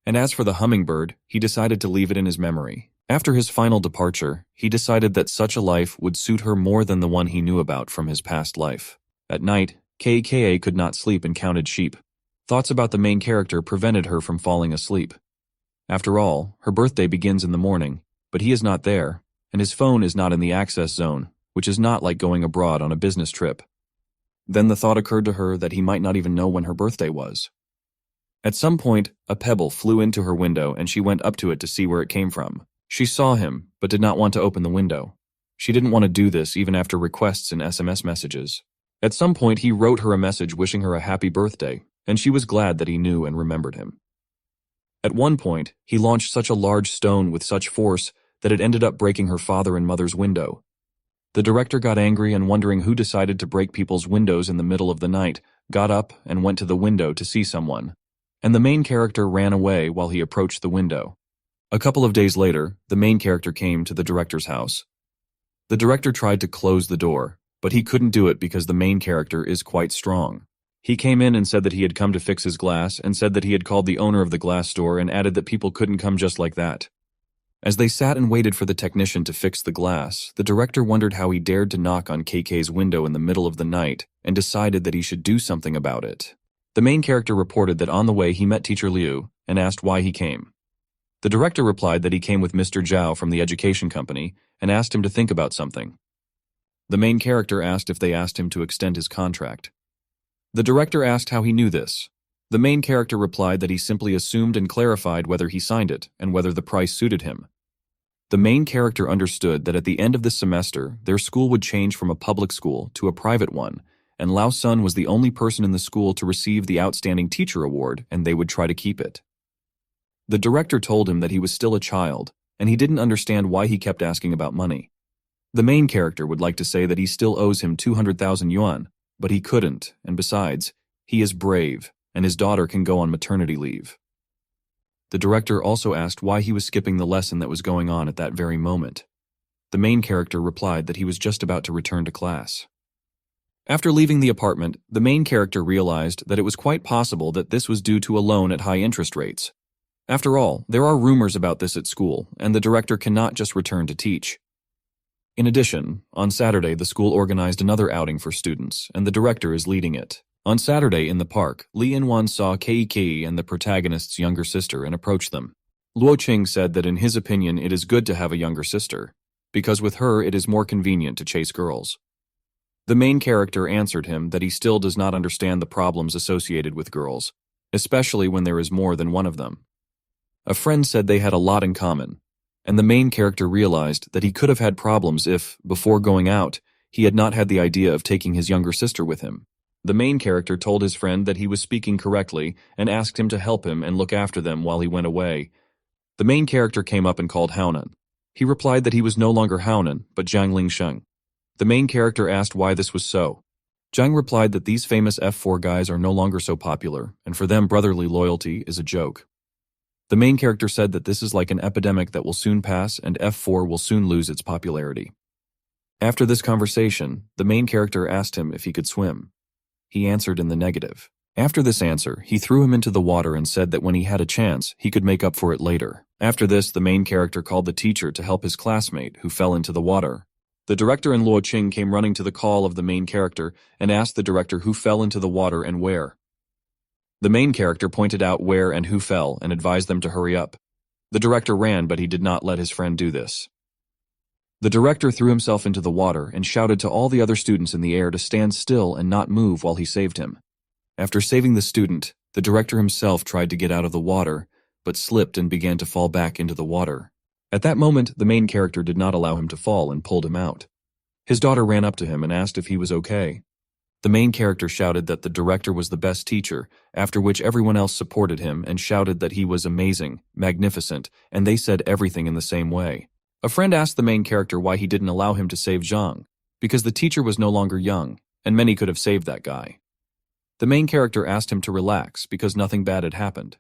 [SPEAKER 1] And as for the hummingbird, he decided to leave it in his memory. After his final departure, he decided that such a life would suit her more than the one he knew about from his past life. At night, Kaka could not sleep and counted sheep. Thoughts about the main character prevented her from falling asleep. After all, her birthday begins in the morning, but he is not there, and his phone is not in the access zone, which is not like going abroad on a business trip. Then the thought occurred to her that he might not even know when her birthday was. At some point, a pebble flew into her window and she went up to it to see where it came from. She saw him, but did not want to open the window. She didn't want to do this even after requests and SMS messages. At some point, he wrote her a message wishing her a happy birthday, and she was glad that he knew and remembered him. At one point, he launched such a large stone with such force that it ended up breaking her father and mother's window. The director got angry and, wondering who decided to break people's windows in the middle of the night, got up and went to the window to see someone. And the main character ran away while he approached the window. A couple of days later, the main character came to the director's house. The director tried to close the door, but he couldn't do it because the main character is quite strong. He came in and said that he had come to fix his glass and said that he had called the owner of the glass store and added that people couldn't come just like that. As they sat and waited for the technician to fix the glass, the director wondered how he dared to knock on KK's window in the middle of the night and decided that he should do something about it. The main character reported that on the way he met Teacher Liu and asked why he came. The director replied that he came with Mr. Zhao from the education company and asked him to think about something. The main character asked if they asked him to extend his contract. The director asked how he knew this. The main character replied that he simply assumed and clarified whether he signed it and whether the price suited him. The main character understood that at the end of this semester, their school would change from a public school to a private one, and Lao Sun was the only person in the school to receive the Outstanding Teacher Award, and they would try to keep it. The director told him that he was still a child, and he didn't understand why he kept asking about money. The main character would like to say that he still owes him 200,000 yuan, but he couldn't, and besides, he is brave, and his daughter can go on maternity leave. The director also asked why he was skipping the lesson that was going on at that very moment. The main character replied that he was just about to return to class. After leaving the apartment, the main character realized that it was quite possible that this was due to a loan at high interest rates. After all, there are rumors about this at school, and the director cannot just return to teach. In addition, on Saturday the school organized another outing for students, and the director is leading it. On Saturday in the park, Li Inwan saw Kei and the protagonist's younger sister and approached them. Luo Qing said that in his opinion it is good to have a younger sister, because with her it is more convenient to chase girls. The main character answered him that he still does not understand the problems associated with girls, especially when there is more than one of them. A friend said they had a lot in common, and the main character realized that he could have had problems if, before going out, he had not had the idea of taking his younger sister with him. The main character told his friend that he was speaking correctly and asked him to help him and look after them while he went away. The main character came up and called Haonan. He replied that he was no longer Haonan, but Zhang Lingsheng. The main character asked why this was so. Zhang replied that these famous F4 guys are no longer so popular, and for them brotherly loyalty is a joke. The main character said that this is like an epidemic that will soon pass and F4 will soon lose its popularity. After this conversation, the main character asked him if he could swim. He answered in the negative. After this answer, he threw him into the water and said that when he had a chance, he could make up for it later. After this, the main character called the teacher to help his classmate, who fell into the water. The director and Luo Qing came running to the call of the main character and asked the director who fell into the water and where. The main character pointed out where and who fell and advised them to hurry up. The director ran, but he did not let his friend do this. The director threw himself into the water and shouted to all the other students in the air to stand still and not move while he saved him. After saving the student, the director himself tried to get out of the water, but slipped and began to fall back into the water. At that moment, the main character did not allow him to fall and pulled him out. His daughter ran up to him and asked if he was okay. The main character shouted that the director was the best teacher, after which everyone else supported him and shouted that he was amazing, magnificent, and they said everything in the same way. A friend asked the main character why he didn't allow him to save Zhang, because the teacher was no longer young, and many could have saved that guy. The main character asked him to relax because nothing bad had happened.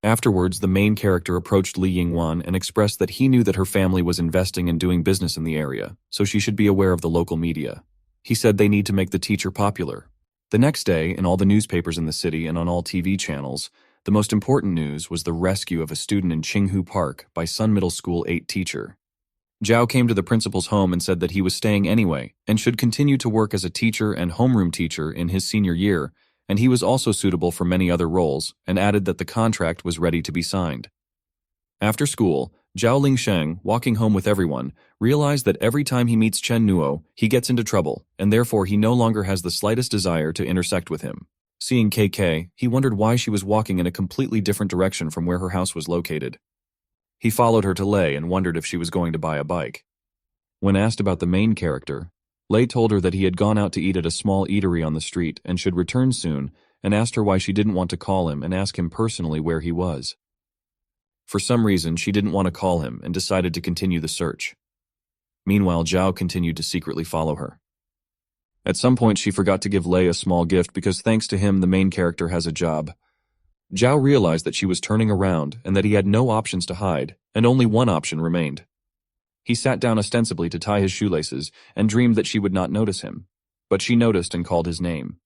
[SPEAKER 1] Afterwards, the main character approached Li Yingwan and expressed that he knew that her family was investing and doing business in the area, so she should be aware of the local media. He said they need to make the teacher popular. The next day, in all the newspapers in the city and on all TV channels, the most important news was the rescue of a student in Qinghu Park by Sun Middle School 8 teacher. Zhao came to the principal's home and said that he was staying anyway and should continue to work as a teacher and homeroom teacher in his senior year, and he was also suitable for many other roles, and added that the contract was ready to be signed. After school, Zhao Lingsheng, walking home with everyone, realized that every time he meets Chen Nuo, he gets into trouble, and therefore he no longer has the slightest desire to intersect with him. Seeing KK, he wondered why she was walking in a completely different direction from where her house was located. He followed her to Lei and wondered if she was going to buy a bike. When asked about the main character, Lei told her that he had gone out to eat at a small eatery on the street and should return soon, and asked her why she didn't want to call him and ask him personally where he was. For some reason, she didn't want to call him and decided to continue the search. Meanwhile, Zhao continued to secretly follow her. At some point, she forgot to give Lei a small gift because thanks to him, the main character has a job. Zhao realized that she was turning around and that he had no options to hide, and only one option remained. He sat down ostensibly to tie his shoelaces and dreamed that she would not notice him, but she noticed and called his name.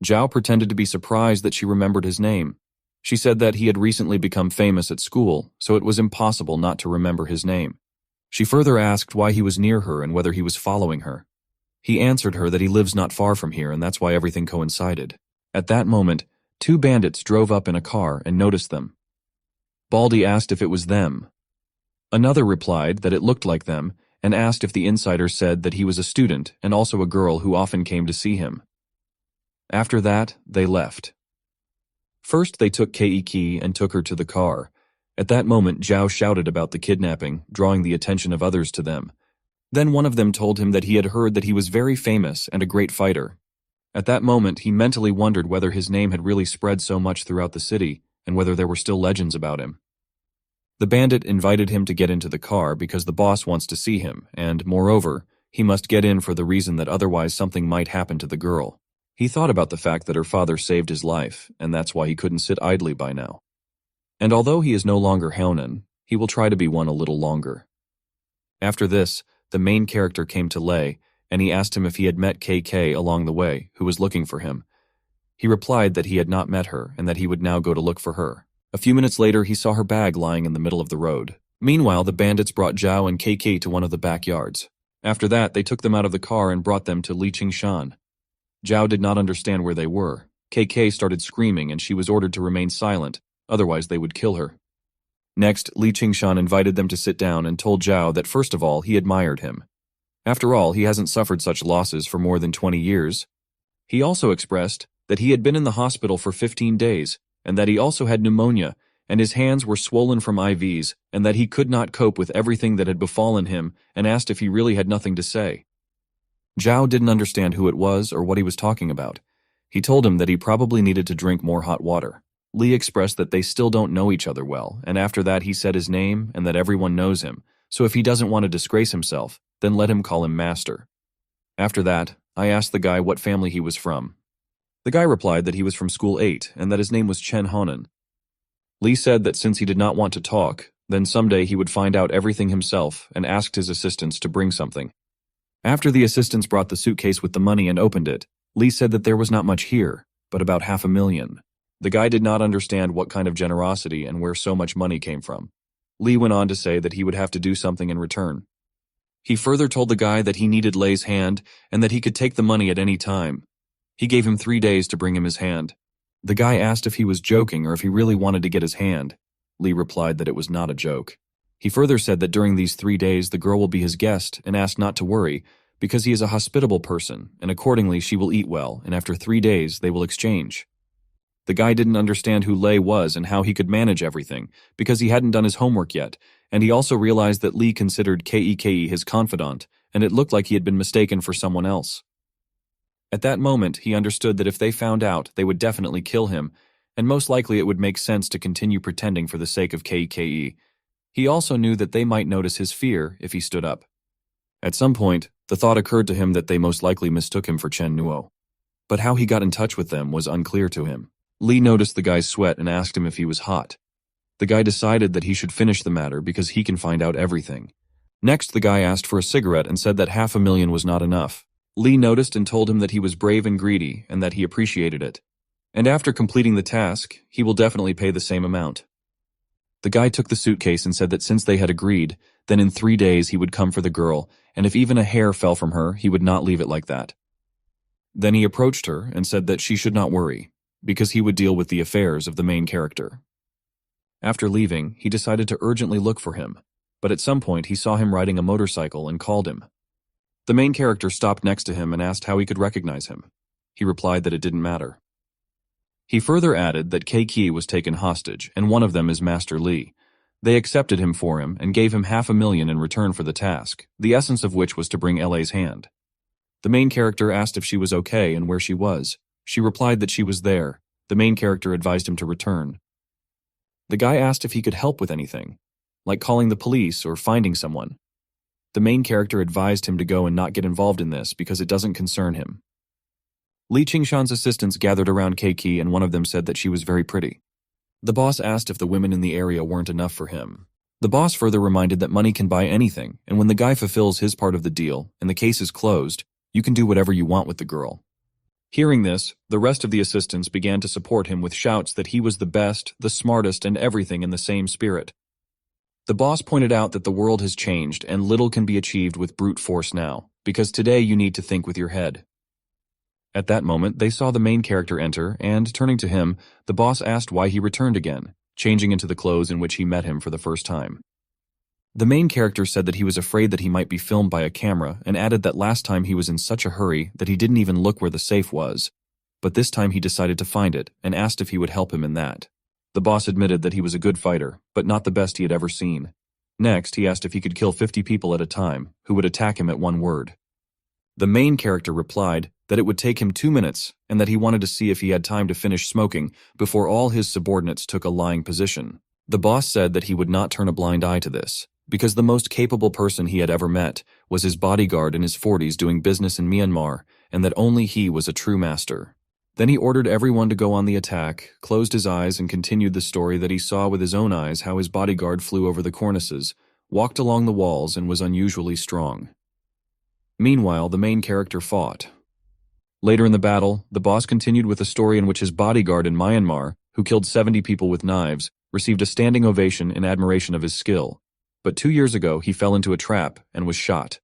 [SPEAKER 1] Zhao pretended to be surprised that she remembered his name. She said that he had recently become famous at school, so it was impossible not to remember his name. She further asked why he was near her and whether he was following her. He answered her that he lives not far from here and that's why everything coincided. At that moment, 2 bandits drove up in a car and noticed them. Baldy asked if it was them. Another replied that it looked like them and asked if the insider said that he was a student and also a girl who often came to see him. After that, they left. First, they took Keiki and took her to the car. At that moment, Zhao shouted about the kidnapping, drawing the attention of others to them. Then one of them told him that he had heard that he was very famous and a great fighter. At that moment, he mentally wondered whether his name had really spread so much throughout the city and whether there were still legends about him. The bandit invited him to get into the car because the boss wants to see him, and, moreover, he must get in for the reason that otherwise something might happen to the girl. He thought about the fact that her father saved his life, and that's why he couldn't sit idly by now. And although he is no longer Haonan, he will try to be one a little longer. After this, the main character came to Lei, and he asked him if he had met KK along the way, who was looking for him. He replied that he had not met her and that he would now go to look for her. A few minutes later, he saw her bag lying in the middle of the road. Meanwhile, the bandits brought Zhao and KK to one of the backyards. After that, they took them out of the car and brought them to Li Qingshan. Zhao did not understand where they were. KK started screaming and she was ordered to remain silent, otherwise they would kill her. Next, Li Qingshan invited them to sit down and told Zhao that first of all, he admired him. After all, he hasn't suffered such losses for more than 20 years. He also expressed that he had been in the hospital for 15 days, and that he also had pneumonia, and his hands were swollen from IVs, and that he could not cope with everything that had befallen him, and asked if he really had nothing to say. Zhao didn't understand who it was or what he was talking about. He told him that he probably needed to drink more hot water. Li expressed that they still don't know each other well, and after that he said his name and that everyone knows him, so if he doesn't want to disgrace himself, then let him call him master. After that, I asked the guy what family he was from. The guy replied that he was from school 8 and that his name was Chen Honan. Li said that since he did not want to talk, then someday he would find out everything himself and asked his assistants to bring something. After the assistants brought the suitcase with the money and opened it, Li said that there was not much here, but about $500,000. The guy did not understand what kind of generosity and where so much money came from. Li went on to say that he would have to do something in return. He further told the guy that he needed Lei's hand and that he could take the money at any time. He gave him 3 days to bring him his hand. The guy asked if he was joking or if he really wanted to get his hand. Li replied that it was not a joke. He further said that during these 3 days the girl will be his guest and asked not to worry because he is a hospitable person and accordingly she will eat well and after 3 days they will exchange. The guy didn't understand who Lei was and how he could manage everything because he hadn't done his homework yet, and he also realized that Li considered Kei his confidant and it looked like he had been mistaken for someone else. At that moment, he understood that if they found out, they would definitely kill him, and most likely it would make sense to continue pretending for the sake of KKE. He also knew that they might notice his fear if he stood up. At some point, the thought occurred to him that they most likely mistook him for Chen Nuo. But how he got in touch with them was unclear to him. Lee noticed the guy's sweat and asked him if he was hot. The guy decided that he should finish the matter because he can find out everything. Next, the guy asked for a cigarette and said that $500,000 was not enough. Lee noticed and told him that he was brave and greedy and that he appreciated it. And after completing the task, he will definitely pay the same amount. The guy took the suitcase and said that since they had agreed, then in 3 days he would come for the girl, and if even a hair fell from her, he would not leave it like that. Then he approached her and said that she should not worry, because he would deal with the affairs of the main character. After leaving, he decided to urgently look for him, but at some point he saw him riding a motorcycle and called him. The main character stopped next to him and asked how he could recognize him. He replied that it didn't matter. He further added that Kei was taken hostage, and one of them is Master Lee. They accepted him for him and gave him $500,000 in return for the task, the essence of which was to bring LA's hand. The main character asked if she was okay and where she was. She replied that she was there. The main character advised him to return. The guy asked if he could help with anything, like calling the police or finding someone. The main character advised him to go and not get involved in this because it doesn't concern him. Li Qingshan's assistants gathered around Kei and one of them said that she was very pretty. The boss asked if the women in the area weren't enough for him. The boss further reminded that money can buy anything, and when the guy fulfills his part of the deal and the case is closed, you can do whatever you want with the girl. Hearing this, the rest of the assistants began to support him with shouts that he was the best, the smartest, and everything in the same spirit. The boss pointed out that the world has changed and little can be achieved with brute force now, because today you need to think with your head. At that moment, they saw the main character enter, and, turning to him, the boss asked why he returned again, changing into the clothes in which he met him for the first time. The main character said that he was afraid that he might be filmed by a camera, and added that last time he was in such a hurry that he didn't even look where the safe was. But this time he decided to find it, and asked if he would help him in that. The boss admitted that he was a good fighter, but not the best he had ever seen. Next, he asked if he could kill 50 people at a time, who would attack him at one word. The main character replied that it would take him 2 minutes, and that he wanted to see if he had time to finish smoking before all his subordinates took a lying position. The boss said that he would not turn a blind eye to this, because the most capable person he had ever met was his bodyguard in his 40s doing business in Myanmar, and that only he was a true master. Then he ordered everyone to go on the attack, closed his eyes and continued the story that he saw with his own eyes how his bodyguard flew over the cornices, walked along the walls and was unusually strong. Meanwhile, the main character fought. Later in the battle, the boss continued with a story in which his bodyguard in Myanmar, who killed 70 people with knives, received a standing ovation in admiration of his skill. But 2 years ago, he fell into a trap and was shot.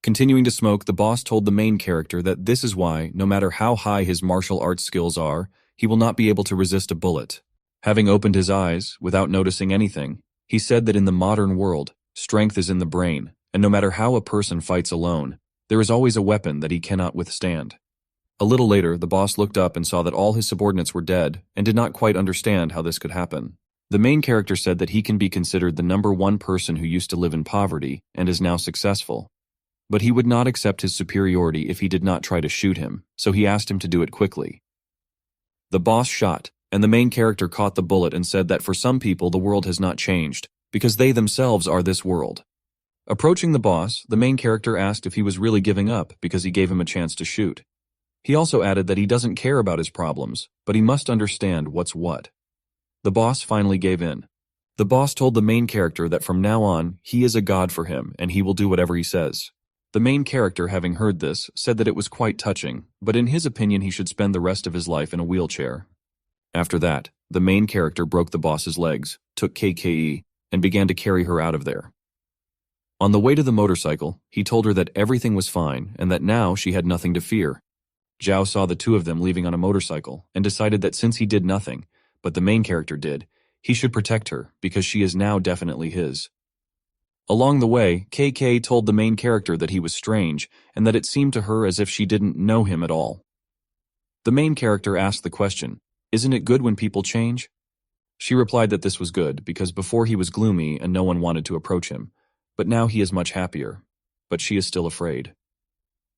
[SPEAKER 1] Continuing to smoke, the boss told the main character that this is why, no matter how high his martial arts skills are, he will not be able to resist a bullet. Having opened his eyes, without noticing anything, he said that in the modern world, strength is in the brain, and no matter how a person fights alone, there is always a weapon that he cannot withstand. A little later, the boss looked up and saw that all his subordinates were dead, and did not quite understand how this could happen. The main character said that he can be considered the #1 person who used to live in poverty and is now successful. But he would not accept his superiority if he did not try to shoot him, so he asked him to do it quickly. The boss shot, and the main character caught the bullet and said that for some people the world has not changed, because they themselves are this world. Approaching the boss, the main character asked if he was really giving up because he gave him a chance to shoot. He also added that he doesn't care about his problems, but he must understand what's what. The boss finally gave in. The boss told the main character that from now on, he is a god for him and he will do whatever he says. The main character, having heard this, said that it was quite touching, but in his opinion he should spend the rest of his life in a wheelchair. After that, the main character broke the boss's legs, took KKE, and began to carry her out of there. On the way to the motorcycle, he told her that everything was fine and that now she had nothing to fear. Zhao saw the two of them leaving on a motorcycle and decided that since he did nothing, but the main character did, he should protect her because she is now definitely his. Along the way, KK told the main character that he was strange and that it seemed to her as if she didn't know him at all. The main character asked the question, "Isn't it good when people change?" She replied that this was good because before he was gloomy and no one wanted to approach him, but now he is much happier. But she is still afraid.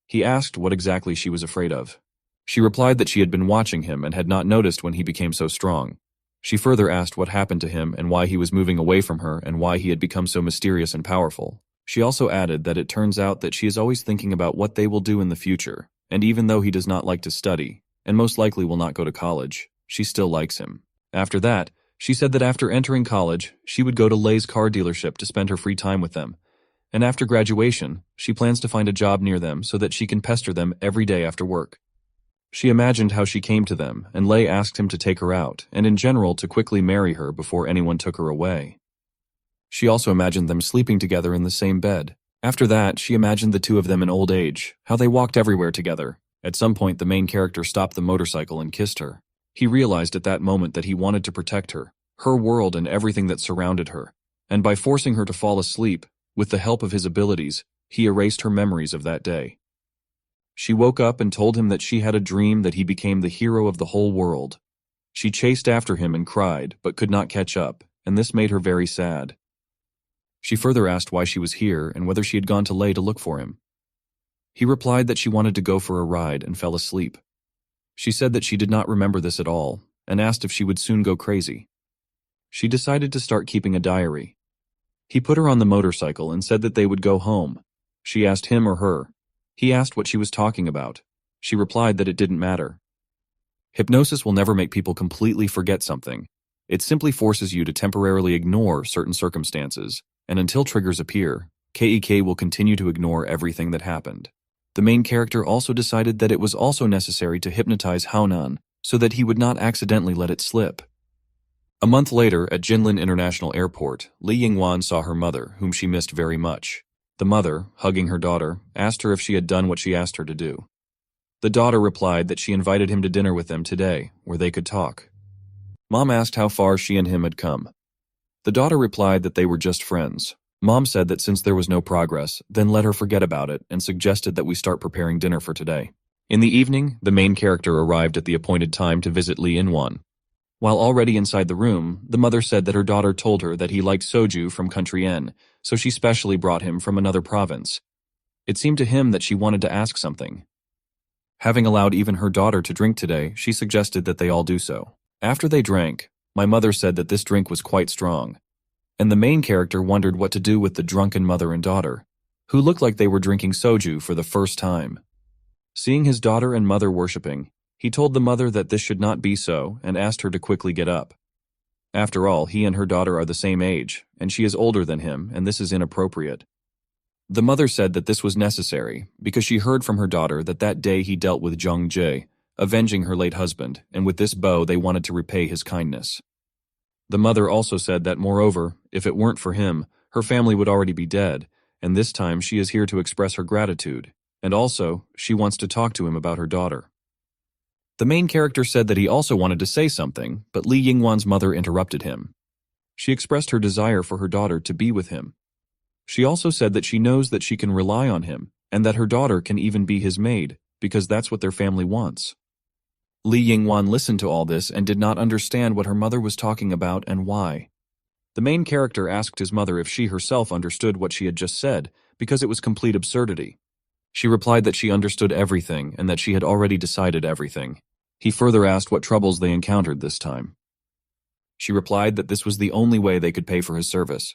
[SPEAKER 1] He asked what exactly she was afraid of. She replied that she had been watching him and had not noticed when he became so strong. She further asked what happened to him and why he was moving away from her and why he had become so mysterious and powerful. She also added that it turns out that she is always thinking about what they will do in the future, and even though he does not like to study, and most likely will not go to college, she still likes him. After that, she said that after entering college, she would go to Lei's car dealership to spend her free time with them. And after graduation, she plans to find a job near them so that she can pester them every day after work. She imagined how she came to them, and Lei asked him to take her out, and in general to quickly marry her before anyone took her away. She also imagined them sleeping together in the same bed. After that, she imagined the two of them in old age, how they walked everywhere together. At some point, the main character stopped the motorcycle and kissed her. He realized at that moment that he wanted to protect her, her world and everything that surrounded her, and by forcing her to fall asleep, with the help of his abilities, he erased her memories of that day. She woke up and told him that she had a dream that he became the hero of the whole world. She chased after him and cried, but could not catch up, and this made her very sad. She further asked why she was here and whether she had gone to Lei to look for him. He replied that she wanted to go for a ride and fell asleep. She said that she did not remember this at all, and asked if she would soon go crazy. She decided to start keeping a diary. He put her on the motorcycle and said that they would go home. She asked him or her. He asked what she was talking about. She replied that it didn't matter. Hypnosis will never make people completely forget something. It simply forces you to temporarily ignore certain circumstances, and until triggers appear, KEK will continue to ignore everything that happened. The main character also decided that it was also necessary to hypnotize Haonan so that he would not accidentally let it slip. A month later, at Jinlin International Airport, Li Yingwan saw her mother, whom she missed very much. The mother, hugging her daughter, asked her if she had done what she asked her to do. The daughter replied that she invited him to dinner with them today, where they could talk. Mom asked how far she and him had come. The daughter replied that they were just friends. Mom said that since there was no progress, then let her forget about it and suggested that we start preparing dinner for today. In the evening, the main character arrived at the appointed time to visit Li Yinwan. While already inside the room, the mother said that her daughter told her that he liked soju from country N, so she specially brought him from another province. It seemed to him that she wanted to ask something. Having allowed even her daughter to drink today, she suggested that they all do so. After they drank, my mother said that this drink was quite strong, and the main character wondered what to do with the drunken mother and daughter, who looked like they were drinking soju for the first time. Seeing his daughter and mother worshipping, he told the mother that this should not be so and asked her to quickly get up. After all, he and her daughter are the same age, and she is older than him, and this is inappropriate. The mother said that this was necessary because she heard from her daughter that that day he dealt with Zhang Jie, avenging her late husband, and with this bow they wanted to repay his kindness. The mother also said that, moreover, if it weren't for him, her family would already be dead, and this time she is here to express her gratitude, and also, she wants to talk to him about her daughter. The main character said that he also wanted to say something, but Li Yingwan's mother interrupted him. She expressed her desire for her daughter to be with him. She also said that she knows that she can rely on him, and that her daughter can even be his maid, because that's what their family wants. Li Yingwan listened to all this and did not understand what her mother was talking about and why. The main character asked his mother if she herself understood what she had just said, because it was complete absurdity. She replied that she understood everything and that she had already decided everything. He further asked what troubles they encountered this time. She replied that this was the only way they could pay for his service.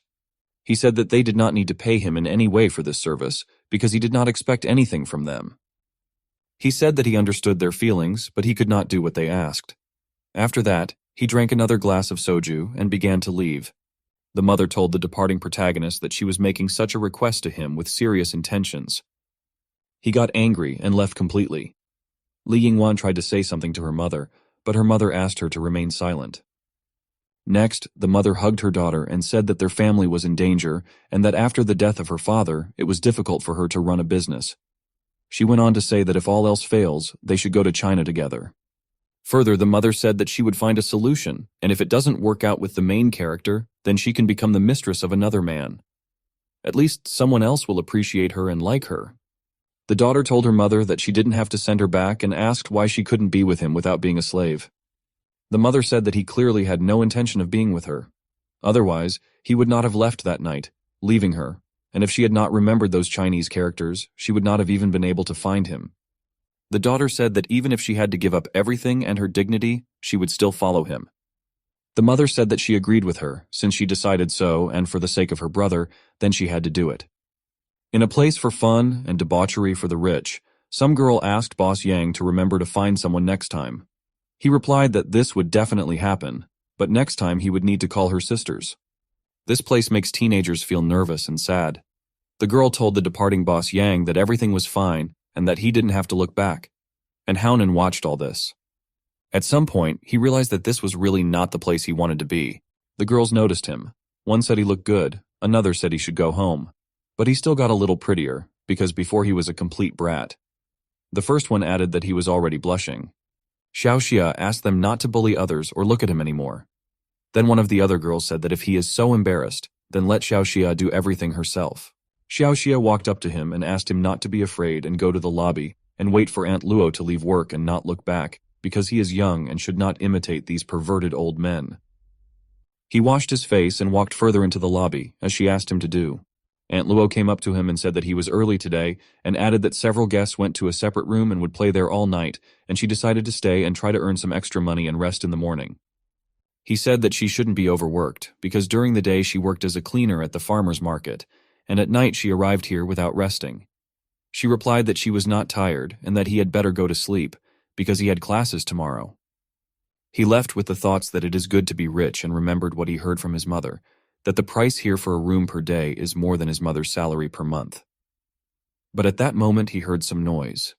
[SPEAKER 1] He said that they did not need to pay him in any way for this service because he did not expect anything from them. He said that he understood their feelings, but he could not do what they asked. After that, he drank another glass of soju and began to leave. The mother told the departing protagonist that she was making such a request to him with serious intentions. He got angry and left completely. Li Yingwan tried to say something to her mother, but her mother asked her to remain silent. Next, the mother hugged her daughter and said that their family was in danger and that after the death of her father, it was difficult for her to run a business. She went on to say that if all else fails, they should go to China together. Further, the mother said that she would find a solution, and if it doesn't work out with the main character, then she can become the mistress of another man. At least someone else will appreciate her and like her. The daughter told her mother that she didn't have to send her back and asked why she couldn't be with him without being a slave. The mother said that he clearly had no intention of being with her. Otherwise, he would not have left that night, leaving her, and if she had not remembered those Chinese characters, she would not have even been able to find him. The daughter said that even if she had to give up everything and her dignity, she would still follow him. The mother said that she agreed with her, since she decided so, and for the sake of her brother, then she had to do it. In a place for fun and debauchery for the rich, some girl asked Boss Yang to remember to find someone next time. He replied that this would definitely happen, but next time he would need to call her sisters. This place makes teenagers feel nervous and sad. The girl told the departing Boss Yang that everything was fine and that he didn't have to look back. And Haonan watched all this. At some point, he realized that this was really not the place he wanted to be. The girls noticed him. One said he looked good, another said he should go home. But he still got a little prettier, because before he was a complete brat. The first one added that he was already blushing. Xiaoxia asked them not to bully others or look at him anymore. Then one of the other girls said that if he is so embarrassed, then let Xiaoxia do everything herself. Xiaoxia walked up to him and asked him not to be afraid and go to the lobby and wait for Aunt Luo to leave work and not look back, because he is young and should not imitate these perverted old men. He washed his face and walked further into the lobby, as she asked him to do. Aunt Luo came up to him and said that he was early today, and added that several guests went to a separate room and would play there all night, and she decided to stay and try to earn some extra money and rest in the morning. He said that she shouldn't be overworked, because during the day she worked as a cleaner at the farmer's market, and at night she arrived here without resting. She replied that she was not tired and that he had better go to sleep, because he had classes tomorrow. He left with the thoughts that it is good to be rich and remembered what he heard from his mother, that the price here for a room per day is more than his mother's salary per month. But at that moment he heard some noise.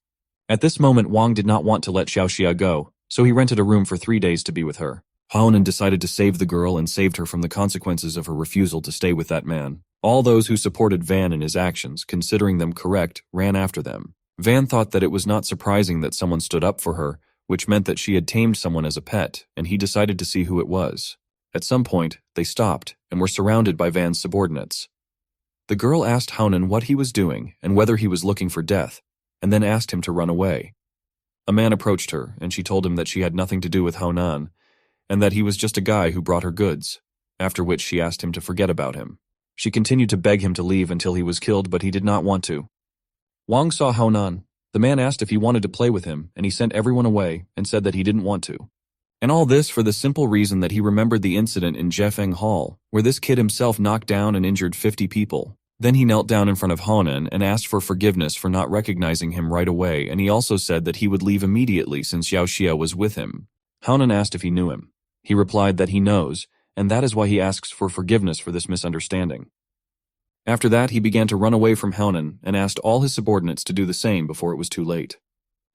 [SPEAKER 1] At this moment Wang did not want to let Xiaoxia go, so he rented a room for 3 days to be with her. Haonan decided to save the girl and saved her from the consequences of her refusal to stay with that man. All those who supported Van in his actions, considering them correct, ran after them. Van thought that it was not surprising that someone stood up for her, which meant that she had tamed someone as a pet, and he decided to see who it was. At some point, they stopped and were surrounded by Van's subordinates. The girl asked Haonan what he was doing and whether he was looking for death, and then asked him to run away. A man approached her, and she told him that she had nothing to do with Haonan, and that he was just a guy who brought her goods, after which she asked him to forget about him. She continued to beg him to leave until he was killed, but he did not want to. Wang saw Haonan. The man asked if he wanted to play with him, and he sent everyone away and said that he didn't want to. And all this for the simple reason that he remembered the incident in Jefeng Hall, where this kid himself knocked down and injured 50 people. Then he knelt down in front of Haonan and asked for forgiveness for not recognizing him right away, and he also said that he would leave immediately since Xiaoxia was with him. Haonan asked if he knew him. He replied that he knows, and that is why he asks for forgiveness for this misunderstanding. After that, he began to run away from Haonan and asked all his subordinates to do the same before it was too late.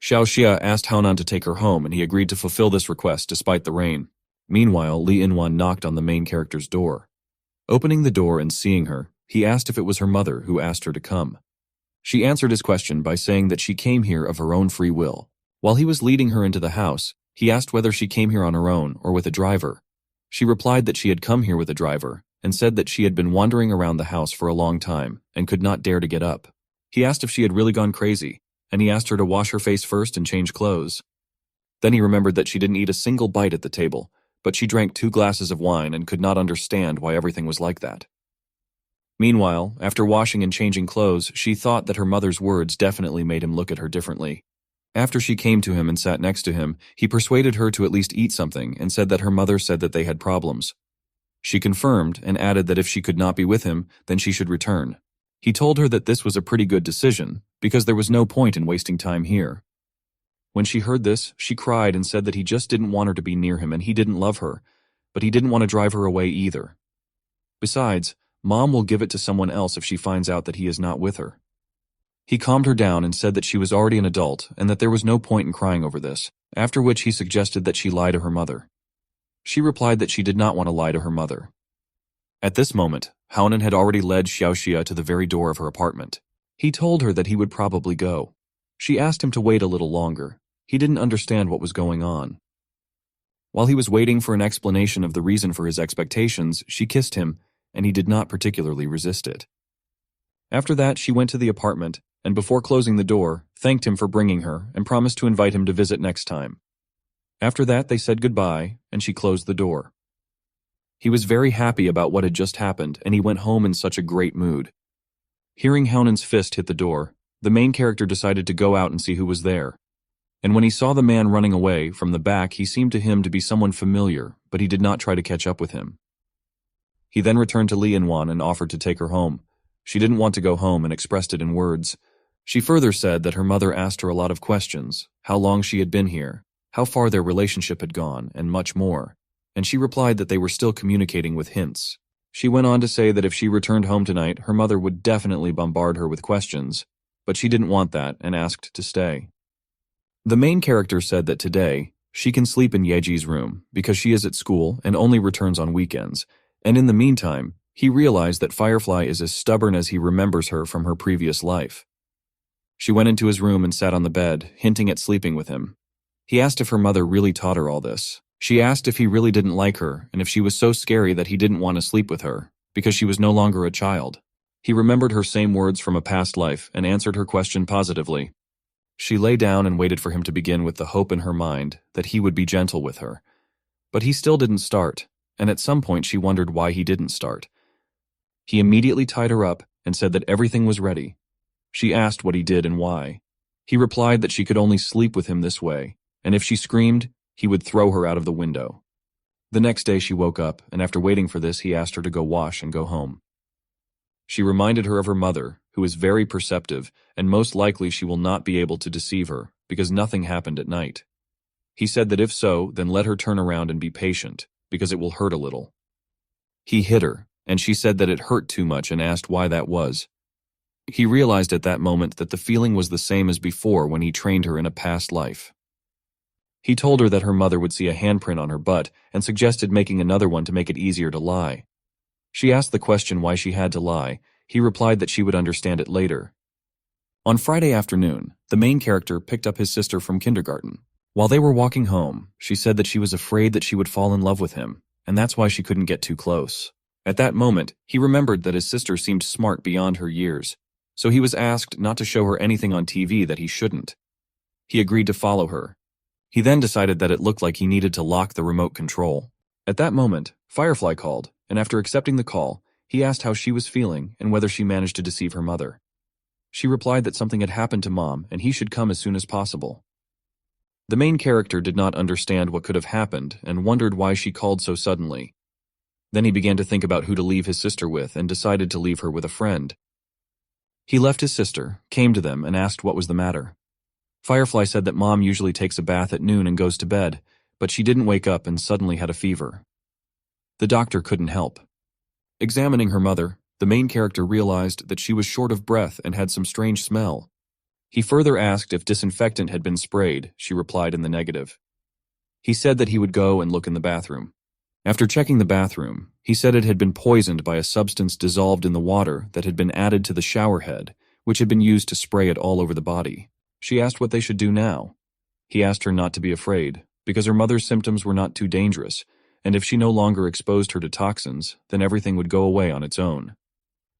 [SPEAKER 1] Xiaoxia asked Haonan to take her home, and he agreed to fulfill this request despite the rain. Meanwhile, Li Inwan knocked on the main character's door. Opening the door and seeing her, he asked if it was her mother who asked her to come. She answered his question by saying that she came here of her own free will. While he was leading her into the house, he asked whether she came here on her own or with a driver. She replied that she had come here with a driver, and said that she had been wandering around the house for a long time and could not dare to get up. He asked if she had really gone crazy, and he asked her to wash her face first and change clothes. Then he remembered that she didn't eat a single bite at the table, but she drank 2 glasses of wine and could not understand why everything was like that. Meanwhile, after washing and changing clothes, she thought that her mother's words definitely made him look at her differently. After she came to him and sat next to him, he persuaded her to at least eat something and said that her mother said that they had problems. She confirmed and added that if she could not be with him, then she should return. He told her that this was a pretty good decision, because there was no point in wasting time here. When she heard this, she cried and said that he just didn't want her to be near him and he didn't love her, but he didn't want to drive her away either. Besides, Mom will give it to someone else if she finds out that he is not with her. He calmed her down and said that she was already an adult and that there was no point in crying over this, after which he suggested that she lie to her mother. She replied that she did not want to lie to her mother. At this moment, Haonan had already led Xiaoxia to the very door of her apartment. He told her that he would probably go. She asked him to wait a little longer. He didn't understand what was going on. While he was waiting for an explanation of the reason for his expectations, she kissed him, and he did not particularly resist it. After that, she went to the apartment, and before closing the door, thanked him for bringing her and promised to invite him to visit next time. After that, they said goodbye, and she closed the door. He was very happy about what had just happened, and he went home in such a great mood. Hearing Haonan's fist hit the door, the main character decided to go out and see who was there. And when he saw the man running away from the back, he seemed to him to be someone familiar, but he did not try to catch up with him. He then returned to Lee In-won and offered to take her home. She didn't want to go home and expressed it in words. She further said that her mother asked her a lot of questions, how long she had been here, how far their relationship had gone, and much more, and she replied that they were still communicating with hints. She went on to say that if she returned home tonight, her mother would definitely bombard her with questions, but she didn't want that and asked to stay. The main character said that today, she can sleep in Yeji's room because she is at school and only returns on weekends, and in the meantime, he realized that Firefly is as stubborn as he remembers her from her previous life. She went into his room and sat on the bed, hinting at sleeping with him. He asked if her mother really taught her all this. She asked if he really didn't like her and if she was so scary that he didn't want to sleep with her, because she was no longer a child. He remembered her same words from a past life and answered her question positively. She lay down and waited for him to begin with the hope in her mind that he would be gentle with her. But he still didn't start, and at some point she wondered why he didn't start. He immediately tied her up and said that everything was ready. She asked what he did and why. He replied that she could only sleep with him this way, and if she screamed, he would throw her out of the window. The next day she woke up, and after waiting for this, he asked her to go wash and go home. She reminded her of her mother, who is very perceptive, and most likely she will not be able to deceive her, because nothing happened at night. He said that if so, then let her turn around and be patient, because it will hurt a little. He hit her, and she said that it hurt too much and asked why that was. He realized at that moment that the feeling was the same as before when he trained her in a past life. He told her that her mother would see a handprint on her butt and suggested making another one to make it easier to lie. She asked the question why she had to lie. He replied that she would understand it later. On Friday afternoon, the main character picked up his sister from kindergarten. While they were walking home, she said that she was afraid that she would fall in love with him, and that's why she couldn't get too close. At that moment, he remembered that his sister seemed smart beyond her years, so he was asked not to show her anything on TV that he shouldn't. He agreed to follow her. He then decided that it looked like he needed to lock the remote control. At that moment, Firefly called, and after accepting the call, he asked how she was feeling and whether she managed to deceive her mother. She replied that something had happened to Mom and he should come as soon as possible. The main character did not understand what could have happened and wondered why she called so suddenly. Then he began to think about who to leave his sister with and decided to leave her with a friend. He left his sister, came to them, and asked what was the matter. Firefly said that Mom usually takes a bath at noon and goes to bed, but she didn't wake up and suddenly had a fever. The doctor couldn't help. Examining her mother, the main character realized that she was short of breath and had some strange smell. He further asked if disinfectant had been sprayed. She replied in the negative. He said that he would go and look in the bathroom. After checking the bathroom, he said it had been poisoned by a substance dissolved in the water that had been added to the shower head, which had been used to spray it all over the body. She asked what they should do now. He asked her not to be afraid, because her mother's symptoms were not too dangerous, and if she no longer exposed her to toxins, then everything would go away on its own.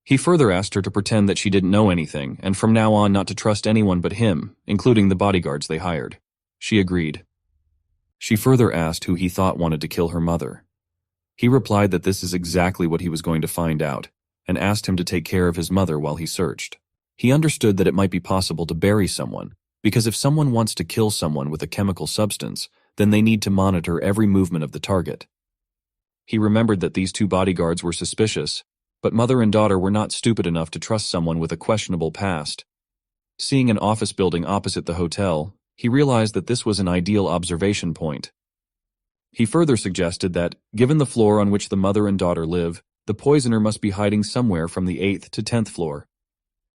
[SPEAKER 1] He further asked her to pretend that she didn't know anything, and from now on not to trust anyone but him, including the bodyguards they hired. She agreed. She further asked who he thought wanted to kill her mother. He replied that this is exactly what he was going to find out, and asked him to take care of his mother while he searched. He understood that it might be possible to bury someone, because if someone wants to kill someone with a chemical substance, then they need to monitor every movement of the target. He remembered that these two bodyguards were suspicious, but mother and daughter were not stupid enough to trust someone with a questionable past. Seeing an office building opposite the hotel, he realized that this was an ideal observation point. He further suggested that, given the floor on which the mother and daughter live, the poisoner must be hiding somewhere from the 8th to 10th floor.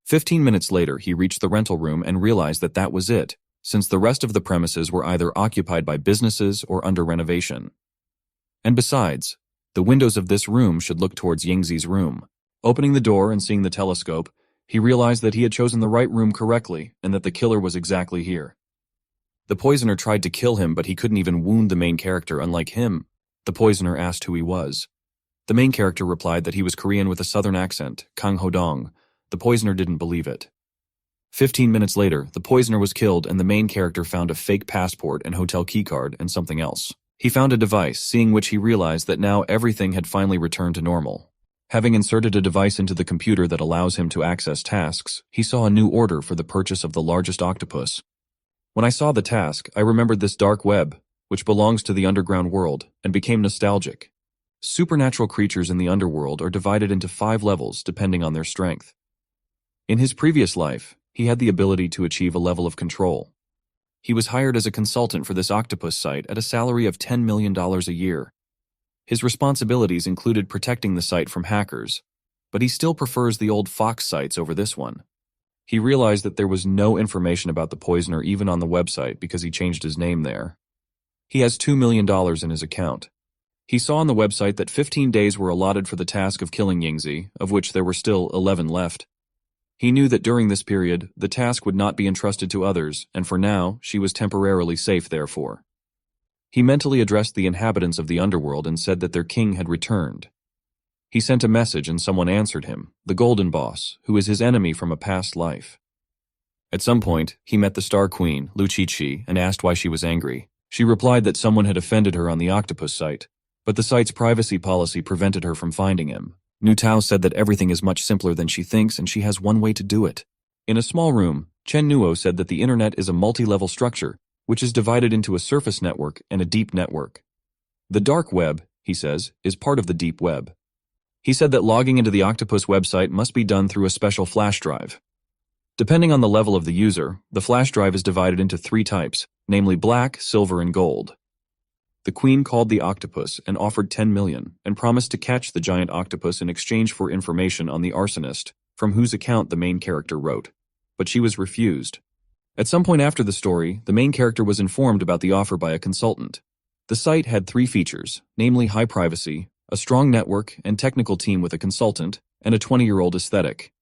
[SPEAKER 1] 15 minutes later, he reached the rental room and realized that that was it, since the rest of the premises were either occupied by businesses or under renovation. And besides, the windows of this room should look towards Yingzi's room. Opening the door and seeing the telescope, he realized that he had chosen the right room correctly and that the killer was exactly here. The poisoner tried to kill him, but he couldn't even wound the main character. Unlike him, the poisoner asked who he was. The main character replied that he was Korean with a southern accent, Kang Ho-dong. The poisoner didn't believe it. 15 minutes later, the poisoner was killed and the main character found a fake passport and hotel keycard and something else. He found a device, seeing which he realized that now everything had finally returned to normal. Having inserted a device into the computer that allows him to access tasks, he saw a new order for the purchase of the largest octopus. When I saw the task, I remembered this dark web, which belongs to the underground world, and became nostalgic. Supernatural creatures in the underworld are divided into 5 levels depending on their strength. In his previous life, he had the ability to achieve a level of control. He was hired as a consultant for this octopus site at a salary of $10 million a year. His responsibilities included protecting the site from hackers, but he still prefers the old Fox sites over this one. He realized that there was no information about the poisoner even on the website because he changed his name there. He has $2 million in his account. He saw on the website that 15 days were allotted for the task of killing Yingzi, of which there were still 11 left. He knew that during this period, the task would not be entrusted to others, and for now, she was temporarily safe therefore. He mentally addressed the inhabitants of the underworld and said that their king had returned. He sent a message and someone answered him, the Golden Boss, who is his enemy from a past life. At some point, he met the Star Queen, Luchichi, and asked why she was angry. She replied that someone had offended her on the octopus site, but the site's privacy policy prevented her from finding him. Nu Tao said that everything is much simpler than she thinks and she has one way to do it. In a small room, Chen Nuo said that the internet is a multi-level structure, which is divided into a surface network and a deep network. The dark web, he says, is part of the deep web. He said that logging into the Octopus website must be done through a special flash drive. Depending on the level of the user, the flash drive is divided into 3 types, namely black, silver, and gold. The queen called the octopus and offered 10 million and promised to catch the giant octopus in exchange for information on the arsonist, from whose account the main character wrote. But she was refused. At some point after the story, the main character was informed about the offer by a consultant. The site had 3 features, namely high privacy, a strong network and technical team with a consultant, and a 20-year-old aesthetic.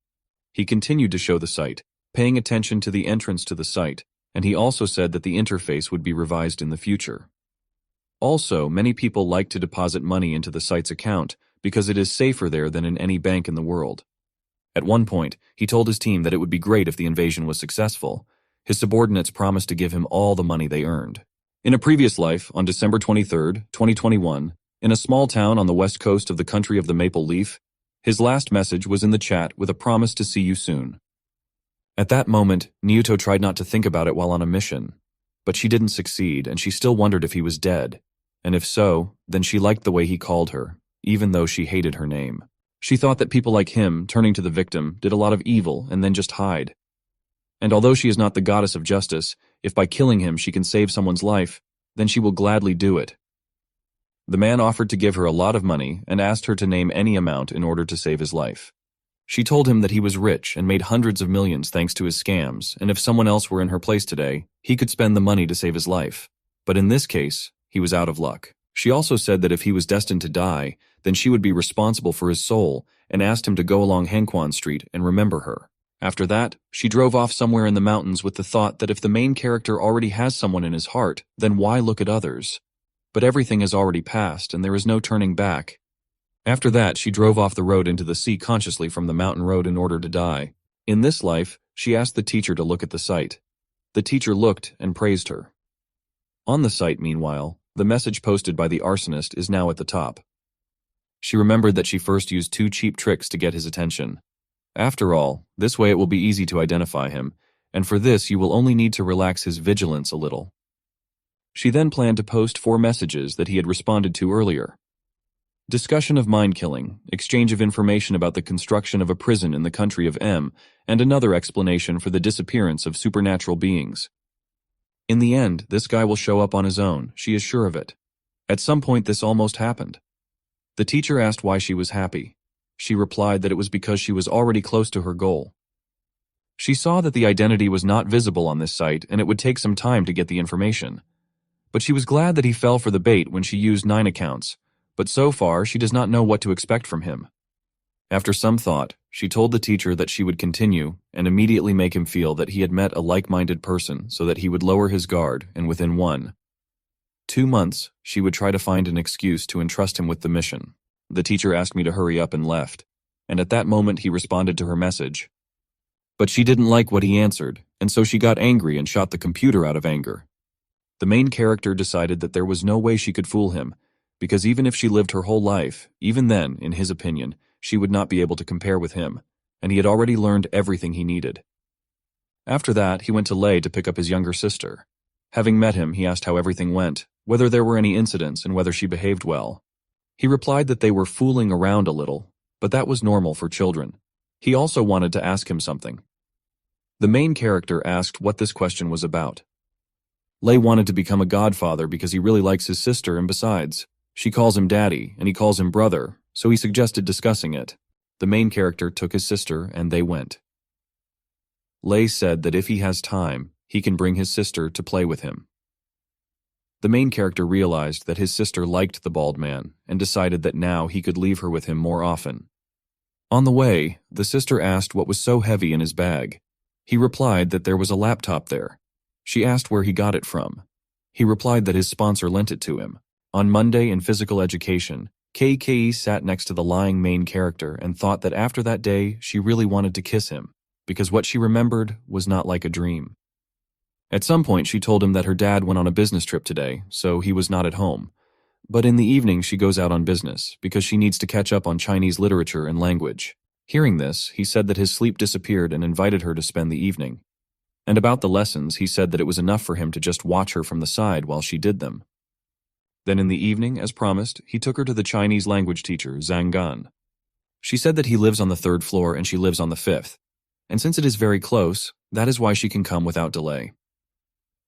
[SPEAKER 1] He continued to show the site, paying attention to the entrance to the site, and he also said that the interface would be revised in the future. Also, many people like to deposit money into the site's account because it is safer there than in any bank in the world. At one point, he told his team that it would be great if the invasion was successful. His subordinates promised to give him all the money they earned. In a previous life, on December 23, 2021, in a small town on the west coast of the country of the Maple Leaf, his last message was in the chat with a promise to see you soon. At that moment, Nyuto tried not to think about it while on a mission, but she didn't succeed and she still wondered if he was dead, and if so, then she liked the way he called her, even though she hated her name. She thought that people like him, turning to the victim, did a lot of evil and then just hide. And although she is not the goddess of justice, if by killing him she can save someone's life, then she will gladly do it. The man offered to give her a lot of money and asked her to name any amount in order to save his life. She told him that he was rich and made hundreds of millions thanks to his scams, and if someone else were in her place today, he could spend the money to save his life. But in this case, he was out of luck. She also said that if he was destined to die, then she would be responsible for his soul and asked him to go along Hanquan Street and remember her. After that, she drove off somewhere in the mountains with the thought that if the main character already has someone in his heart, then why look at others? But everything has already passed and there is no turning back. After that, she drove off the road into the sea consciously from the mountain road in order to die. In this life, she asked the teacher to look at the site. The teacher looked and praised her. On the site, meanwhile, the message posted by the arsonist is now at the top. She remembered that she first used 2 cheap tricks to get his attention. After all, this way it will be easy to identify him, and for this you will only need to relax his vigilance a little. She then planned to post 4 messages that he had responded to earlier. Discussion of mind killing, exchange of information about the construction of a prison in the country of M, and another explanation for the disappearance of supernatural beings. In the end, this guy will show up on his own, she is sure of it. At some point this almost happened. The teacher asked why she was happy. She replied that it was because she was already close to her goal. She saw that the identity was not visible on this site and it would take some time to get the information. But she was glad that he fell for the bait when she used 9 accounts, but so far she does not know what to expect from him. After some thought, she told the teacher that she would continue and immediately make him feel that he had met a like-minded person so that he would lower his guard, and within 1-2 months, she would try to find an excuse to entrust him with the mission. The teacher asked me to hurry up and left, and at that moment he responded to her message. But she didn't like what he answered, and so she got angry and shot the computer out of anger. The main character decided that there was no way she could fool him, because even if she lived her whole life, even then, in his opinion, she would not be able to compare with him, and he had already learned everything he needed. After that, he went to Lei to pick up his younger sister. Having met him, he asked how everything went, whether there were any incidents, and whether she behaved well. He replied that they were fooling around a little, but that was normal for children. He also wanted to ask him something. The main character asked what this question was about. Lei wanted to become a godfather because he really likes his sister, and besides, she calls him daddy and he calls him brother, so he suggested discussing it. The main character took his sister and they went. Lei said that if he has time, he can bring his sister to play with him. The main character realized that his sister liked the bald man and decided that now he could leave her with him more often. On the way, the sister asked what was so heavy in his bag. He replied that there was a laptop there. She asked where he got it from. He replied that his sponsor lent it to him. On Monday in physical education, KKE sat next to the lying main character and thought that after that day she really wanted to kiss him, because what she remembered was not like a dream. At some point she told him that her dad went on a business trip today, so he was not at home. But in the evening she goes out on business, because she needs to catch up on Chinese literature and language. Hearing this, he said that his sleep disappeared and invited her to spend the evening. And about the lessons, he said that it was enough for him to just watch her from the side while she did them. Then in the evening, as promised, he took her to the Chinese language teacher, Zhang Gan. She said that he lives on the 3rd floor and she lives on the 5th. And since it is very close, that is why she can come without delay.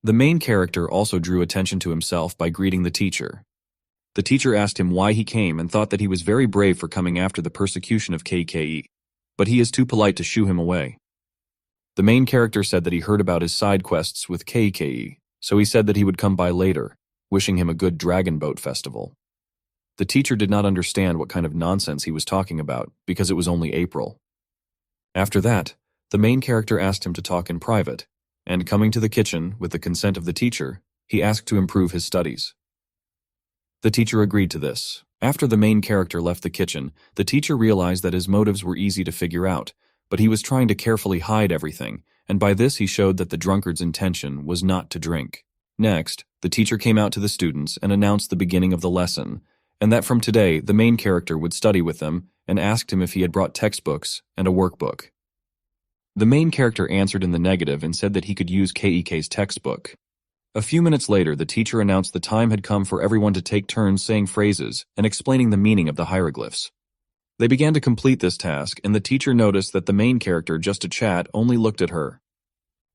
[SPEAKER 1] The main character also drew attention to himself by greeting the teacher. The teacher asked him why he came and thought that he was very brave for coming after the persecution of KKE, but he is too polite to shoo him away. The main character said that he heard about his side quests with KKE, so he said that he would come by later, wishing him a good dragon boat festival. The teacher did not understand what kind of nonsense he was talking about because it was only April. After that, the main character asked him to talk in private, and coming to the kitchen with the consent of the teacher, he asked to improve his studies. The teacher agreed to this. After the main character left the kitchen, the teacher realized that his motives were easy to figure out, but he was trying to carefully hide everything, and by this he showed that the drunkard's intention was not to drink. Next, the teacher came out to the students and announced the beginning of the lesson, and that from today the main character would study with them and asked him if he had brought textbooks and a workbook. The main character answered in the negative and said that he could use KEK's textbook. A few minutes later, the teacher announced the time had come for everyone to take turns saying phrases and explaining the meaning of the hieroglyphs. They began to complete this task, and the teacher noticed that the main character, just to chat, only looked at her.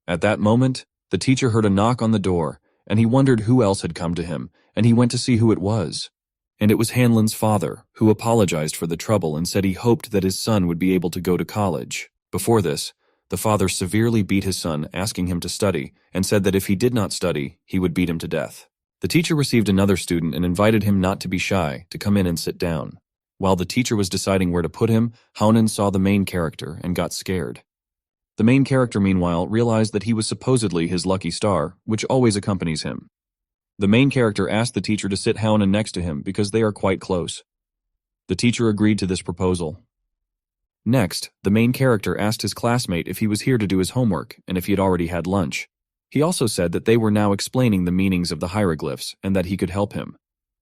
[SPEAKER 1] At that moment, the teacher heard a knock on the door, and he wondered who else had come to him, and he went to see who it was. And it was Hanlin's father, who apologized for the trouble and said he hoped that his son would be able to go to college. Before this, the father severely beat his son, asking him to study, and said that if he did not study, he would beat him to death. The teacher received another student and invited him not to be shy, to come in and sit down. While the teacher was deciding where to put him, Haonan saw the main character and got scared. The main character, meanwhile, realized that he was supposedly his lucky star, which always accompanies him. The main character asked the teacher to sit Haonan next to him because they are quite close. The teacher agreed to this proposal. Next, the main character asked his classmate if he was here to do his homework and if he had already had lunch. He also said that they were now explaining the meanings of the hieroglyphs and that he could help him.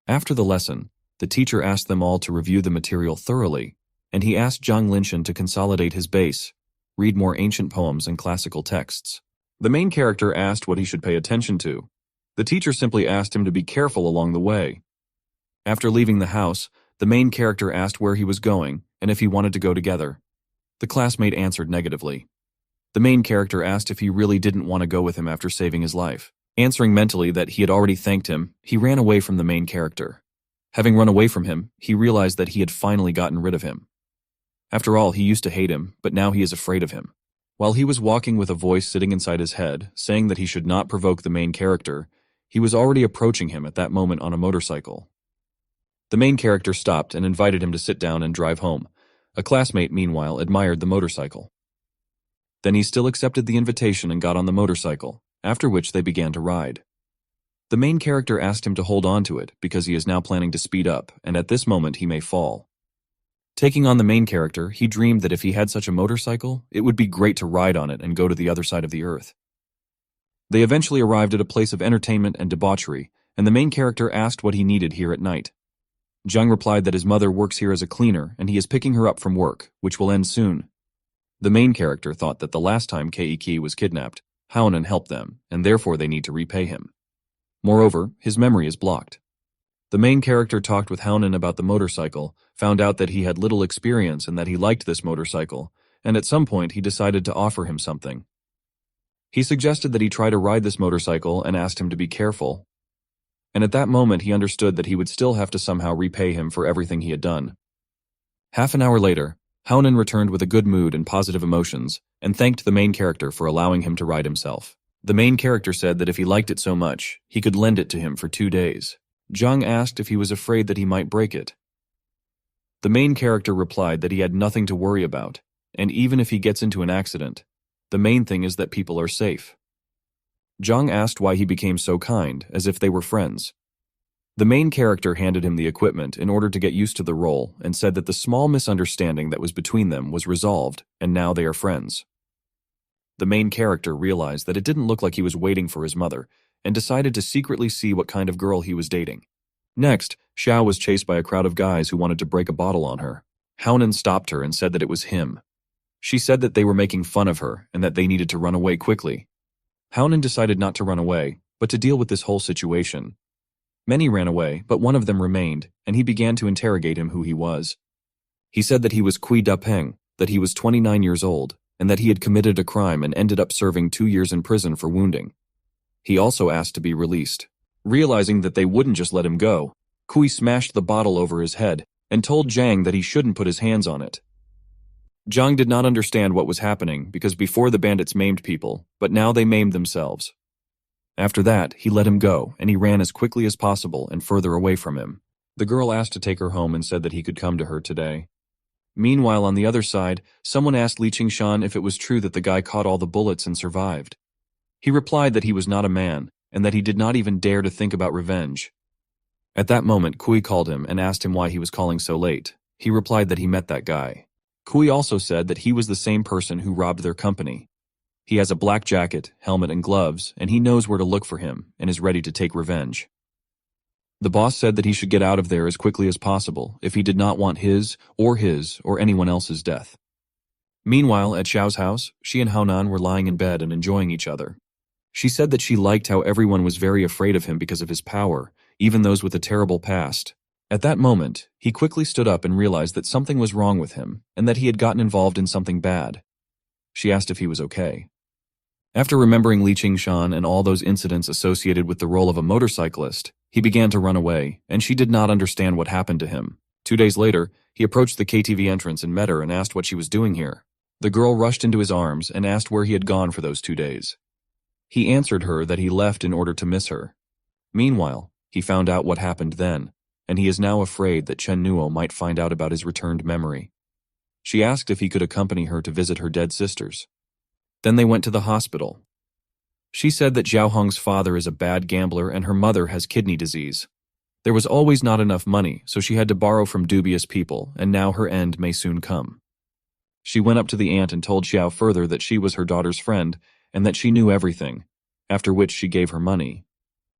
[SPEAKER 1] After the lesson, the teacher asked them all to review the material thoroughly, and he asked Zhang Linshan to consolidate his base, read more ancient poems and classical texts. The main character asked what he should pay attention to. The teacher simply asked him to be careful along the way. After leaving the house, the main character asked where he was going and if he wanted to go together. The classmate answered negatively. The main character asked if he really didn't want to go with him after saving his life. Answering mentally that he had already thanked him, he ran away from the main character. Having run away from him, he realized that he had finally gotten rid of him. After all, he used to hate him, but now he is afraid of him. While he was walking with a voice sitting inside his head, saying that he should not provoke the main character, he was already approaching him at that moment on a motorcycle. The main character stopped and invited him to sit down and drive home. A classmate, meanwhile, admired the motorcycle. Then he still accepted the invitation and got on the motorcycle, after which they began to ride. The main character asked him to hold on to it because he is now planning to speed up, and at this moment he may fall. Taking on the main character, he dreamed that if he had such a motorcycle, it would be great to ride on it and go to the other side of the earth. They eventually arrived at a place of entertainment and debauchery, and the main character asked what he needed here at night. Zhang replied that his mother works here as a cleaner and he is picking her up from work, which will end soon. The main character thought that the last time Keiki was kidnapped, Haonan helped them, and therefore they need to repay him. Moreover, his memory is blocked. The main character talked with Haonan about the motorcycle, found out that he had little experience and that he liked this motorcycle, and at some point he decided to offer him something. He suggested that he try to ride this motorcycle and asked him to be careful. And at that moment he understood that he would still have to somehow repay him for everything he had done. Half an hour later, Haonan returned with a good mood and positive emotions, and thanked the main character for allowing him to ride himself. The main character said that if he liked it so much, he could lend it to him for 2 days. Zhang asked if he was afraid that he might break it. The main character replied that he had nothing to worry about, and even if he gets into an accident, the main thing is that people are safe. Zhang asked why he became so kind, as if they were friends. The main character handed him the equipment in order to get used to the role and said that the small misunderstanding that was between them was resolved and now they are friends. The main character realized that it didn't look like he was waiting for his mother and decided to secretly see what kind of girl he was dating. Next, Xiao was chased by a crowd of guys who wanted to break a bottle on her. Haonan stopped her and said that it was him. She said that they were making fun of her and that they needed to run away quickly. Haonan decided not to run away, but to deal with this whole situation. Many ran away, but one of them remained, and he began to interrogate him who he was. He said that he was Kui Dapeng, that he was 29 years old, and that he had committed a crime and ended up serving 2 years in prison for wounding. He also asked to be released. Realizing that they wouldn't just let him go, Kui smashed the bottle over his head and told Zhang that he shouldn't put his hands on it. Zhang did not understand what was happening because before the bandits maimed people, but now they maimed themselves. After that, he let him go, and he ran as quickly as possible and further away from him. The girl asked to take her home and said that he could come to her today. Meanwhile, on the other side, someone asked Li Qingshan if it was true that the guy caught all the bullets and survived. He replied that he was not a man, and that he did not even dare to think about revenge. At that moment, Kui called him and asked him why he was calling so late. He replied that he met that guy. Kui also said that he was the same person who robbed their company. He has a black jacket, helmet, and gloves, and he knows where to look for him and is ready to take revenge. The boss said that he should get out of there as quickly as possible if he did not want his or anyone else's death. Meanwhile, at Xiao's house, she and Haonan were lying in bed and enjoying each other. She said that she liked how everyone was very afraid of him because of his power, even those with a terrible past. At that moment, he quickly stood up and realized that something was wrong with him and that he had gotten involved in something bad. She asked if he was okay. After remembering Li Qingshan and all those incidents associated with the role of a motorcyclist, he began to run away, and she did not understand what happened to him. 2 days later, he approached the KTV entrance and met her and asked what she was doing here. The girl rushed into his arms and asked where he had gone for those 2 days. He answered her that he left in order to miss her. Meanwhile, he found out what happened then, and he is now afraid that Chen Nuo might find out about his returned memory. She asked if he could accompany her to visit her dead sisters. Then they went to the hospital. She said that Zhao Hong's father is a bad gambler and her mother has kidney disease. There was always not enough money, so she had to borrow from dubious people, and now her end may soon come. She went up to the aunt and told Xiao further that she was her daughter's friend and that she knew everything, after which she gave her money.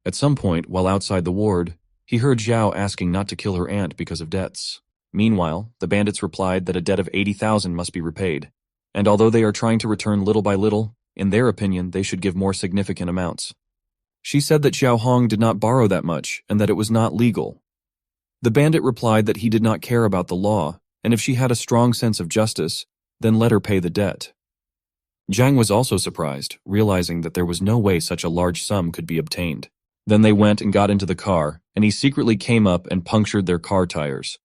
[SPEAKER 1] At some point, while outside the ward, he heard Zhao asking not to kill her aunt because of debts. Meanwhile, the bandits replied that a debt of 80,000 must be repaid. And although they are trying to return little by little, in their opinion, they should give more significant amounts. She said that Xiao Hong did not borrow that much and that it was not legal. The bandit replied that he did not care about the law, and if she had a strong sense of justice, then let her pay the debt. Zhang was also surprised, realizing that there was no way such a large sum could be obtained. Then they went and got into the car, and he secretly came up and punctured their car tires.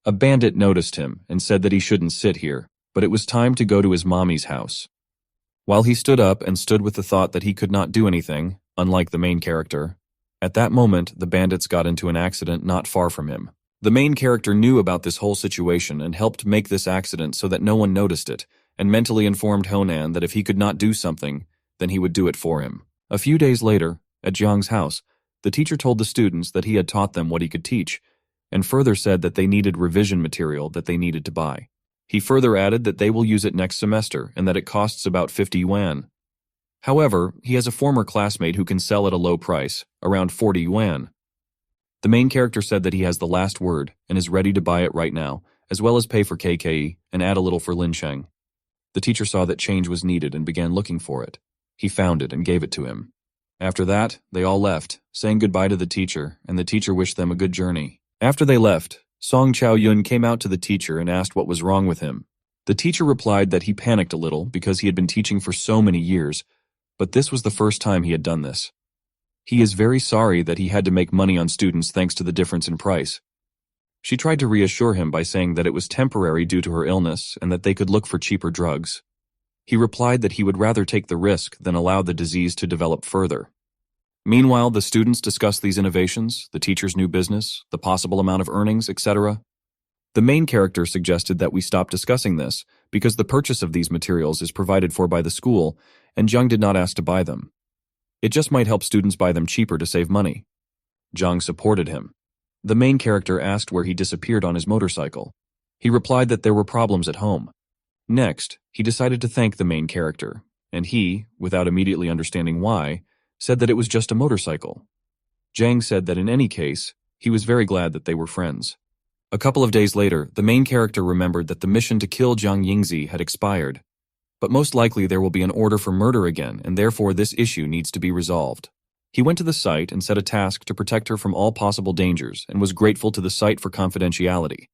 [SPEAKER 1] A bandit noticed him and said that he shouldn't sit here, but it was time to go to his mommy's house. While he stood up and stood with the thought that he could not do anything, unlike the main character, at that moment the bandits got into an accident not far from him. The main character knew about this whole situation and helped make this accident so that no one noticed it, and mentally informed Honan that if he could not do something, then he would do it for him. A few days later, at Jiang's house, the teacher told the students that he had taught them what he could teach, and further said that they needed revision material that they needed to buy. He further added that they will use it next semester and that it costs about 50 yuan. However, he has a former classmate who can sell at a low price, around 40 yuan. The main character said that he has the last word and is ready to buy it right now, as well as pay for KKE and add a little for Lin Sheng. The teacher saw that change was needed and began looking for it. He found it and gave it to him. After that, they all left, saying goodbye to the teacher, and the teacher wished them a good journey. After they left, Song Chao Yun came out to the teacher and asked what was wrong with him. The teacher replied that he panicked a little because he had been teaching for so many years, but this was the first time he had done this. He is very sorry that he had to make money on students thanks to the difference in price. She tried to reassure him by saying that it was temporary due to her illness and that they could look for cheaper drugs. He replied that he would rather take the risk than allow the disease to develop further. Meanwhile, the students discussed these innovations, the teacher's new business, the possible amount of earnings, etc. The main character suggested that we stop discussing this because the purchase of these materials is provided for by the school and Zhang did not ask to buy them. It just might help students buy them cheaper to save money. Zhang supported him. The main character asked where he disappeared on his motorcycle. He replied that there were problems at home. Next, he decided to thank the main character, and he, without immediately understanding why, said that it was just a motorcycle. Zhang said that in any case, he was very glad that they were friends. A couple of days later, the main character remembered that the mission to kill Jiang Yingzi had expired. But most likely there will be an order for murder again, and therefore this issue needs to be resolved. He went to the site and set a task to protect her from all possible dangers and was grateful to the site for confidentiality.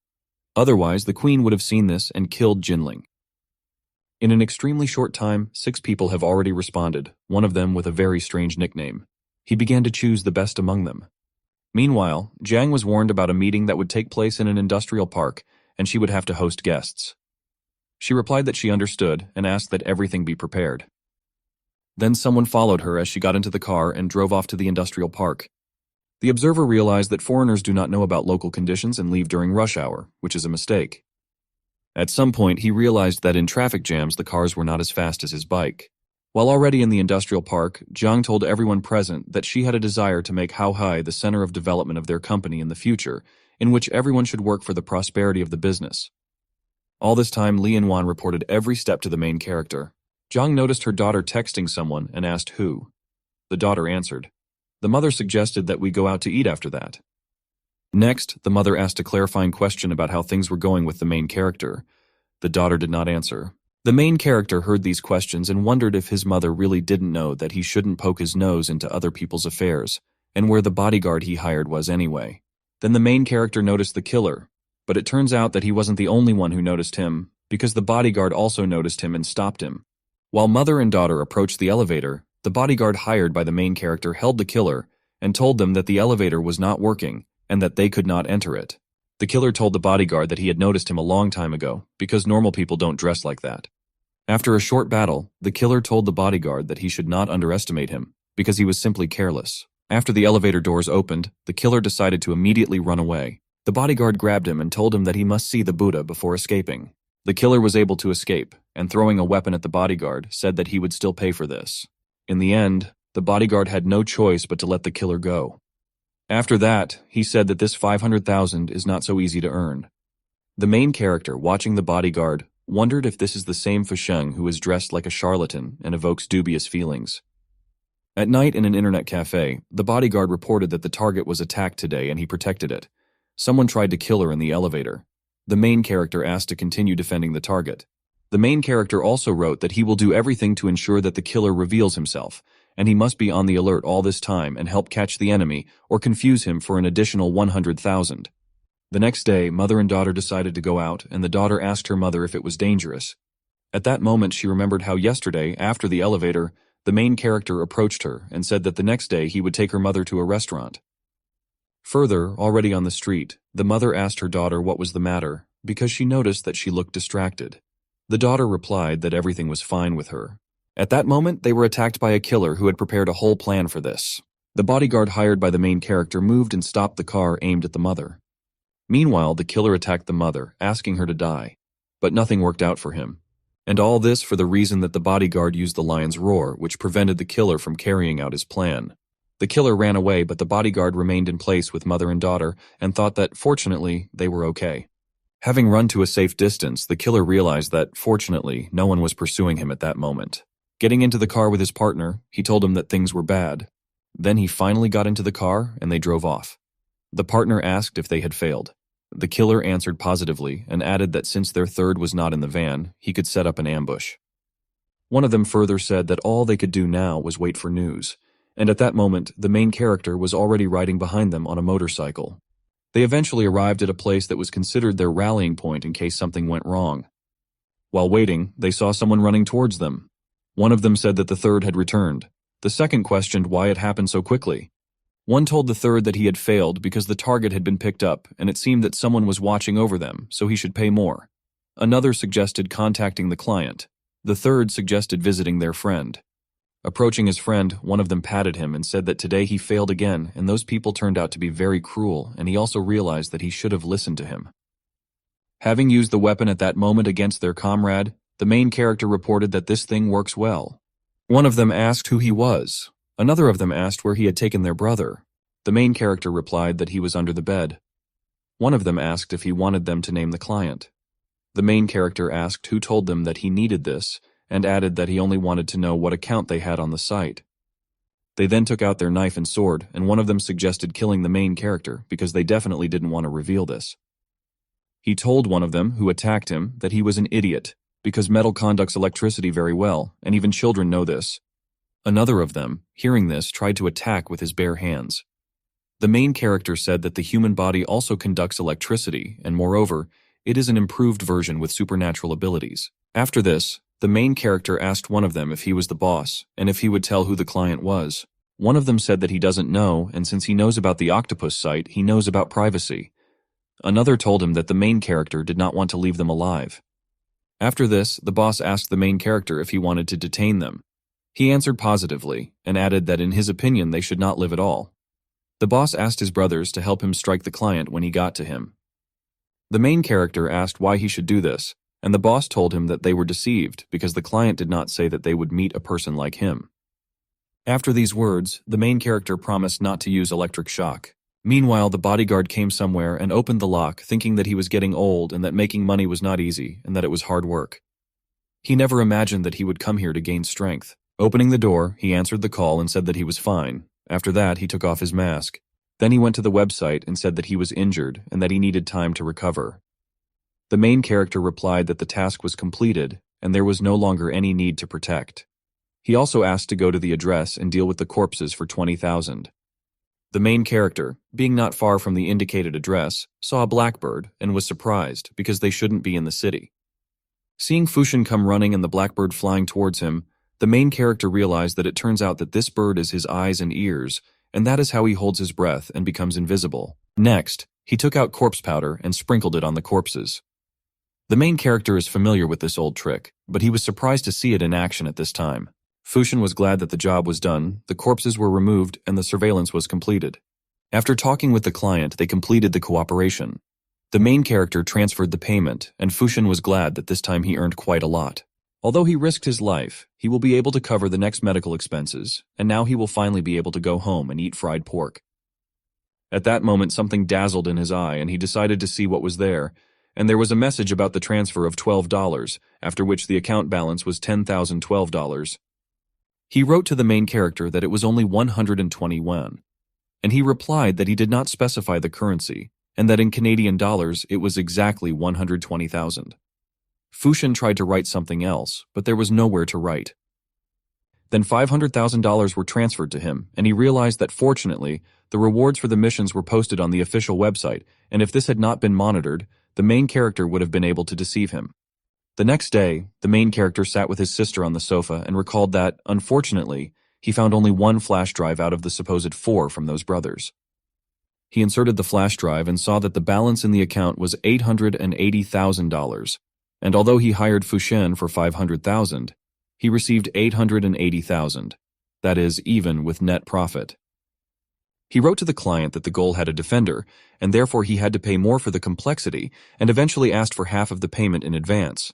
[SPEAKER 1] Otherwise, the queen would have seen this and killed Jinling. In an extremely short time, 6 people have already responded, one of them with a very strange nickname. He began to choose the best among them. Meanwhile, Jiang was warned about a meeting that would take place in an industrial park, and she would have to host guests. She replied that she understood and asked that everything be prepared. Then someone followed her as she got into the car and drove off to the industrial park. The observer realized that foreigners do not know about local conditions and leave during rush hour, which is a mistake. At some point, he realized that in traffic jams the cars were not as fast as his bike. While already in the industrial park, Jiang told everyone present that she had a desire to make Haohai the center of development of their company in the future, in which everyone should work for the prosperity of the business. All this time, Li Yanwan reported every step to the main character. Jiang noticed her daughter texting someone and asked who. The daughter answered. The mother suggested that we go out to eat after that. Next, the mother asked a clarifying question about how things were going with the main character. The daughter did not answer. The main character heard these questions and wondered if his mother really didn't know that he shouldn't poke his nose into other people's affairs, and where the bodyguard he hired was anyway. Then the main character noticed the killer, but it turns out that he wasn't the only one who noticed him, because the bodyguard also noticed him and stopped him. While mother and daughter approached the elevator, the bodyguard hired by the main character held the killer and told them that the elevator was not working and that they could not enter it. The killer told the bodyguard that he had noticed him a long time ago, because normal people don't dress like that. After a short battle, the killer told the bodyguard that he should not underestimate him, because he was simply careless. After the elevator doors opened, the killer decided to immediately run away. The bodyguard grabbed him and told him that he must see the Buddha before escaping. The killer was able to escape, and throwing a weapon at the bodyguard, said that he would still pay for this. In the end, the bodyguard had no choice but to let the killer go. After that, he said that this 500,000 is not so easy to earn. The main character, watching the bodyguard, wondered if this is the same Fesheng who is dressed like a charlatan and evokes dubious feelings. At night in an internet cafe, the bodyguard reported that the target was attacked today and he protected it. Someone tried to kill her in the elevator. The main character asked to continue defending the target. The main character also wrote that he will do everything to ensure that the killer reveals himself, and he must be on the alert all this time and help catch the enemy or confuse him for an additional 100,000. The next day, mother and daughter decided to go out, and the daughter asked her mother if it was dangerous. At that moment, she remembered how yesterday, after the elevator, the main character approached her and said that the next day he would take her mother to a restaurant. Further, already on the street, the mother asked her daughter what was the matter, because she noticed that she looked distracted. The daughter replied that everything was fine with her. At that moment, they were attacked by a killer who had prepared a whole plan for this. The bodyguard hired by the main character moved and stopped the car aimed at the mother. Meanwhile, the killer attacked the mother, asking her to die. But nothing worked out for him. And all this for the reason that the bodyguard used the lion's roar, which prevented the killer from carrying out his plan. The killer ran away, but the bodyguard remained in place with mother and daughter and thought that, fortunately, they were okay. Having run to a safe distance, the killer realized that, fortunately, no one was pursuing him at that moment. Getting into the car with his partner, he told him that things were bad. Then he finally got into the car and they drove off. The partner asked if they had failed. The killer answered positively and added that since their third was not in the van, he could set up an ambush. One of them further said that all they could do now was wait for news, and at that moment, the main character was already riding behind them on a motorcycle. They eventually arrived at a place that was considered their rallying point in case something went wrong. While waiting, they saw someone running towards them. One of them said that the third had returned. The second questioned why it happened so quickly. One told the third that he had failed because the target had been picked up and it seemed that someone was watching over them, so he should pay more. Another suggested contacting the client. The third suggested visiting their friend. Approaching his friend, one of them patted him and said that today he failed again and those people turned out to be very cruel, and he also realized that he should have listened to him. Having used the weapon at that moment against their comrade, the main character reported that this thing works well. One of them asked who he was. Another of them asked where he had taken their brother. The main character replied that he was under the bed. One of them asked if he wanted them to name the client. The main character asked who told them that he needed this, and added that he only wanted to know what account they had on the site. They then took out their knife and sword, and one of them suggested killing the main character because they definitely didn't want to reveal this. He told one of them, who attacked him, that he was an idiot, because metal conducts electricity very well, and even children know this. Another of them, hearing this, tried to attack with his bare hands. The main character said that the human body also conducts electricity, and moreover, it is an improved version with supernatural abilities. After this, the main character asked one of them if he was the boss, and if he would tell who the client was. One of them said that he doesn't know, and since he knows about the octopus site, he knows about privacy. Another told him that the main character did not want to leave them alive. After this, the boss asked the main character if he wanted to detain them. He answered positively, and added that in his opinion they should not live at all. The boss asked his brothers to help him strike the client when he got to him. The main character asked why he should do this, and the boss told him that they were deceived because the client did not say that they would meet a person like him. After these words, the main character promised not to use electric shock. Meanwhile, the bodyguard came somewhere and opened the lock, thinking that he was getting old and that making money was not easy and that it was hard work. He never imagined that he would come here to gain strength. Opening the door, he answered the call and said that he was fine. After that, he took off his mask. Then he went to the website and said that he was injured and that he needed time to recover. The main character replied that the task was completed and there was no longer any need to protect. He also asked to go to the address and deal with the corpses for 20,000. The main character, being not far from the indicated address, saw a blackbird and was surprised because they shouldn't be in the city. Seeing Fushin come running and the blackbird flying towards him, the main character realized that it turns out that this bird is his eyes and ears, and that is how he holds his breath and becomes invisible. Next, he took out corpse powder and sprinkled it on the corpses. The main character is familiar with this old trick, but he was surprised to see it in action at this time. Fushin was glad that the job was done, the corpses were removed, and the surveillance was completed. After talking with the client, they completed the cooperation. The main character transferred the payment, and Fushin was glad that this time he earned quite a lot. Although he risked his life, he will be able to cover the next medical expenses, and now he will finally be able to go home and eat fried pork. At that moment, something dazzled in his eye, and he decided to see what was there, and there was a message about the transfer of $12, after which the account balance was $10,012. He wrote to the main character that it was only 120 won, and he replied that he did not specify the currency, and that in Canadian dollars it was exactly 120,000. Fushin tried to write something else, but there was nowhere to write. Then $500,000 were transferred to him, and he realized that fortunately, the rewards for the missions were posted on the official website, and if this had not been monitored, the main character would have been able to deceive him. The next day, the main character sat with his sister on the sofa and recalled that, unfortunately, he found only one flash drive out of the supposed 4 from those brothers. He inserted the flash drive and saw that the balance in the account was $880,000, and although he hired Fushin for $500,000, he received $880,000, that is, even with net profit. He wrote to the client that the goal had a defender, and therefore he had to pay more for the complexity, and eventually asked for half of the payment in advance.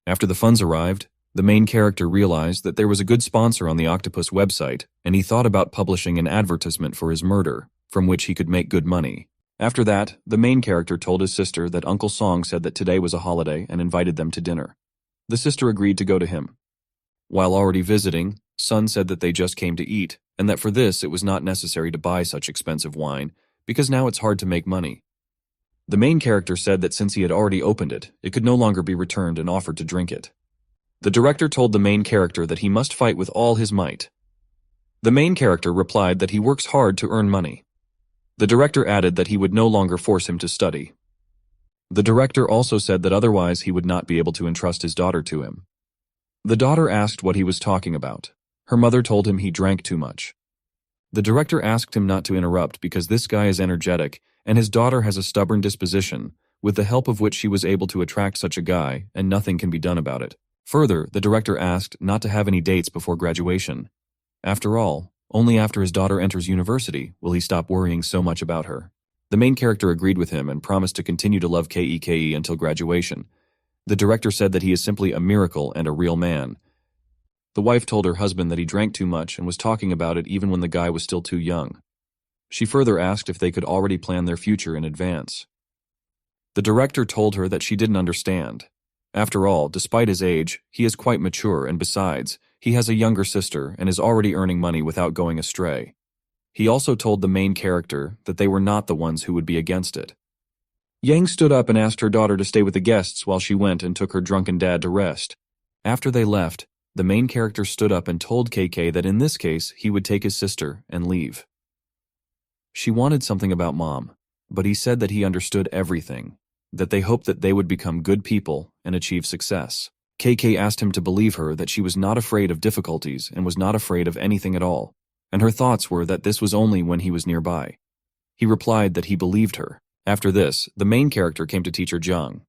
[SPEAKER 1] After the funds arrived, the main character realized that there was a good sponsor on the Octopus website, and he thought about publishing an advertisement for his murder, from which he could make good money. After that, the main character told his sister that Uncle Song said that today was a holiday and invited them to dinner. The sister agreed to go to him. While already visiting, Sun said that they just came to eat, and that for this it was not necessary to buy such expensive wine, because now it's hard to make money. The main character said that since he had already opened it, it could no longer be returned and offered to drink it. The director told the main character that he must fight with all his might. The main character replied that he works hard to earn money. The director added that he would no longer force him to study. The director also said that otherwise he would not be able to entrust his daughter to him. The daughter asked what he was talking about. Her mother told him he drank too much. The director asked him not to interrupt because this guy is energetic and his daughter has a stubborn disposition, with the help of which she was able to attract such a guy and nothing can be done about it. Further, the director asked not to have any dates before graduation. After all, only after his daughter enters university will he stop worrying so much about her. The main character agreed with him and promised to continue to love Keke until graduation. The director said that he is simply a miracle and a real man. The wife told her husband that he drank too much and was talking about it even when the guy was still too young. She further asked if they could already plan their future in advance. The director told her that she didn't understand. After all, despite his age, he is quite mature and besides, he has a younger sister and is already earning money without going astray. He also told the main character that they were not the ones who would be against it. Yang stood up and asked her daughter to stay with the guests while she went and took her drunken dad to rest. After they left, the main character stood up and told KK that in this case he would take his sister and leave. She wanted something about mom, but he said that he understood everything, that they hoped that they would become good people and achieve success. KK asked him to believe her that she was not afraid of difficulties and was not afraid of anything at all, and her thoughts were that this was only when he was nearby. He replied that he believed her. After this, the main character came to teacher Zhang.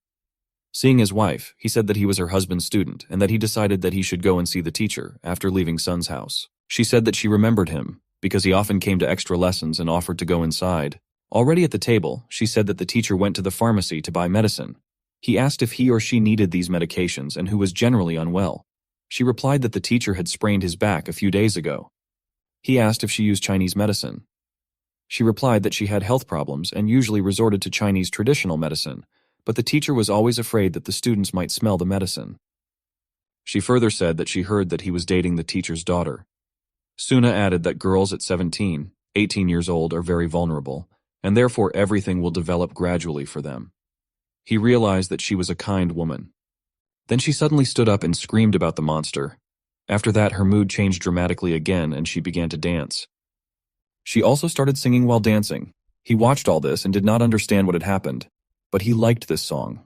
[SPEAKER 1] Seeing his wife, he said that he was her husband's student and that he decided that he should go and see the teacher after leaving Sun's house. She said that she remembered him because he often came to extra lessons and offered to go inside. Already at the table, she said that the teacher went to the pharmacy to buy medicine. He asked if he or she needed these medications and who was generally unwell. She replied that the teacher had sprained his back a few days ago. He asked if she used Chinese medicine. She replied that she had health problems and usually resorted to Chinese traditional medicine, but the teacher was always afraid that the students might smell the medicine. She further said that she heard that he was dating the teacher's daughter. Suna added that girls at 17, 18 years old are very vulnerable, and therefore everything will develop gradually for them. He realized that she was a kind woman. Then she suddenly stood up and screamed about the monster. After that, her mood changed dramatically again and she began to dance. She also started singing while dancing. He watched all this and did not understand what had happened, but he liked this song.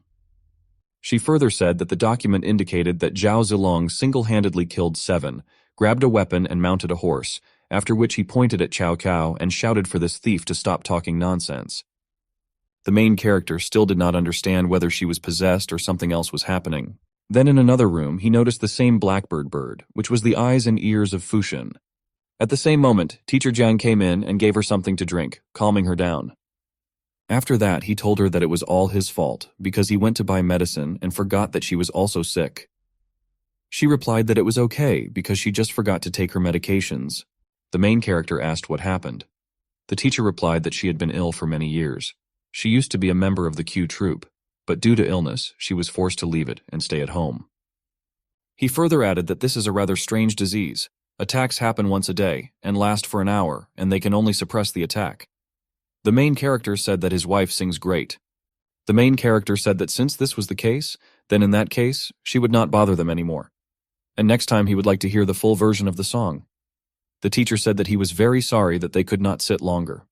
[SPEAKER 1] She further said that the document indicated that Zhao Zilong single-handedly killed 7, grabbed a weapon and mounted a horse, after which he pointed at Cao Cao and shouted for this thief to stop talking nonsense. The main character still did not understand whether she was possessed or something else was happening. Then in another room, he noticed the same blackbird bird, which was the eyes and ears of Fushin. At the same moment, Teacher Jiang came in and gave her something to drink, calming her down. After that, he told her that it was all his fault because he went to buy medicine and forgot that she was also sick. She replied that it was okay because she just forgot to take her medications. The main character asked what happened. The teacher replied that she had been ill for many years. She used to be a member of the Q troop, but due to illness, she was forced to leave it and stay at home. He further added that this is a rather strange disease. Attacks happen once a day and last for an hour, and they can only suppress the attack. The main character said that his wife sings great. The main character said that since this was the case, then in that case, she would not bother them anymore. And next time he would like to hear the full version of the song. The teacher said that he was very sorry that they could not sit longer.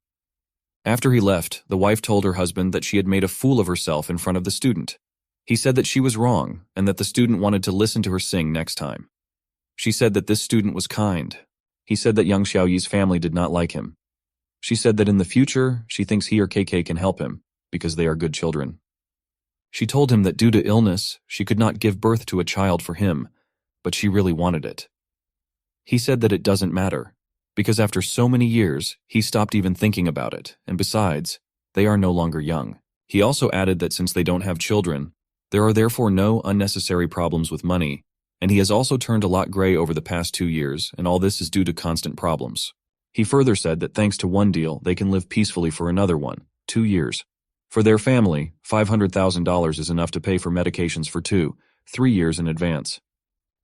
[SPEAKER 1] After he left, the wife told her husband that she had made a fool of herself in front of the student. He said that she was wrong and that the student wanted to listen to her sing next time. She said that this student was kind. He said that Yang Xiaoyi's family did not like him. She said that in the future, she thinks he or KK can help him because they are good children. She told him that due to illness, she could not give birth to a child for him, but she really wanted it. He said that it doesn't matter, because after so many years, he stopped even thinking about it, and besides, they are no longer young. He also added that since they don't have children, there are therefore no unnecessary problems with money, and he has also turned a lot gray over the past 2 years, and all this is due to constant problems. He further said that thanks to one deal, they can live peacefully for another one, 2 years. For their family, $500,000 is enough to pay for medications for 2-3 years in advance.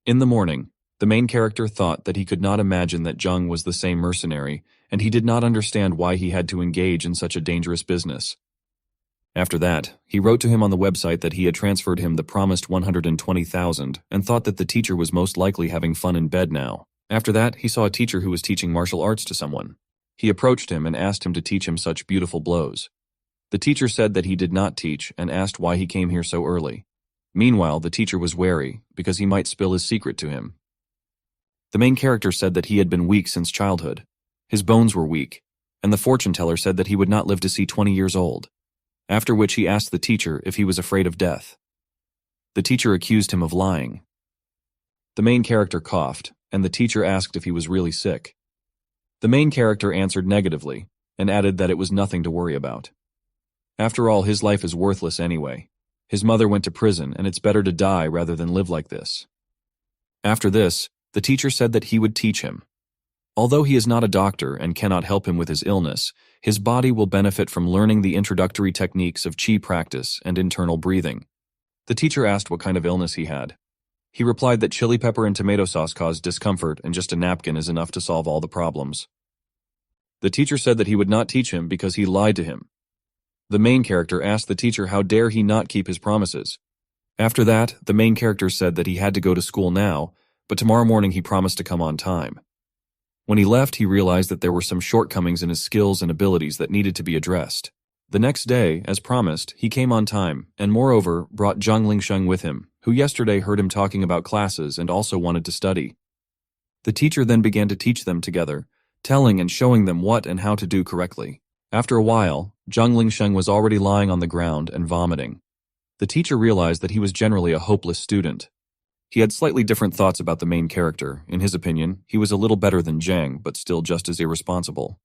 [SPEAKER 1] In the morning, the main character thought that he could not imagine that Zheng was the same mercenary, and he did not understand why he had to engage in such a dangerous business. After that, he wrote to him on the website that he had transferred him the promised 120,000 and thought that the teacher was most likely having fun in bed now. After that, he saw a teacher who was teaching martial arts to someone. He approached him and asked him to teach him such beautiful blows. The teacher said that he did not teach and asked why he came here so early. Meanwhile, the teacher was wary because he might spill his secret to him. The main character said that he had been weak since childhood. His bones were weak, and the fortune teller said that he would not live to see 20 years old. After which he asked the teacher if he was afraid of death. The teacher accused him of lying. The main character coughed, and the teacher asked if he was really sick. The main character answered negatively, and added that it was nothing to worry about. After all, his life is worthless anyway. His mother went to prison, and it's better to die rather than live like this. After this, the teacher said that he would teach him. Although he is not a doctor and cannot help him with his illness, his body will benefit from learning the introductory techniques of qi practice and internal breathing. The teacher asked what kind of illness he had. He replied that chili pepper and tomato sauce caused discomfort and just a napkin is enough to solve all the problems. The teacher said that he would not teach him because he lied to him. The main character asked the teacher how dare he not keep his promises. After that, the main character said that he had to go to school now, but tomorrow morning he promised to come on time. When he left, he realized that there were some shortcomings in his skills and abilities that needed to be addressed. The next day, as promised, he came on time, and moreover, brought Zhang Lingsheng with him, who yesterday heard him talking about classes and also wanted to study. The teacher then began to teach them together, telling and showing them what and how to do correctly. After a while, Zhang Lingsheng was already lying on the ground and vomiting. The teacher realized that he was generally a hopeless student. He had slightly different thoughts about the main character. In his opinion, he was a little better than Zhang, but still just as irresponsible.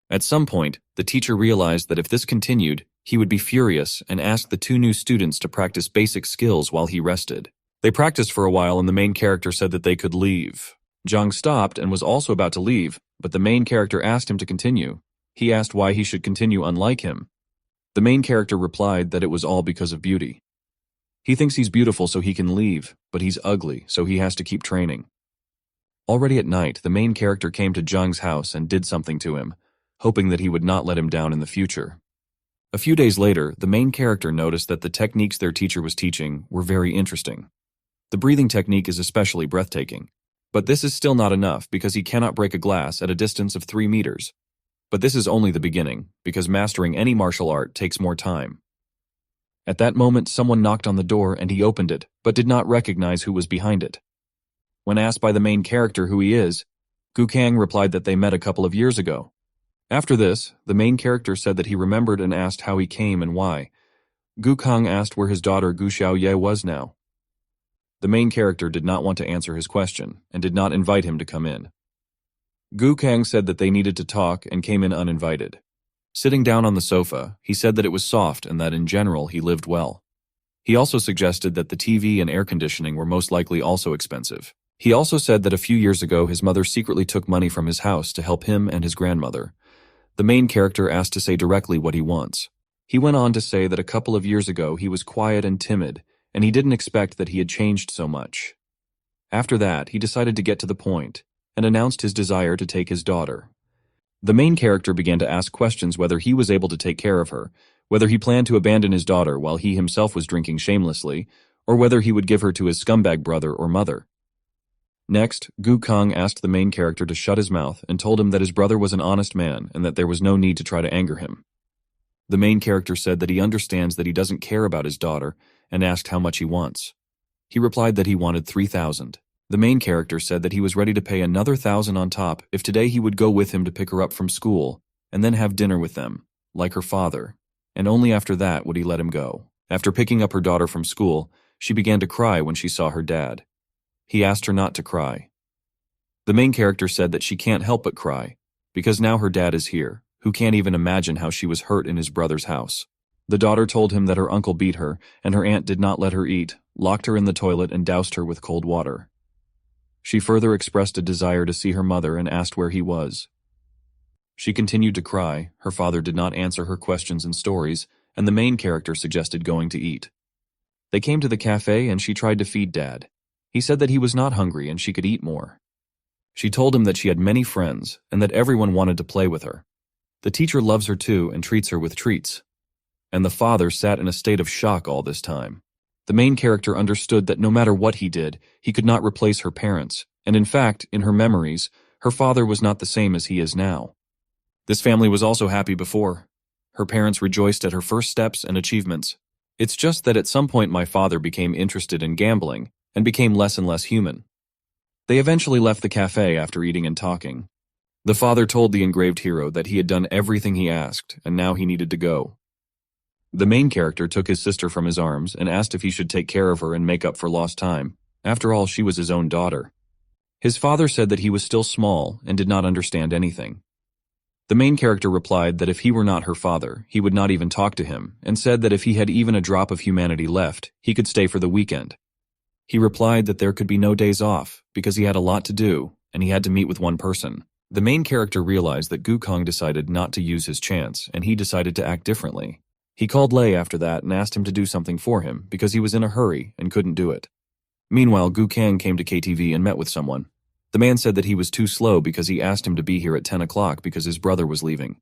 [SPEAKER 1] At some point, the teacher realized that if this continued, he would be furious and asked the two new students to practice basic skills while he rested. They practiced for a while and the main character said that they could leave. Zhang stopped and was also about to leave, but the main character asked him to continue. He asked why he should continue unlike him. The main character replied that it was all because of beauty. He thinks he's beautiful so he can leave, but he's ugly, so he has to keep training. Already at night, the main character came to Zhang's house and did something to him, hoping that he would not let him down in the future. A few days later, the main character noticed that the techniques their teacher was teaching were very interesting. The breathing technique is especially breathtaking. But this is still not enough because he cannot break a glass at a distance of 3 meters. But this is only the beginning, because mastering any martial art takes more time. At that moment, someone knocked on the door and he opened it, but did not recognize who was behind it. When asked by the main character who he is, Gu Kang replied that they met a couple of years ago. After this, the main character said that he remembered and asked how he came and why. Gu Kang asked where his daughter Gu Xiaoye was now. The main character did not want to answer his question and did not invite him to come in. Gu Kang said that they needed to talk and came in uninvited. Sitting down on the sofa, he said that it was soft and that in general he lived well. He also suggested that the TV and air conditioning were most likely also expensive. He also said that a few years ago his mother secretly took money from his house to help him and his grandmother. The main character asked to say directly what he wants. He went on to say that a couple of years ago he was quiet and timid, and he didn't expect that he had changed so much. After that, he decided to get to the point and announced his desire to take his daughter. The main character began to ask questions whether he was able to take care of her, whether he planned to abandon his daughter while he himself was drinking shamelessly, or whether he would give her to his scumbag brother or mother. Next, Gu Kang asked the main character to shut his mouth and told him that his brother was an honest man and that there was no need to try to anger him. The main character said that he understands that he doesn't care about his daughter and asked how much he wants. He replied that he wanted 3,000. The main character said that he was ready to pay another 1,000 on top if today he would go with him to pick her up from school and then have dinner with them, like her father, and only after that would he let him go. After picking up her daughter from school, she began to cry when she saw her dad. He asked her not to cry. The main character said that she can't help but cry, because now her dad is here, who can't even imagine how she was hurt in his brother's house. The daughter told him that her uncle beat her, and her aunt did not let her eat, locked her in the toilet and doused her with cold water. She further expressed a desire to see her mother and asked where he was. She continued to cry, her father did not answer her questions and stories, and the main character suggested going to eat. They came to the cafe and she tried to feed Dad. He said that he was not hungry and she could eat more. She told him that she had many friends and that everyone wanted to play with her. The teacher loves her too and treats her with treats. And the father sat in a state of shock all this time. The main character understood that no matter what he did, he could not replace her parents, and in fact, in her memories, her father was not the same as he is now. This family was also happy before. Her parents rejoiced at her first steps and achievements. It's just that at some point my father became interested in gambling and became less and less human. They eventually left the cafe after eating and talking. The father told the engraved hero that he had done everything he asked and now he needed to go. The main character took his sister from his arms and asked if he should take care of her and make up for lost time. After all, she was his own daughter. His father said that he was still small and did not understand anything. The main character replied that if he were not her father, he would not even talk to him, and said that if he had even a drop of humanity left, he could stay for the weekend. He replied that there could be no days off, because he had a lot to do, and he had to meet with one person. The main character realized that Gukong decided not to use his chance, and he decided to act differently. He called Lei after that and asked him to do something for him, because he was in a hurry and couldn't do it. Meanwhile, Gukong came to KTV and met with someone. The man said that he was too slow because he asked him to be here at 10 o'clock because his brother was leaving.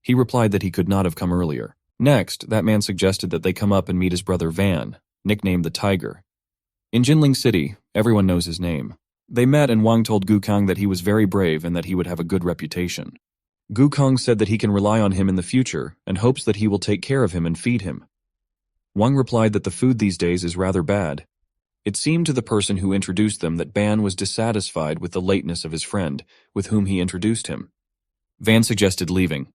[SPEAKER 1] He replied that he could not have come earlier. Next, that man suggested that they come up and meet his brother Van, nicknamed the Tiger. In Jinling City, everyone knows his name. They met and Wang told Gukong that he was very brave and that he would have a good reputation. Gukong said that he can rely on him in the future and hopes that he will take care of him and feed him. Wang replied that the food these days is rather bad. It seemed to the person who introduced them that Ban was dissatisfied with the lateness of his friend, with whom he introduced him. Van suggested leaving.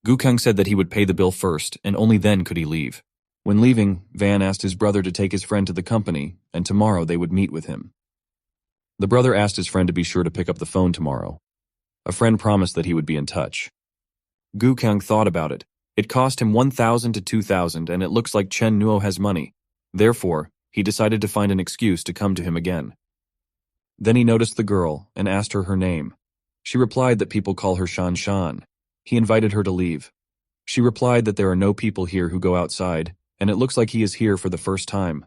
[SPEAKER 1] Gukong said that he would pay the bill first, and only then could he leave. When leaving, Van asked his brother to take his friend to the company, and tomorrow they would meet with him. The brother asked his friend to be sure to pick up the phone tomorrow. A friend promised that he would be in touch. Gukong thought about it. It cost him 1,000 to 2,000, and it looks like Chen Nuo has money. Therefore, he decided to find an excuse to come to him again. Then he noticed the girl and asked her name. She replied that people call her Shan Shan. He invited her to leave. She replied that there are no people here who go outside, and it looks like he is here for the first time.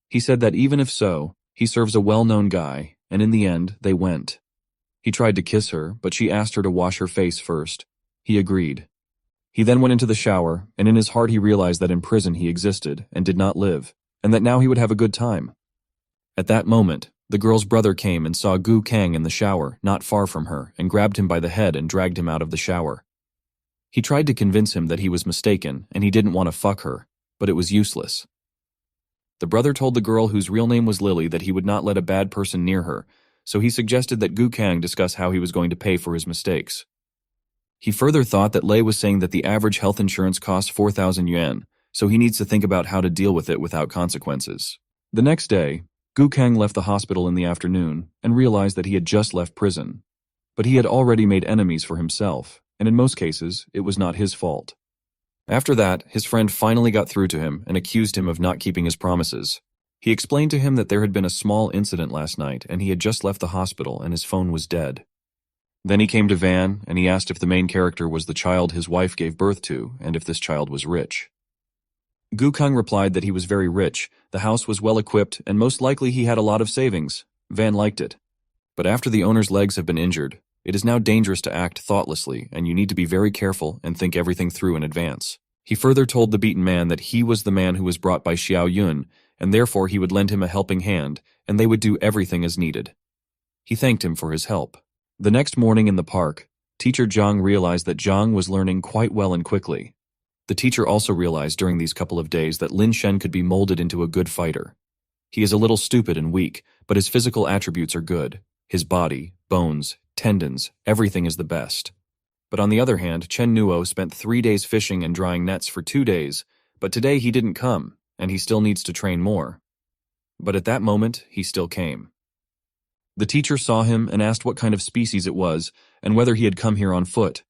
[SPEAKER 1] He said that even if so, he serves a well-known guy, and in the end, they went. He tried to kiss her, but she asked her to wash her face first. He agreed. He then went into the shower, and in his heart he realized that in prison he existed and did not live, and that now he would have a good time. At that moment, the girl's brother came and saw Gukong in the shower, not far from her, and grabbed him by the head and dragged him out of the shower. He tried to convince him that he was mistaken and he didn't want to fuck her, but it was useless. The brother told the girl whose real name was Lily that he would not let a bad person near her, so he suggested that Gukong discuss how he was going to pay for his mistakes. He further thought that Lei was saying that the average health insurance costs 4,000 yuan, so he needs to think about how to deal with it without consequences. The next day, Gukong left the hospital in the afternoon and realized that he had just left prison. But he had already made enemies for himself, and in most cases, it was not his fault. After that, his friend finally got through to him and accused him of not keeping his promises. He explained to him that there had been a small incident last night and he had just left the hospital and his phone was dead. Then he came to Van and he asked if the main character was the child his wife gave birth to and if this child was rich. Gukong replied that he was very rich, the house was well equipped, and most likely he had a lot of savings. Van liked it. But after the owner's legs have been injured, it is now dangerous to act thoughtlessly and you need to be very careful and think everything through in advance. He further told the beaten man that he was the man who was brought by Xiao Yun, and therefore he would lend him a helping hand, and they would do everything as needed. He thanked him for his help. The next morning in the park, teacher Zhang realized that Zhang was learning quite well and quickly. The teacher also realized during these couple of days that Lin Shen could be molded into a good fighter. He is a little stupid and weak, but his physical attributes are good. His body, bones, tendons, everything is the best. But on the other hand, Chen Nuo spent 3 days fishing and drying nets for 2 days, but today he didn't come, and he still needs to train more. But at that moment, he still came. The teacher saw him and asked what kind of species it was, and whether he had come here on foot.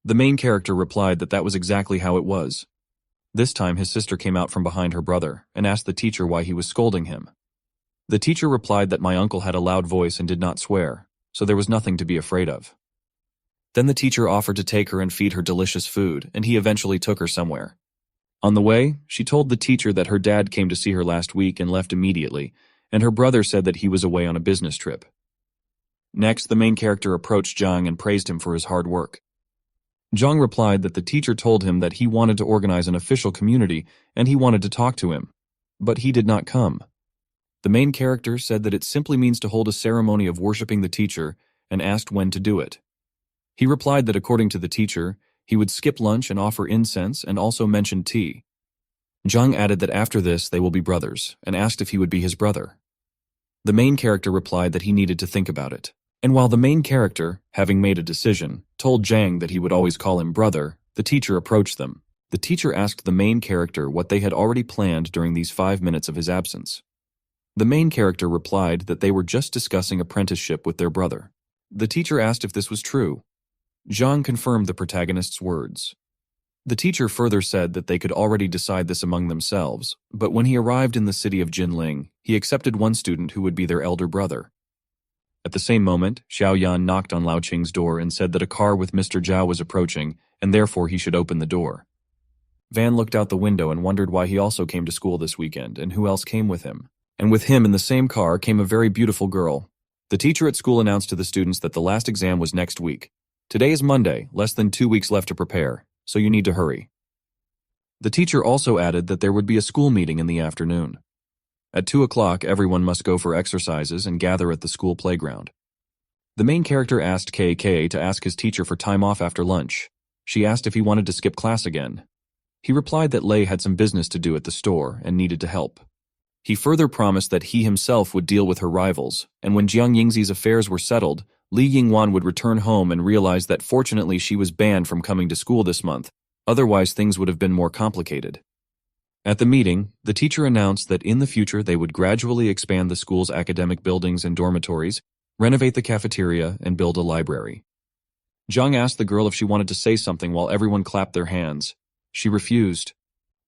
[SPEAKER 1] The main character replied that that was exactly how it was. This time his sister came out from behind her brother and asked the teacher why he was scolding him. The teacher replied that my uncle had a loud voice and did not swear, so there was nothing to be afraid of. Then the teacher offered to take her and feed her delicious food, and he eventually took her somewhere. On the way, she told the teacher that her dad came to see her last week and left immediately, and her brother said that he was away on a business trip. Next, the main character approached Zhang and praised him for his hard work. Zhang replied that the teacher told him that he wanted to organize an official community and he wanted to talk to him, but he did not come. The main character said that it simply means to hold a ceremony of worshipping the teacher and asked when to do it. He replied that according to the teacher, he would skip lunch and offer incense and also mentioned tea. Zhang added that after this they will be brothers and asked if he would be his brother. The main character replied that he needed to think about it. And while the main character, having made a decision, told Zhang that he would always call him brother, the teacher approached them. The teacher asked the main character what they had already planned during these 5 minutes of his absence. The main character replied that they were just discussing apprenticeship with their brother. The teacher asked if this was true. Zhang confirmed the protagonist's words. The teacher further said that they could already decide this among themselves, but when he arrived in the city of Jinling, he accepted one student who would be their elder brother. At the same moment, Xiao Yan knocked on Lao Qing's door and said that a car with Mr. Zhao was approaching, and therefore he should open the door. Van looked out the window and wondered why he also came to school this weekend and who else came with him. And with him in the same car came a very beautiful girl. The teacher at school announced to the students that the last exam was next week. Today is Monday, less than 2 weeks left to prepare, so you need to hurry. The teacher also added that there would be a school meeting in the afternoon. At 2 o'clock, everyone must go for exercises and gather at the school playground. The main character asked KK to ask his teacher for time off after lunch. She asked if he wanted to skip class again. He replied that Lei had some business to do at the store and needed to help. He further promised that he himself would deal with her rivals, and when Jiang Yingzi's affairs were settled, Li Yingwan would return home and realize that fortunately she was banned from coming to school this month, otherwise things would have been more complicated. At the meeting, the teacher announced that in the future they would gradually expand the school's academic buildings and dormitories, renovate the cafeteria, and build a library. Zhang asked the girl if she wanted to say something while everyone clapped their hands. She refused.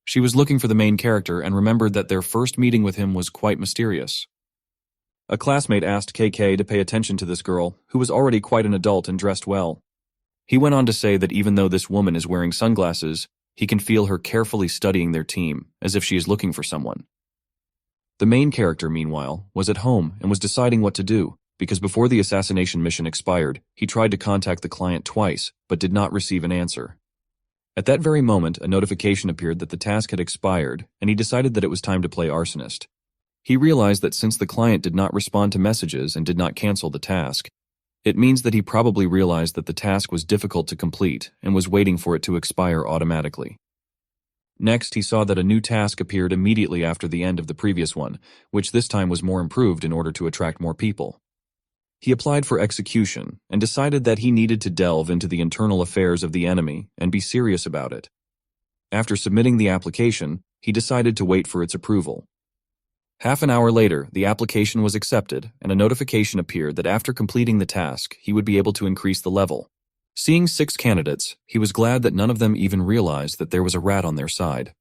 [SPEAKER 1] She was looking for the main character and remembered that their first meeting with him was quite mysterious. A classmate asked KK to pay attention to this girl, who was already quite an adult and dressed well. He went on to say that even though this woman is wearing sunglasses, he can feel her carefully studying their team, as if she is looking for someone. The main character, meanwhile, was at home and was deciding what to do, because before the assassination mission expired, he tried to contact the client twice, but did not receive an answer. At that very moment, a notification appeared that the task had expired, and he decided that it was time to play arsonist. He realized that since the client did not respond to messages and did not cancel the task, it means that he probably realized that the task was difficult to complete and was waiting for it to expire automatically. Next, he saw that a new task appeared immediately after the end of the previous one, which this time was more improved in order to attract more people. He applied for execution and decided that he needed to delve into the internal affairs of the enemy and be serious about it. After submitting the application, he decided to wait for its approval. Half an hour later, the application was accepted, and a notification appeared that after completing the task, he would be able to increase the level. Seeing 6 candidates, he was glad that none of them even realized that there was a rat on their side.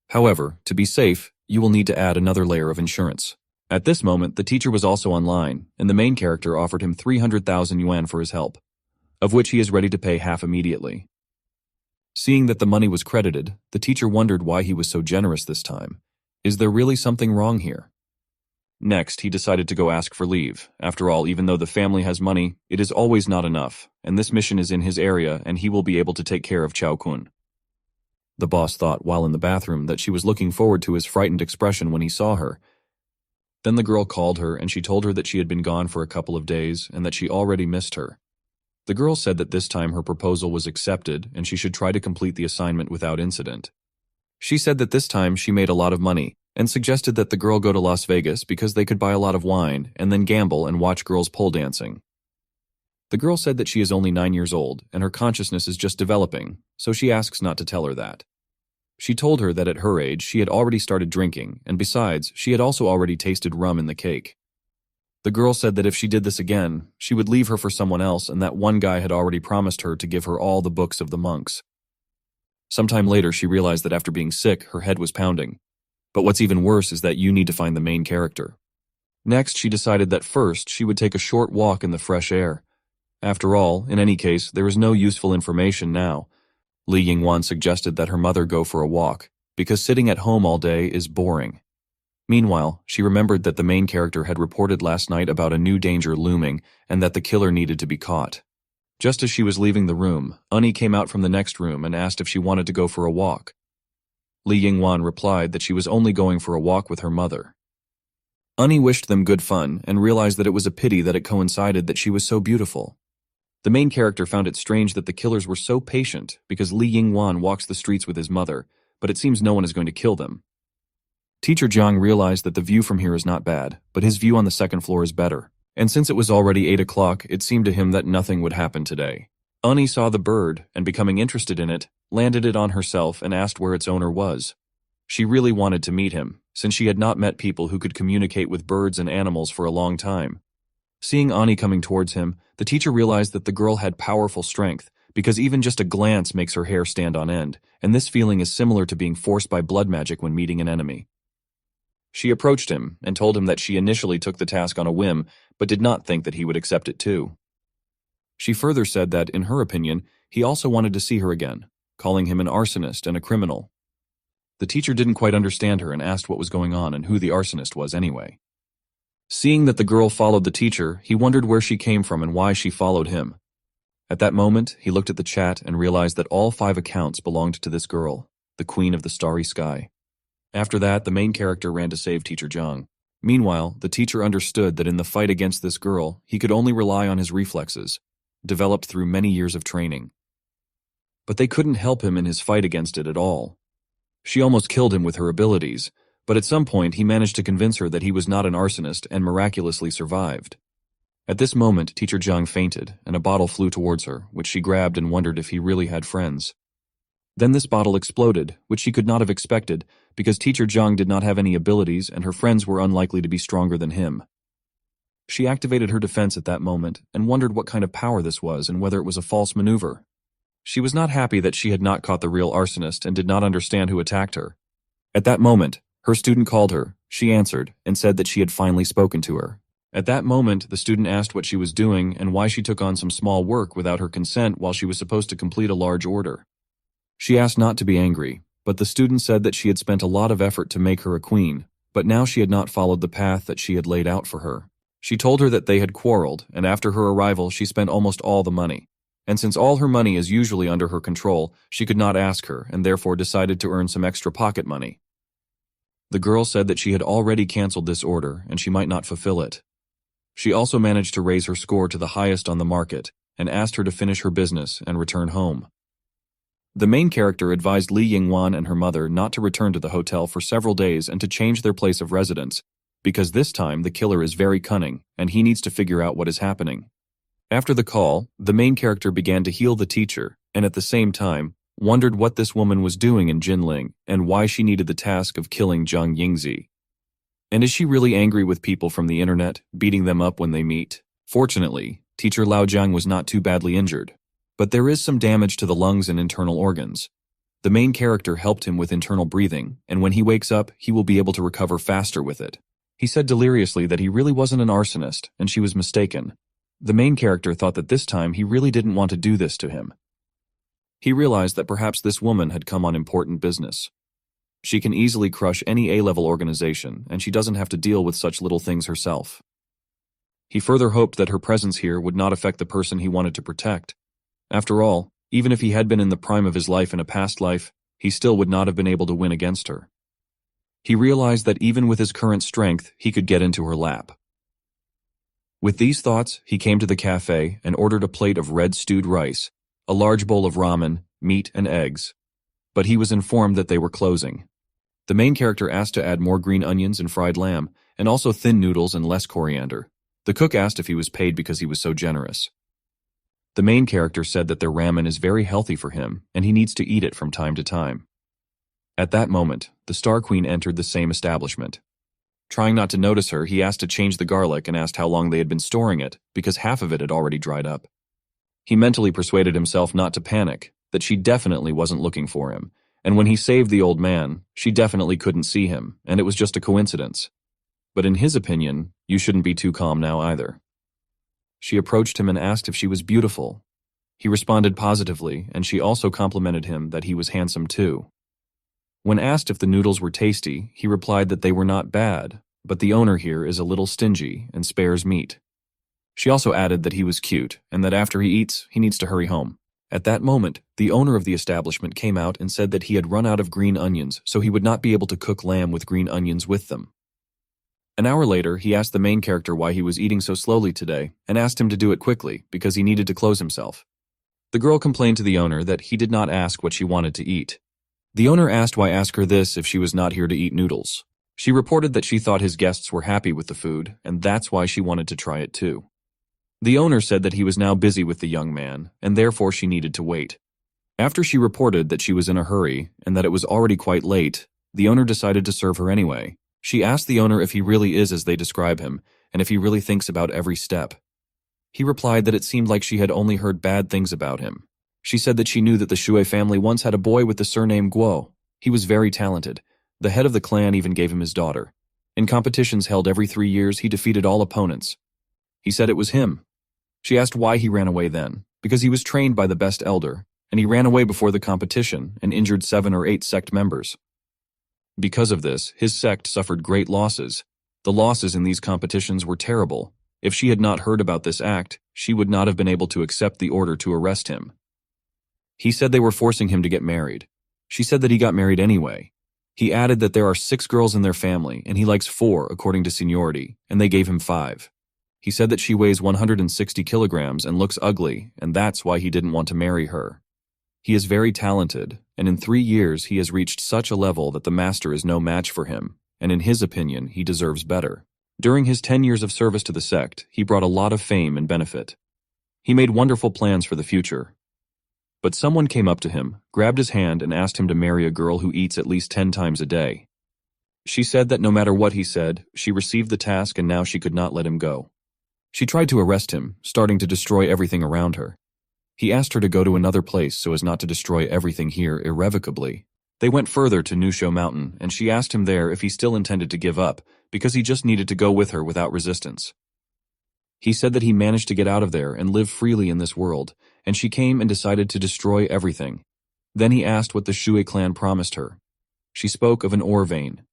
[SPEAKER 1] However, to be safe, you will need to add another layer of insurance. At this moment, the teacher was also online, and the main character offered him 300,000 yuan for his help, of which he is ready to pay half immediately. Seeing that the money was credited, the teacher wondered why he was so generous this time. Is there really something wrong here? Next, he decided to go ask for leave. After all, even though the family has money, it is always not enough, and this mission is in his area and he will be able to take care of Chao Kun. The boss thought while in the bathroom that she was looking forward to his frightened expression when he saw her. Then the girl called her and she told her that she had been gone for a couple of days and that she already missed her. The girl said that this time her proposal was accepted and she should try to complete the assignment without incident. She said that this time she made a lot of money and suggested that the girl go to Las Vegas because they could buy a lot of wine and then gamble and watch girls pole dancing. The girl said that she is only 9 years old and her consciousness is just developing, so she asks not to tell her that. She told her that at her age she had already started drinking, and besides, she had also already tasted rum in the cake. The girl said that if she did this again, she would leave her for someone else and that one guy had already promised her to give her all the books of the monks. Sometime later she realized that after being sick, her head was pounding. But what's even worse is that you need to find the main character. Next, she decided that first she would take a short walk in the fresh air. After all, in any case, there is no useful information now. Li Yingwan suggested that her mother go for a walk, because sitting at home all day is boring. Meanwhile, she remembered that the main character had reported last night about a new danger looming and that the killer needed to be caught. Just as she was leaving the room, Unnie came out from the next room and asked if she wanted to go for a walk. Li Yingwan replied that she was only going for a walk with her mother. Unnie wished them good fun and realized that it was a pity that it coincided that she was so beautiful. The main character found it strange that the killers were so patient because Li Yingwan walks the streets with his mother, but it seems no one is going to kill them. Teacher Jiang realized that the view from here is not bad, but his view on the second floor is better. And since it was already 8 o'clock, it seemed to him that nothing would happen today. Unnie saw the bird, and becoming interested in it, landed it on herself and asked where its owner was. She really wanted to meet him, since she had not met people who could communicate with birds and animals for a long time. Seeing Unnie coming towards him, the teacher realized that the girl had powerful strength, because even just a glance makes her hair stand on end, and this feeling is similar to being forced by blood magic when meeting an enemy. She approached him and told him that she initially took the task on a whim, but did not think that he would accept it too. She further said that, in her opinion, he also wanted to see her again, calling him an arsonist and a criminal. The teacher didn't quite understand her and asked what was going on and who the arsonist was anyway. Seeing that the girl followed the teacher, he wondered where she came from and why she followed him. At that moment, he looked at the chat and realized that all 5 accounts belonged to this girl, the Queen of the Starry Sky. After that, the main character ran to save Teacher Jiang. Meanwhile, the teacher understood that in the fight against this girl, he could only rely on his reflexes, developed through many years of training. But they couldn't help him in his fight against it at all. She almost killed him with her abilities, but at some point he managed to convince her that he was not an arsonist and miraculously survived. At this moment, Teacher Jiang fainted, and a bottle flew towards her, which she grabbed and wondered if he really had friends. Then this bottle exploded, which she could not have expected, because Teacher Jiang did not have any abilities and her friends were unlikely to be stronger than him. She activated her defense at that moment and wondered what kind of power this was and whether it was a false maneuver. She was not happy that she had not caught the real arsonist and did not understand who attacked her. At that moment, her student called her, she answered, and said that she had finally spoken to her. At that moment, the student asked what she was doing and why she took on some small work without her consent while she was supposed to complete a large order. She asked not to be angry, but the student said that she had spent a lot of effort to make her a queen, but now she had not followed the path that she had laid out for her. She told her that they had quarreled, and after her arrival she spent almost all the money. And since all her money is usually under her control, she could not ask her, and therefore decided to earn some extra pocket money. The girl said that she had already canceled this order, and she might not fulfill it. She also managed to raise her score to the highest on the market, and asked her to finish her business and return home. The main character advised Li Yingwan and her mother not to return to the hotel for several days and to change their place of residence, because this time the killer is very cunning, and he needs to figure out what is happening. After the call, the main character began to heal the teacher, and at the same time, wondered what this woman was doing in Jinling and why she needed the task of killing Zhang Yingzi. And is she really angry with people from the internet, beating them up when they meet? Fortunately, teacher Lao Jiang was not too badly injured, but there is some damage to the lungs and internal organs. The main character helped him with internal breathing, and when he wakes up, he will be able to recover faster with it. He said deliriously that he really wasn't an arsonist, and she was mistaken. The main character thought that this time he really didn't want to do this to him. He realized that perhaps this woman had come on important business. She can easily crush any A-level organization, and she doesn't have to deal with such little things herself. He further hoped that her presence here would not affect the person he wanted to protect. After all, even if he had been in the prime of his life in a past life, he still would not have been able to win against her. He realized that even with his current strength, he could get into her lap. With these thoughts, he came to the cafe and ordered a plate of red stewed rice, a large bowl of ramen, meat, and eggs. But he was informed that they were closing. The main character asked to add more green onions and fried lamb, and also thin noodles and less coriander. The cook asked if he was paid because he was so generous. The main character said that their ramen is very healthy for him, and he needs to eat it from time to time. At that moment, the Star Queen entered the same establishment. Trying not to notice her, he asked to change the garlic and asked how long they had been storing it, because half of it had already dried up. He mentally persuaded himself not to panic, that she definitely wasn't looking for him, and when he saved the old man, she definitely couldn't see him, and it was just a coincidence. But in his opinion, you shouldn't be too calm now either. She approached him and asked if she was beautiful. He responded positively, and she also complimented him that he was handsome too. When asked if the noodles were tasty, he replied that they were not bad, but the owner here is a little stingy and spares meat. She also added that he was cute and that after he eats, he needs to hurry home. At that moment, the owner of the establishment came out and said that he had run out of green onions, so he would not be able to cook lamb with green onions with them. An hour later, he asked the main character why he was eating so slowly today and asked him to do it quickly because he needed to close himself. The girl complained to the owner that he did not ask what she wanted to eat. The owner asked why ask her this if she was not here to eat noodles. She reported that she thought his guests were happy with the food, and that's why she wanted to try it too. The owner said that he was now busy with the young man, and therefore she needed to wait. After she reported that she was in a hurry and that it was already quite late, the owner decided to serve her anyway. She asked the owner if he really is as they describe him, and if he really thinks about every step. He replied that it seemed like she had only heard bad things about him. She said that she knew that the Shui family once had a boy with the surname Guo. He was very talented. The head of the clan even gave him his daughter. In competitions held every 3 years, he defeated all opponents. He said it was him. She asked why he ran away then, because he was trained by the best elder, and he ran away before the competition and injured 7 or 8 sect members. Because of this, his sect suffered great losses. The losses in these competitions were terrible. If she had not heard about this act, she would not have been able to accept the order to arrest him. He said they were forcing him to get married. She said that he got married anyway. He added that there are 6 girls in their family, and he likes 4 according to seniority, and they gave him 5. He said that she weighs 160 kilograms and looks ugly, and that's why he didn't want to marry her. He is very talented, and in 3 years he has reached such a level that the master is no match for him, and in his opinion, he deserves better. During his 10 years of service to the sect, he brought a lot of fame and benefit. He made wonderful plans for the future. But someone came up to him, grabbed his hand, and asked him to marry a girl who eats at least 10 times a day. She said that no matter what he said, she received the task and now she could not let him go. She tried to arrest him, starting to destroy everything around her. He asked her to go to another place so as not to destroy everything here irrevocably. They went further to Nusho Mountain, and she asked him there if he still intended to give up, because he just needed to go with her without resistance. He said that he managed to get out of there and live freely in this world, and she came and decided to destroy everything. Then he asked what the Shui clan promised her. She spoke of an ore vein.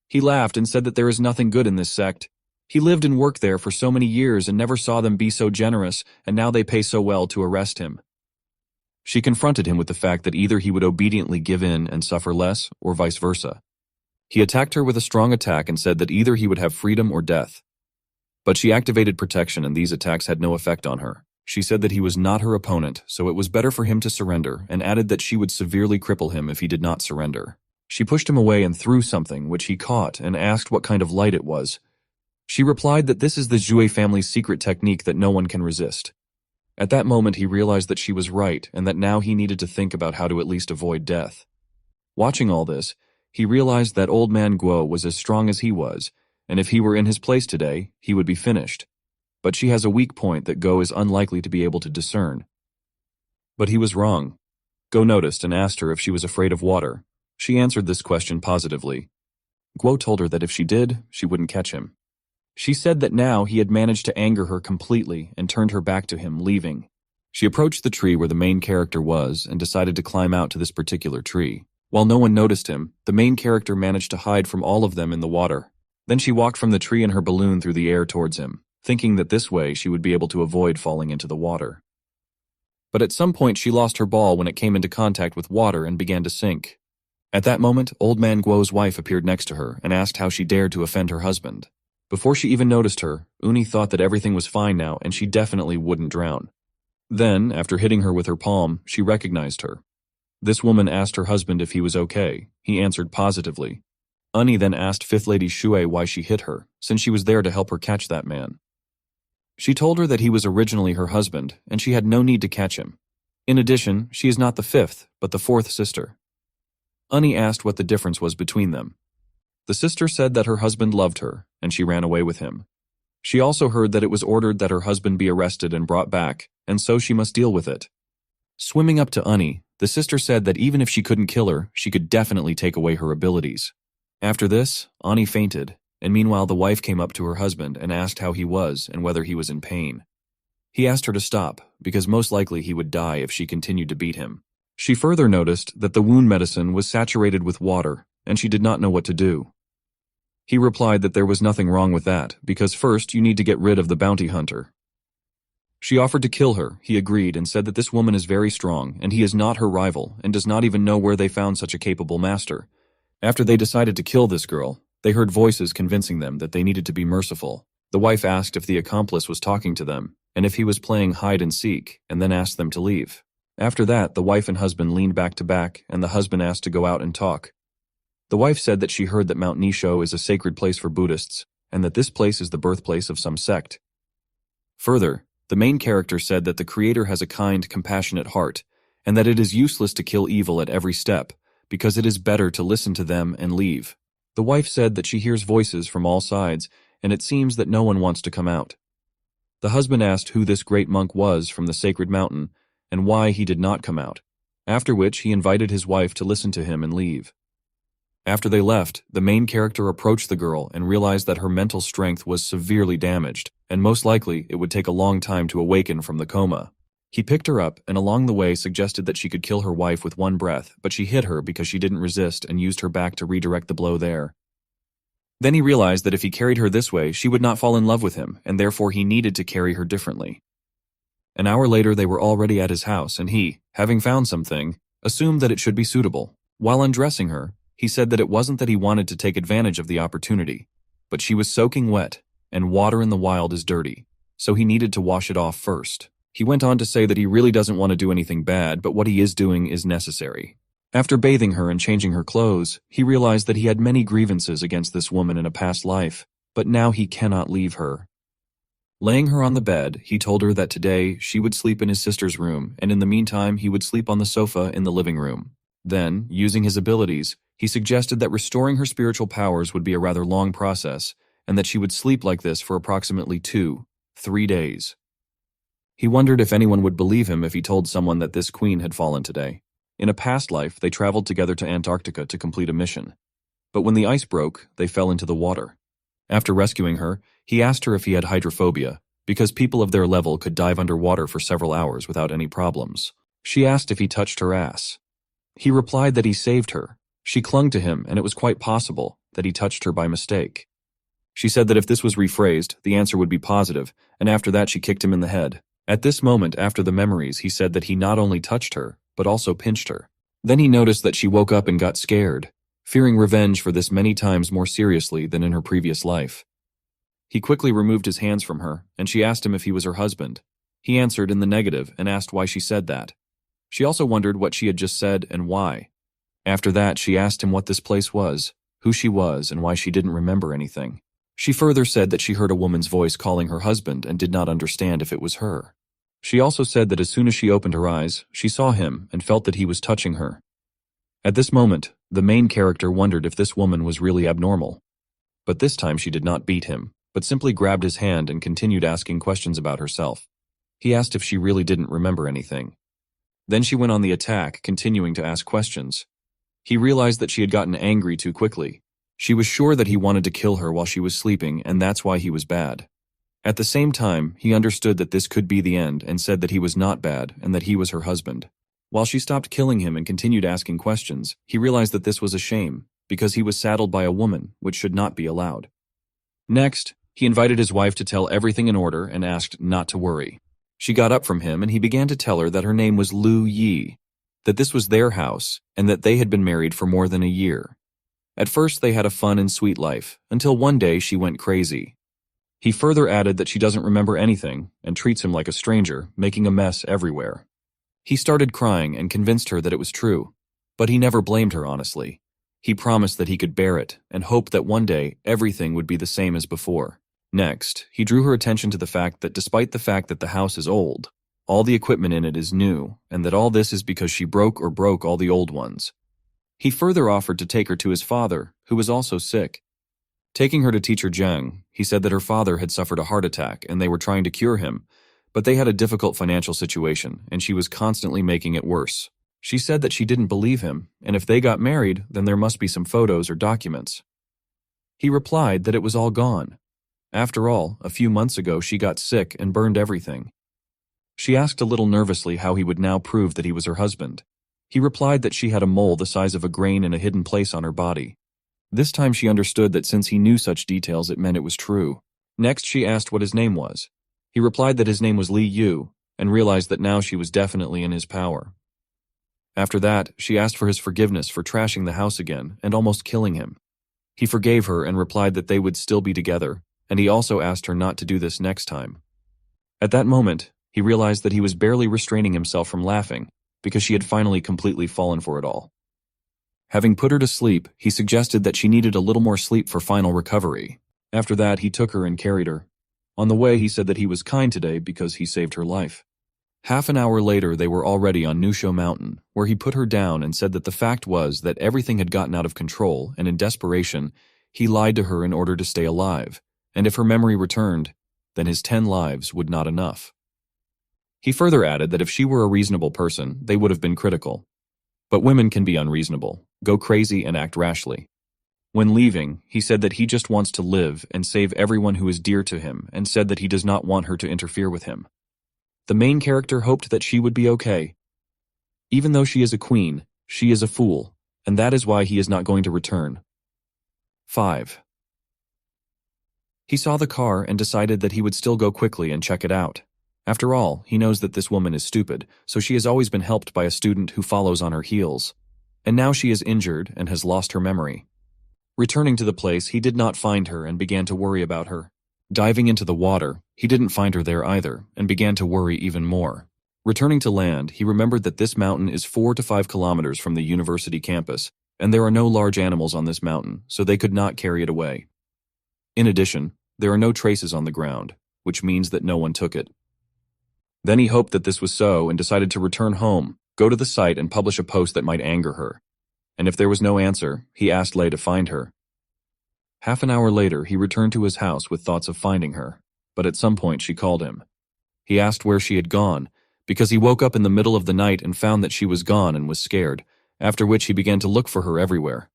[SPEAKER 1] He laughed and said that there is nothing good in this sect. He lived and worked there for so many years and never saw them be so generous, and now they pay so well to arrest him. She confronted him with the fact that either he would obediently give in and suffer less, or vice versa. He attacked her with a strong attack and said that either he would have freedom or death. But she activated protection and these attacks had no effect on her. She said that he was not her opponent, so it was better for him to surrender, and added that she would severely cripple him if he did not surrender. She pushed him away and threw something, which he caught, and asked what kind of light it was. She replied that this is the Zhui family's secret technique that no one can resist. At that moment he realized that she was right, and that now he needed to think about how to at least avoid death. Watching all this, he realized that old man Guo was as strong as he was, and if he were in his place today, he would be finished. But she has a weak point that Guo is unlikely to be able to discern. But he was wrong. Guo noticed and asked her if she was afraid of water. She answered this question positively. Guo told her that if she did, she wouldn't catch him. She said that now he had managed to anger her completely and turned her back to him, leaving. She approached the tree where the main character was and decided to climb out to this particular tree. While no one noticed him, the main character managed to hide from all of them in the water. Then she walked from the tree in her balloon through the air towards him, thinking that this way she would be able to avoid falling into the water. But at some point she lost her ball when it came into contact with water and began to sink. At that moment, old man Guo's wife appeared next to her and asked how she dared to offend her husband. Before she even noticed her, Uni thought that everything was fine now and she definitely wouldn't drown. Then, after hitting her with her palm, she recognized her. This woman asked her husband if he was okay. He answered positively. Uni then asked Fifth Lady Shui why she hit her, since she was there to help her catch that man. She told her that he was originally her husband, and she had no need to catch him. In addition, she is not the 5th, but the 4th sister. Uni asked what the difference was between them. The sister said that her husband loved her, and she ran away with him. She also heard that it was ordered that her husband be arrested and brought back, and so she must deal with it. Swimming up to Uni, the sister said that even if she couldn't kill her, she could definitely take away her abilities. After this, Uni fainted, and meanwhile the wife came up to her husband and asked how he was and whether he was in pain. He asked her to stop, because most likely he would die if she continued to beat him. She further noticed that the wound medicine was saturated with water, and she did not know what to do. He replied that there was nothing wrong with that, because first you need to get rid of the bounty hunter. She offered to kill her. He agreed and said that this woman is very strong, and he is not her rival, and does not even know where they found such a capable master. After they decided to kill this girl, they heard voices convincing them that they needed to be merciful. The wife asked if the accomplice was talking to them, and if he was playing hide and seek, and then asked them to leave. After that, the wife and husband leaned back to back, and the husband asked to go out and talk. The wife said that she heard that Mount Nisho is a sacred place for Buddhists, and that this place is the birthplace of some sect. Further, the main character said that the creator has a kind, compassionate heart, and that it is useless to kill evil at every step, because it is better to listen to them and leave. The wife said that she hears voices from all sides, and it seems that no one wants to come out. The husband asked who this great monk was from the sacred mountain, and why he did not come out, after which he invited his wife to listen to him and leave. After they left, the main character approached the girl and realized that her mental strength was severely damaged, and most likely it would take a long time to awaken from the coma. He picked her up and along the way suggested that she could kill her wife with one breath, but she hit her because she didn't resist and used her back to redirect the blow there. Then he realized that if he carried her this way, she would not fall in love with him, and therefore he needed to carry her differently. An hour later they were already at his house, and he, having found something, assumed that it should be suitable. While undressing her, he said that it wasn't that he wanted to take advantage of the opportunity, but she was soaking wet, and water in the wild is dirty, so he needed to wash it off first. He went on to say that he really doesn't want to do anything bad, but what he is doing is necessary. After bathing her and changing her clothes, he realized that he had many grievances against this woman in a past life, but now he cannot leave her. Laying her on the bed, he told her that today she would sleep in his sister's room, and in the meantime he would sleep on the sofa in the living room. Then, using his abilities, he suggested that restoring her spiritual powers would be a rather long process, and that she would sleep like this for approximately 2-3 days. He wondered if anyone would believe him if he told someone that this queen had fallen today. In a past life, they traveled together to Antarctica to complete a mission. But when the ice broke, they fell into the water. After rescuing her, he asked her if he had hydrophobia, because people of their level could dive underwater for several hours without any problems. She asked if he touched her ass. He replied that he saved her. She clung to him, and it was quite possible that he touched her by mistake. She said that if this was rephrased, the answer would be positive, and after that she kicked him in the head. At this moment, after the memories, he said that he not only touched her, but also pinched her. Then he noticed that she woke up and got scared, fearing revenge for this many times more seriously than in her previous life. He quickly removed his hands from her, and she asked him if he was her husband. He answered in the negative and asked why she said that. She also wondered what she had just said and why. After that, she asked him what this place was, who she was, and why she didn't remember anything. She further said that she heard a woman's voice calling her husband and did not understand if it was her. She also said that as soon as she opened her eyes, she saw him and felt that he was touching her. At this moment, the main character wondered if this woman was really abnormal. But this time she did not beat him, but simply grabbed his hand and continued asking questions about herself. He asked if she really didn't remember anything. Then she went on the attack, continuing to ask questions. He realized that she had gotten angry too quickly. She was sure that he wanted to kill her while she was sleeping, and that's why he was bad. At the same time, he understood that this could be the end and said that he was not bad and that he was her husband. While she stopped killing him and continued asking questions, he realized that this was a shame, because he was saddled by a woman, which should not be allowed. Next, he invited his wife to tell everything in order and asked not to worry. She got up from him and he began to tell her that her name was Lu Yi, that this was their house, and that they had been married for more than a year. At first they had a fun and sweet life, until one day she went crazy. He further added that she doesn't remember anything and treats him like a stranger, making a mess everywhere. He started crying and convinced her that it was true, but he never blamed her honestly. He promised that he could bear it and hoped that one day everything would be the same as before. Next, he drew her attention to the fact that despite the fact that the house is old, all the equipment in it is new, and that all this is because she broke all the old ones. He further offered to take her to his father, who was also sick. Taking her to teacher Zheng, he said that her father had suffered a heart attack and they were trying to cure him, but they had a difficult financial situation and she was constantly making it worse. She said that she didn't believe him, and if they got married, then there must be some photos or documents. He replied that it was all gone. After all, a few months ago she got sick and burned everything. She asked a little nervously how he would now prove that he was her husband. He replied that she had a mole the size of a grain in a hidden place on her body. This time she understood that since he knew such details it meant it was true. Next she asked what his name was. He replied that his name was Li Yu, and realized that now she was definitely in his power. After that, she asked for his forgiveness for trashing the house again and almost killing him. He forgave her and replied that they would still be together, and he also asked her not to do this next time. At that moment, he realized that he was barely restraining himself from laughing, because she had finally completely fallen for it all. Having put her to sleep, he suggested that she needed a little more sleep for final recovery. After that, he took her and carried her. On the way, he said that he was kind today because he saved her life. Half an hour later, they were already on Nusho Mountain, where he put her down and said that the fact was that everything had gotten out of control, and in desperation, he lied to her in order to stay alive, and if her memory returned, then his 10 lives would not enough. He further added that if she were a reasonable person, they would have been critical. But women can be unreasonable, go crazy and act rashly. When leaving, he said that he just wants to live and save everyone who is dear to him, and said that he does not want her to interfere with him. The main character hoped that she would be okay. Even though she is a queen, she is a fool, and that is why he is not going to return. 5. He saw the car and decided that he would still go quickly and check it out. After all, he knows that this woman is stupid, so she has always been helped by a student who follows on her heels. And now she is injured and has lost her memory. Returning to the place, he did not find her and began to worry about her. Diving into the water, he didn't find her there either, and began to worry even more. Returning to land, he remembered that this mountain is 4 to 5 kilometers from the university campus, and there are no large animals on this mountain, so they could not carry it away. In addition, there are no traces on the ground, which means that no one took it. Then he hoped that this was so and decided to return home, go to the site and publish a post that might anger her. And if there was no answer, he asked Lei to find her. Half an hour later, he returned to his house with thoughts of finding her, but at some point she called him. He asked where she had gone, because he woke up in the middle of the night and found that she was gone and was scared, after which he began to look for her everywhere.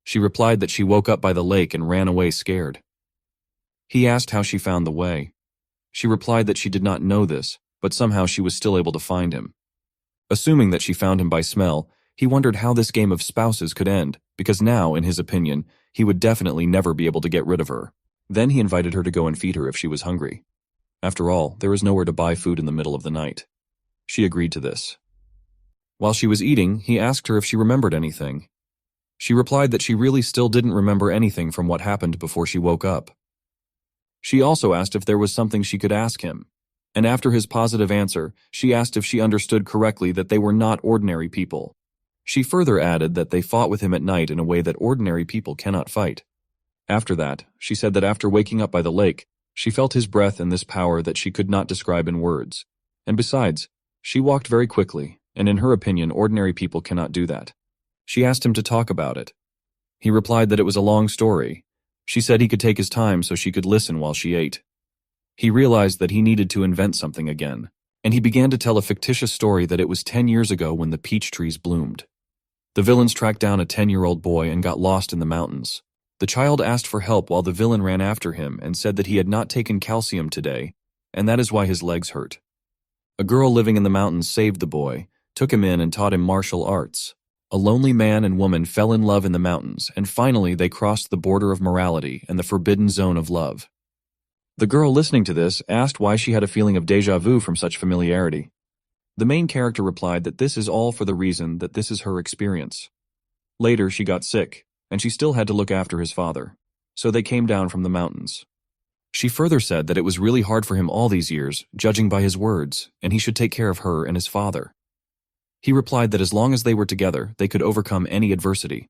[SPEAKER 1] She replied that she woke up by the lake and ran away scared. He asked how she found the way. She replied that she did not know this, but somehow she was still able to find him. Assuming that she found him by smell, he wondered how this game of spouses could end, because now, in his opinion, he would definitely never be able to get rid of her. Then he invited her to go and feed her if she was hungry. After all, there was nowhere to buy food in the middle of the night. She agreed to this. While she was eating, he asked her if she remembered anything. She replied that she really still didn't remember anything from what happened before she woke up. She also asked if there was something she could ask him, and after his positive answer, she asked if she understood correctly that they were not ordinary people. She further added that they fought with him at night in a way that ordinary people cannot fight. After that, she said that after waking up by the lake, she felt his breath and this power that she could not describe in words. And besides, she walked very quickly, and in her opinion, ordinary people cannot do that. She asked him to talk about it. He replied that it was a long story. She said he could take his time so she could listen while she ate. He realized that he needed to invent something again, and he began to tell a fictitious story that it was 10 years ago when the peach trees bloomed. The villains tracked down a 10-year-old boy and got lost in the mountains. The child asked for help while the villain ran after him and said that he had not taken calcium today, and that is why his legs hurt. A girl living in the mountains saved the boy, took him in and taught him martial arts. A lonely man and woman fell in love in the mountains, and finally they crossed the border of morality and the forbidden zone of love. The girl listening to this asked why she had a feeling of déjà vu from such familiarity. The main character replied that this is all for the reason that this is her experience. Later she got sick, and she still had to look after his father, so they came down from the mountains. She further said that it was really hard for him all these years, judging by his words, and he should take care of her and his father. He replied that as long as they were together, they could overcome any adversity.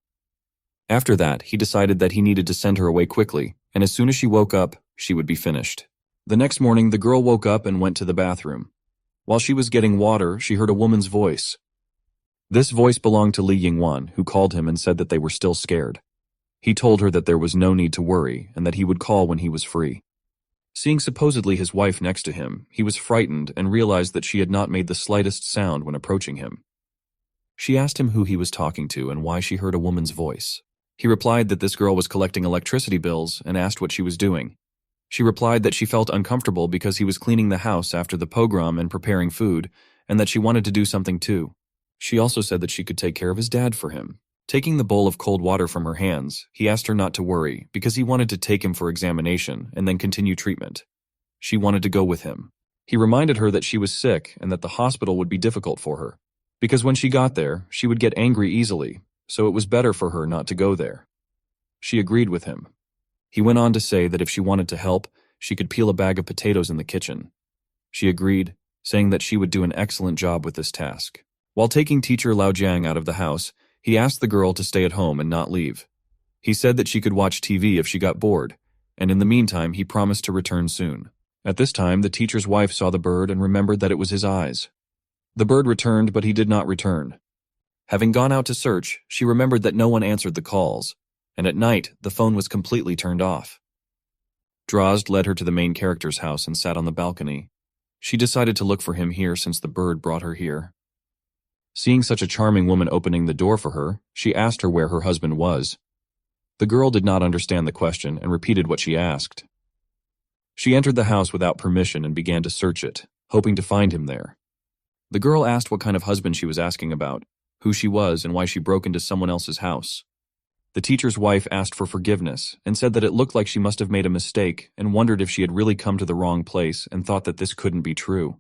[SPEAKER 1] After that, he decided that he needed to send her away quickly, and as soon as she woke up, she would be finished. The next morning, the girl woke up and went to the bathroom. While she was getting water, she heard a woman's voice. This voice belonged to Li Yingwan, who called him and said that they were still scared. He told her that there was no need to worry and that he would call when he was free. Seeing supposedly his wife next to him, he was frightened and realized that she had not made the slightest sound when approaching him. She asked him who he was talking to and why she heard a woman's voice. He replied that this girl was collecting electricity bills and asked what she was doing. She replied that she felt uncomfortable because he was cleaning the house after the pogrom and preparing food, and that she wanted to do something too. She also said that she could take care of his dad for him. Taking the bowl of cold water from her hands, he asked her not to worry because he wanted to take him for examination and then continue treatment. She wanted to go with him. He reminded her that she was sick and that the hospital would be difficult for her, because when she got there, she would get angry easily, so it was better for her not to go there. She agreed with him. He went on to say that if she wanted to help, she could peel a bag of potatoes in the kitchen. She agreed, saying that she would do an excellent job with this task. While taking teacher Lao Jiang out of the house, he asked the girl to stay at home and not leave. He said that she could watch TV if she got bored, and in the meantime he promised to return soon. At this time, the teacher's wife saw the bird and remembered that it was his eyes. The bird returned, but he did not return. Having gone out to search, she remembered that no one answered the calls, and at night, the phone was completely turned off. Drozd led her to the main character's house and sat on the balcony. She decided to look for him here since the bird brought her here. Seeing such a charming woman opening the door for her, she asked her where her husband was. The girl did not understand the question and repeated what she asked. She entered the house without permission and began to search it, hoping to find him there. The girl asked what kind of husband she was asking about, who she was, and why she broke into someone else's house. The teacher's wife asked for forgiveness and said that it looked like she must have made a mistake and wondered if she had really come to the wrong place and thought that this couldn't be true.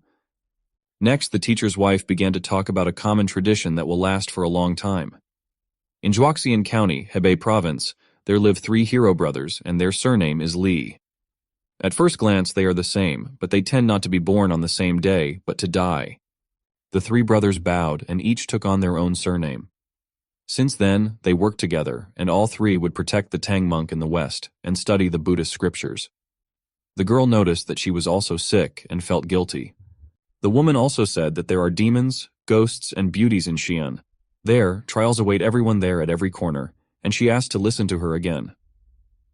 [SPEAKER 1] Next, the teacher's wife began to talk about a common tradition that will last for a long time. In Zhuaxian County, Hebei Province, there live 3 hero brothers, and their surname is Li. At first glance, they are the same, but they tend not to be born on the same day, but to die. The 3 brothers bowed, and each took on their own surname. Since then, they worked together, and all 3 would protect the Tang monk in the west and study the Buddhist scriptures. The girl noticed that she was also sick and felt guilty. The woman also said that there are demons, ghosts, and beauties in Xi'an. There, trials await everyone there at every corner, and she asked to listen to her again.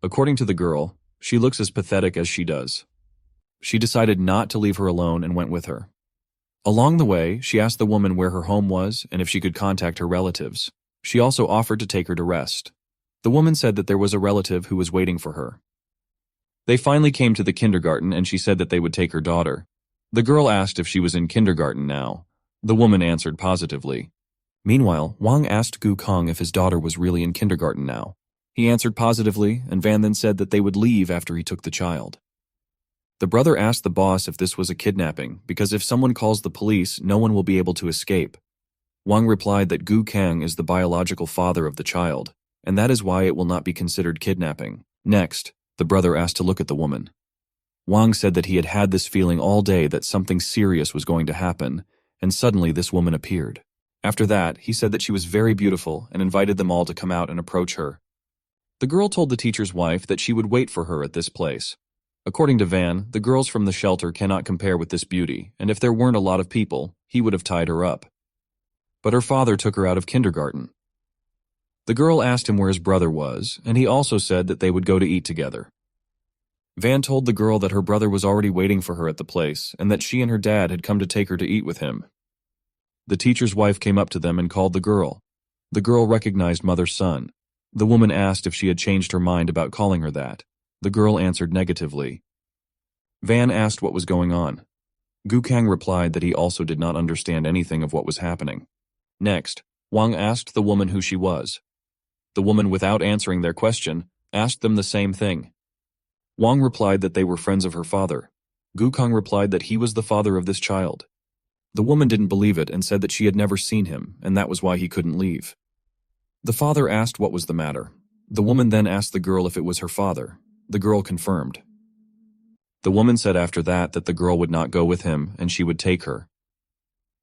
[SPEAKER 1] According to the girl, she looks as pathetic as she does. She decided not to leave her alone and went with her. Along the way, she asked the woman where her home was and if she could contact her relatives. She also offered to take her to rest. The woman said that there was a relative who was waiting for her. They finally came to the kindergarten and she said that they would take her daughter. The girl asked if she was in kindergarten now. The woman answered positively. Meanwhile, Wang asked Gu Kong if his daughter was really in kindergarten now. He answered positively, and Van then said that they would leave after he took the child. The brother asked the boss if this was a kidnapping, because if someone calls the police, no one will be able to escape. Wang replied that Gu Kang is the biological father of the child, and that is why it will not be considered kidnapping. Next, the brother asked to look at the woman. Wang said that he had had this feeling all day that something serious was going to happen, and suddenly this woman appeared. After that, he said that she was very beautiful and invited them all to come out and approach her. The girl told the teacher's wife that she would wait for her at this place. According to Van, the girls from the shelter cannot compare with this beauty, and if there weren't a lot of people, he would have tied her up. But her father took her out of kindergarten. The girl asked him where his brother was, and he also said that they would go to eat together. Van told the girl that her brother was already waiting for her at the place and that she and her dad had come to take her to eat with him. The teacher's wife came up to them and called the girl. The girl recognized Mother's son. The woman asked if she had changed her mind about calling her that. The girl answered negatively. Van asked what was going on. Gu Kang replied that he also did not understand anything of what was happening. Next, Wang asked the woman who she was. The woman, without answering their question, asked them the same thing. Wang replied that they were friends of her father. Gu Kang replied that he was the father of this child. The woman didn't believe it and said that she had never seen him, and that was why he couldn't leave. The father asked what was the matter. The woman then asked the girl if it was her father. The girl confirmed. The woman said after that the girl would not go with him and she would take her.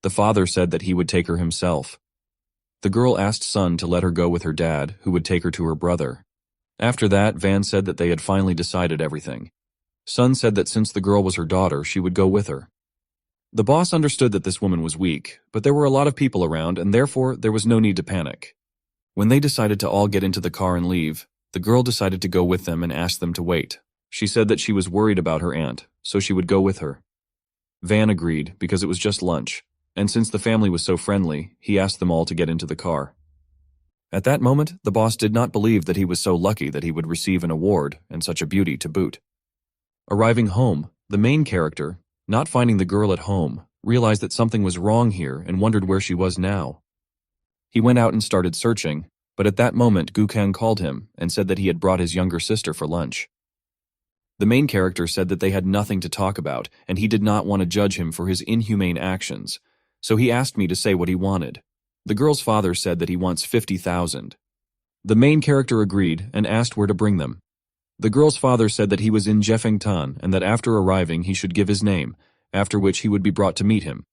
[SPEAKER 1] The father said that he would take her himself. The girl asked Sun to let her go with her dad, who would take her to her brother. After that, Van said that they had finally decided everything. Sun said that since the girl was her daughter, she would go with her. The boss understood that this woman was weak, but there were a lot of people around and therefore there was no need to panic. When they decided to all get into the car and leave, the girl decided to go with them and asked them to wait. She said that she was worried about her aunt, so she would go with her. Van agreed because it was just lunch, and since the family was so friendly, he asked them all to get into the car. At that moment, the boss did not believe that he was so lucky that he would receive an award and such a beauty to boot. Arriving home, the main character, not finding the girl at home, realized that something was wrong here and wondered where she was now. He went out and started searching, but at that moment Gu Kang called him and said that he had brought his younger sister for lunch. The main character said that they had nothing to talk about, and he did not want to judge him for his inhumane actions, so he asked me to say what he wanted. The girl's father said that he wants 50,000. The main character agreed and asked where to bring them. The girl's father said that he was in Jefengtan and that after arriving he should give his name, after which he would be brought to meet him.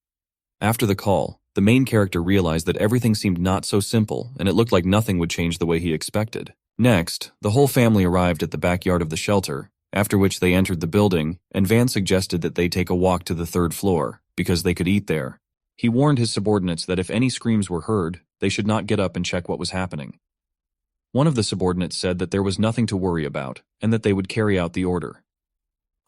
[SPEAKER 1] After the call, the main character realized that everything seemed not so simple and it looked like nothing would change the way he expected. Next, the whole family arrived at the backyard of the shelter, after which they entered the building, and Van suggested that they take a walk to the third floor, because they could eat there. He warned his subordinates that if any screams were heard, they should not get up and check what was happening. One of the subordinates said that there was nothing to worry about, and that they would carry out the order.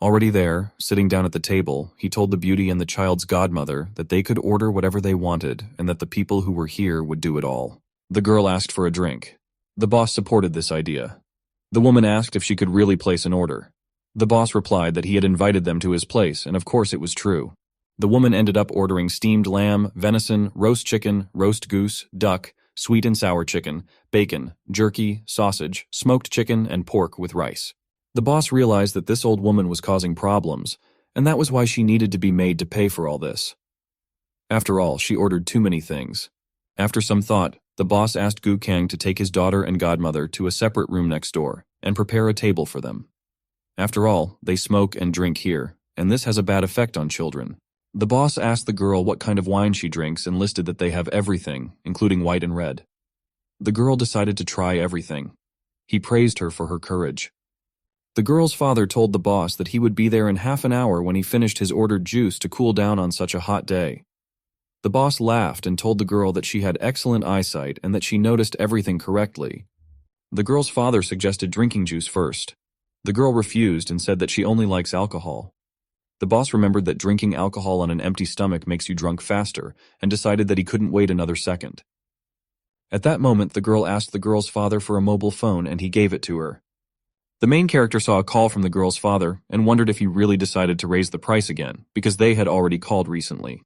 [SPEAKER 1] Already there, sitting down at the table, he told the beauty and the child's godmother that they could order whatever they wanted and that the people who were here would do it all. The girl asked for a drink. The boss supported this idea. The woman asked if she could really place an order. The boss replied that he had invited them to his place, and of course it was true. The woman ended up ordering steamed lamb, venison, roast chicken, roast goose, duck, sweet and sour chicken, bacon, jerky, sausage, smoked chicken, and pork with rice. The boss realized that this old woman was causing problems, and that was why she needed to be made to pay for all this. After all, she ordered too many things. After some thought, the boss asked Gu Kang to take his daughter and godmother to a separate room next door and prepare a table for them. After all, they smoke and drink here, and this has a bad effect on children. The boss asked the girl what kind of wine she drinks and listed that they have everything, including white and red. The girl decided to try everything. He praised her for her courage. The girl's father told the boss that he would be there in half an hour when he finished his ordered juice to cool down on such a hot day. The boss laughed and told the girl that she had excellent eyesight and that she noticed everything correctly. The girl's father suggested drinking juice first. The girl refused and said that she only likes alcohol. The boss remembered that drinking alcohol on an empty stomach makes you drunk faster and decided that he couldn't wait another second. At that moment, the girl asked the girl's father for a mobile phone and he gave it to her. The main character saw a call from the girl's father and wondered if he really decided to raise the price again, because they had already called recently.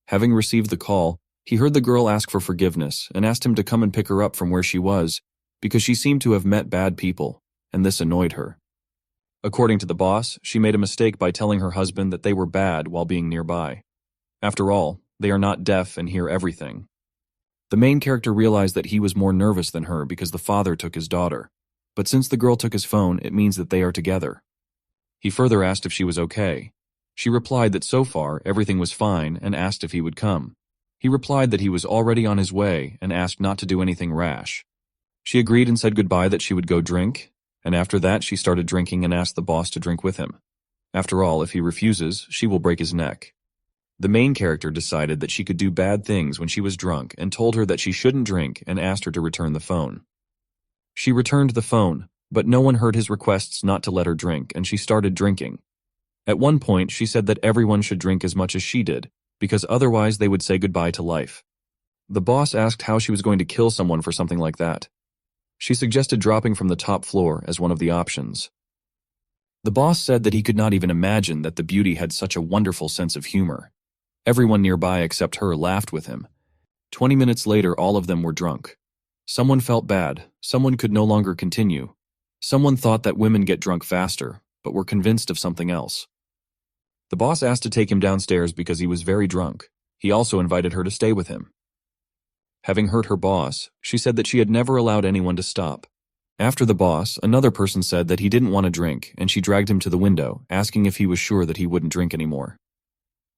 [SPEAKER 1] Having received the call, he heard the girl ask for forgiveness and asked him to come and pick her up from where she was, because she seemed to have met bad people, and this annoyed her. According to the boss, she made a mistake by telling her husband that they were bad while being nearby. After all, they are not deaf and hear everything. The main character realized that he was more nervous than her because the father took his daughter. But since the girl took his phone, it means that they are together. He further asked if she was okay. She replied that so far everything was fine and asked if he would come. He replied that he was already on his way and asked not to do anything rash. She agreed and said goodbye that she would go drink, and after that she started drinking and asked the boss to drink with him. After all, if he refuses, she will break his neck. The main character decided that she could do bad things when she was drunk and told her that she shouldn't drink and asked her to return the phone. She returned the phone, but no one heard his requests not to let her drink, and she started drinking. At one point, she said that everyone should drink as much as she did, because otherwise they would say goodbye to life. The boss asked how she was going to kill someone for something like that. She suggested dropping from the top floor as one of the options. The boss said that he could not even imagine that the beauty had such a wonderful sense of humor. Everyone nearby except her laughed with him. 20 minutes later, all of them were drunk. Someone felt bad, someone could no longer continue. Someone thought that women get drunk faster, but were convinced of something else. The boss asked to take him downstairs because he was very drunk. He also invited her to stay with him. Having hurt her boss, she said that she had never allowed anyone to stop. After the boss, another person said that he didn't want to drink, and she dragged him to the window, asking if he was sure that he wouldn't drink anymore.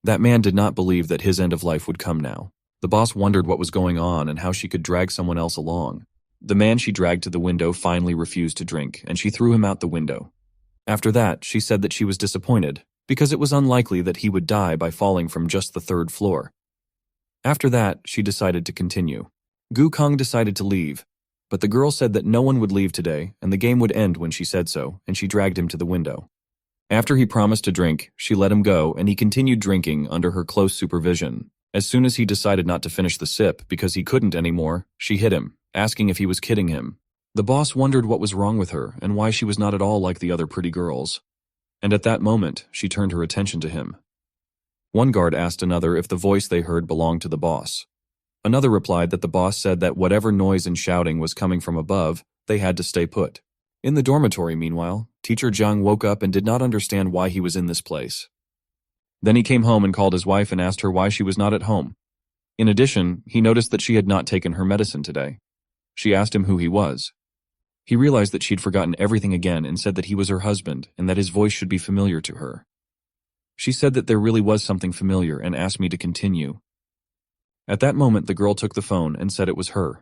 [SPEAKER 1] That man did not believe that his end of life would come now. The boss wondered what was going on and how she could drag someone else along. The man she dragged to the window finally refused to drink, and she threw him out the window. After that, she said that she was disappointed, because it was unlikely that he would die by falling from just the third floor. After that, she decided to continue. Gu Kang decided to leave, but the girl said that no one would leave today, and the game would end when she said so, and she dragged him to the window. After he promised to drink, she let him go, and he continued drinking under her close supervision. As soon as he decided not to finish the sip because he couldn't anymore, she hit him, asking if he was kidding him. The boss wondered what was wrong with her and why she was not at all like the other pretty girls. And at that moment, she turned her attention to him. One guard asked another if the voice they heard belonged to the boss. Another replied that the boss said that whatever noise and shouting was coming from above, they had to stay put. In the dormitory, meanwhile, teacher Jiang woke up and did not understand why he was in this place. Then he came home and called his wife and asked her why she was not at home. In addition, he noticed that she had not taken her medicine today. She asked him who he was. He realized that she'd forgotten everything again and said that he was her husband and that his voice should be familiar to her. She said that there really was something familiar and asked me to continue. At that moment, the girl took the phone and said it was her.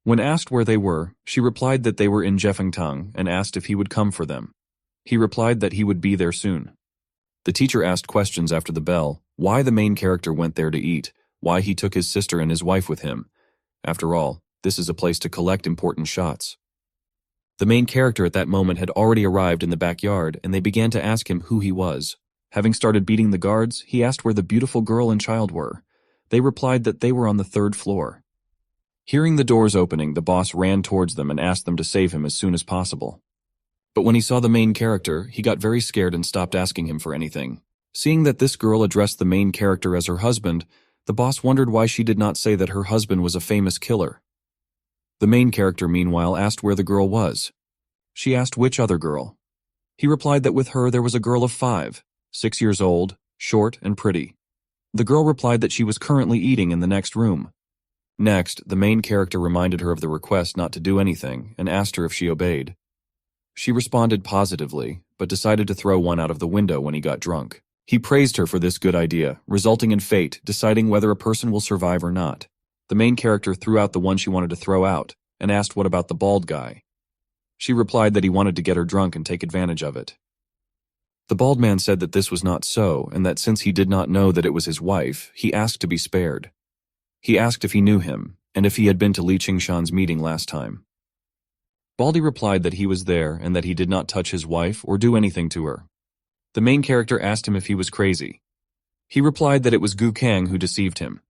[SPEAKER 1] When asked where they were, she replied that they were in Jeffengtang and asked if he would come for them. He replied that he would be there soon. The teacher asked questions after the bell, why the main character went there to eat, why he took his sister and his wife with him. After all, this is a place to collect important shots. The main character at that moment had already arrived in the backyard and they began to ask him who he was. Having started beating the guards, he asked where the beautiful girl and child were. They replied that they were on the 3rd floor. Hearing the doors opening, the boss ran towards them and asked them to save him as soon as possible. But when he saw the main character, he got very scared and stopped asking him for anything. Seeing that this girl addressed the main character as her husband, the boss wondered why she did not say that her husband was a famous killer. The main character, meanwhile, asked where the girl was. She asked which other girl. He replied that with her there was a girl of 5, 6 years old, short and pretty. The girl replied that she was currently eating in the next room. Next, the main character reminded her of the request not to do anything and asked her if she obeyed. She responded positively, but decided to throw one out of the window when he got drunk. He praised her for this good idea, resulting in fate deciding whether a person will survive or not. The main character threw out the one she wanted to throw out and asked what about the bald guy. She replied that he wanted to get her drunk and take advantage of it. The bald man said that this was not so and that since he did not know that it was his wife, he asked to be spared. He asked if he knew him, and if he had been to Li Qingshan's meeting last time. Baldy replied that he was there and that he did not touch his wife or do anything to her. The main character asked him if he was crazy. He replied that it was Gu Kang who deceived him.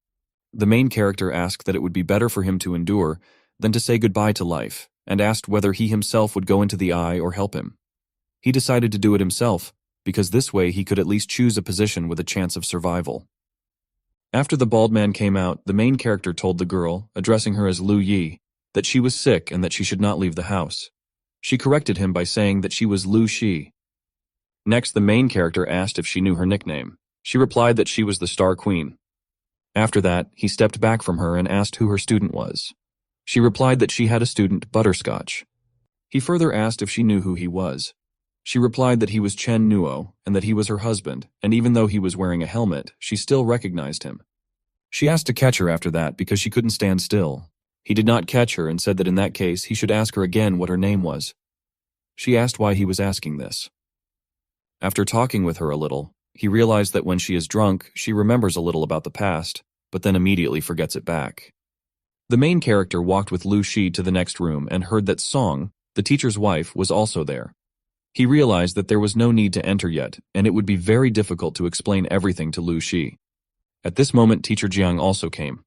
[SPEAKER 1] The main character asked that it would be better for him to endure than to say goodbye to life, and asked whether he himself would go into the eye or help him. He decided to do it himself, because this way he could at least choose a position with a chance of survival. After the bald man came out, the main character told the girl, addressing her as Lu Yi, that she was sick and that she should not leave the house. She corrected him by saying that she was Lu Shi. Next, the main character asked if she knew her nickname. She replied that she was the Star Queen. After that, he stepped back from her and asked who her student was. She replied that she had a student, Butterscotch. He further asked if she knew who he was. She replied that he was Chen Nuo and that he was her husband, and even though he was wearing a helmet, she still recognized him. She asked to catch her after that because she couldn't stand still. He did not catch her and said that in that case he should ask her again what her name was. She asked why he was asking this. After talking with her a little, he realized that when she is drunk, she remembers a little about the past, but then immediately forgets it back. The main character walked with Lu Shi to the next room and heard that Song, the teacher's wife, was also there. He realized that there was no need to enter yet, and it would be very difficult to explain everything to Lu Shi. At this moment, teacher Jiang also came.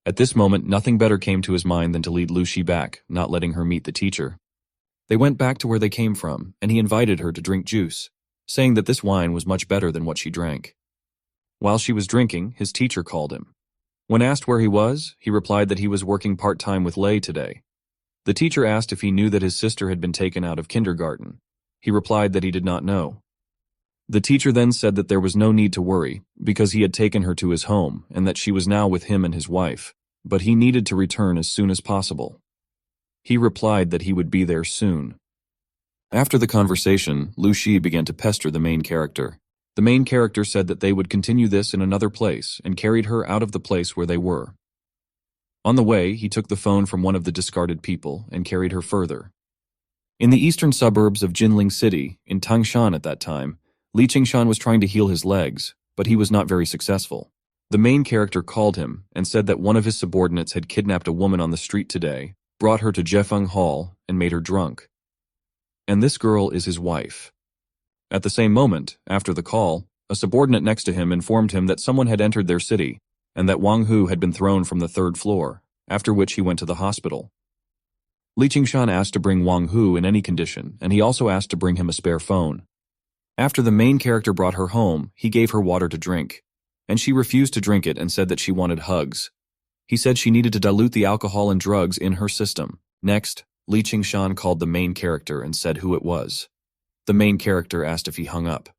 [SPEAKER 1] At this moment, nothing better came to his mind than to lead Lu Shi back, not letting her meet the teacher. They went back to where they came from, and he invited her to drink juice, saying that this wine was much better than what she drank. While she was drinking, his teacher called him. When asked where he was, he replied that he was working part-time with Lei today. The teacher asked if he knew that his sister had been taken out of kindergarten. He replied that he did not know. The teacher then said that there was no need to worry, because he had taken her to his home and that she was now with him and his wife, but he needed to return as soon as possible. He replied that he would be there soon. After the conversation, Lu Shi began to pester the main character. The main character said that they would continue this in another place and carried her out of the place where they were. On the way, he took the phone from one of the discarded people and carried her further. In the eastern suburbs of Jinling City, in Tangshan at that time, Li Qingshan was trying to heal his legs, but he was not very successful. The main character called him and said that one of his subordinates had kidnapped a woman on the street today, brought her to Jefeng Hall, and made her drunk. And this girl is his wife. At the same moment, after the call, a subordinate next to him informed him that someone had entered their city, and that Wang Hu had been thrown from the 3rd floor, after which he went to the hospital. Li Qingshan asked to bring Wang Hu in any condition, and he also asked to bring him a spare phone. After the main character brought her home, he gave her water to drink, and she refused to drink it and said that she wanted hugs. He said she needed to dilute the alcohol and drugs in her system. Next, Lee Ching-shan called the main character and said who it was. The main character asked if he hung up.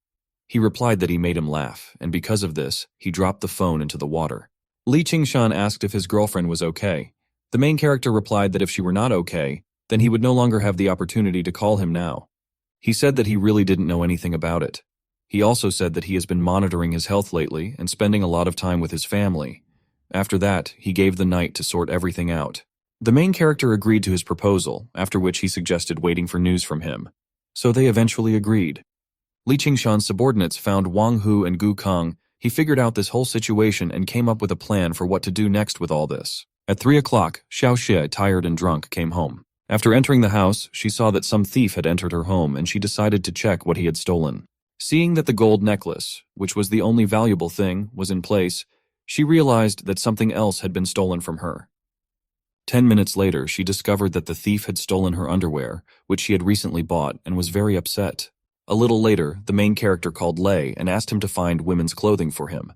[SPEAKER 1] He replied that he made him laugh, and because of this, he dropped the phone into the water. Lee Ching-shan asked if his girlfriend was okay. The main character replied that if she were not okay, then he would no longer have the opportunity to call him now. He said that he really didn't know anything about it. He also said that he has been monitoring his health lately and spending a lot of time with his family. After that, he gave the night to sort everything out. The main character agreed to his proposal, after which he suggested waiting for news from him. So they eventually agreed. Lee Ching-shan's subordinates found Wang Hu and Gu Kang. He figured out this whole situation and came up with a plan for what to do next with all this. At 3 o'clock, Xiao Xie, tired and drunk, came home. After entering the house, she saw that some thief had entered her home and she decided to check what he had stolen. Seeing that the gold necklace, which was the only valuable thing, was in place, she realized that something else had been stolen from her. 10 minutes later, she discovered that the thief had stolen her underwear, which she had recently bought, and was very upset. A little later, the main character called Lei and asked him to find women's clothing for him.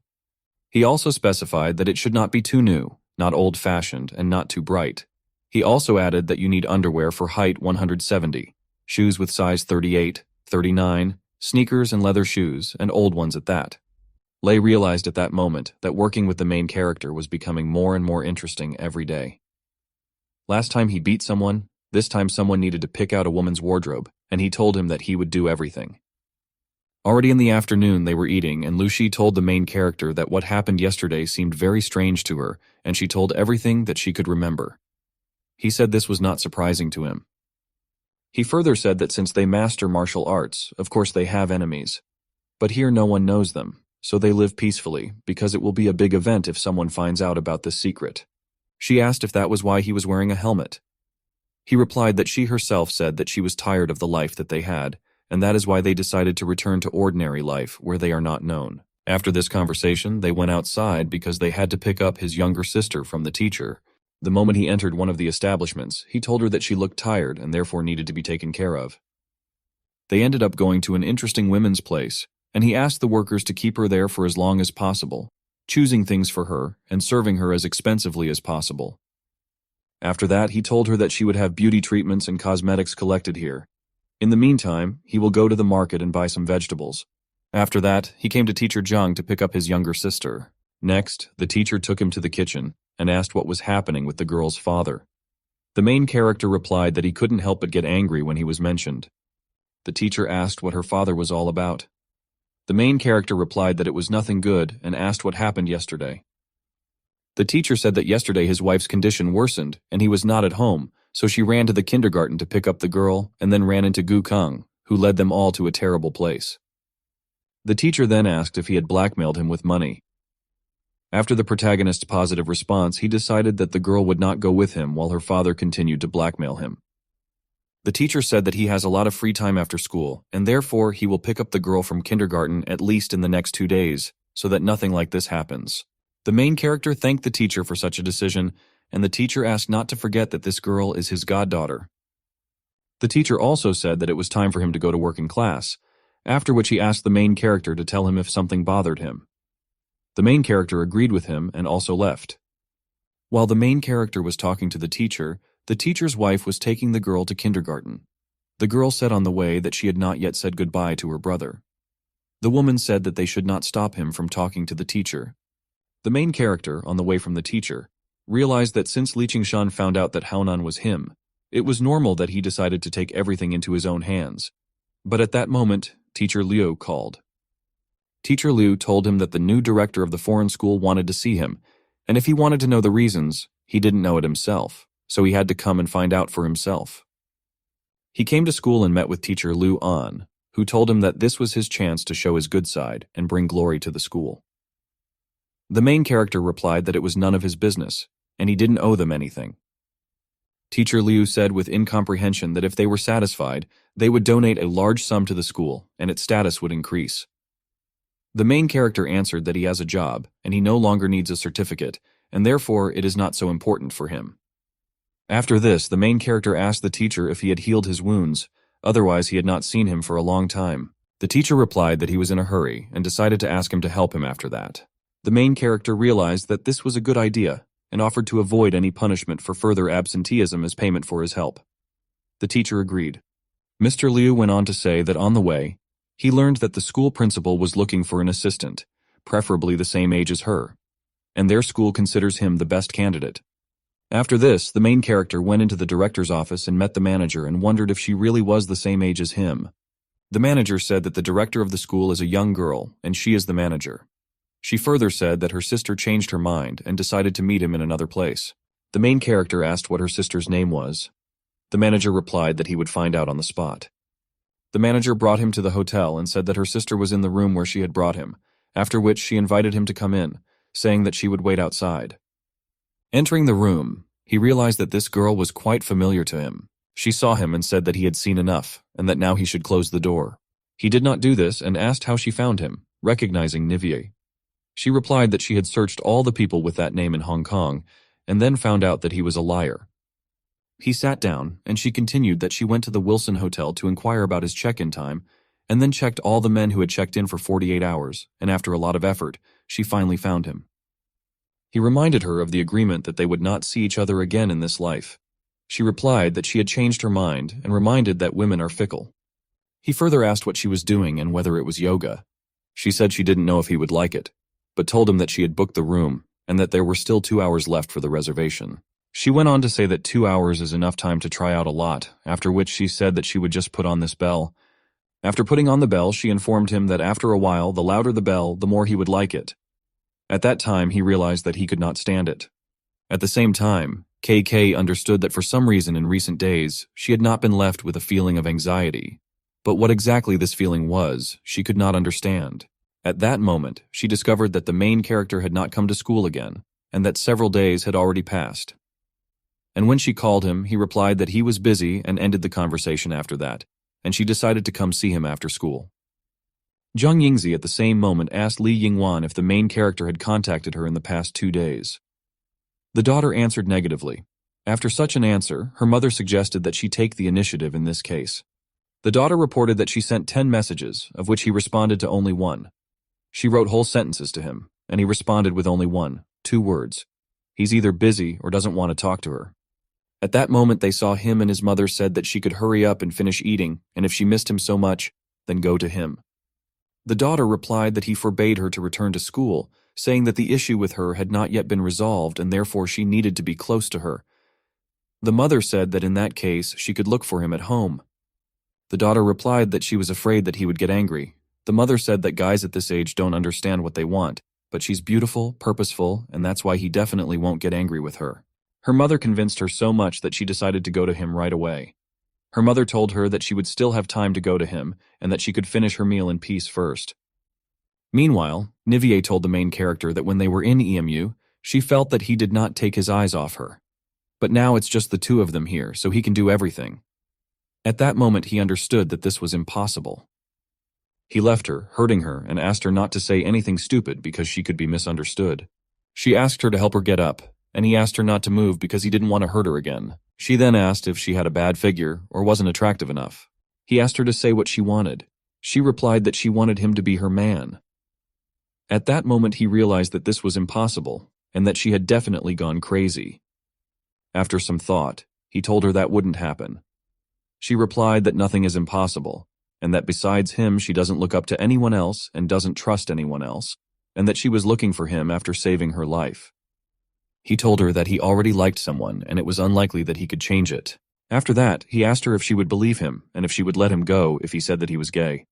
[SPEAKER 1] He also specified that it should not be too new, not old-fashioned, and not too bright. He also added that you need underwear for height 170, shoes with size 38, 39, sneakers and leather shoes, and old ones at that. Lei realized at that moment that working with the main character was becoming more and more interesting every day. Last time he beat someone, this time someone needed to pick out a woman's wardrobe, and he told him that he would do everything. Already in the afternoon they were eating, and Lu Shi told the main character that what happened yesterday seemed very strange to her, and she told everything that she could remember. He said this was not surprising to him. He further said that since they master martial arts, of course they have enemies. But here no one knows them, so they live peacefully, because it will be a big event if someone finds out about this secret. She asked if that was why he was wearing a helmet. He replied that she herself said that she was tired of the life that they had, and that is why they decided to return to ordinary life where they are not known. After this conversation, they went outside because they had to pick up his younger sister from the teacher. The moment he entered one of the establishments, he told her that she looked tired and therefore needed to be taken care of. They ended up going to an interesting women's place, and he asked the workers to keep her there for as long as possible, choosing things for her and serving her as expensively as possible. After that, he told her that she would have beauty treatments and cosmetics collected here. In the meantime, he will go to the market and buy some vegetables. After that, he came to teacher Zhang to pick up his younger sister. Next, the teacher took him to the kitchen and asked what was happening with the girl's father. The main character replied that he couldn't help but get angry when he was mentioned. The teacher asked what her father was all about. The main character replied that it was nothing good and asked what happened yesterday. The teacher said that yesterday his wife's condition worsened and he was not at home, so she ran to the kindergarten to pick up the girl and then ran into Gu Kang, who led them all to a terrible place. The teacher then asked if he had blackmailed him with money. After the protagonist's positive response, he decided that the girl would not go with him while her father continued to blackmail him. The teacher said that he has a lot of free time after school, and therefore he will pick up the girl from kindergarten at least in the next 2 days, so that nothing like this happens. The main character thanked the teacher for such a decision, and the teacher asked not to forget that this girl is his goddaughter. The teacher also said that it was time for him to go to work in class, after which he asked the main character to tell him if something bothered him. The main character agreed with him and also left. While the main character was talking to the teacher's wife was taking the girl to kindergarten. The girl said on the way that she had not yet said goodbye to her brother. The woman said that they should not stop him from talking to the teacher. The main character, on the way from the teacher, realized that since Li Qingshan found out that Haonan was him, it was normal that he decided to take everything into his own hands. But at that moment, Teacher Liu called. Teacher Liu told him that the new director of the foreign school wanted to see him, and if he wanted to know the reasons, he didn't know it himself, so he had to come and find out for himself. He came to school and met with Teacher Liu An, who told him that this was his chance to show his good side and bring glory to the school. The main character replied that it was none of his business, and he didn't owe them anything. Teacher Liu said with incomprehension that if they were satisfied, they would donate a large sum to the school, and its status would increase. The main character answered that he has a job, and he no longer needs a certificate, and therefore it is not so important for him. After this, the main character asked the teacher if he had healed his wounds, otherwise he had not seen him for a long time. The teacher replied that he was in a hurry, and decided to ask him to help him after that. The main character realized that this was a good idea, and offered to avoid any punishment for further absenteeism as payment for his help. The teacher agreed. Mr. Liu went on to say that on the way, he learned that the school principal was looking for an assistant, preferably the same age as her, and their school considers him the best candidate. After this, the main character went into the director's office and met the manager and wondered if she really was the same age as him. The manager said that the director of the school is a young girl, and she is the manager. She further said that her sister changed her mind and decided to meet him in another place. The main character asked what her sister's name was. The manager replied that he would find out on the spot. The manager brought him to the hotel and said that her sister was in the room where she had brought him, after which she invited him to come in, saying that she would wait outside. Entering the room, he realized that this girl was quite familiar to him. She saw him and said that he had seen enough, and that now he should close the door. He did not do this and asked how she found him, recognizing Nivier. She replied that she had searched all the people with that name in Hong Kong, and then found out that he was a liar. He sat down, and she continued that she went to the Wilson Hotel to inquire about his check-in time, and then checked all the men who had checked in for 48 hours, and after a lot of effort, she finally found him. He reminded her of the agreement that they would not see each other again in this life. She replied that she had changed her mind and reminded that women are fickle. He further asked what she was doing and whether it was yoga. She said she didn't know if he would like it, but told him that she had booked the room and that there were still 2 hours left for the reservation. She went on to say that 2 hours is enough time to try out a lot, after which she said that she would just put on this bell. After putting on the bell, she informed him that after a while, the louder the bell, the more he would like it. At that time, he realized that he could not stand it. At the same time, KK understood that for some reason in recent days, she had not been left with a feeling of anxiety. But what exactly this feeling was, she could not understand. At that moment, she discovered that the main character had not come to school again, and that several days had already passed. And when she called him, he replied that he was busy and ended the conversation after that, and she decided to come see him after school. Zhang Yingzi at the same moment asked Li Yingwan if the main character had contacted her in the past 2 days. The daughter answered negatively. After such an answer, her mother suggested that she take the initiative in this case. The daughter reported that she sent 10 messages, of which he responded to only 1. She wrote whole sentences to him, and he responded with only 2 words. He's either busy or doesn't want to talk to her. At that moment they saw him, and his mother said that she could hurry up and finish eating, and if she missed him so much, then go to him. The daughter replied that he forbade her to return to school, saying that the issue with her had not yet been resolved and therefore she needed to be close to her. The mother said that in that case she could look for him at home. The daughter replied that she was afraid that he would get angry. The mother said that guys at this age don't understand what they want, but she's beautiful, purposeful, and that's why he definitely won't get angry with her. Her mother convinced her so much that she decided to go to him right away. Her mother told her that she would still have time to go to him and that she could finish her meal in peace first. Meanwhile, Nivier told the main character that when they were in EMU, she felt that he did not take his eyes off her. But now it's just the 2 of them here, so he can do everything. At that moment he understood that this was impossible. He left her, hurting her, and asked her not to say anything stupid because she could be misunderstood. She asked her to help her get up, and he asked her not to move because he didn't want to hurt her again. She then asked if she had a bad figure or wasn't attractive enough. He asked her to say what she wanted. She replied that she wanted him to be her man. At that moment he realized that this was impossible, and that she had definitely gone crazy. After some thought, he told her that wouldn't happen. She replied that nothing is impossible, and that besides him she doesn't look up to anyone else and doesn't trust anyone else, and that she was looking for him after saving her life. He told her that he already liked someone and it was unlikely that he could change it. After that, he asked her if she would believe him and if she would let him go if he said that he was gay.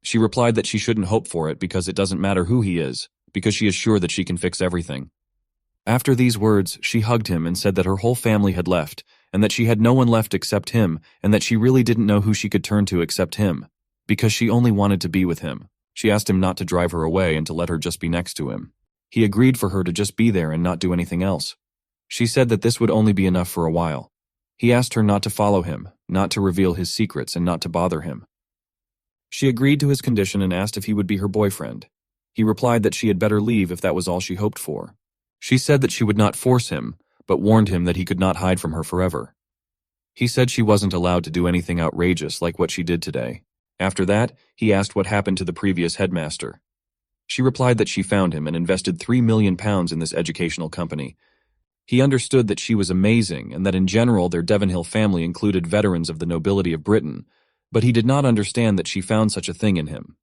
[SPEAKER 1] She replied that she shouldn't hope for it because it doesn't matter who he is, because she is sure that she can fix everything. After these words, she hugged him and said that her whole family had left, and that she had no one left except him, and that she really didn't know who she could turn to except him, because she only wanted to be with him. She asked him not to drive her away and to let her just be next to him. He agreed for her to just be there and not do anything else. She said that this would only be enough for a while. He asked her not to follow him, not to reveal his secrets, and not to bother him. She agreed to his condition and asked if he would be her boyfriend. He replied that she had better leave if that was all she hoped for. She said that she would not force him, but warned him that he could not hide from her forever. He said she wasn't allowed to do anything outrageous like what she did today. After that, he asked what happened to the previous headmaster. She replied that she found him and invested £3 million in this educational company. He understood that she was amazing and that in general their Devonhill family included veterans of the nobility of Britain, but he did not understand that she found such a thing in him.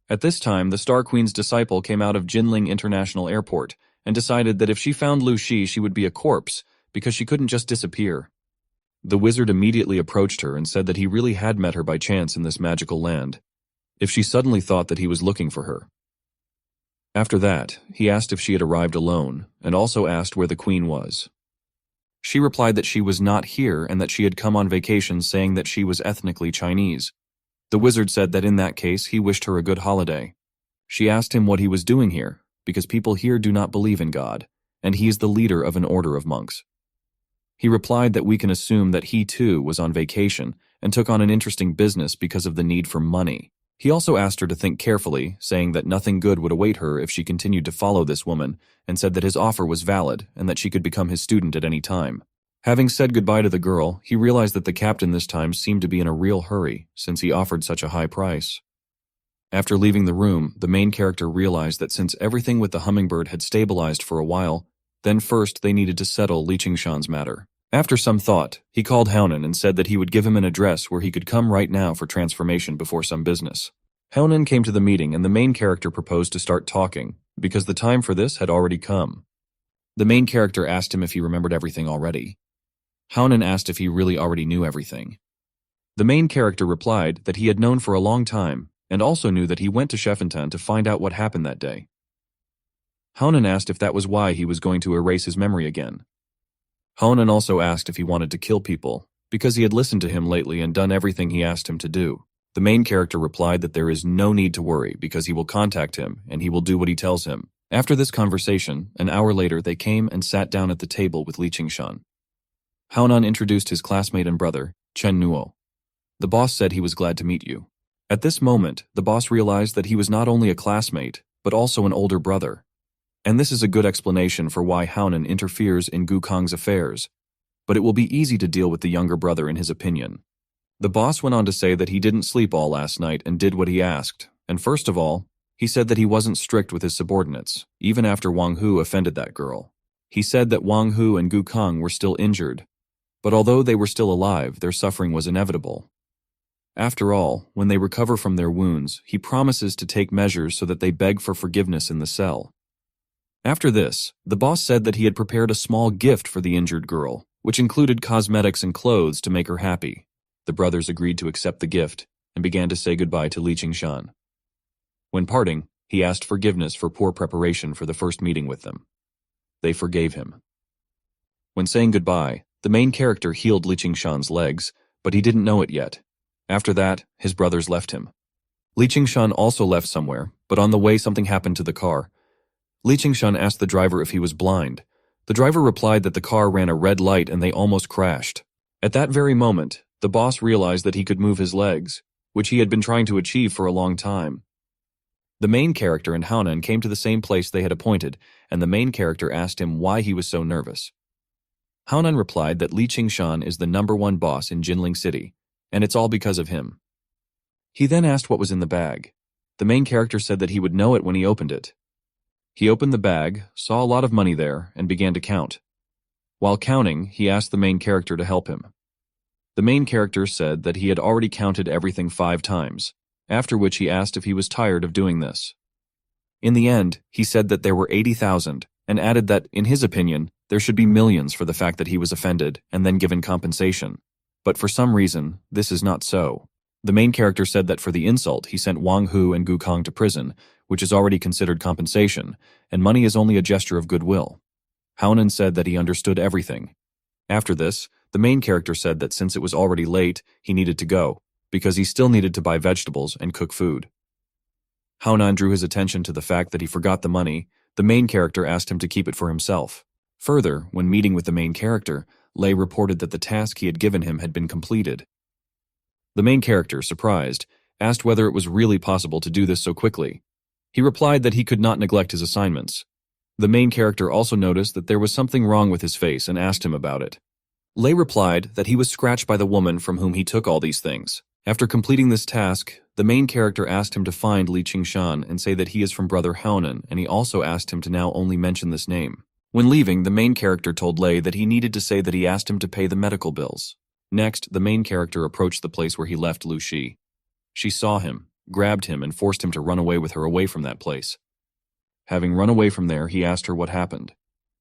[SPEAKER 1] At this time, the Star Queen's disciple came out of Jinling International Airport and decided that if she found Lu Shi, she would be a corpse because she couldn't just disappear. The wizard immediately approached her and said that he really had met her by chance in this magical land, if she suddenly thought that he was looking for her. After that, he asked if she had arrived alone, and also asked where the queen was. She replied that she was not here and that she had come on vacation, saying that she was ethnically Chinese. The wizard said that in that case he wished her a good holiday. She asked him what he was doing here, because people here do not believe in God, and he is the leader of an order of monks. He replied that we can assume that he too was on vacation and took on an interesting business because of the need for money. He also asked her to think carefully, saying that nothing good would await her if she continued to follow this woman, and said that his offer was valid and that she could become his student at any time. Having said goodbye to the girl, he realized that the captain this time seemed to be in a real hurry, since he offered such a high price. After leaving the room, the main character realized that since everything with the hummingbird had stabilized for a while, then first they needed to settle Li Qingshan's matter. After some thought, he called Haonan and said that he would give him an address where he could come right now for transformation before some business. Haonan came to the meeting and the main character proposed to start talking, because the time for this had already come. The main character asked him if he remembered everything already. Haonan asked if he really already knew everything. The main character replied that he had known for a long time, and also knew that he went to Shefenton to find out what happened that day. Haonan asked if that was why he was going to erase his memory again. Haonan also asked if he wanted to kill people, because he had listened to him lately and done everything he asked him to do. The main character replied that there is no need to worry because he will contact him and he will do what he tells him. After this conversation, an hour later they came and sat down at the table with Li Qingshan. Haonan introduced his classmate and brother, Chen Nuo. The boss said he was glad to meet you. At this moment, the boss realized that he was not only a classmate, but also an older brother. And this is a good explanation for why Haonan interferes in Gukong's affairs, but it will be easy to deal with the younger brother in his opinion. The boss went on to say that he didn't sleep all last night and did what he asked, and first of all, he said that he wasn't strict with his subordinates, even after Wang Hu offended that girl. He said that Wang Hu and Gukong were still injured, but although they were still alive, their suffering was inevitable. After all, when they recover from their wounds, he promises to take measures so that they beg for forgiveness in the cell. After this, the boss said that he had prepared a small gift for the injured girl, which included cosmetics and clothes to make her happy. The brothers agreed to accept the gift and began to say goodbye to Li Qingshan. When parting, he asked forgiveness for poor preparation for the first meeting with them. They forgave him. When saying goodbye, the main character healed Li Qingshan's legs, but he didn't know it yet. After that, his brothers left him. Li Qingshan also left somewhere, but on the way something happened to the car. Li Qingshan asked the driver if he was blind. The driver replied that the car ran a red light and they almost crashed. At that very moment, the boss realized that he could move his legs, which he had been trying to achieve for a long time. The main character and Haonan came to the same place they had appointed, and the main character asked him why he was so nervous. Haonan replied that Li Qingshan is the #1 boss in Jinling City, and it's all because of him. He then asked what was in the bag. The main character said that he would know it when he opened it. He opened the bag, saw a lot of money there, and began to count. While counting, he asked the main character to help him. The main character said that he had already counted everything 5 times, after which he asked if he was tired of doing this. In the end, he said that there were 80,000, and added that, in his opinion, there should be millions for the fact that he was offended and then given compensation. But for some reason, this is not so. The main character said that for the insult, he sent Wang Hu and Gukong to prison, which is already considered compensation, and money is only a gesture of goodwill. Haonan said that he understood everything. After this, the main character said that since it was already late, he needed to go, because he still needed to buy vegetables and cook food. Haonan drew his attention to the fact that he forgot the money. The main character asked him to keep it for himself. Further, when meeting with the main character, Lei reported that the task he had given him had been completed. The main character, surprised, asked whether it was really possible to do this so quickly. He replied that he could not neglect his assignments. The main character also noticed that there was something wrong with his face and asked him about it. Lei replied that he was scratched by the woman from whom he took all these things. After completing this task, the main character asked him to find Li Qingshan and say that he is from Brother Haonan, and he also asked him to now only mention this name. When leaving, the main character told Lei that he needed to say that he asked him to pay the medical bills. Next, the main character approached the place where he left Lu Shi. She saw him, grabbed him, and forced him to run away with her away from that place. Having run away from there, he asked her what happened.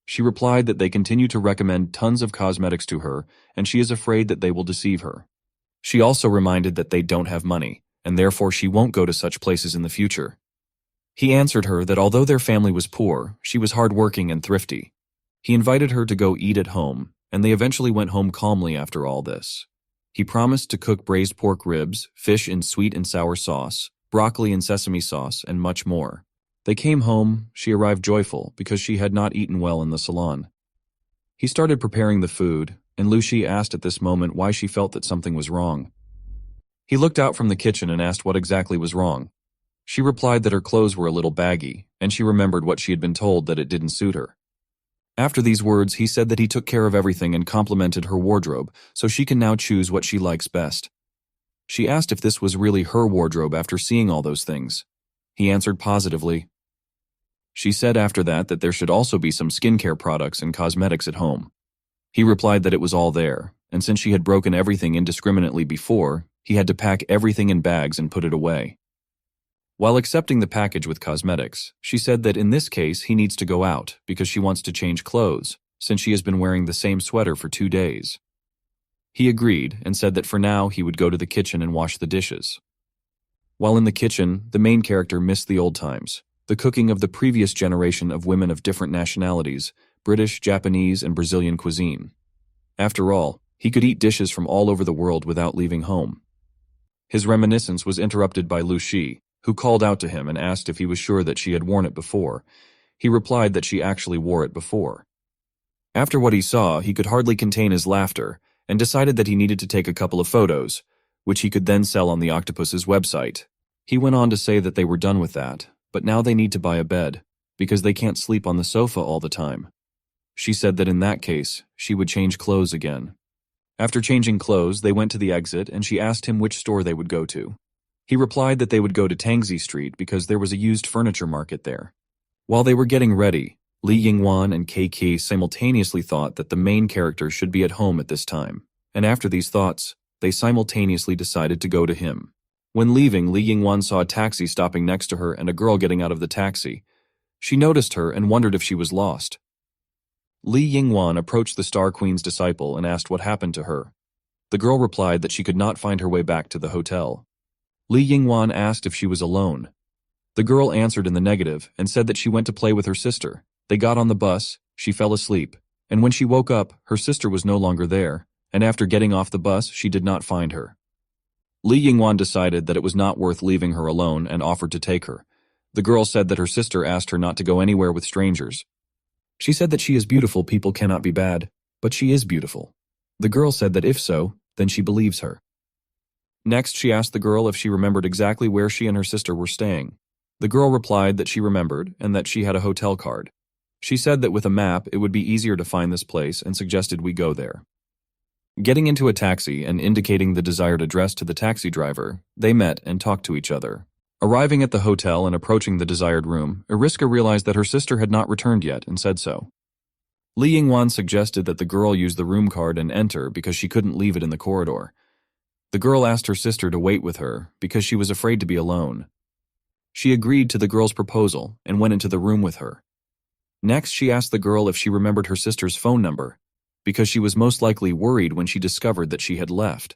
[SPEAKER 1] She replied that they continue to recommend tons of cosmetics to her, and she is afraid that they will deceive her. She also reminded that they don't have money, and therefore she won't go to such places in the future. He answered her that although their family was poor, she was hardworking and thrifty. He invited her to go eat at home, and they eventually went home calmly after all this. He promised to cook braised pork ribs, fish in sweet and sour sauce, broccoli and sesame sauce, and much more. They came home. She arrived joyful because she had not eaten well in the salon. He started preparing the food, and Lu Shi asked at this moment why she felt that something was wrong. He looked out from the kitchen and asked what exactly was wrong. She replied that her clothes were a little baggy, and she remembered what she had been told that it didn't suit her. After these words, he said that he took care of everything and complimented her wardrobe, so she can now choose what she likes best. She asked if this was really her wardrobe after seeing all those things. He answered positively. She said after that there should also be some skincare products and cosmetics at home. He replied that it was all there, and since she had broken everything indiscriminately before, he had to pack everything in bags and put it away. While accepting the package with cosmetics, she said that in this case he needs to go out because she wants to change clothes, since she has been wearing the same sweater for 2 days. He agreed and said that for now he would go to the kitchen and wash the dishes. While in the kitchen, the main character missed the old times, the cooking of the previous generation of women of different nationalities, British, Japanese, and Brazilian cuisine. After all, he could eat dishes from all over the world without leaving home. His reminiscence was interrupted by Lu Shi, who called out to him and asked if he was sure that she had worn it before. He replied that she actually wore it before. After what he saw, he could hardly contain his laughter and decided that he needed to take a couple of photos, which he could then sell on the octopus's website. He went on to say that they were done with that, but now they need to buy a bed, because they can't sleep on the sofa all the time. She said that in that case, she would change clothes again. After changing clothes, they went to the exit and she asked him which store they would go to. He replied that they would go to Tangzi Street because there was a used furniture market there. While they were getting ready, Li Yingwan and Kei simultaneously thought that the main character should be at home at this time, and after these thoughts, they simultaneously decided to go to him. When leaving, Li Yingwan saw a taxi stopping next to her and a girl getting out of the taxi. She noticed her and wondered if she was lost. Li Yingwan approached the Star Queen's disciple and asked what happened to her. The girl replied that she could not find her way back to the hotel. Li Yingwan asked if she was alone. The girl answered in the negative and said that she went to play with her sister. They got on the bus, she fell asleep, and when she woke up, her sister was no longer there, and after getting off the bus, she did not find her. Li Yingwan decided that it was not worth leaving her alone and offered to take her. The girl said that her sister asked her not to go anywhere with strangers. She said that she is beautiful, people cannot be bad, but she is beautiful. The girl said that if so, then she believes her. Next, she asked the girl if she remembered exactly where she and her sister were staying. The girl replied that she remembered and that she had a hotel card. She said that with a map, it would be easier to find this place and suggested we go there. Getting into a taxi and indicating the desired address to the taxi driver, they met and talked to each other. Arriving at the hotel and approaching the desired room, Eriska realized that her sister had not returned yet and said so. Li Yingwan suggested that the girl use the room card and enter because she couldn't leave it in the corridor. The girl asked her sister to wait with her because she was afraid to be alone. She agreed to the girl's proposal and went into the room with her. Next, she asked the girl if she remembered her sister's phone number, because she was most likely worried when she discovered that she had left.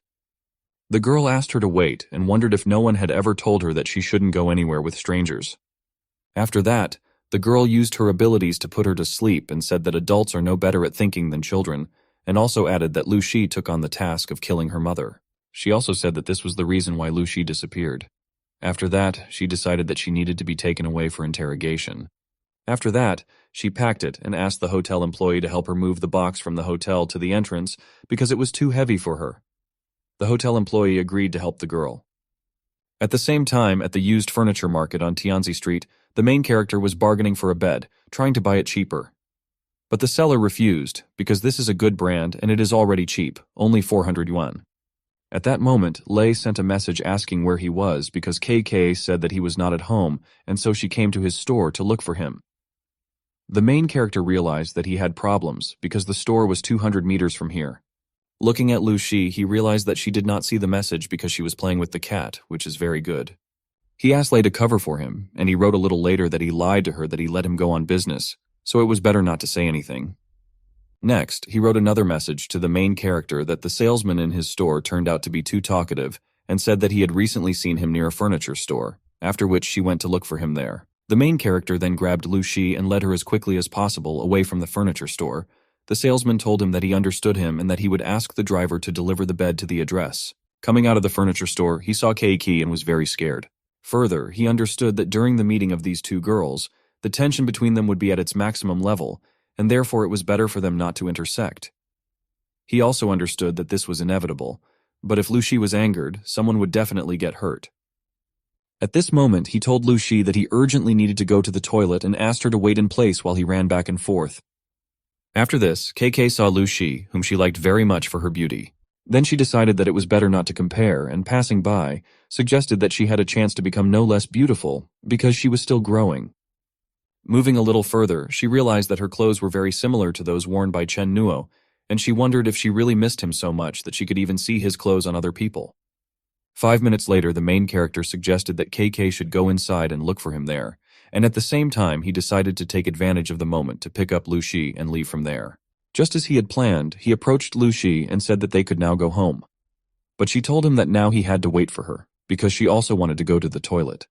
[SPEAKER 1] The girl asked her to wait and wondered if no one had ever told her that she shouldn't go anywhere with strangers. After that, the girl used her abilities to put her to sleep and said that adults are no better at thinking than children, and also added that Lu Shi took on the task of killing her mother. She also said that this was the reason why Lu Shi disappeared. After that, she decided that she needed to be taken away for interrogation. After that, she packed it and asked the hotel employee to help her move the box from the hotel to the entrance because it was too heavy for her. The hotel employee agreed to help the girl. At the same time, at the used furniture market on Tianzi Street, the main character was bargaining for a bed, trying to buy it cheaper. But the seller refused because this is a good brand and it is already cheap, only 400 yuan. At that moment, Lei sent a message asking where he was because KK said that he was not at home, and so she came to his store to look for him. The main character realized that he had problems because the store was 200 meters from here. Looking at Lu Shi, he realized that she did not see the message because she was playing with the cat, which is very good. He asked Lei to cover for him, and he wrote a little later that he lied to her that he let him go on business, so it was better not to say anything. Next, he wrote another message to the main character that the salesman in his store turned out to be too talkative and said that he had recently seen him near a furniture store, after which she went to look for him there. The main character then grabbed Lu Shi and led her as quickly as possible away from the furniture store. The salesman told him that he understood him and that he would ask the driver to deliver the bed to the address. Coming out of the furniture store, he saw Keiki and was very scared. Further, he understood that during the meeting of these two girls, the tension between them would be at its maximum level, and therefore it was better for them not to intersect. He also understood that this was inevitable, but if Lu Shi was angered, someone would definitely get hurt. At this moment, he told Lu Shi that he urgently needed to go to the toilet and asked her to wait in place while he ran back and forth. After this, KK saw Lu Shi, whom she liked very much for her beauty. Then she decided that it was better not to compare, and passing by, suggested that she had a chance to become no less beautiful, because she was still growing. Moving a little further, she realized that her clothes were very similar to those worn by Chen Nuo, and she wondered if she really missed him so much that she could even see his clothes on other people. 5 minutes later, the main character suggested that KK should go inside and look for him there, and at the same time he decided to take advantage of the moment to pick up Lu Shi and leave from there. Just as he had planned, he approached Lu Shi and said that they could now go home. But she told him that now he had to wait for her, because she also wanted to go to the toilet.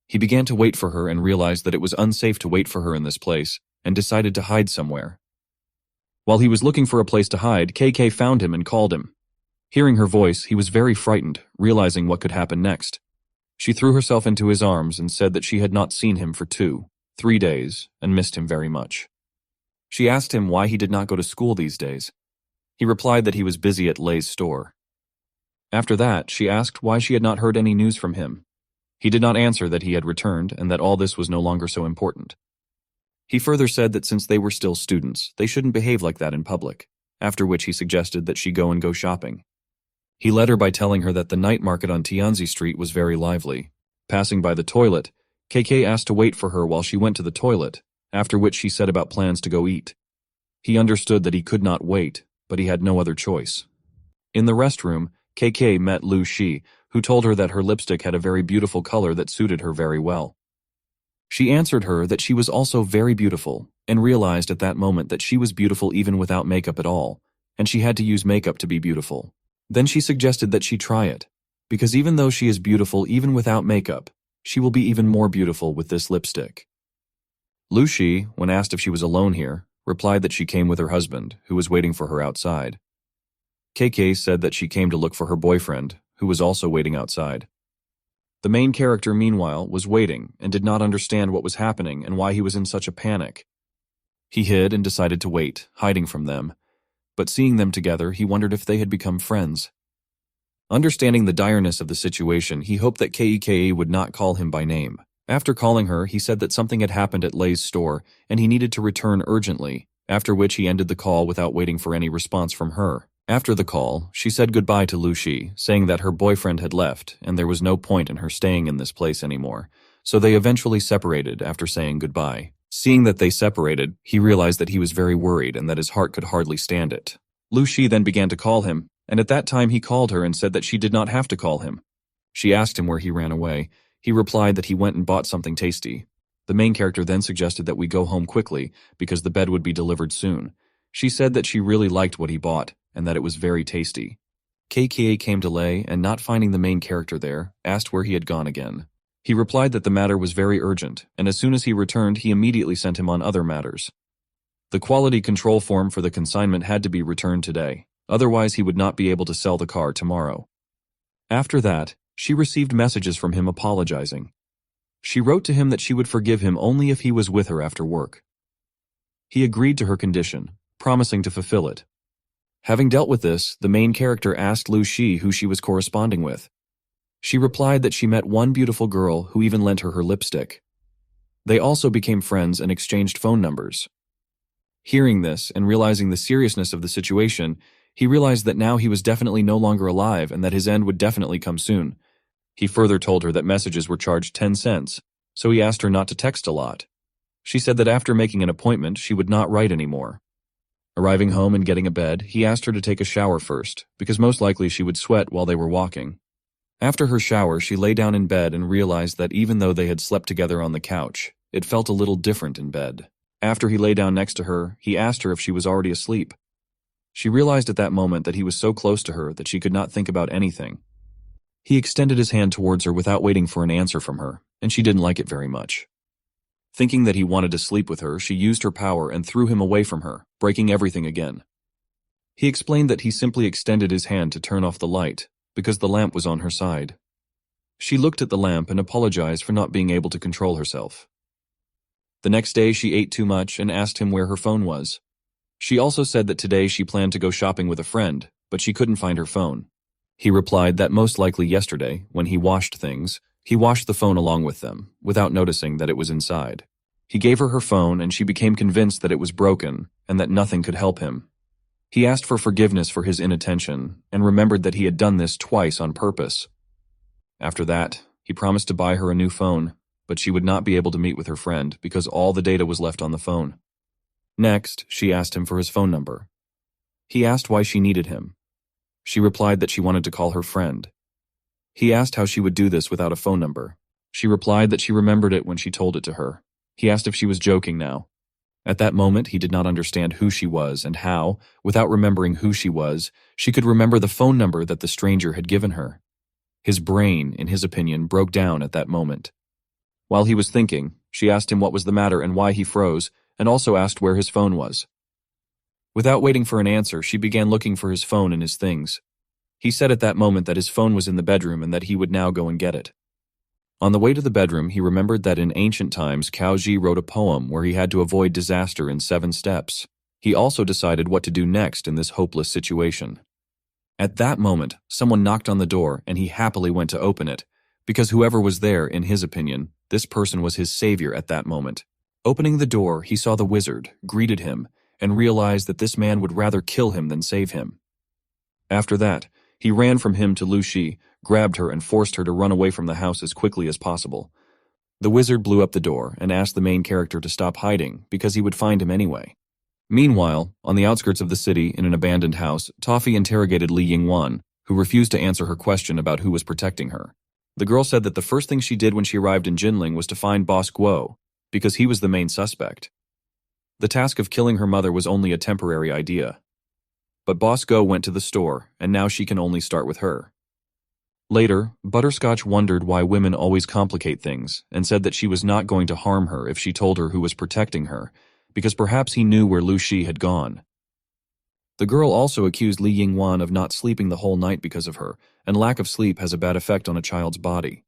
[SPEAKER 1] He began to wait for her and realized that it was unsafe to wait for her in this place, and decided to hide somewhere. While he was looking for a place to hide, KK found him and called him. Hearing her voice, he was very frightened, realizing what could happen next. She threw herself into his arms and said that she had not seen him for 2-3 days and missed him very much. She asked him why he did not go to school these days. He replied that he was busy at Lei's store. After that, she asked why she had not heard any news from him. He did not answer that he had returned and that all this was no longer so important. He further said that since they were still students, they shouldn't behave like that in public, after which he suggested that she go shopping. He led her by telling her that the night market on Tianzi Street was very lively. Passing by the toilet, KK asked to wait for her while she went to the toilet, after which she set about plans to go eat. He understood that he could not wait, but he had no other choice. In the restroom, KK met Lu Shi, who told her that her lipstick had a very beautiful color that suited her very well. She answered her that she was also very beautiful, and realized at that moment that she was beautiful even without makeup at all, and she had to use makeup to be beautiful. Then she suggested that she try it, because even though she is beautiful even without makeup, she will be even more beautiful with this lipstick. Lu Shi, when asked if she was alone here, replied that she came with her husband, who was waiting for her outside. KK said that she came to look for her boyfriend, who was also waiting outside. The main character, meanwhile, was waiting and did not understand what was happening and why he was in such a panic. He hid and decided to wait, hiding from them, but seeing them together, he wondered if they had become friends. Understanding the direness of the situation, he hoped that Keika would not call him by name. After calling her, he said that something had happened at Lei's store and he needed to return urgently, after which he ended the call without waiting for any response from her. After the call, she said goodbye to Lu Shi, saying that her boyfriend had left and there was no point in her staying in this place anymore, so they eventually separated after saying goodbye. Seeing that they separated, he realized that he was very worried and that his heart could hardly stand it. Lu Shi then began to call him, and at that time he called her and said that she did not have to call him. She asked him where he ran away. He replied that he went and bought something tasty. The main character then suggested that we go home quickly because the bed would be delivered soon. She said that she really liked what he bought and that it was very tasty. KKA came to Lei and, not finding the main character there, asked where he had gone again. He replied that the matter was very urgent, and as soon as he returned, he immediately sent him on other matters. The quality control form for the consignment had to be returned today, otherwise he would not be able to sell the car tomorrow. After that, she received messages from him apologizing. She wrote to him that she would forgive him only if he was with her after work. He agreed to her condition, promising to fulfill it. Having dealt with this, the main character asked Lu Shi who she was corresponding with. She replied that she met one beautiful girl who even lent her lipstick. They also became friends and exchanged phone numbers. Hearing this and realizing the seriousness of the situation, he realized that now he was definitely no longer alive and that his end would definitely come soon. He further told her that messages were charged 10 cents, so he asked her not to text a lot. She said that after making an appointment, she would not write anymore. Arriving home and getting a bed, he asked her to take a shower first, because most likely she would sweat while they were walking. After her shower, she lay down in bed and realized that even though they had slept together on the couch, it felt a little different in bed. After he lay down next to her, he asked her if she was already asleep. She realized at that moment that he was so close to her that she could not think about anything. He extended his hand towards her without waiting for an answer from her, and she didn't like it very much. Thinking that he wanted to sleep with her, she used her power and threw him away from her, breaking everything again. He explained that he simply extended his hand to turn off the light, because the lamp was on her side. She looked at the lamp and apologized for not being able to control herself. The next day she ate too much and asked him where her phone was. She also said that today she planned to go shopping with a friend, but she couldn't find her phone. He replied that most likely yesterday, when he washed things, he washed the phone along with them, without noticing that it was inside. He gave her her phone and she became convinced that it was broken and that nothing could help him. He asked for forgiveness for his inattention and remembered that he had done this twice on purpose. After that, he promised to buy her a new phone, but she would not be able to meet with her friend because all the data was left on the phone. Next, she asked him for his phone number. He asked why she needed him. She replied that she wanted to call her friend. He asked how she would do this without a phone number. She replied that she remembered it when she told it to her. He asked if she was joking now. At that moment, he did not understand who she was and how, without remembering who she was, she could remember the phone number that the stranger had given her. His brain, in his opinion, broke down at that moment. While he was thinking, she asked him what was the matter and why he froze, and also asked where his phone was. Without waiting for an answer, she began looking for his phone and his things. He said at that moment that his phone was in the bedroom and that he would now go and get it. On the way to the bedroom, he remembered that in ancient times, Cao Ji wrote a poem where he had to avoid disaster in 7 steps. He also decided what to do next in this hopeless situation. At that moment, someone knocked on the door and he happily went to open it, because whoever was there, in his opinion, this person was his savior at that moment. Opening the door, he saw the wizard, greeted him, and realized that this man would rather kill him than save him. After that, he ran from him to Lu Shi, grabbed her and forced her to run away from the house as quickly as possible. The wizard blew up the door and asked the main character to stop hiding because he would find him anyway. Meanwhile, on the outskirts of the city, in an abandoned house, Toffee interrogated Li Yingwan, who refused to answer her question about who was protecting her. The girl said that the first thing she did when she arrived in Jinling was to find Boss Guo, because he was the main suspect. The task of killing her mother was only a temporary idea. But Boss Guo went to the store, and now she can only start with her. Later, Butterscotch wondered why women always complicate things, and said that she was not going to harm her if she told her who was protecting her, because perhaps he knew where Lu Shi had gone. The girl also accused Li Yingwan of not sleeping the whole night because of her, and lack of sleep has a bad effect on a child's body.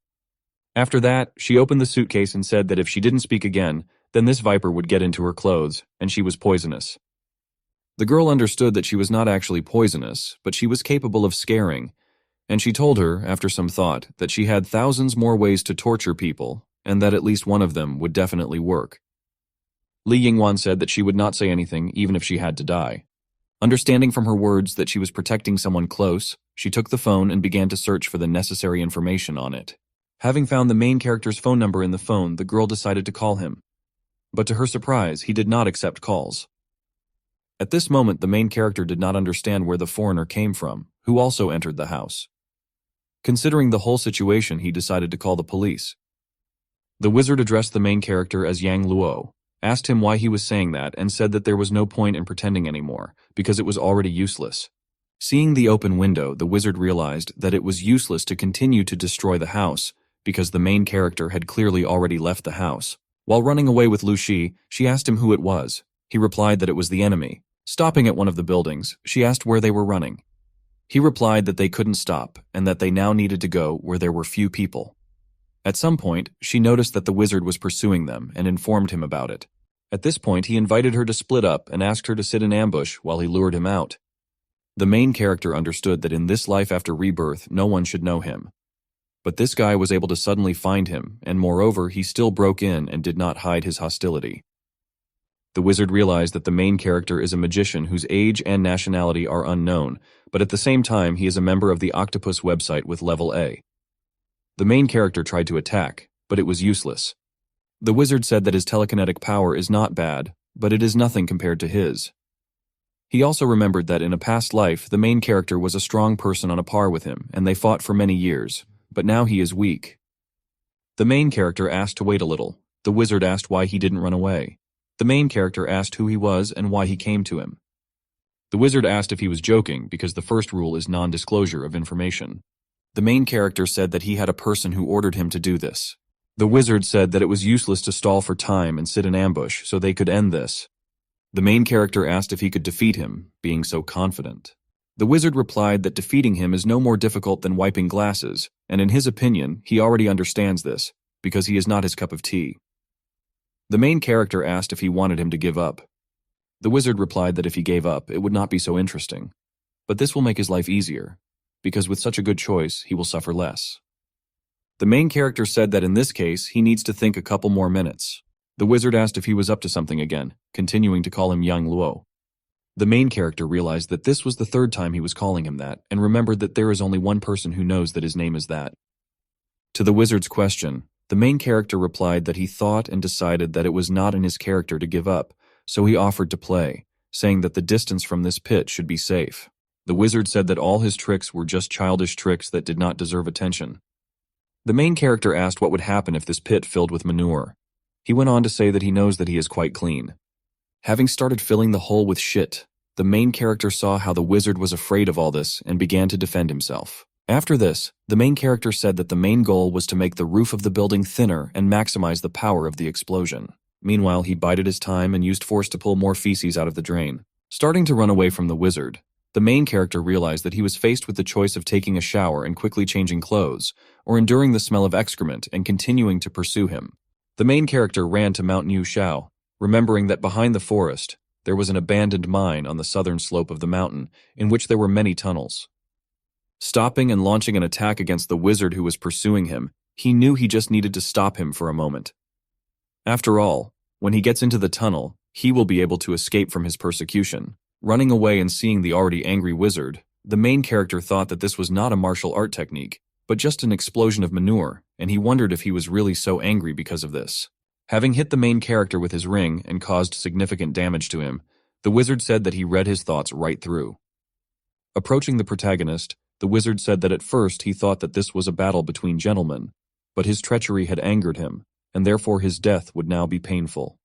[SPEAKER 1] After that, she opened the suitcase and said that if she didn't speak again, then this viper would get into her clothes, and she was poisonous. The girl understood that she was not actually poisonous, but she was capable of scaring, and she told her, after some thought, that she had thousands more ways to torture people, and that at least one of them would definitely work. Li Yingwan said that she would not say anything even if she had to die. Understanding from her words that she was protecting someone close, she took the phone and began to search for the necessary information on it. Having found the main character's phone number in the phone, the girl decided to call him. But to her surprise, he did not accept calls. At this moment, the main character did not understand where the foreigner came from, who also entered the house. Considering the whole situation, he decided to call the police. The wizard addressed the main character as Yang Luo, asked him why he was saying that, and said that there was no point in pretending anymore, because it was already useless. Seeing the open window, the wizard realized that it was useless to continue to destroy the house, because the main character had clearly already left the house. While running away with Lu Shi, she asked him who it was. He replied that it was the enemy. Stopping at one of the buildings, she asked where they were running. He replied that they couldn't stop, and that they now needed to go where there were few people. At some point, she noticed that the wizard was pursuing them and informed him about it. At this point, he invited her to split up and asked her to sit in ambush while he lured him out. The main character understood that in this life after rebirth, no one should know him. But this guy was able to suddenly find him, and moreover, he still broke in and did not hide his hostility. The wizard realized that the main character is a magician whose age and nationality are unknown, but at the same time he is a member of the Octopus website with level A. The main character tried to attack, but it was useless. The wizard said that his telekinetic power is not bad, but it is nothing compared to his. He also remembered that in a past life, the main character was a strong person on a par with him, and they fought for many years, but now he is weak. The main character asked to wait a little. The wizard asked why he didn't run away. The main character asked who he was and why he came to him. The wizard asked if he was joking because the first rule is non-disclosure of information. The main character said that he had a person who ordered him to do this. The wizard said that it was useless to stall for time and sit in ambush so they could end this. The main character asked if he could defeat him, being so confident. The wizard replied that defeating him is no more difficult than wiping glasses, and in his opinion, he already understands this, because he is not his cup of tea. The main character asked if he wanted him to give up. The wizard replied that if he gave up, it would not be so interesting. But this will make his life easier, because with such a good choice, he will suffer less. The main character said that in this case, he needs to think a couple more minutes. The wizard asked if he was up to something again, continuing to call him Yang Luo. The main character realized that this was the third time he was calling him that, and remembered that there is only one person who knows that his name is that. To the wizard's question, the main character replied that he thought and decided that it was not in his character to give up, so he offered to play, saying that the distance from this pit should be safe. The wizard said that all his tricks were just childish tricks that did not deserve attention. The main character asked what would happen if this pit filled with manure. He went on to say that he knows that he is quite clean. Having started filling the hole with shit, the main character saw how the wizard was afraid of all this and began to defend himself. After this, the main character said that the main goal was to make the roof of the building thinner and maximize the power of the explosion. Meanwhile, he bided his time and used force to pull more feces out of the drain. Starting to run away from the wizard, the main character realized that he was faced with the choice of taking a shower and quickly changing clothes, or enduring the smell of excrement and continuing to pursue him. The main character ran to Mount New Shao, remembering that behind the forest, there was an abandoned mine on the southern slope of the mountain, in which there were many tunnels. Stopping and launching an attack against the wizard who was pursuing him, he knew he just needed to stop him for a moment. After all, when he gets into the tunnel, he will be able to escape from his persecution. Running away and seeing the already angry wizard, the main character thought that this was not a martial art technique, but just an explosion of manure, and he wondered if he was really so angry because of this. Having hit the main character with his ring and caused significant damage to him, the wizard said that he read his thoughts right through. Approaching the protagonist, the wizard said that at first he thought that this was a battle between gentlemen, but his treachery had angered him, and therefore his death would now be painful.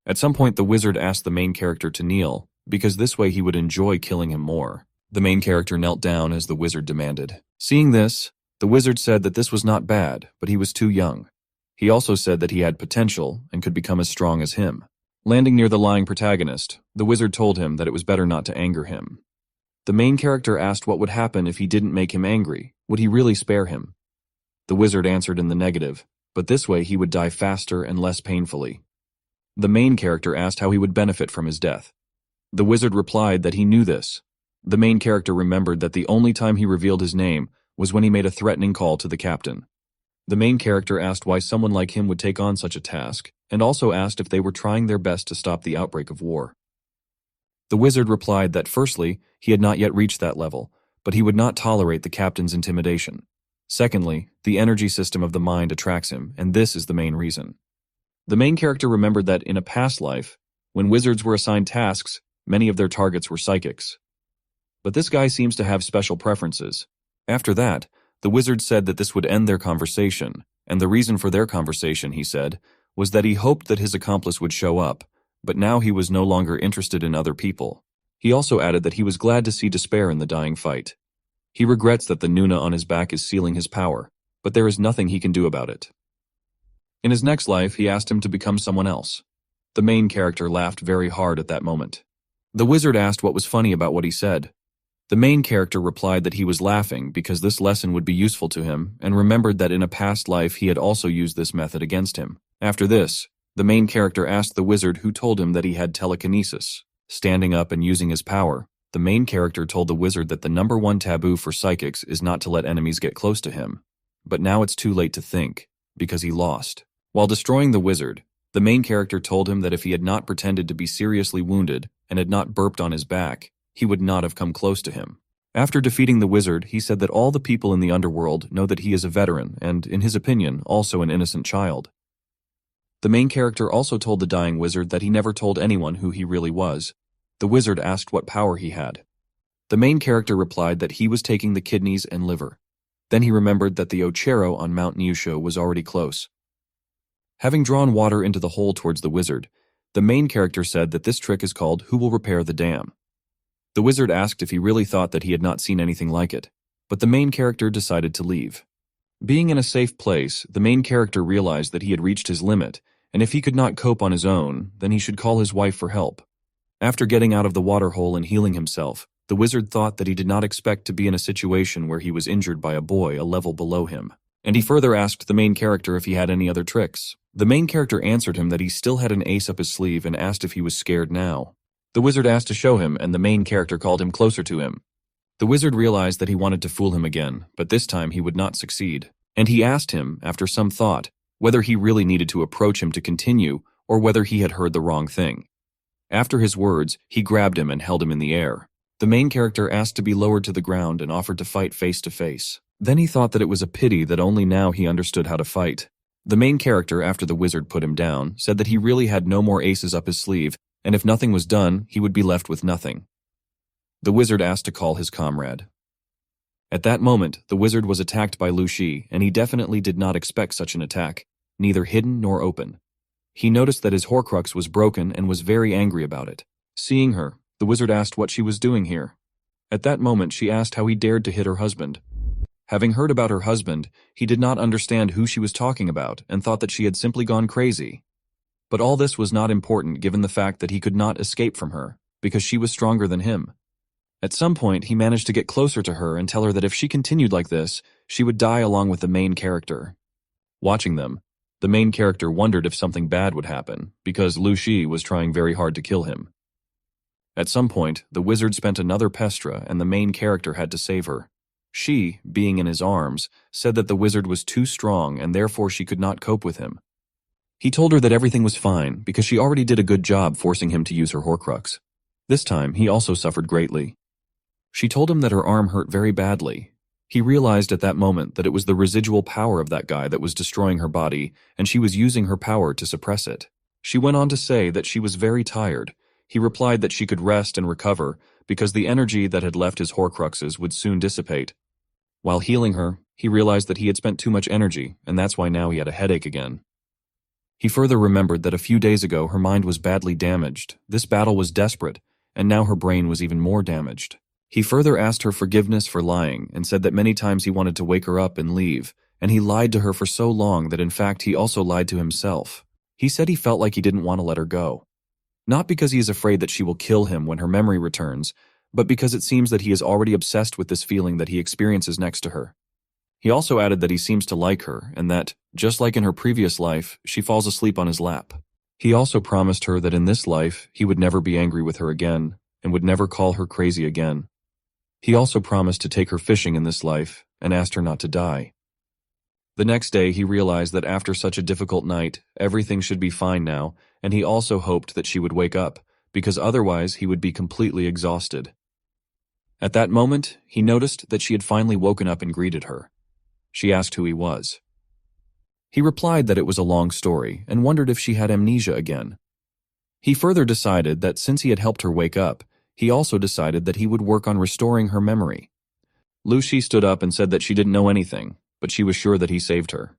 [SPEAKER 1] At some point the wizard asked the main character to kneel, because this way he would enjoy killing him more. The main character knelt down as the wizard demanded. Seeing this, the wizard said that this was not bad, but he was too young. He also said that he had potential and could become as strong as him. Landing near the lying protagonist, the wizard told him that it was better not to anger him. The main character asked what would happen if he didn't make him angry. Would he really spare him? The wizard answered in the negative, but this way he would die faster and less painfully. The main character asked how he would benefit from his death. The wizard replied that he knew this. The main character remembered that the only time he revealed his name was when he made a threatening call to the captain. The main character asked why someone like him would take on such a task, and also asked if they were trying their best to stop the outbreak of war. The wizard replied that firstly, he had not yet reached that level, but he would not tolerate the captain's intimidation. Secondly, the energy system of the mind attracts him, and this is the main reason. The main character remembered that in a past life, when wizards were assigned tasks, many of their targets were psychics. But this guy seems to have special preferences. After that, the wizard said that this would end their conversation, and the reason for their conversation, he said, was that he hoped that his accomplice would show up, but now he was no longer interested in other people. He also added that he was glad to see despair in the dying fight. He regrets that the Nuna on his back is sealing his power, but there is nothing he can do about it. In his next life, he asked him to become someone else. The main character laughed very hard at that moment. The wizard asked what was funny about what he said. The main character replied that he was laughing because this lesson would be useful to him, and remembered that in a past life he had also used this method against him. After this, the main character asked the wizard who told him that he had telekinesis. Standing up and using his power, the main character told the wizard that the #1 taboo for psychics is not to let enemies get close to him. But now it's too late to think, because he lost. While destroying the wizard, the main character told him that if he had not pretended to be seriously wounded and had not burped on his back, he would not have come close to him. After defeating the wizard, he said that all the people in the underworld know that he is a veteran and, in his opinion, also an innocent child. The main character also told the dying wizard that he never told anyone who he really was. The wizard asked what power he had. The main character replied that he was taking the kidneys and liver. Then he remembered that the Ochero on Mount Nyusho was already close. Having drawn water into the hole towards the wizard, the main character said that this trick is called Who Will Repair the Dam. The wizard asked if he really thought that he had not seen anything like it, but the main character decided to leave. Being in a safe place, the main character realized that he had reached his limit, and if he could not cope on his own, then he should call his wife for help. After getting out of the water hole and healing himself, the wizard thought that he did not expect to be in a situation where he was injured by a boy a level below him, and he further asked the main character if he had any other tricks. The main character answered him that he still had an ace up his sleeve and asked if he was scared now. The wizard asked to show him, and the main character called him closer to him. The wizard realized that he wanted to fool him again, but this time he would not succeed, and he asked him, after some thought, whether he really needed to approach him to continue or whether he had heard the wrong thing. After his words, he grabbed him and held him in the air. The main character asked to be lowered to the ground and offered to fight face to face. Then he thought that it was a pity that only now he understood how to fight. The main character, after the wizard put him down, said that he really had no more aces up his sleeve, and if nothing was done, he would be left with nothing. The wizard asked to call his comrade. At that moment, the wizard was attacked by Lu Shi, and he definitely did not expect such an attack, neither hidden nor open. He noticed that his Horcrux was broken and was very angry about it. Seeing her, the wizard asked what she was doing here. At that moment, she asked how he dared to hit her husband. Having heard about her husband, he did not understand who she was talking about and thought that she had simply gone crazy. But all this was not important given the fact that he could not escape from her, because she was stronger than him. At some point, he managed to get closer to her and tell her that if she continued like this, she would die along with the main character. Watching them, the main character wondered if something bad would happen, because Lu Shi was trying very hard to kill him. At some point, the wizard spent another pestra and the main character had to save her. She, being in his arms, said that the wizard was too strong and therefore she could not cope with him. He told her that everything was fine because she already did a good job forcing him to use her Horcrux. This time, he also suffered greatly. She told him that her arm hurt very badly. He realized at that moment that it was the residual power of that guy that was destroying her body, and she was using her power to suppress it. She went on to say that she was very tired. He replied that she could rest and recover because the energy that had left his Horcruxes would soon dissipate. While healing her, he realized that he had spent too much energy, and that's why now he had a headache again. He further remembered that a few days ago her mind was badly damaged. This battle was desperate, and now her brain was even more damaged. He further asked her forgiveness for lying and said that many times he wanted to wake her up and leave, and he lied to her for so long that in fact he also lied to himself. He said he felt like he didn't want to let her go. Not because he is afraid that she will kill him when her memory returns, but because it seems that he is already obsessed with this feeling that he experiences next to her. He also added that he seems to like her, and that, just like in her previous life, she falls asleep on his lap. He also promised her that in this life, he would never be angry with her again, and would never call her crazy again. He also promised to take her fishing in this life, and asked her not to die. The next day, he realized that after such a difficult night, everything should be fine now, and he also hoped that she would wake up, because otherwise he would be completely exhausted. At that moment, he noticed that she had finally woken up and greeted her. She asked who he was. He replied that it was a long story and wondered if she had amnesia again. He further decided that since he had helped her wake up, he also decided that he would work on restoring her memory. Lu Shi stood up and said that she didn't know anything, but she was sure that he saved her.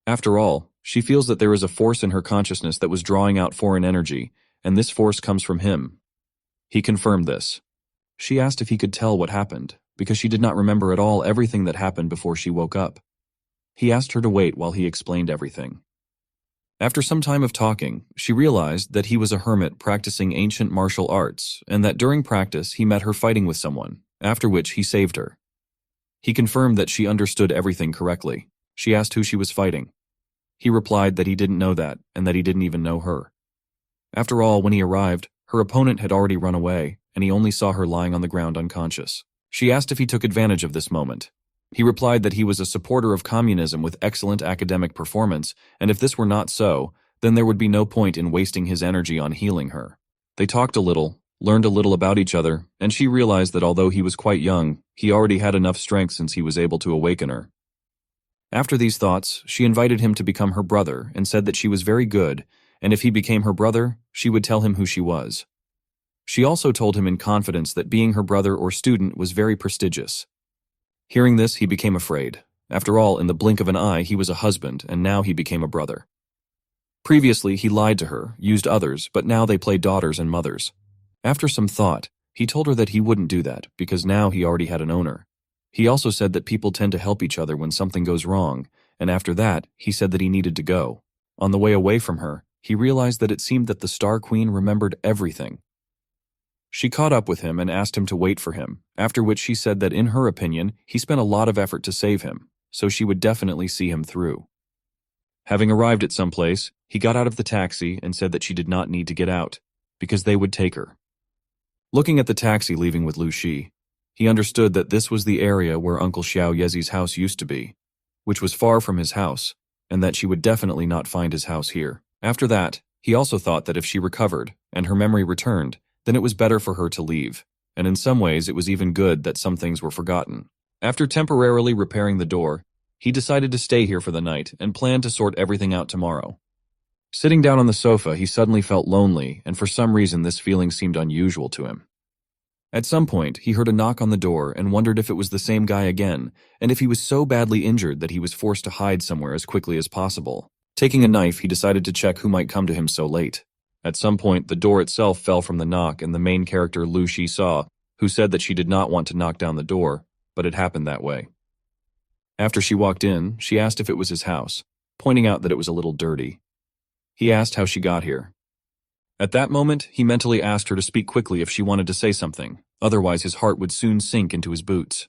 [SPEAKER 1] After all, she feels that there is a force in her consciousness that was drawing out foreign energy, and this force comes from him. He confirmed this. She asked if he could tell what happened, because she did not remember at all everything that happened before she woke up. He asked her to wait while he explained everything. After some time of talking, she realized that he was a hermit practicing ancient martial arts, and that during practice he met her fighting with someone, after which he saved her. He confirmed that she understood everything correctly. She asked who she was fighting. He replied that he didn't know that, and that he didn't even know her. After all, when he arrived, her opponent had already run away, and he only saw her lying on the ground unconscious. She asked if he took advantage of this moment. He replied that he was a supporter of communism with excellent academic performance, and if this were not so, then there would be no point in wasting his energy on healing her. They talked a little, learned a little about each other, and she realized that although he was quite young, he already had enough strength since he was able to awaken her. After these thoughts, she invited him to become her brother and said that she was very good, and if he became her brother, she would tell him who she was. She also told him in confidence that being her brother or student was very prestigious. Hearing this, he became afraid. After all, in the blink of an eye, he was a husband, and now he became a brother. Previously, he lied to her, used others, but now they play daughters and mothers. After some thought, he told her that he wouldn't do that, because now he already had an owner. He also said that people tend to help each other when something goes wrong, and after that, he said that he needed to go. On the way away from her, he realized that it seemed that the Star Queen remembered everything. She caught up with him and asked him to wait for him, after which she said that in her opinion, he spent a lot of effort to save him, so she would definitely see him through. Having arrived at some place, he got out of the taxi and said that she did not need to get out, because they would take her. Looking at the taxi leaving with Lu Shi, he understood that this was the area where Uncle Xiao Yezi's house used to be, which was far from his house, and that she would definitely not find his house here. After that, he also thought that if she recovered and her memory returned, then it was better for her to leave, and in some ways it was even good that some things were forgotten. After temporarily repairing the door, he decided to stay here for the night and planned to sort everything out tomorrow. Sitting down on the sofa, he suddenly felt lonely, and for some reason this feeling seemed unusual to him. At some point, he heard a knock on the door and wondered if it was the same guy again, and if he was so badly injured that he was forced to hide somewhere as quickly as possible. Taking a knife, he decided to check who might come to him so late. At some point, the door itself fell from the knock and the main character Lu Shi saw, who said that she did not want to knock down the door, but it happened that way. After she walked in, she asked if it was his house, pointing out that it was a little dirty. He asked how she got here. At that moment, he mentally asked her to speak quickly if she wanted to say something, otherwise his heart would soon sink into his boots.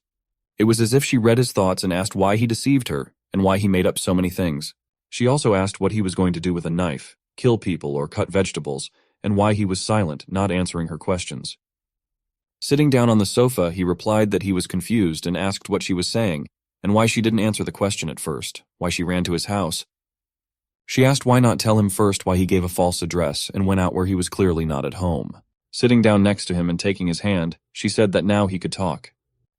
[SPEAKER 1] It was as if she read his thoughts and asked why he deceived her, and why he made up so many things. She also asked what he was going to do with a knife, kill people or cut vegetables, and why he was silent, not answering her questions. Sitting down on the sofa, he replied that he was confused and asked what she was saying, and why she didn't answer the question at first, why she ran to his house. She asked why not tell him first why he gave a false address and went out where he was clearly not at home. Sitting down next to him and taking his hand, she said that now he could talk.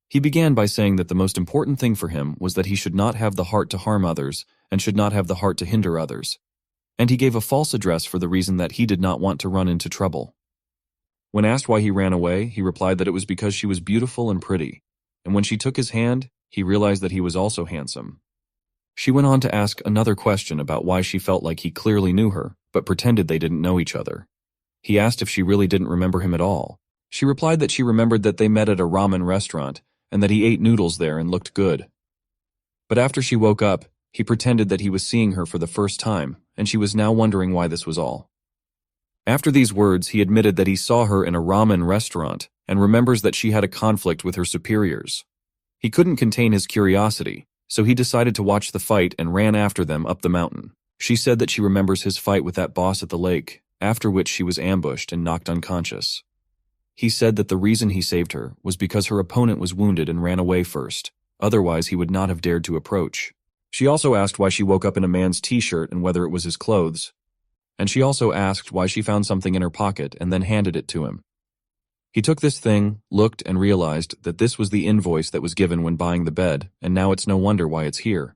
[SPEAKER 1] He began by saying that the most important thing for him was that he should not have the heart to harm others and should not have the heart to hinder others. And he gave a false address for the reason that he did not want to run into trouble. When asked why he ran away, he replied that it was because she was beautiful and pretty, and when she took his hand, he realized that he was also handsome. She went on to ask another question about why she felt like he clearly knew her, but pretended they didn't know each other. He asked if she really didn't remember him at all. She replied that she remembered that they met at a ramen restaurant, and that he ate noodles there and looked good. But after she woke up, he pretended that he was seeing her for the first time, and she was now wondering why this was all. After these words, he admitted that he saw her in a ramen restaurant and remembers that she had a conflict with her superiors. He couldn't contain his curiosity, so he decided to watch the fight and ran after them up the mountain. She said that she remembers his fight with that boss at the lake, after which she was ambushed and knocked unconscious. He said that the reason he saved her was because her opponent was wounded and ran away first, otherwise he would not have dared to approach. She also asked why she woke up in a man's t-shirt and whether it was his clothes. And she also asked why she found something in her pocket and then handed it to him. He took this thing, looked, and realized that this was the invoice that was given when buying the bed, and now it's no wonder why it's here.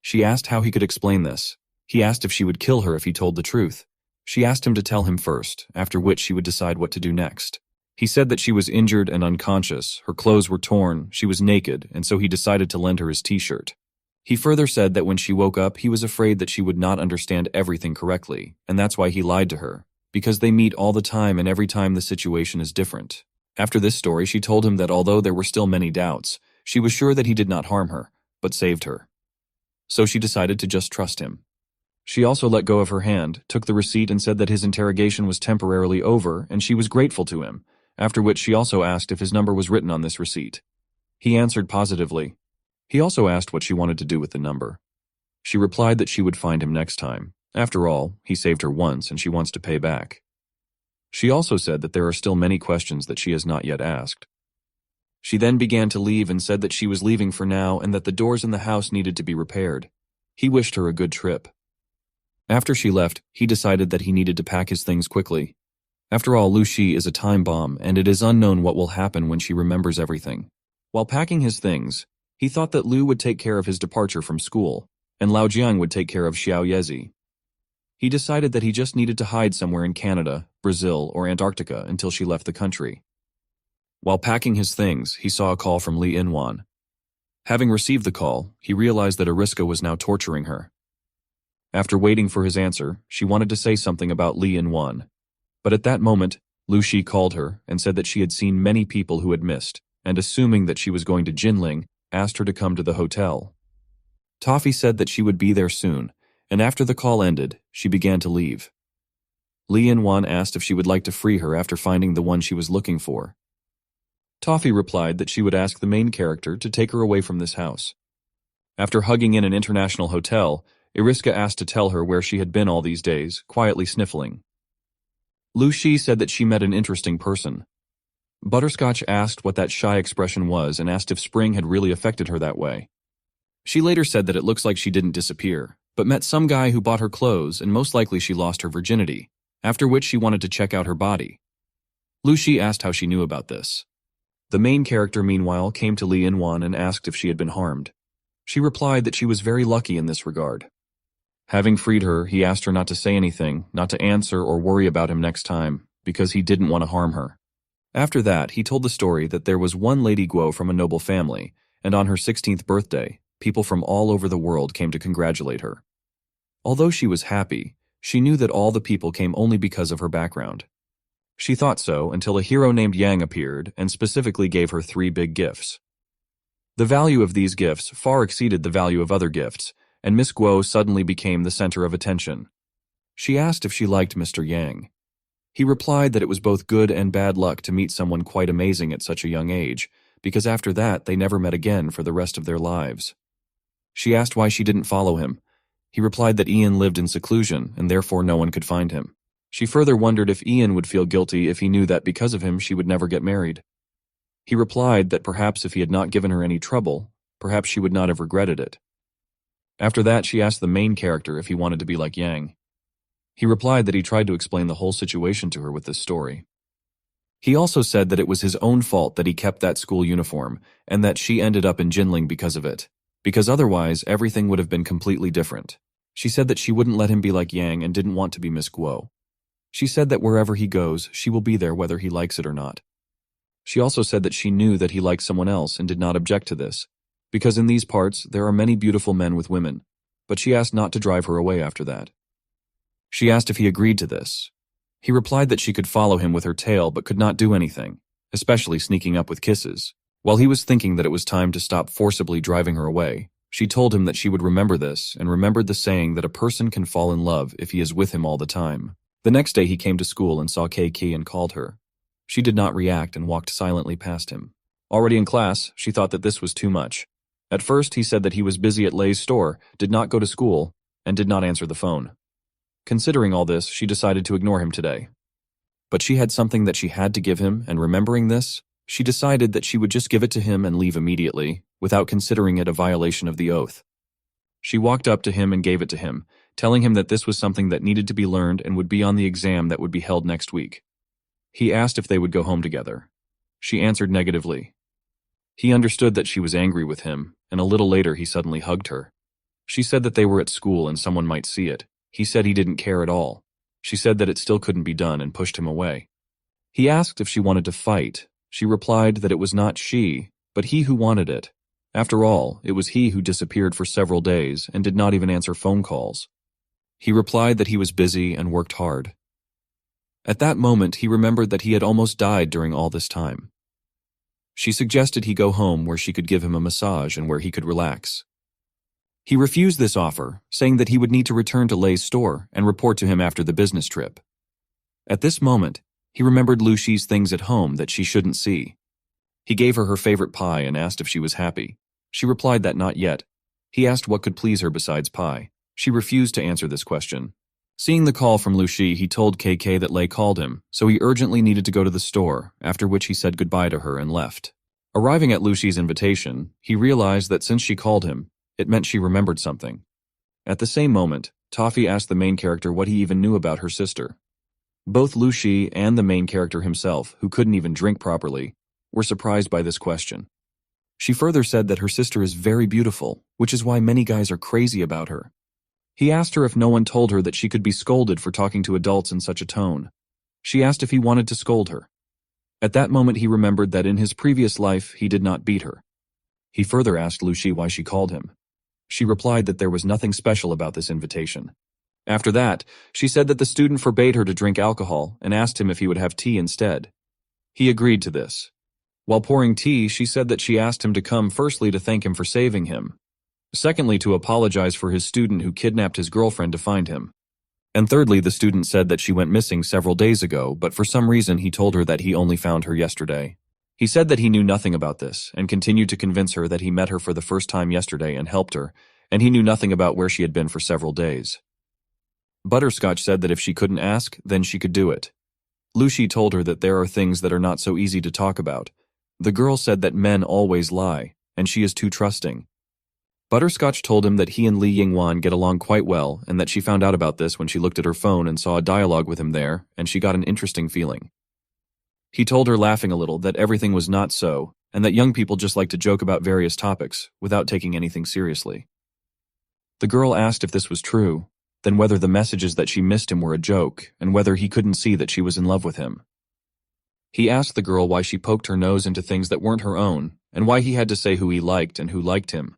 [SPEAKER 1] She asked how he could explain this. He asked if she would kill her if he told the truth. She asked him to tell him first, after which she would decide what to do next. He said that she was injured and unconscious, her clothes were torn, she was naked, and so he decided to lend her his t-shirt. He further said that when she woke up, he was afraid that she would not understand everything correctly, and that's why he lied to her, because they meet all the time and every time the situation is different. After this story, she told him that although there were still many doubts, she was sure that he did not harm her, but saved her. So she decided to just trust him. She also let go of her hand, took the receipt and said that his interrogation was temporarily over and she was grateful to him, after which she also asked if his number was written on this receipt. He answered positively. He also asked what she wanted to do with the number. She replied that she would find him next time. After all, he saved her once and she wants to pay back. She also said that there are still many questions that she has not yet asked. She then began to leave and said that she was leaving for now and that the doors in the house needed to be repaired. He wished her a good trip. After she left, he decided that he needed to pack his things quickly. After all, Lu Shi is a time bomb, and it is unknown what will happen when she remembers everything. While packing his things, He thought that Lu would take care of his departure from school, and Lao Jiang would take care of Xiao Yezi. He decided that he just needed to hide somewhere in Canada, Brazil, or Antarctica until she left the country. While packing his things, he saw a call from Li Inwan. Having received the call, he realized that Ariska was now torturing her. After waiting for his answer, she wanted to say something about Li Inwan. But at that moment, Lu Shi called her and said that she had seen many people who had missed, and assuming that she was going to Jinling, asked her to come to the hotel. Toffee said that she would be there soon, and after the call ended, she began to leave. Li Inwan asked if she would like to free her after finding the one she was looking for. Toffee replied that she would ask the main character to take her away from this house. After hugging in an international hotel, Iriska asked to tell her where she had been all these days, quietly sniffling. Lu Shi said that she met an interesting person. Butterscotch asked what that shy expression was and asked if spring had really affected her that way. She later said that it looks like she didn't disappear, but met some guy who bought her clothes and most likely she lost her virginity, after which she wanted to check out her body. Lu Shi asked how she knew about this. The main character, meanwhile, came to Li Inwan and asked if she had been harmed. She replied that she was very lucky in this regard. Having freed her, he asked her not to say anything, not to answer or worry about him next time, because he didn't want to harm her. After that, he told the story that there was one Lady Guo from a noble family, and on her 16th birthday, people from all over the world came to congratulate her. Although she was happy, she knew that all the people came only because of her background. She thought so until a hero named Yang appeared and specifically gave her 3 big gifts. The value of these gifts far exceeded the value of other gifts, and Miss Guo suddenly became the center of attention. She asked if she liked Mr. Yang. He replied that it was both good and bad luck to meet someone quite amazing at such a young age, because after that they never met again for the rest of their lives. She asked why she didn't follow him. He replied that Ian lived in seclusion and therefore no one could find him. She further wondered if Ian would feel guilty if he knew that because of him she would never get married. He replied that perhaps if he had not given her any trouble, perhaps she would not have regretted it. After that, she asked the main character if he wanted to be like Yang. He replied that he tried to explain the whole situation to her with this story. He also said that it was his own fault that he kept that school uniform, and that she ended up in Jinling because of it, because otherwise everything would have been completely different. She said that she wouldn't let him be like Yang and didn't want to be Miss Guo. She said that wherever he goes, she will be there whether he likes it or not. She also said that she knew that he liked someone else and did not object to this, because in these parts there are many beautiful men with women, but she asked not to drive her away after that. She asked if he agreed to this. He replied that she could follow him with her tail but could not do anything, especially sneaking up with kisses. While he was thinking that it was time to stop forcibly driving her away, she told him that she would remember this and remembered the saying that a person can fall in love if he is with him all the time. The next day he came to school and saw Kei and called her. She did not react and walked silently past him. Already in class, she thought that this was too much. At first, he said that he was busy at Lay's store, did not go to school, and did not answer the phone. Considering all this, she decided to ignore him today. But she had something that she had to give him, and remembering this, she decided that she would just give it to him and leave immediately, without considering it a violation of the oath. She walked up to him and gave it to him, telling him that this was something that needed to be learned and would be on the exam that would be held next week. He asked if they would go home together. She answered negatively. He understood that she was angry with him, and a little later he suddenly hugged her. She said that they were at school and someone might see it. He said he didn't care at all. She said that it still couldn't be done and pushed him away. He asked if she wanted to fight. She replied that it was not she, but he who wanted it. After all, it was he who disappeared for several days and did not even answer phone calls. He replied that he was busy and worked hard. At that moment, he remembered that he had almost died during all this time. She suggested he go home where she could give him a massage and where he could relax. He refused this offer, saying that he would need to return to Lay's store and report to him after the business trip. At this moment, he remembered Lu Shi's things at home that she shouldn't see. He gave her her favorite pie and asked if she was happy. She replied that not yet. He asked what could please her besides pie. She refused to answer this question. Seeing the call from Lu Shi, he told KK that Lei called him, so he urgently needed to go to the store, after which he said goodbye to her and left. Arriving at Lu Shi's invitation, he realized that since she called him, it meant she remembered something. At the same moment, Toffee asked the main character what he even knew about her sister. Both Lu Shi and the main character himself, who couldn't even drink properly, were surprised by this question. She further said that her sister is very beautiful, which is why many guys are crazy about her. He asked her if no one told her that she could be scolded for talking to adults in such a tone. She asked if he wanted to scold her. At that moment he remembered that in his previous life he did not beat her. He further asked Lu Shi why she called him. She replied that there was nothing special about this invitation. After that, she said that the student forbade her to drink alcohol and asked him if he would have tea instead. He agreed to this. While pouring tea, she said that she asked him to come firstly to thank him for saving him, secondly to apologize for his student who kidnapped his girlfriend to find him, and thirdly the student said that she went missing several days ago, but for some reason he told her that he only found her yesterday. He said that he knew nothing about this and continued to convince her that he met her for the first time yesterday and helped her, and he knew nothing about where she had been for several days. Butterscotch said that if she couldn't ask, then she could do it. Lu Shi told her that there are things that are not so easy to talk about. The girl said that men always lie, and she is too trusting. Butterscotch told him that he and Li Yingwan get along quite well and that she found out about this when she looked at her phone and saw a dialogue with him there, and she got an interesting feeling. He told her, laughing a little, that everything was not so, and that young people just like to joke about various topics without taking anything seriously. The girl asked if this was true, then whether the messages that she missed him were a joke, and whether he couldn't see that she was in love with him. He asked the girl why she poked her nose into things that weren't her own, and why he had to say who he liked and who liked him.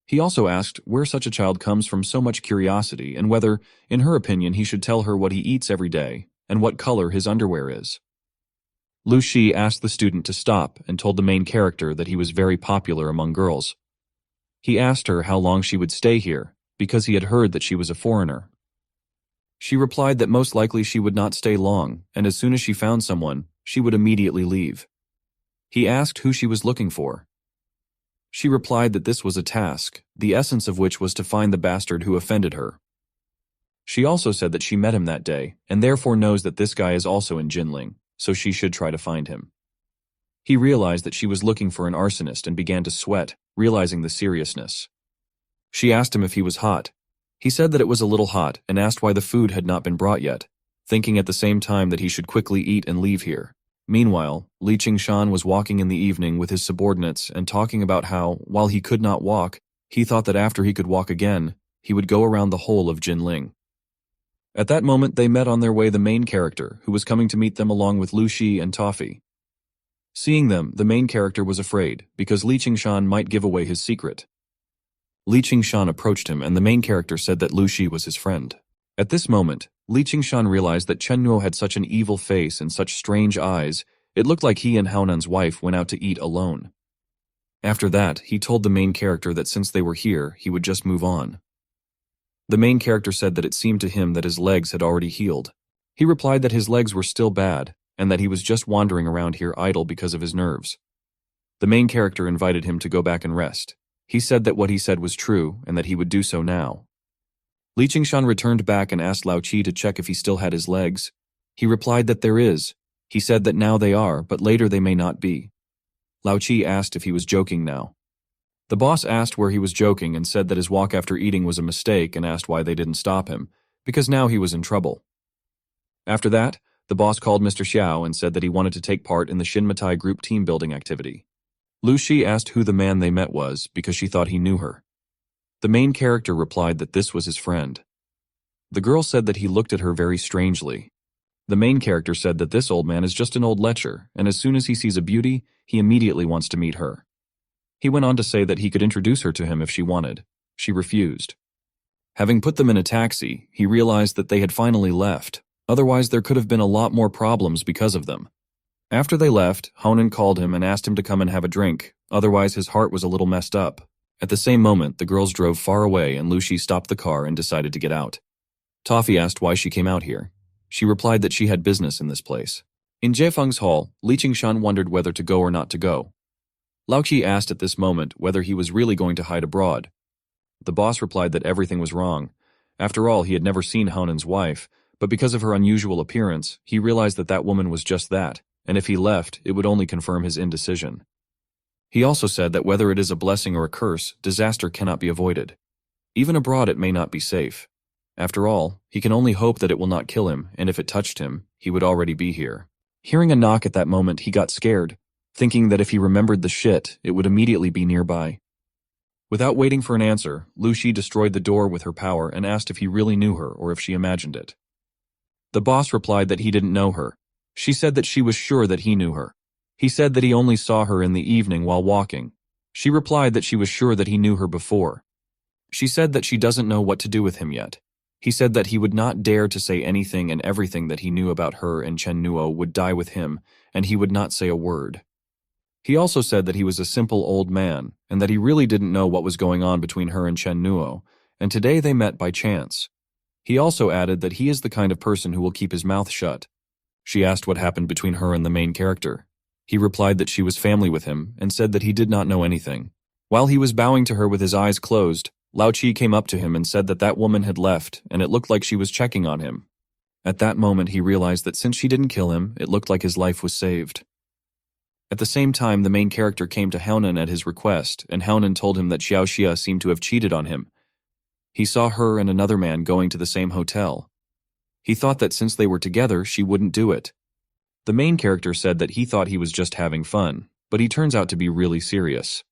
[SPEAKER 1] He also asked where such a child comes from so much curiosity and whether, in her opinion, he should tell her what he eats every day and what color his underwear is. Lu Shi asked the student to stop and told the main character that he was very popular among girls. He asked her how long she would stay here, because he had heard that she was a foreigner. She replied that most likely she would not stay long, and as soon as she found someone, she would immediately leave. He asked who she was looking for. She replied that this was a task, the essence of which was to find the bastard who offended her. She also said that she met him that day, and therefore knows that this guy is also in Jinling, so she should try to find him. He realized that she was looking for an arsonist and began to sweat, realizing the seriousness. She asked him if he was hot. He said that it was a little hot and asked why the food had not been brought yet, thinking at the same time that he should quickly eat and leave here. Meanwhile, Li Qingshan was walking in the evening with his subordinates and talking about how, while he could not walk, he thought that after he could walk again, he would go around the whole of Jinling. At that moment they met on their way the main character, who was coming to meet them along with Lu Shi and Toffee. Seeing them, the main character was afraid, because Li Qingshan might give away his secret. Li Qingshan approached him and the main character said that Lu Shi was his friend. At this moment, Li Qingshan realized that Chen Nuo had such an evil face and such strange eyes, it looked like he and Haonan's wife went out to eat alone. After that, he told the main character that since they were here, he would just move on. The main character said that it seemed to him that his legs had already healed. He replied that his legs were still bad, and that he was just wandering around here idle because of his nerves. The main character invited him to go back and rest. He said that what he said was true, and that he would do so now. Li Qingshan returned back and asked Lao Qi to check if he still had his legs. He replied that there is. He said that now they are, but later they may not be. Lao Qi asked if he was joking now. The boss asked where he was joking and said that his walk after eating was a mistake and asked why they didn't stop him, because now he was in trouble. After that, the boss called Mr. Xiao and said that he wanted to take part in the Shinmatai group team building activity. Lu Shi asked who the man they met was because she thought he knew her. The main character replied that this was his friend. The girl said that he looked at her very strangely. The main character said that this old man is just an old lecher, and as soon as he sees a beauty, he immediately wants to meet her. He went on to say that he could introduce her to him if she wanted. She refused. Having put them in a taxi, he realized that they had finally left. Otherwise, there could have been a lot more problems because of them. After they left, Haonan called him and asked him to come and have a drink, otherwise his heart was a little messed up. At the same moment, the girls drove far away and Lu Shi stopped the car and decided to get out. Toffee asked why she came out here. She replied that she had business in this place. In Jiefeng's hall, Li Qingshan wondered whether to go or not to go. Lao Qi asked at this moment whether he was really going to hide abroad. The boss replied that everything was wrong. After all, he had never seen Haonan's wife, but because of her unusual appearance, he realized that that woman was just that, and if he left, it would only confirm his indecision. He also said that whether it is a blessing or a curse, disaster cannot be avoided. Even abroad it may not be safe. After all, he can only hope that it will not kill him, and if it touched him, he would already be here. Hearing a knock at that moment, he got scared. thinking that if he remembered the shit, it would immediately be nearby. Without waiting for an answer, Lu Shi destroyed the door with her power and asked if he really knew her or if she imagined it. The boss replied that he didn't know her. She said that she was sure that he knew her. He said that he only saw her in the evening while walking. She replied that she was sure that he knew her before. She said that she doesn't know what to do with him yet. He said that he would not dare to say anything and everything that he knew about her and Chen Nuo would die with him, and he would not say a word. He also said that he was a simple old man, and that he really didn't know what was going on between her and Chen Nuo, and today they met by chance. He also added that he is the kind of person who will keep his mouth shut. She asked what happened between her and the main character. He replied that she was family with him, and said that he did not know anything. While he was bowing to her with his eyes closed, Lao Chi came up to him and said that that woman had left, and it looked like she was checking on him. At that moment he realized that since she didn't kill him, it looked like his life was saved. At the same time, the main character came to Haonan at his request, and Haonan told him that Xiao Xia seemed to have cheated on him. He saw her and another man going to the same hotel. He thought that since they were together, she wouldn't do it. The main character said that he thought he was just having fun, but he turns out to be really serious.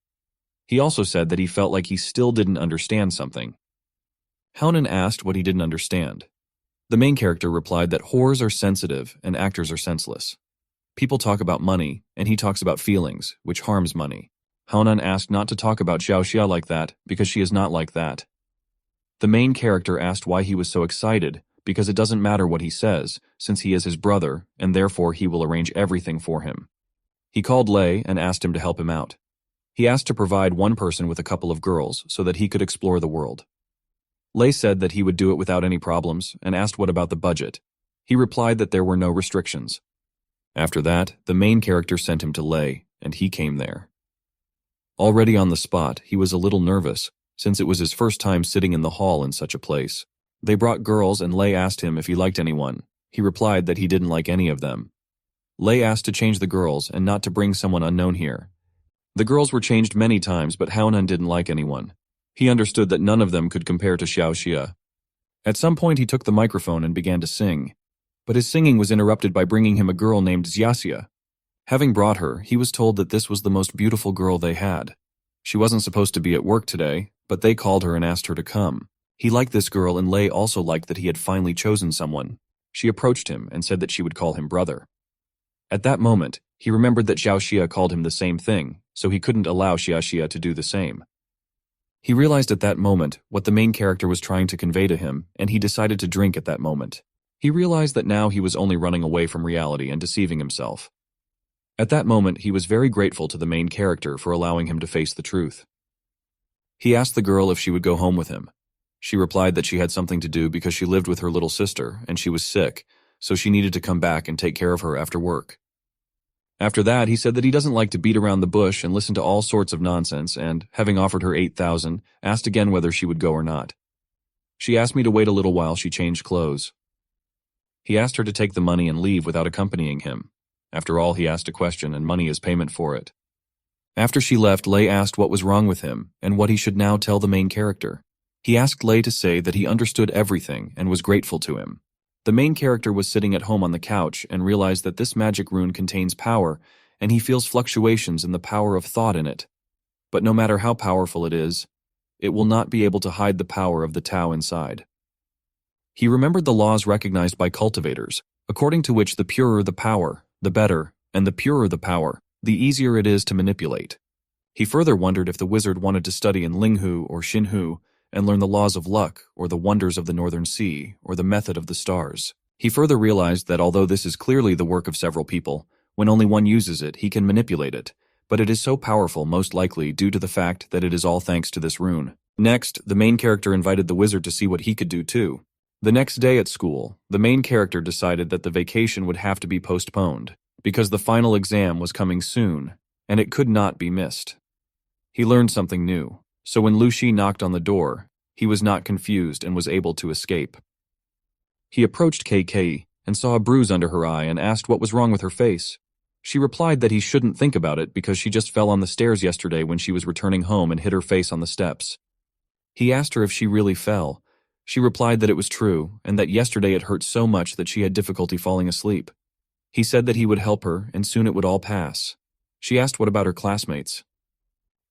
[SPEAKER 1] He also said that he felt like he still didn't understand something. Haonan asked what he didn't understand. The main character replied that whores are sensitive and actors are senseless. People talk about money, and he talks about feelings, which harms money. Haonan asked not to talk about Xiao Xia like that, because she is not like that. The main character asked why he was so excited, because it doesn't matter what he says, since he is his brother, and therefore he will arrange everything for him. He called Lei and asked him to help him out. He asked to provide one person with a couple of girls so that he could explore the world. Lei said that he would do it without any problems, and asked what about the budget. He replied that there were no restrictions. After that, the main character sent him to Lei, and he came there. Already on the spot, he was a little nervous, since it was his first time sitting in the hall in such a place. They brought girls and Lei asked him if he liked anyone. He replied that he didn't like any of them. Lei asked to change the girls and not to bring someone unknown here. The girls were changed many times, but Haonan didn't like anyone. He understood that none of them could compare to Xiao Xia. At some point he took the microphone and began to sing. But his singing was interrupted by bringing him a girl named Xiaxia. Having brought her, he was told that this was the most beautiful girl they had. She wasn't supposed to be at work today, but they called her and asked her to come. He liked this girl, and Lei also liked that he had finally chosen someone. She approached him and said that she would call him brother. At that moment, he remembered that Xiao Xia called him the same thing, so he couldn't allow Xiao Xia to do the same. He realized at that moment what the main character was trying to convey to him, and he decided to drink at that moment. He realized that now he was only running away from reality and deceiving himself. At that moment, he was very grateful to the main character for allowing him to face the truth. He asked the girl if she would go home with him. She replied that she had something to do because she lived with her little sister and she was sick, so she needed to come back and take care of her after work. After that, he said that he doesn't like to beat around the bush and listen to all sorts of nonsense and, having offered her 8,000, asked again whether she would go or not. She asked me to wait a little while she changed clothes. He asked her to take the money and leave without accompanying him. After all, he asked a question and money is payment for it. After she left, Lei asked what was wrong with him and what he should now tell the main character. He asked Lei to say that he understood everything and was grateful to him. The main character was sitting at home on the couch and realized that this magic rune contains power, and he feels fluctuations in the power of thought in it. But no matter how powerful it is, it will not be able to hide the power of the Tao inside. He remembered the laws recognized by cultivators, according to which the purer the power, the better, and the purer the power, the easier it is to manipulate. He further wondered if the wizard wanted to study in Linghu or Xinhu and learn the laws of luck or the wonders of the northern sea or the method of the stars. He further realized that although this is clearly the work of several people, when only one uses it, he can manipulate it, but it is so powerful most likely due to the fact that it is all thanks to this rune. Next, the main character invited the wizard to see what he could do too. The next day at school, the main character decided that the vacation would have to be postponed, because the final exam was coming soon, and it could not be missed. He learned something new, so when Lu Shi knocked on the door, he was not confused and was able to escape. He approached KK and saw a bruise under her eye and asked what was wrong with her face. She replied that he shouldn't think about it because she just fell on the stairs yesterday when she was returning home and hit her face on the steps. He asked her if she really fell. She replied that it was true, and that yesterday it hurt so much that she had difficulty falling asleep. He said that he would help her, and soon it would all pass. She asked what about her classmates.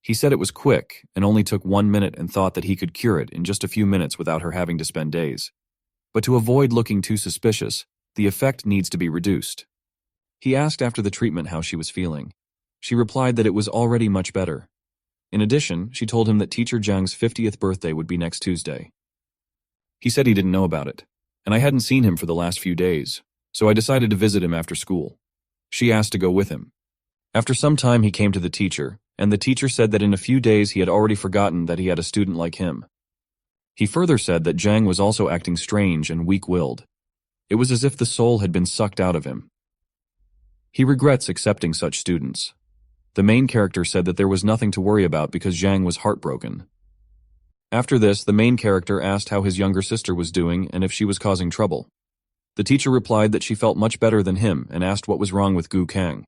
[SPEAKER 1] He said it was quick and only took 1 minute and thought that he could cure it in just a few minutes without her having to spend days. But to avoid looking too suspicious, the effect needs to be reduced. He asked after the treatment how she was feeling. She replied that it was already much better. In addition, she told him that teacher Zhang's 50th birthday would be next Tuesday. He said he didn't know about it, and I hadn't seen him for the last few days, so I decided to visit him after school. She asked to go with him. After some time he came to the teacher, and the teacher said that in a few days he had already forgotten that he had a student like him. He further said that Zhang was also acting strange and weak-willed. It was as if the soul had been sucked out of him. He regrets accepting such students. The main character said that there was nothing to worry about because Zhang was heartbroken. After this, the main character asked how his younger sister was doing and if she was causing trouble. The teacher replied that she felt much better than him and asked what was wrong with Gu Kang.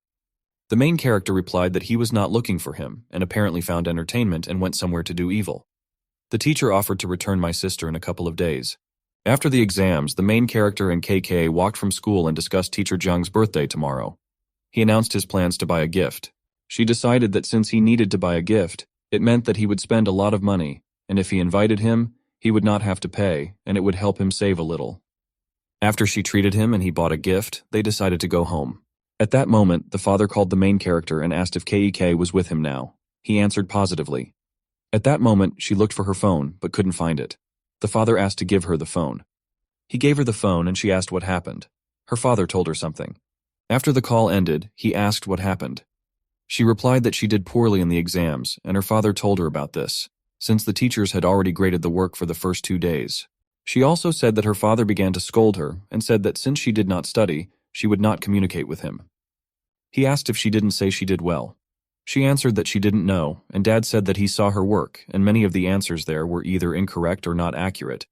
[SPEAKER 1] The main character replied that he was not looking for him and apparently found entertainment and went somewhere to do evil. The teacher offered to return my sister in a couple of days. After the exams, the main character and KK walked from school and discussed teacher Zhang's birthday tomorrow. He announced his plans to buy a gift. She decided that since he needed to buy a gift, it meant that he would spend a lot of money, and if he invited him, he would not have to pay, and it would help him save a little. After she treated him and he bought a gift, they decided to go home. At that moment, the father called the main character and asked if KEK was with him now. He answered positively. At that moment, she looked for her phone, but couldn't find it. The father asked to give her the phone. He gave her the phone and she asked what happened. Her father told her something. After the call ended, he asked what happened. She replied that she did poorly in the exams, and her father told her about this, since the teachers had already graded the work for the first 2 days. She also said that her father began to scold her and said that since she did not study, she would not communicate with him. He asked if she didn't say she did well. She answered that she didn't know, and Dad said that he saw her work, and many of the answers there were either incorrect or not accurate.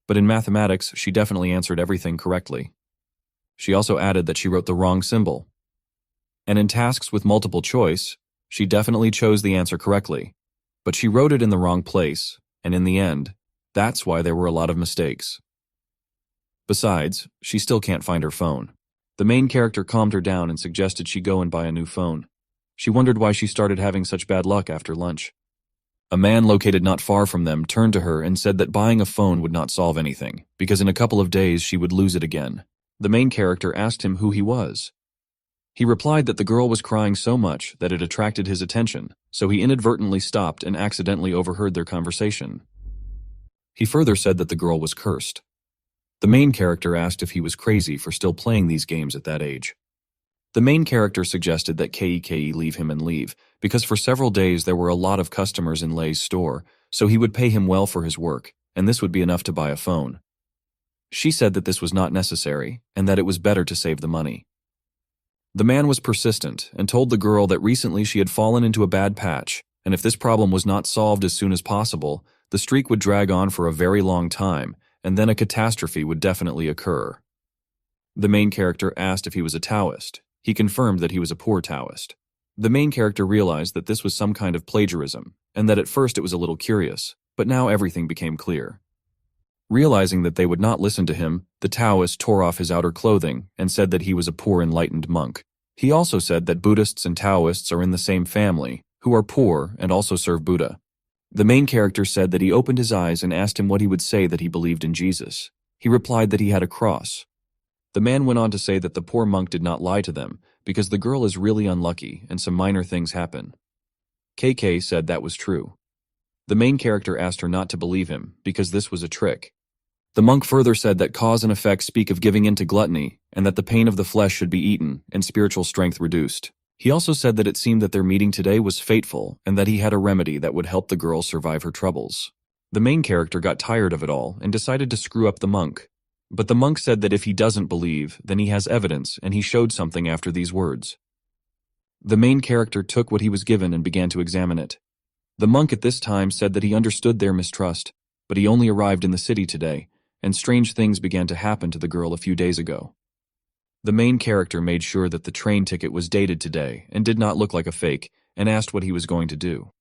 [SPEAKER 1] But in mathematics, she definitely answered everything correctly. She also added that she wrote the wrong symbol. And in tasks with multiple choice, she definitely chose the answer correctly. But she wrote it in the wrong place, and in the end, that's why there were a lot of mistakes. Besides, she still can't find her phone. The main character calmed her down and suggested she go and buy a new phone. She wondered why she started having such bad luck after lunch. A man located not far from them turned to her and said that buying a phone would not solve anything, because in a couple of days she would lose it again. The main character asked him who he was. He replied that the girl was crying so much that it attracted his attention, so he inadvertently stopped and accidentally overheard their conversation. He further said that the girl was cursed. The main character asked if he was crazy for still playing these games at that age. The main character suggested that KEKE leave him and leave, because for several days there were a lot of customers in Lei's store, so he would pay him well for his work, and this would be enough to buy a phone. She said that this was not necessary, and that it was better to save the money. The man was persistent and told the girl that recently she had fallen into a bad patch, and if this problem was not solved as soon as possible, the streak would drag on for a very long time, and then a catastrophe would definitely occur. The main character asked if he was a Taoist. He confirmed that he was a poor Taoist. The main character realized that this was some kind of plagiarism, and that at first it was a little curious, but now everything became clear. Realizing that they would not listen to him, the Taoist tore off his outer clothing and said that he was a poor enlightened monk. He also said that Buddhists and Taoists are in the same family, who are poor and also serve Buddha. The main character said that he opened his eyes and asked him what he would say that he believed in Jesus. He replied that he had a cross. The man went on to say that the poor monk did not lie to them, because the girl is really unlucky and some minor things happen. KK said that was true. The main character asked her not to believe him, because this was a trick. The monk further said that cause and effect speak of giving in to gluttony, and that the pain of the flesh should be eaten, and spiritual strength reduced. He also said that it seemed that their meeting today was fateful, and that he had a remedy that would help the girl survive her troubles. The main character got tired of it all, and decided to screw up the monk. But the monk said that if he doesn't believe, then he has evidence, and he showed something after these words. The main character took what he was given and began to examine it. The monk at this time said that he understood their mistrust, but he only arrived in the city today, and strange things began to happen to the girl a few days ago. The main character made sure that the train ticket was dated today and did not look like a fake, and asked what he was going to do.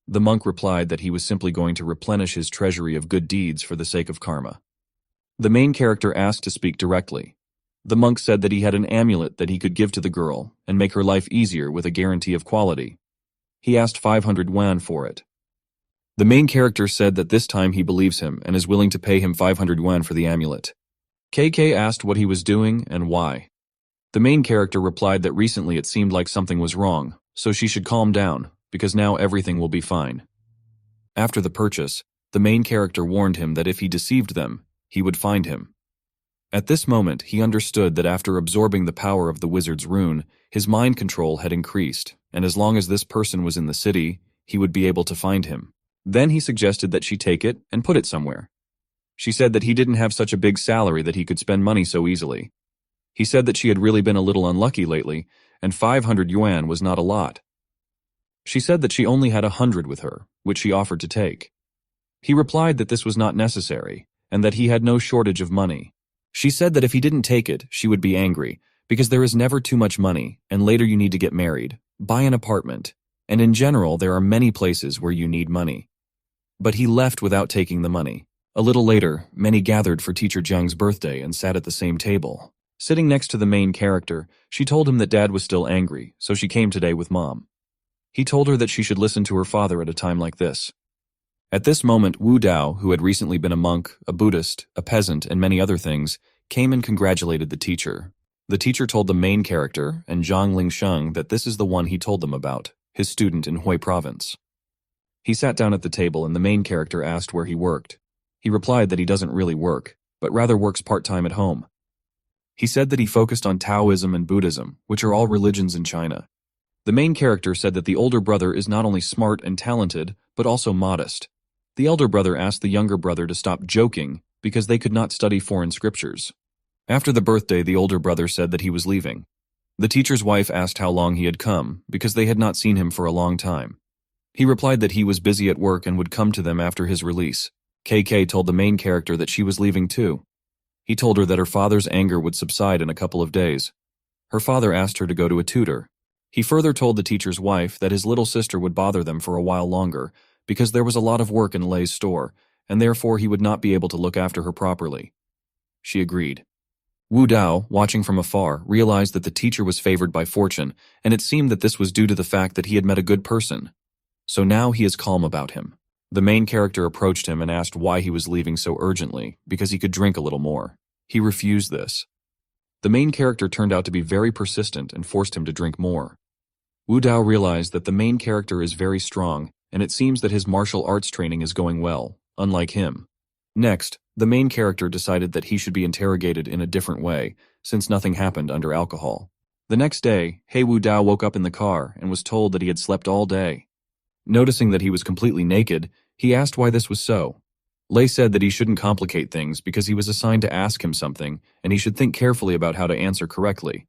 [SPEAKER 1] The monk replied that he was simply going to replenish his treasury of good deeds for the sake of karma. The main character asked to speak directly. The monk said that he had an amulet that he could give to the girl and make her life easier with a guarantee of quality. He asked 500 yuan for it. The main character said that this time he believes him and is willing to pay him 500 yuan for the amulet. KK asked what he was doing and why. The main character replied that recently it seemed like something was wrong, so she should calm down, because now everything will be fine. After the purchase, the main character warned him that if he deceived them, he would find him. At this moment, he understood that after absorbing the power of the wizard's rune, his mind control had increased, and as long as this person was in the city, he would be able to find him. Then he suggested that she take it and put it somewhere. She said that he didn't have such a big salary that he could spend money so easily. He said that she had really been a little unlucky lately, and 500 yuan was not a lot. She said that she only had 100 with her, which she offered to take. He replied that this was not necessary, and that he had no shortage of money. She said that if he didn't take it, she would be angry, because there is never too much money, and later you need to get married, buy an apartment, and in general there are many places where you need money. But he left without taking the money. A little later, many gathered for Teacher Jiang's birthday and sat at the same table. Sitting next to the main character, she told him that Dad was still angry, so she came today with Mom. He told her that she should listen to her father at a time like this. At this moment, Wu Dao, who had recently been a monk, a Buddhist, a peasant, and many other things, came and congratulated the teacher. The teacher told the main character, and Zhang Lingsheng, that this is the one he told them about, his student in Hui Province. He sat down at the table and the main character asked where he worked. He replied that he doesn't really work, but rather works part-time at home. He said that he focused on Taoism and Buddhism, which are all religions in China. The main character said that the older brother is not only smart and talented, but also modest. The elder brother asked the younger brother to stop joking because they could not study foreign scriptures. After the birthday, the older brother said that he was leaving. The teacher's wife asked how long he had come, because they had not seen him for a long time. He replied that he was busy at work and would come to them after his release. KK told the main character that she was leaving too. He told her that her father's anger would subside in a couple of days. Her father asked her to go to a tutor. He further told the teacher's wife that his little sister would bother them for a while longer because there was a lot of work in Lei's store, and therefore he would not be able to look after her properly. She agreed. Wu Dao, watching from afar, realized that the teacher was favored by fortune, and it seemed that this was due to the fact that he had met a good person. So now he is calm about him. The main character approached him and asked why he was leaving so urgently, because he could drink a little more. He refused this. The main character turned out to be very persistent and forced him to drink more. Wu Dao realized that the main character is very strong, and it seems that his martial arts training is going well, unlike him. Next, the main character decided that he should be interrogated in a different way, since nothing happened under alcohol. The next day, Wu Dao woke up in the car and was told that he had slept all day. Noticing that he was completely naked, he asked why this was so. Lei said that he shouldn't complicate things because he was assigned to ask him something, and he should think carefully about how to answer correctly.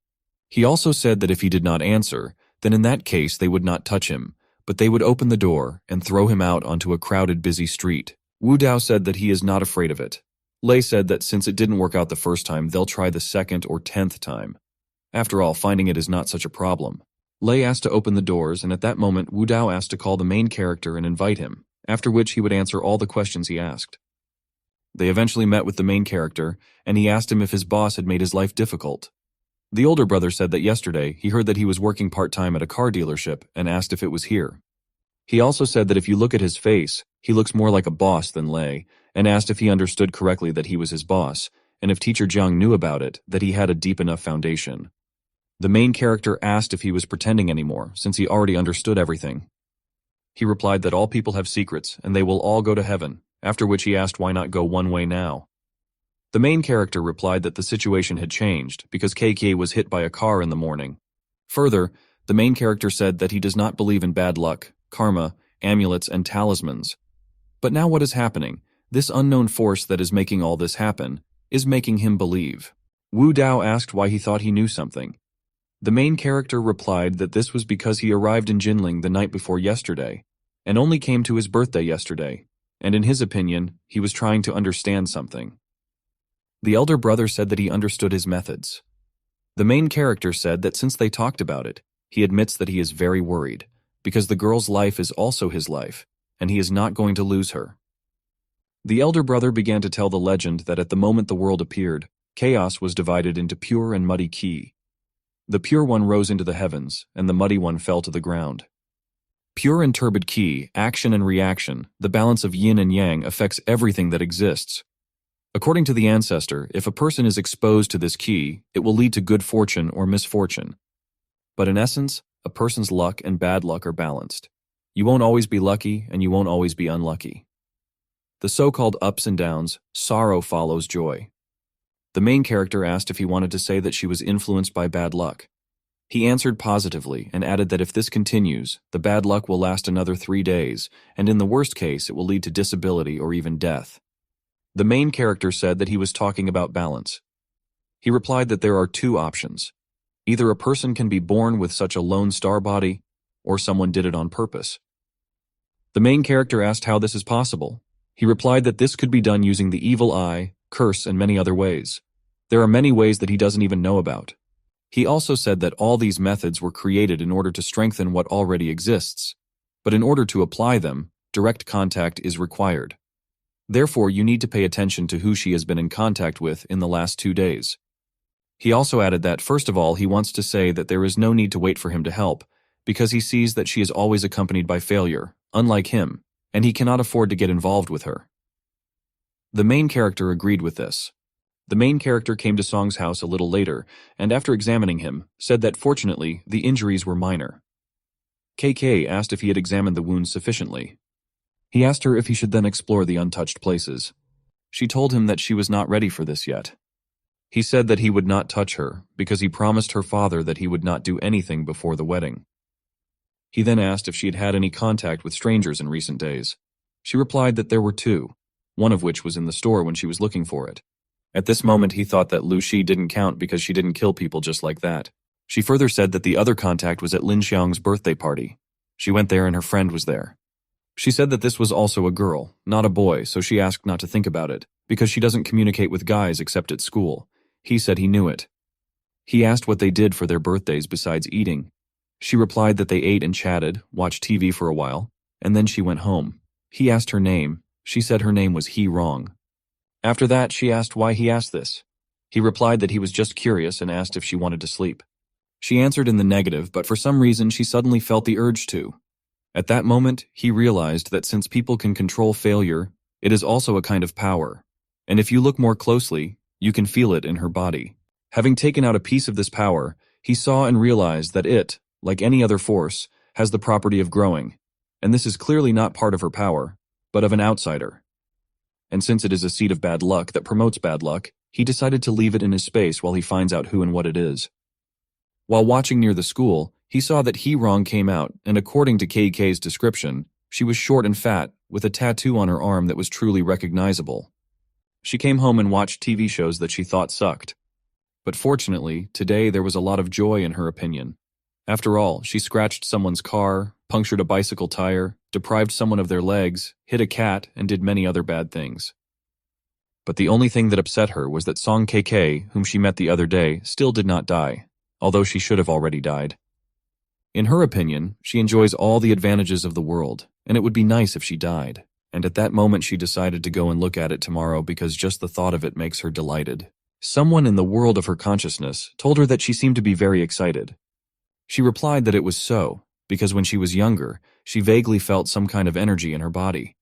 [SPEAKER 1] He also said that if he did not answer, then in that case they would not touch him, but they would open the door and throw him out onto a crowded, busy street. Wu Dao said that he is not afraid of it. Lei said that since it didn't work out the first time, they'll try the second or 10th time. After all, finding it is not such a problem. Lei asked to open the doors, and at that moment Wu Dao asked to call the main character and invite him, after which he would answer all the questions he asked. They eventually met with the main character, and he asked him if his boss had made his life difficult. The older brother said that yesterday he heard that he was working part-time at a car dealership and asked if it was here. He also said that if you look at his face, he looks more like a boss than Lei, and asked if he understood correctly that he was his boss, and if Teacher Jiang knew about it, that he had a deep enough foundation. The main character asked if he was pretending anymore, since he already understood everything. He replied that all people have secrets, and they will all go to heaven, after which he asked why not go one way now. The main character replied that the situation had changed, because KK was hit by a car in the morning. Further, the main character said that he does not believe in bad luck, karma, amulets, and talismans. But now what is happening? This unknown force that is making all this happen is making him believe. Wu Dao asked why he thought he knew something. The main character replied that this was because he arrived in Jinling the night before yesterday, and only came to his birthday yesterday, and in his opinion, he was trying to understand something. The elder brother said that he understood his methods. The main character said that since they talked about it, he admits that he is very worried, because the girl's life is also his life, and he is not going to lose her. The elder brother began to tell the legend that at the moment the world appeared, Chaos was divided into pure and muddy ki. The pure one rose into the heavens, and the muddy one fell to the ground. Pure and turbid ki, action and reaction, the balance of yin and yang affects everything that exists. According to the ancestor, if a person is exposed to this ki, it will lead to good fortune or misfortune. But in essence, a person's luck and bad luck are balanced. You won't always be lucky, and you won't always be unlucky. The so-called ups and downs, sorrow follows joy. The main character asked if he wanted to say that she was influenced by bad luck. He answered positively and added that if this continues, the bad luck will last another 3 days, and in the worst case, it will lead to disability or even death. The main character said that he was talking about balance. He replied that there are 2 options. Either a person can be born with such a lone star body, or someone did it on purpose. The main character asked how this is possible. He replied that this could be done using the evil eye, curse, and many other ways. There are many ways that he doesn't even know about. He also said that all these methods were created in order to strengthen what already exists, but in order to apply them, direct contact is required. Therefore, you need to pay attention to who she has been in contact with in the last 2 days. He also added that, first of all, he wants to say that there is no need to wait for him to help, because he sees that she is always accompanied by failure, unlike him, and he cannot afford to get involved with her. The main character agreed with this. The main character came to Song's house a little later, and after examining him, said that fortunately, the injuries were minor. KK asked if he had examined the wounds sufficiently. He asked her if he should then explore the untouched places. She told him that she was not ready for this yet. He said that he would not touch her, because he promised her father that he would not do anything before the wedding. He then asked if she had had any contact with strangers in recent days. She replied that there were 2, one of which was in the store when she was looking for it. At this moment, he thought that Lu Shi didn't count because she didn't kill people just like that. She further said that the other contact was at Lin Xiang's birthday party. She went there and her friend was there. She said that this was also a girl, not a boy, so she asked not to think about it, because she doesn't communicate with guys except at school. He said he knew it. He asked what they did for their birthdays besides eating. She replied that they ate and chatted, watched TV for a while, and then she went home. He asked her name. She said her name was He Wrong. After that, she asked why he asked this. He replied that he was just curious and asked if she wanted to sleep. She answered in the negative, but for some reason she suddenly felt the urge to. At that moment, he realized that since people can control failure, it is also a kind of power. And if you look more closely, you can feel it in her body. Having taken out a piece of this power, he saw and realized that it, like any other force, has the property of growing, and this is clearly not part of her power, but of an outsider. And since it is a seed of bad luck that promotes bad luck, he decided to leave it in his space while he finds out who and what it is. While watching near the school, he saw that He Wrong came out, and according to KK's description, she was short and fat, with a tattoo on her arm that was truly recognizable. She came home and watched TV shows that she thought sucked. But fortunately, today there was a lot of joy in her opinion. After all, she scratched someone's car, punctured a bicycle tire, deprived someone of their legs, hit a cat, and did many other bad things. But the only thing that upset her was that Song KK, whom she met the other day, still did not die, although she should have already died. In her opinion, she enjoys all the advantages of the world, and it would be nice if she died. And at that moment she decided to go and look at it tomorrow because just the thought of it makes her delighted. Someone in the world of her consciousness told her that she seemed to be very excited. She replied that it was so, because when she was younger, she vaguely felt some kind of energy in her body.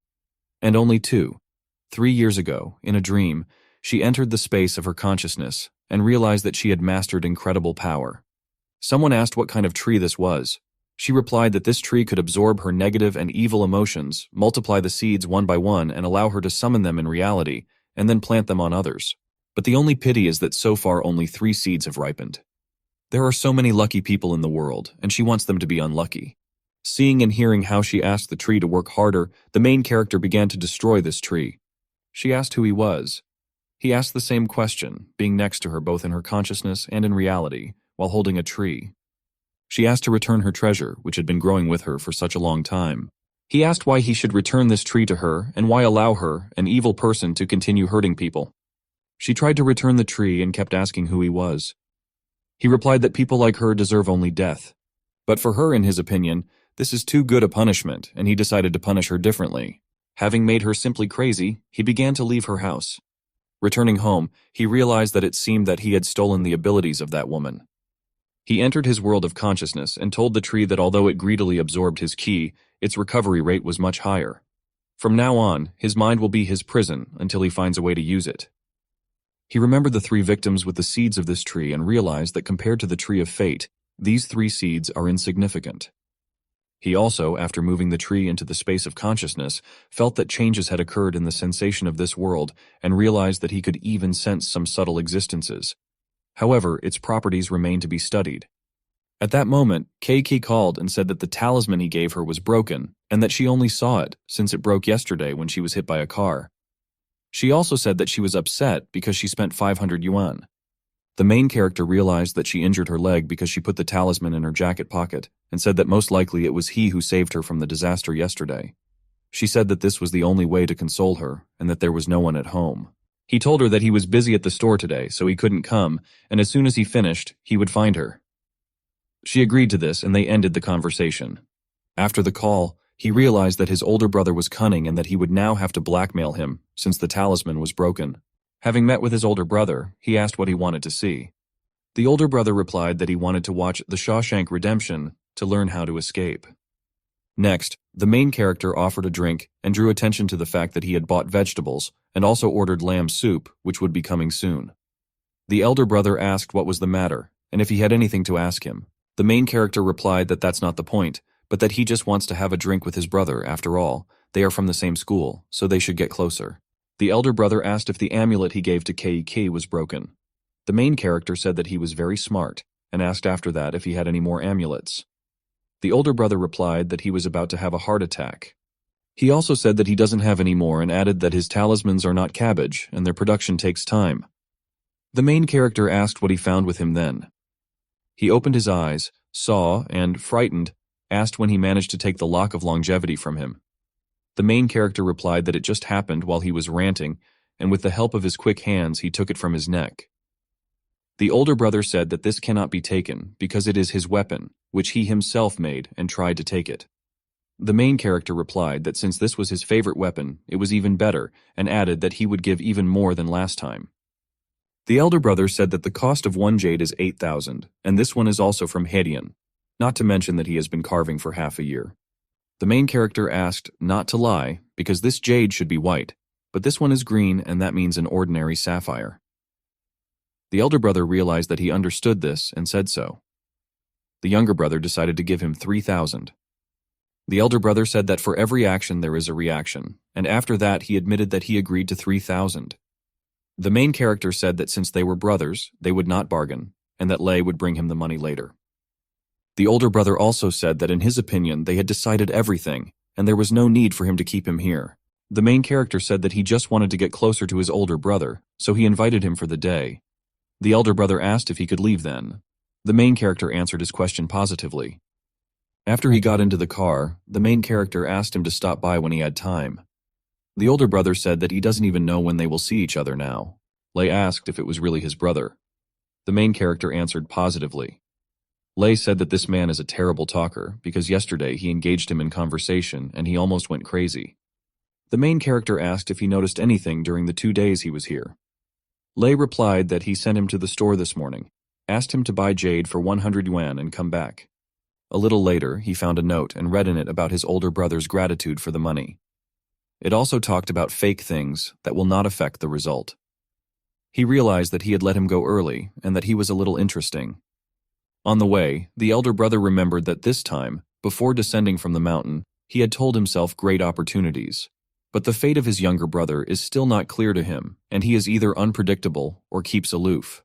[SPEAKER 1] And only 3 years ago, in a dream, she entered the space of her consciousness and realized that she had mastered incredible power. Someone asked what kind of tree this was. She replied that this tree could absorb her negative and evil emotions, multiply the seeds one by one, and allow her to summon them in reality, and then plant them on others. But the only pity is that so far only 3 seeds have ripened. There are so many lucky people in the world, and she wants them to be unlucky. Seeing and hearing how she asked the tree to work harder, the main character began to destroy this tree. She asked who he was. He asked the same question, being next to her both in her consciousness and in reality, while holding a tree. She asked to return her treasure, which had been growing with her for such a long time. He asked why he should return this tree to her, and why allow her, an evil person, to continue hurting people. She tried to return the tree and kept asking who he was. He replied that people like her deserve only death. But for her, in his opinion, this is too good a punishment, and he decided to punish her differently. Having made her simply crazy, he began to leave her house. Returning home, he realized that it seemed that he had stolen the abilities of that woman. He entered his world of consciousness and told the tree that although it greedily absorbed his ki, its recovery rate was much higher. From now on, his mind will be his prison until he finds a way to use it. He remembered the 3 victims with the seeds of this tree and realized that compared to the tree of fate, these 3 seeds are insignificant. He also, after moving the tree into the space of consciousness, felt that changes had occurred in the sensation of this world and realized that he could even sense some subtle existences. However, its properties remained to be studied. At that moment, Keiki called and said that the talisman he gave her was broken and that she only saw it since it broke yesterday when she was hit by a car. She also said that she was upset because she spent 500 yuan. The main character realized that she injured her leg because she put the talisman in her jacket pocket and said that most likely it was he who saved her from the disaster yesterday. She said that this was the only way to console her and that there was no one at home. He told her that he was busy at the store today, so he couldn't come, and as soon as he finished, he would find her. She agreed to this and they ended the conversation. After the call, he realized that his older brother was cunning and that he would now have to blackmail him since the talisman was broken. Having met with his older brother, he asked what he wanted to see. The older brother replied that he wanted to watch The Shawshank Redemption to learn how to escape. Next, the main character offered a drink and drew attention to the fact that he had bought vegetables and also ordered lamb soup, which would be coming soon. The elder brother asked what was the matter and if he had anything to ask him. The main character replied that that's not the point, but that he just wants to have a drink with his brother. After all, they are from the same school, so they should get closer. The elder brother asked if the amulet he gave to Keiki was broken. The main character said that he was very smart and asked after that if he had any more amulets. The older brother replied that he was about to have a heart attack. He also said that he doesn't have any more and added that his talismans are not cabbage and their production takes time. The main character asked what he found with him then. He opened his eyes, saw, and, frightened, asked when he managed to take the lock of longevity from him. The main character replied that it just happened while he was ranting, and with the help of his quick hands he took it from his neck. The older brother said that this cannot be taken because it is his weapon, which he himself made and tried to take it. The main character replied that since this was his favorite weapon, it was even better, and added that he would give even more than last time. The elder brother said that the cost of one jade is 8,000, and this one is also from Hedian, not to mention that he has been carving for half a year. The main character asked not to lie because this jade should be white, but this one is green and that means an ordinary sapphire. The elder brother realized that he understood this and said so. The younger brother decided to give him 3,000. The elder brother said that for every action there is a reaction, and after that he admitted that he agreed to 3,000. The main character said that since they were brothers, they would not bargain, and that Lei would bring him the money later. The older brother also said that in his opinion they had decided everything, and there was no need for him to keep him here. The main character said that he just wanted to get closer to his older brother, so he invited him for the day. The elder brother asked if he could leave then. The main character answered his question positively. After he got into the car, the main character asked him to stop by when he had time. The older brother said that he doesn't even know when they will see each other now. Lei asked if it was really his brother. The main character answered positively. Lei said that this man is a terrible talker because yesterday he engaged him in conversation and he almost went crazy. The main character asked if he noticed anything during the 2 days he was here. Lei replied that he sent him to the store this morning, asked him to buy jade for 100 yuan and come back. A little later, he found a note and read in it about his older brother's gratitude for the money. It also talked about fake things that will not affect the result. He realized that he had let him go early and that he was a little interesting. On the way, the elder brother remembered that this time, before descending from the mountain, he had told himself great opportunities. But the fate of his younger brother is still not clear to him, and he is either unpredictable or keeps aloof.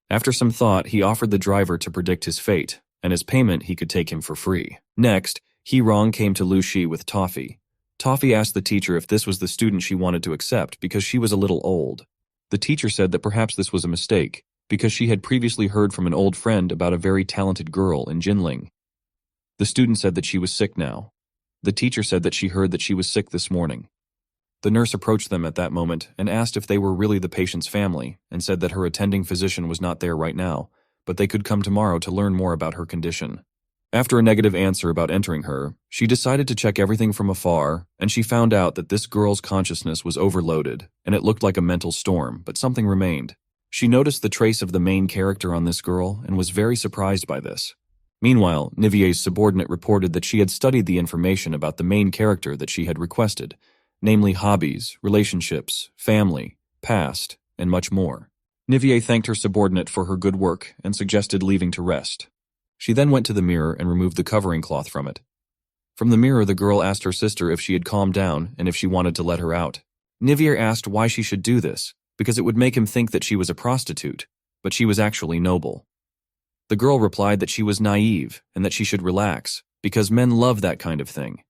[SPEAKER 1] After some thought, he offered the driver to predict his fate, and as payment he could take him for free. Next, He-Rong came to Lu Shi with Toffee. Toffee asked the teacher if this was the student she wanted to accept because she was a little old. The teacher said that perhaps this was a mistake, because she had previously heard from an old friend about a very talented girl in Jinling. The student said that she was sick now. The teacher said that she heard that she was sick this morning. The nurse approached them at that moment and asked if they were really the patient's family and said that her attending physician was not there right now, but they could come tomorrow to learn more about her condition. After a negative answer about entering her, she decided to check everything from afar, and she found out that this girl's consciousness was overloaded, and it looked like a mental storm, but something remained. She noticed the trace of the main character on this girl and was very surprised by this. Meanwhile, Nivier's subordinate reported that she had studied the information about the main character that she had requested, namely hobbies, relationships, family, past, and much more. Nivier thanked her subordinate for her good work and suggested leaving to rest. She then went to the mirror and removed the covering cloth from it. From the mirror, the girl asked her sister if she had calmed down and if she wanted to let her out. Nivier asked why she should do this, because it would make him think that she was a prostitute, but she was actually noble. The girl replied that she was naive and that she should relax, because men love that kind of thing.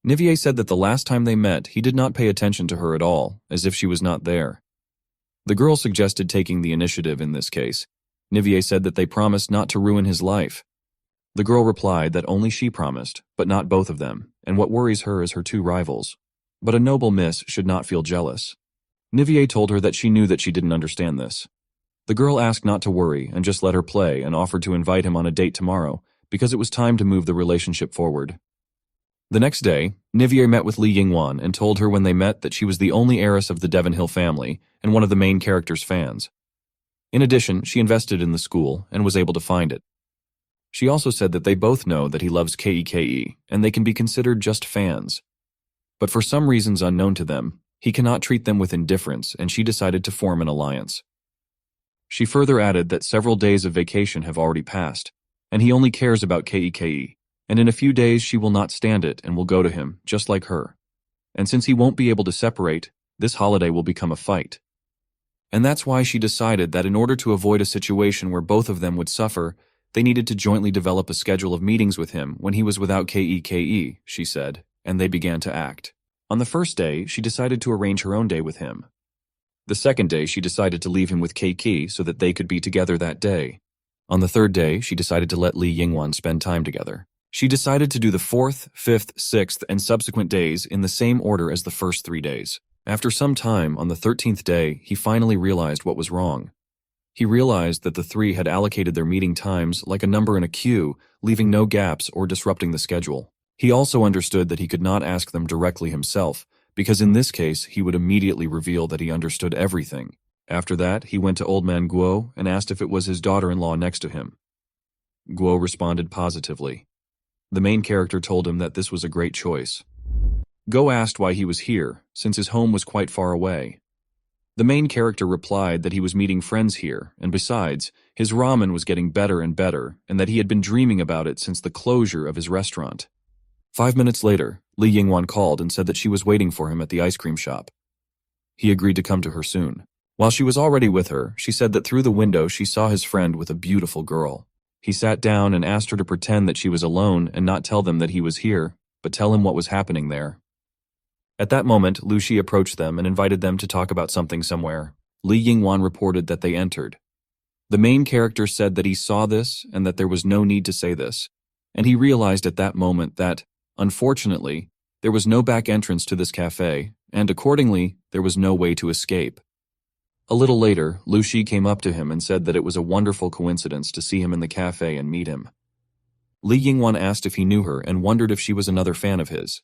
[SPEAKER 1] Nivier said that the last time they met, he did not pay attention to her at all, as if she was not there. The girl suggested taking the initiative in this case. Nivier said that they promised not to ruin his life. The girl replied that only she promised, but not both of them, and what worries her is her two rivals. But a noble miss should not feel jealous. Nivier told her that she knew that she didn't understand this. The girl asked not to worry and just let her play and offered to invite him on a date tomorrow, because it was time to move the relationship forward. The next day, Nivier met with Li Yingwan and told her when they met that she was the only heiress of the Devonhill family and one of the main character's fans. In addition, she invested in the school and was able to find it. She also said that they both know that he loves Keke, and they can be considered just fans. But for some reasons unknown to them, he cannot treat them with indifference, and she decided to form an alliance. She further added that several days of vacation have already passed, and he only cares about Keke, and in a few days she will not stand it and will go to him, just like her. And since he won't be able to separate, this holiday will become a fight. And that's why she decided that in order to avoid a situation where both of them would suffer, they needed to jointly develop a schedule of meetings with him when he was without Keke, she said, and they began to act. On the first day, she decided to arrange her own day with him. The second day, she decided to leave him with Keke so that they could be together that day. On the third day, she decided to let Li Yingwan spend time together. She decided to do the 4th, 5th, 6th, and subsequent days in the same order as the first 3 days. After some time, on the 13th day, he finally realized what was wrong. He realized that the three had allocated their meeting times like a number in a queue, leaving no gaps or disrupting the schedule. He also understood that he could not ask them directly himself, because in this case, he would immediately reveal that he understood everything. After that, he went to old man Guo and asked if it was his daughter-in-law next to him. Guo responded positively. The main character told him that this was a great choice. Guo asked why he was here, since his home was quite far away. The main character replied that he was meeting friends here, and besides, his ramen was getting better and better, and that he had been dreaming about it since the closure of his restaurant. 5 minutes later, Li Yingwan called and said that she was waiting for him at the ice cream shop. He agreed to come to her soon. While she was already with her, she said that through the window she saw his friend with a beautiful girl. He sat down and asked her to pretend that she was alone and not tell them that he was here, but tell him what was happening there. At that moment, Lu Shi approached them and invited them to talk about something somewhere. Li Yingwan reported that they entered. The main character said that he saw this and that there was no need to say this, and he realized at that moment that, unfortunately, there was no back entrance to this cafe, and accordingly, there was no way to escape. A little later, Lu Shi came up to him and said that it was a wonderful coincidence to see him in the cafe and meet him. Li Yingwan asked if he knew her and wondered if she was another fan of his.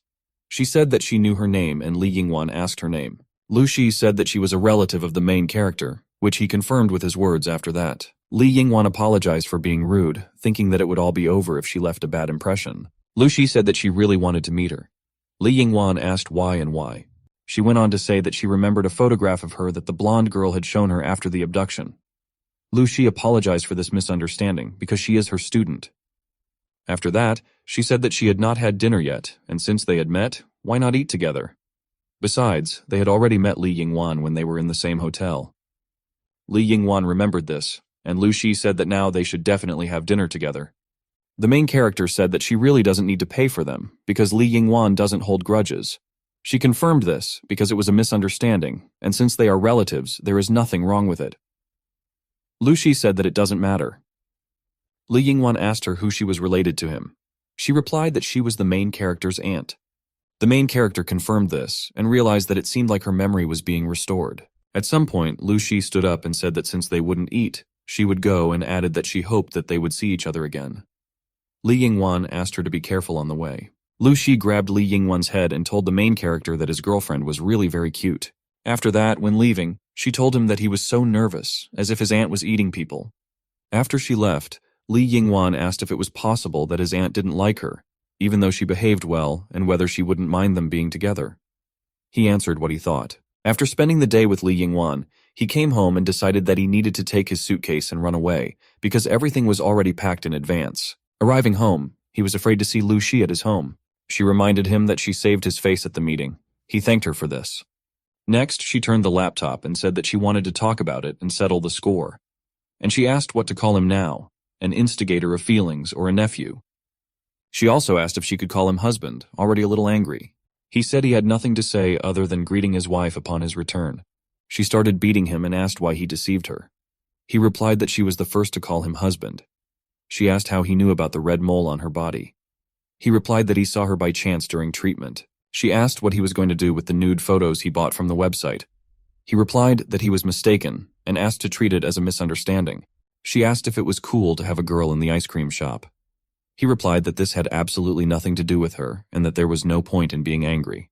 [SPEAKER 1] She said that she knew her name and Li Yingwan asked her name. Lu Shi said that she was a relative of the main character, which he confirmed with his words after that. Li Yingwan apologized for being rude, thinking that it would all be over if she left a bad impression. Lu Shi said that she really wanted to meet her. Li Yingwan asked why and why. She went on to say that she remembered a photograph of her that the blonde girl had shown her after the abduction. Lu Shi apologized for this misunderstanding because she is her student. After that, she said that she had not had dinner yet, and since they had met, why not eat together? Besides, they had already met Li Yingwan when they were in the same hotel. Li Yingwan remembered this, and Lu Shi said that now they should definitely have dinner together. The main character said that she really doesn't need to pay for them, because Li Yingwan doesn't hold grudges. She confirmed this because it was a misunderstanding, and since they are relatives, there is nothing wrong with it. Lu Shi said that it doesn't matter. Li Yingwan asked her who she was related to him. She replied that she was the main character's aunt. The main character confirmed this, and realized that it seemed like her memory was being restored. At some point, Lu Shi stood up and said that since they wouldn't eat, she would go and added that she hoped that they would see each other again. Li Yingwan asked her to be careful on the way. Lu Shi grabbed Li Yingwan's head and told the main character that his girlfriend was really very cute. After that, when leaving, she told him that he was so nervous, as if his aunt was eating people. After she left, Li Yingwan asked if it was possible that his aunt didn't like her, even though she behaved well, and whether she wouldn't mind them being together. He answered what he thought. After spending the day with Li Yingwan, he came home and decided that he needed to take his suitcase and run away, because everything was already packed in advance. Arriving home, he was afraid to see Lu Shi at his home. She reminded him that she saved his face at the meeting. He thanked her for this. Next, she turned the laptop and said that she wanted to talk about it and settle the score. And she asked what to call him now, an instigator of feelings or a nephew. She also asked if she could call him husband, already a little angry. He said he had nothing to say other than greeting his wife upon his return. She started beating him and asked why he deceived her. He replied that she was the first to call him husband. She asked how he knew about the red mole on her body. He replied that he saw her by chance during treatment. She asked what he was going to do with the nude photos he bought from the website. He replied that he was mistaken and asked to treat it as a misunderstanding. She asked if it was cool to have a girl in the ice cream shop. He replied that this had absolutely nothing to do with her and that there was no point in being angry.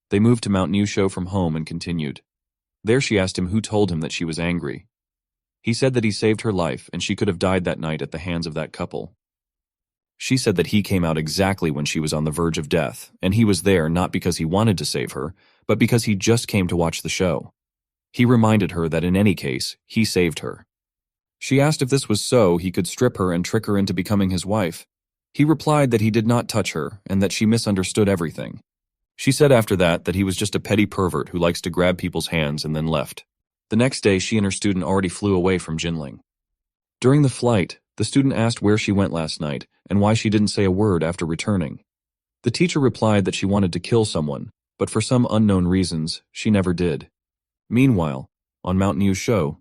[SPEAKER 1] They moved to Mount Newshow from home and continued. There she asked him who told him that she was angry. He said that he saved her life and she could have died that night at the hands of that couple. She said that he came out exactly when she was on the verge of death, and he was there not because he wanted to save her, but because he just came to watch the show. He reminded her that in any case, he saved her. She asked if this was so he could strip her and trick her into becoming his wife. He replied that he did not touch her and that she misunderstood everything. She said after that he was just a petty pervert who likes to grab people's hands and then left. The next day, she and her student already flew away from Jinling. During the flight, the student asked where she went last night and why she didn't say a word after returning. The teacher replied that she wanted to kill someone, but for some unknown reasons, she never did. Meanwhile, on Mount Newshow,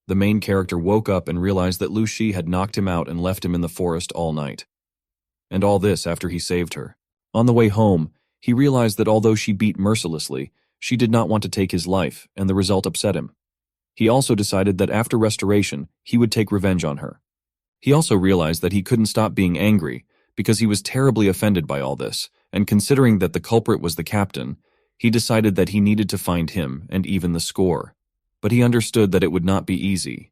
[SPEAKER 1] the main character woke up and realized that Lu Shi had knocked him out and left him in the forest all night. And all this after he saved her. On the way home, he realized that although she beat mercilessly, she did not want to take his life, and the result upset him. He also decided that after restoration, he would take revenge on her. He also realized that he couldn't stop being angry because he was terribly offended by all this, and considering that the culprit was the captain, he decided that he needed to find him and even the score. But he understood that it would not be easy,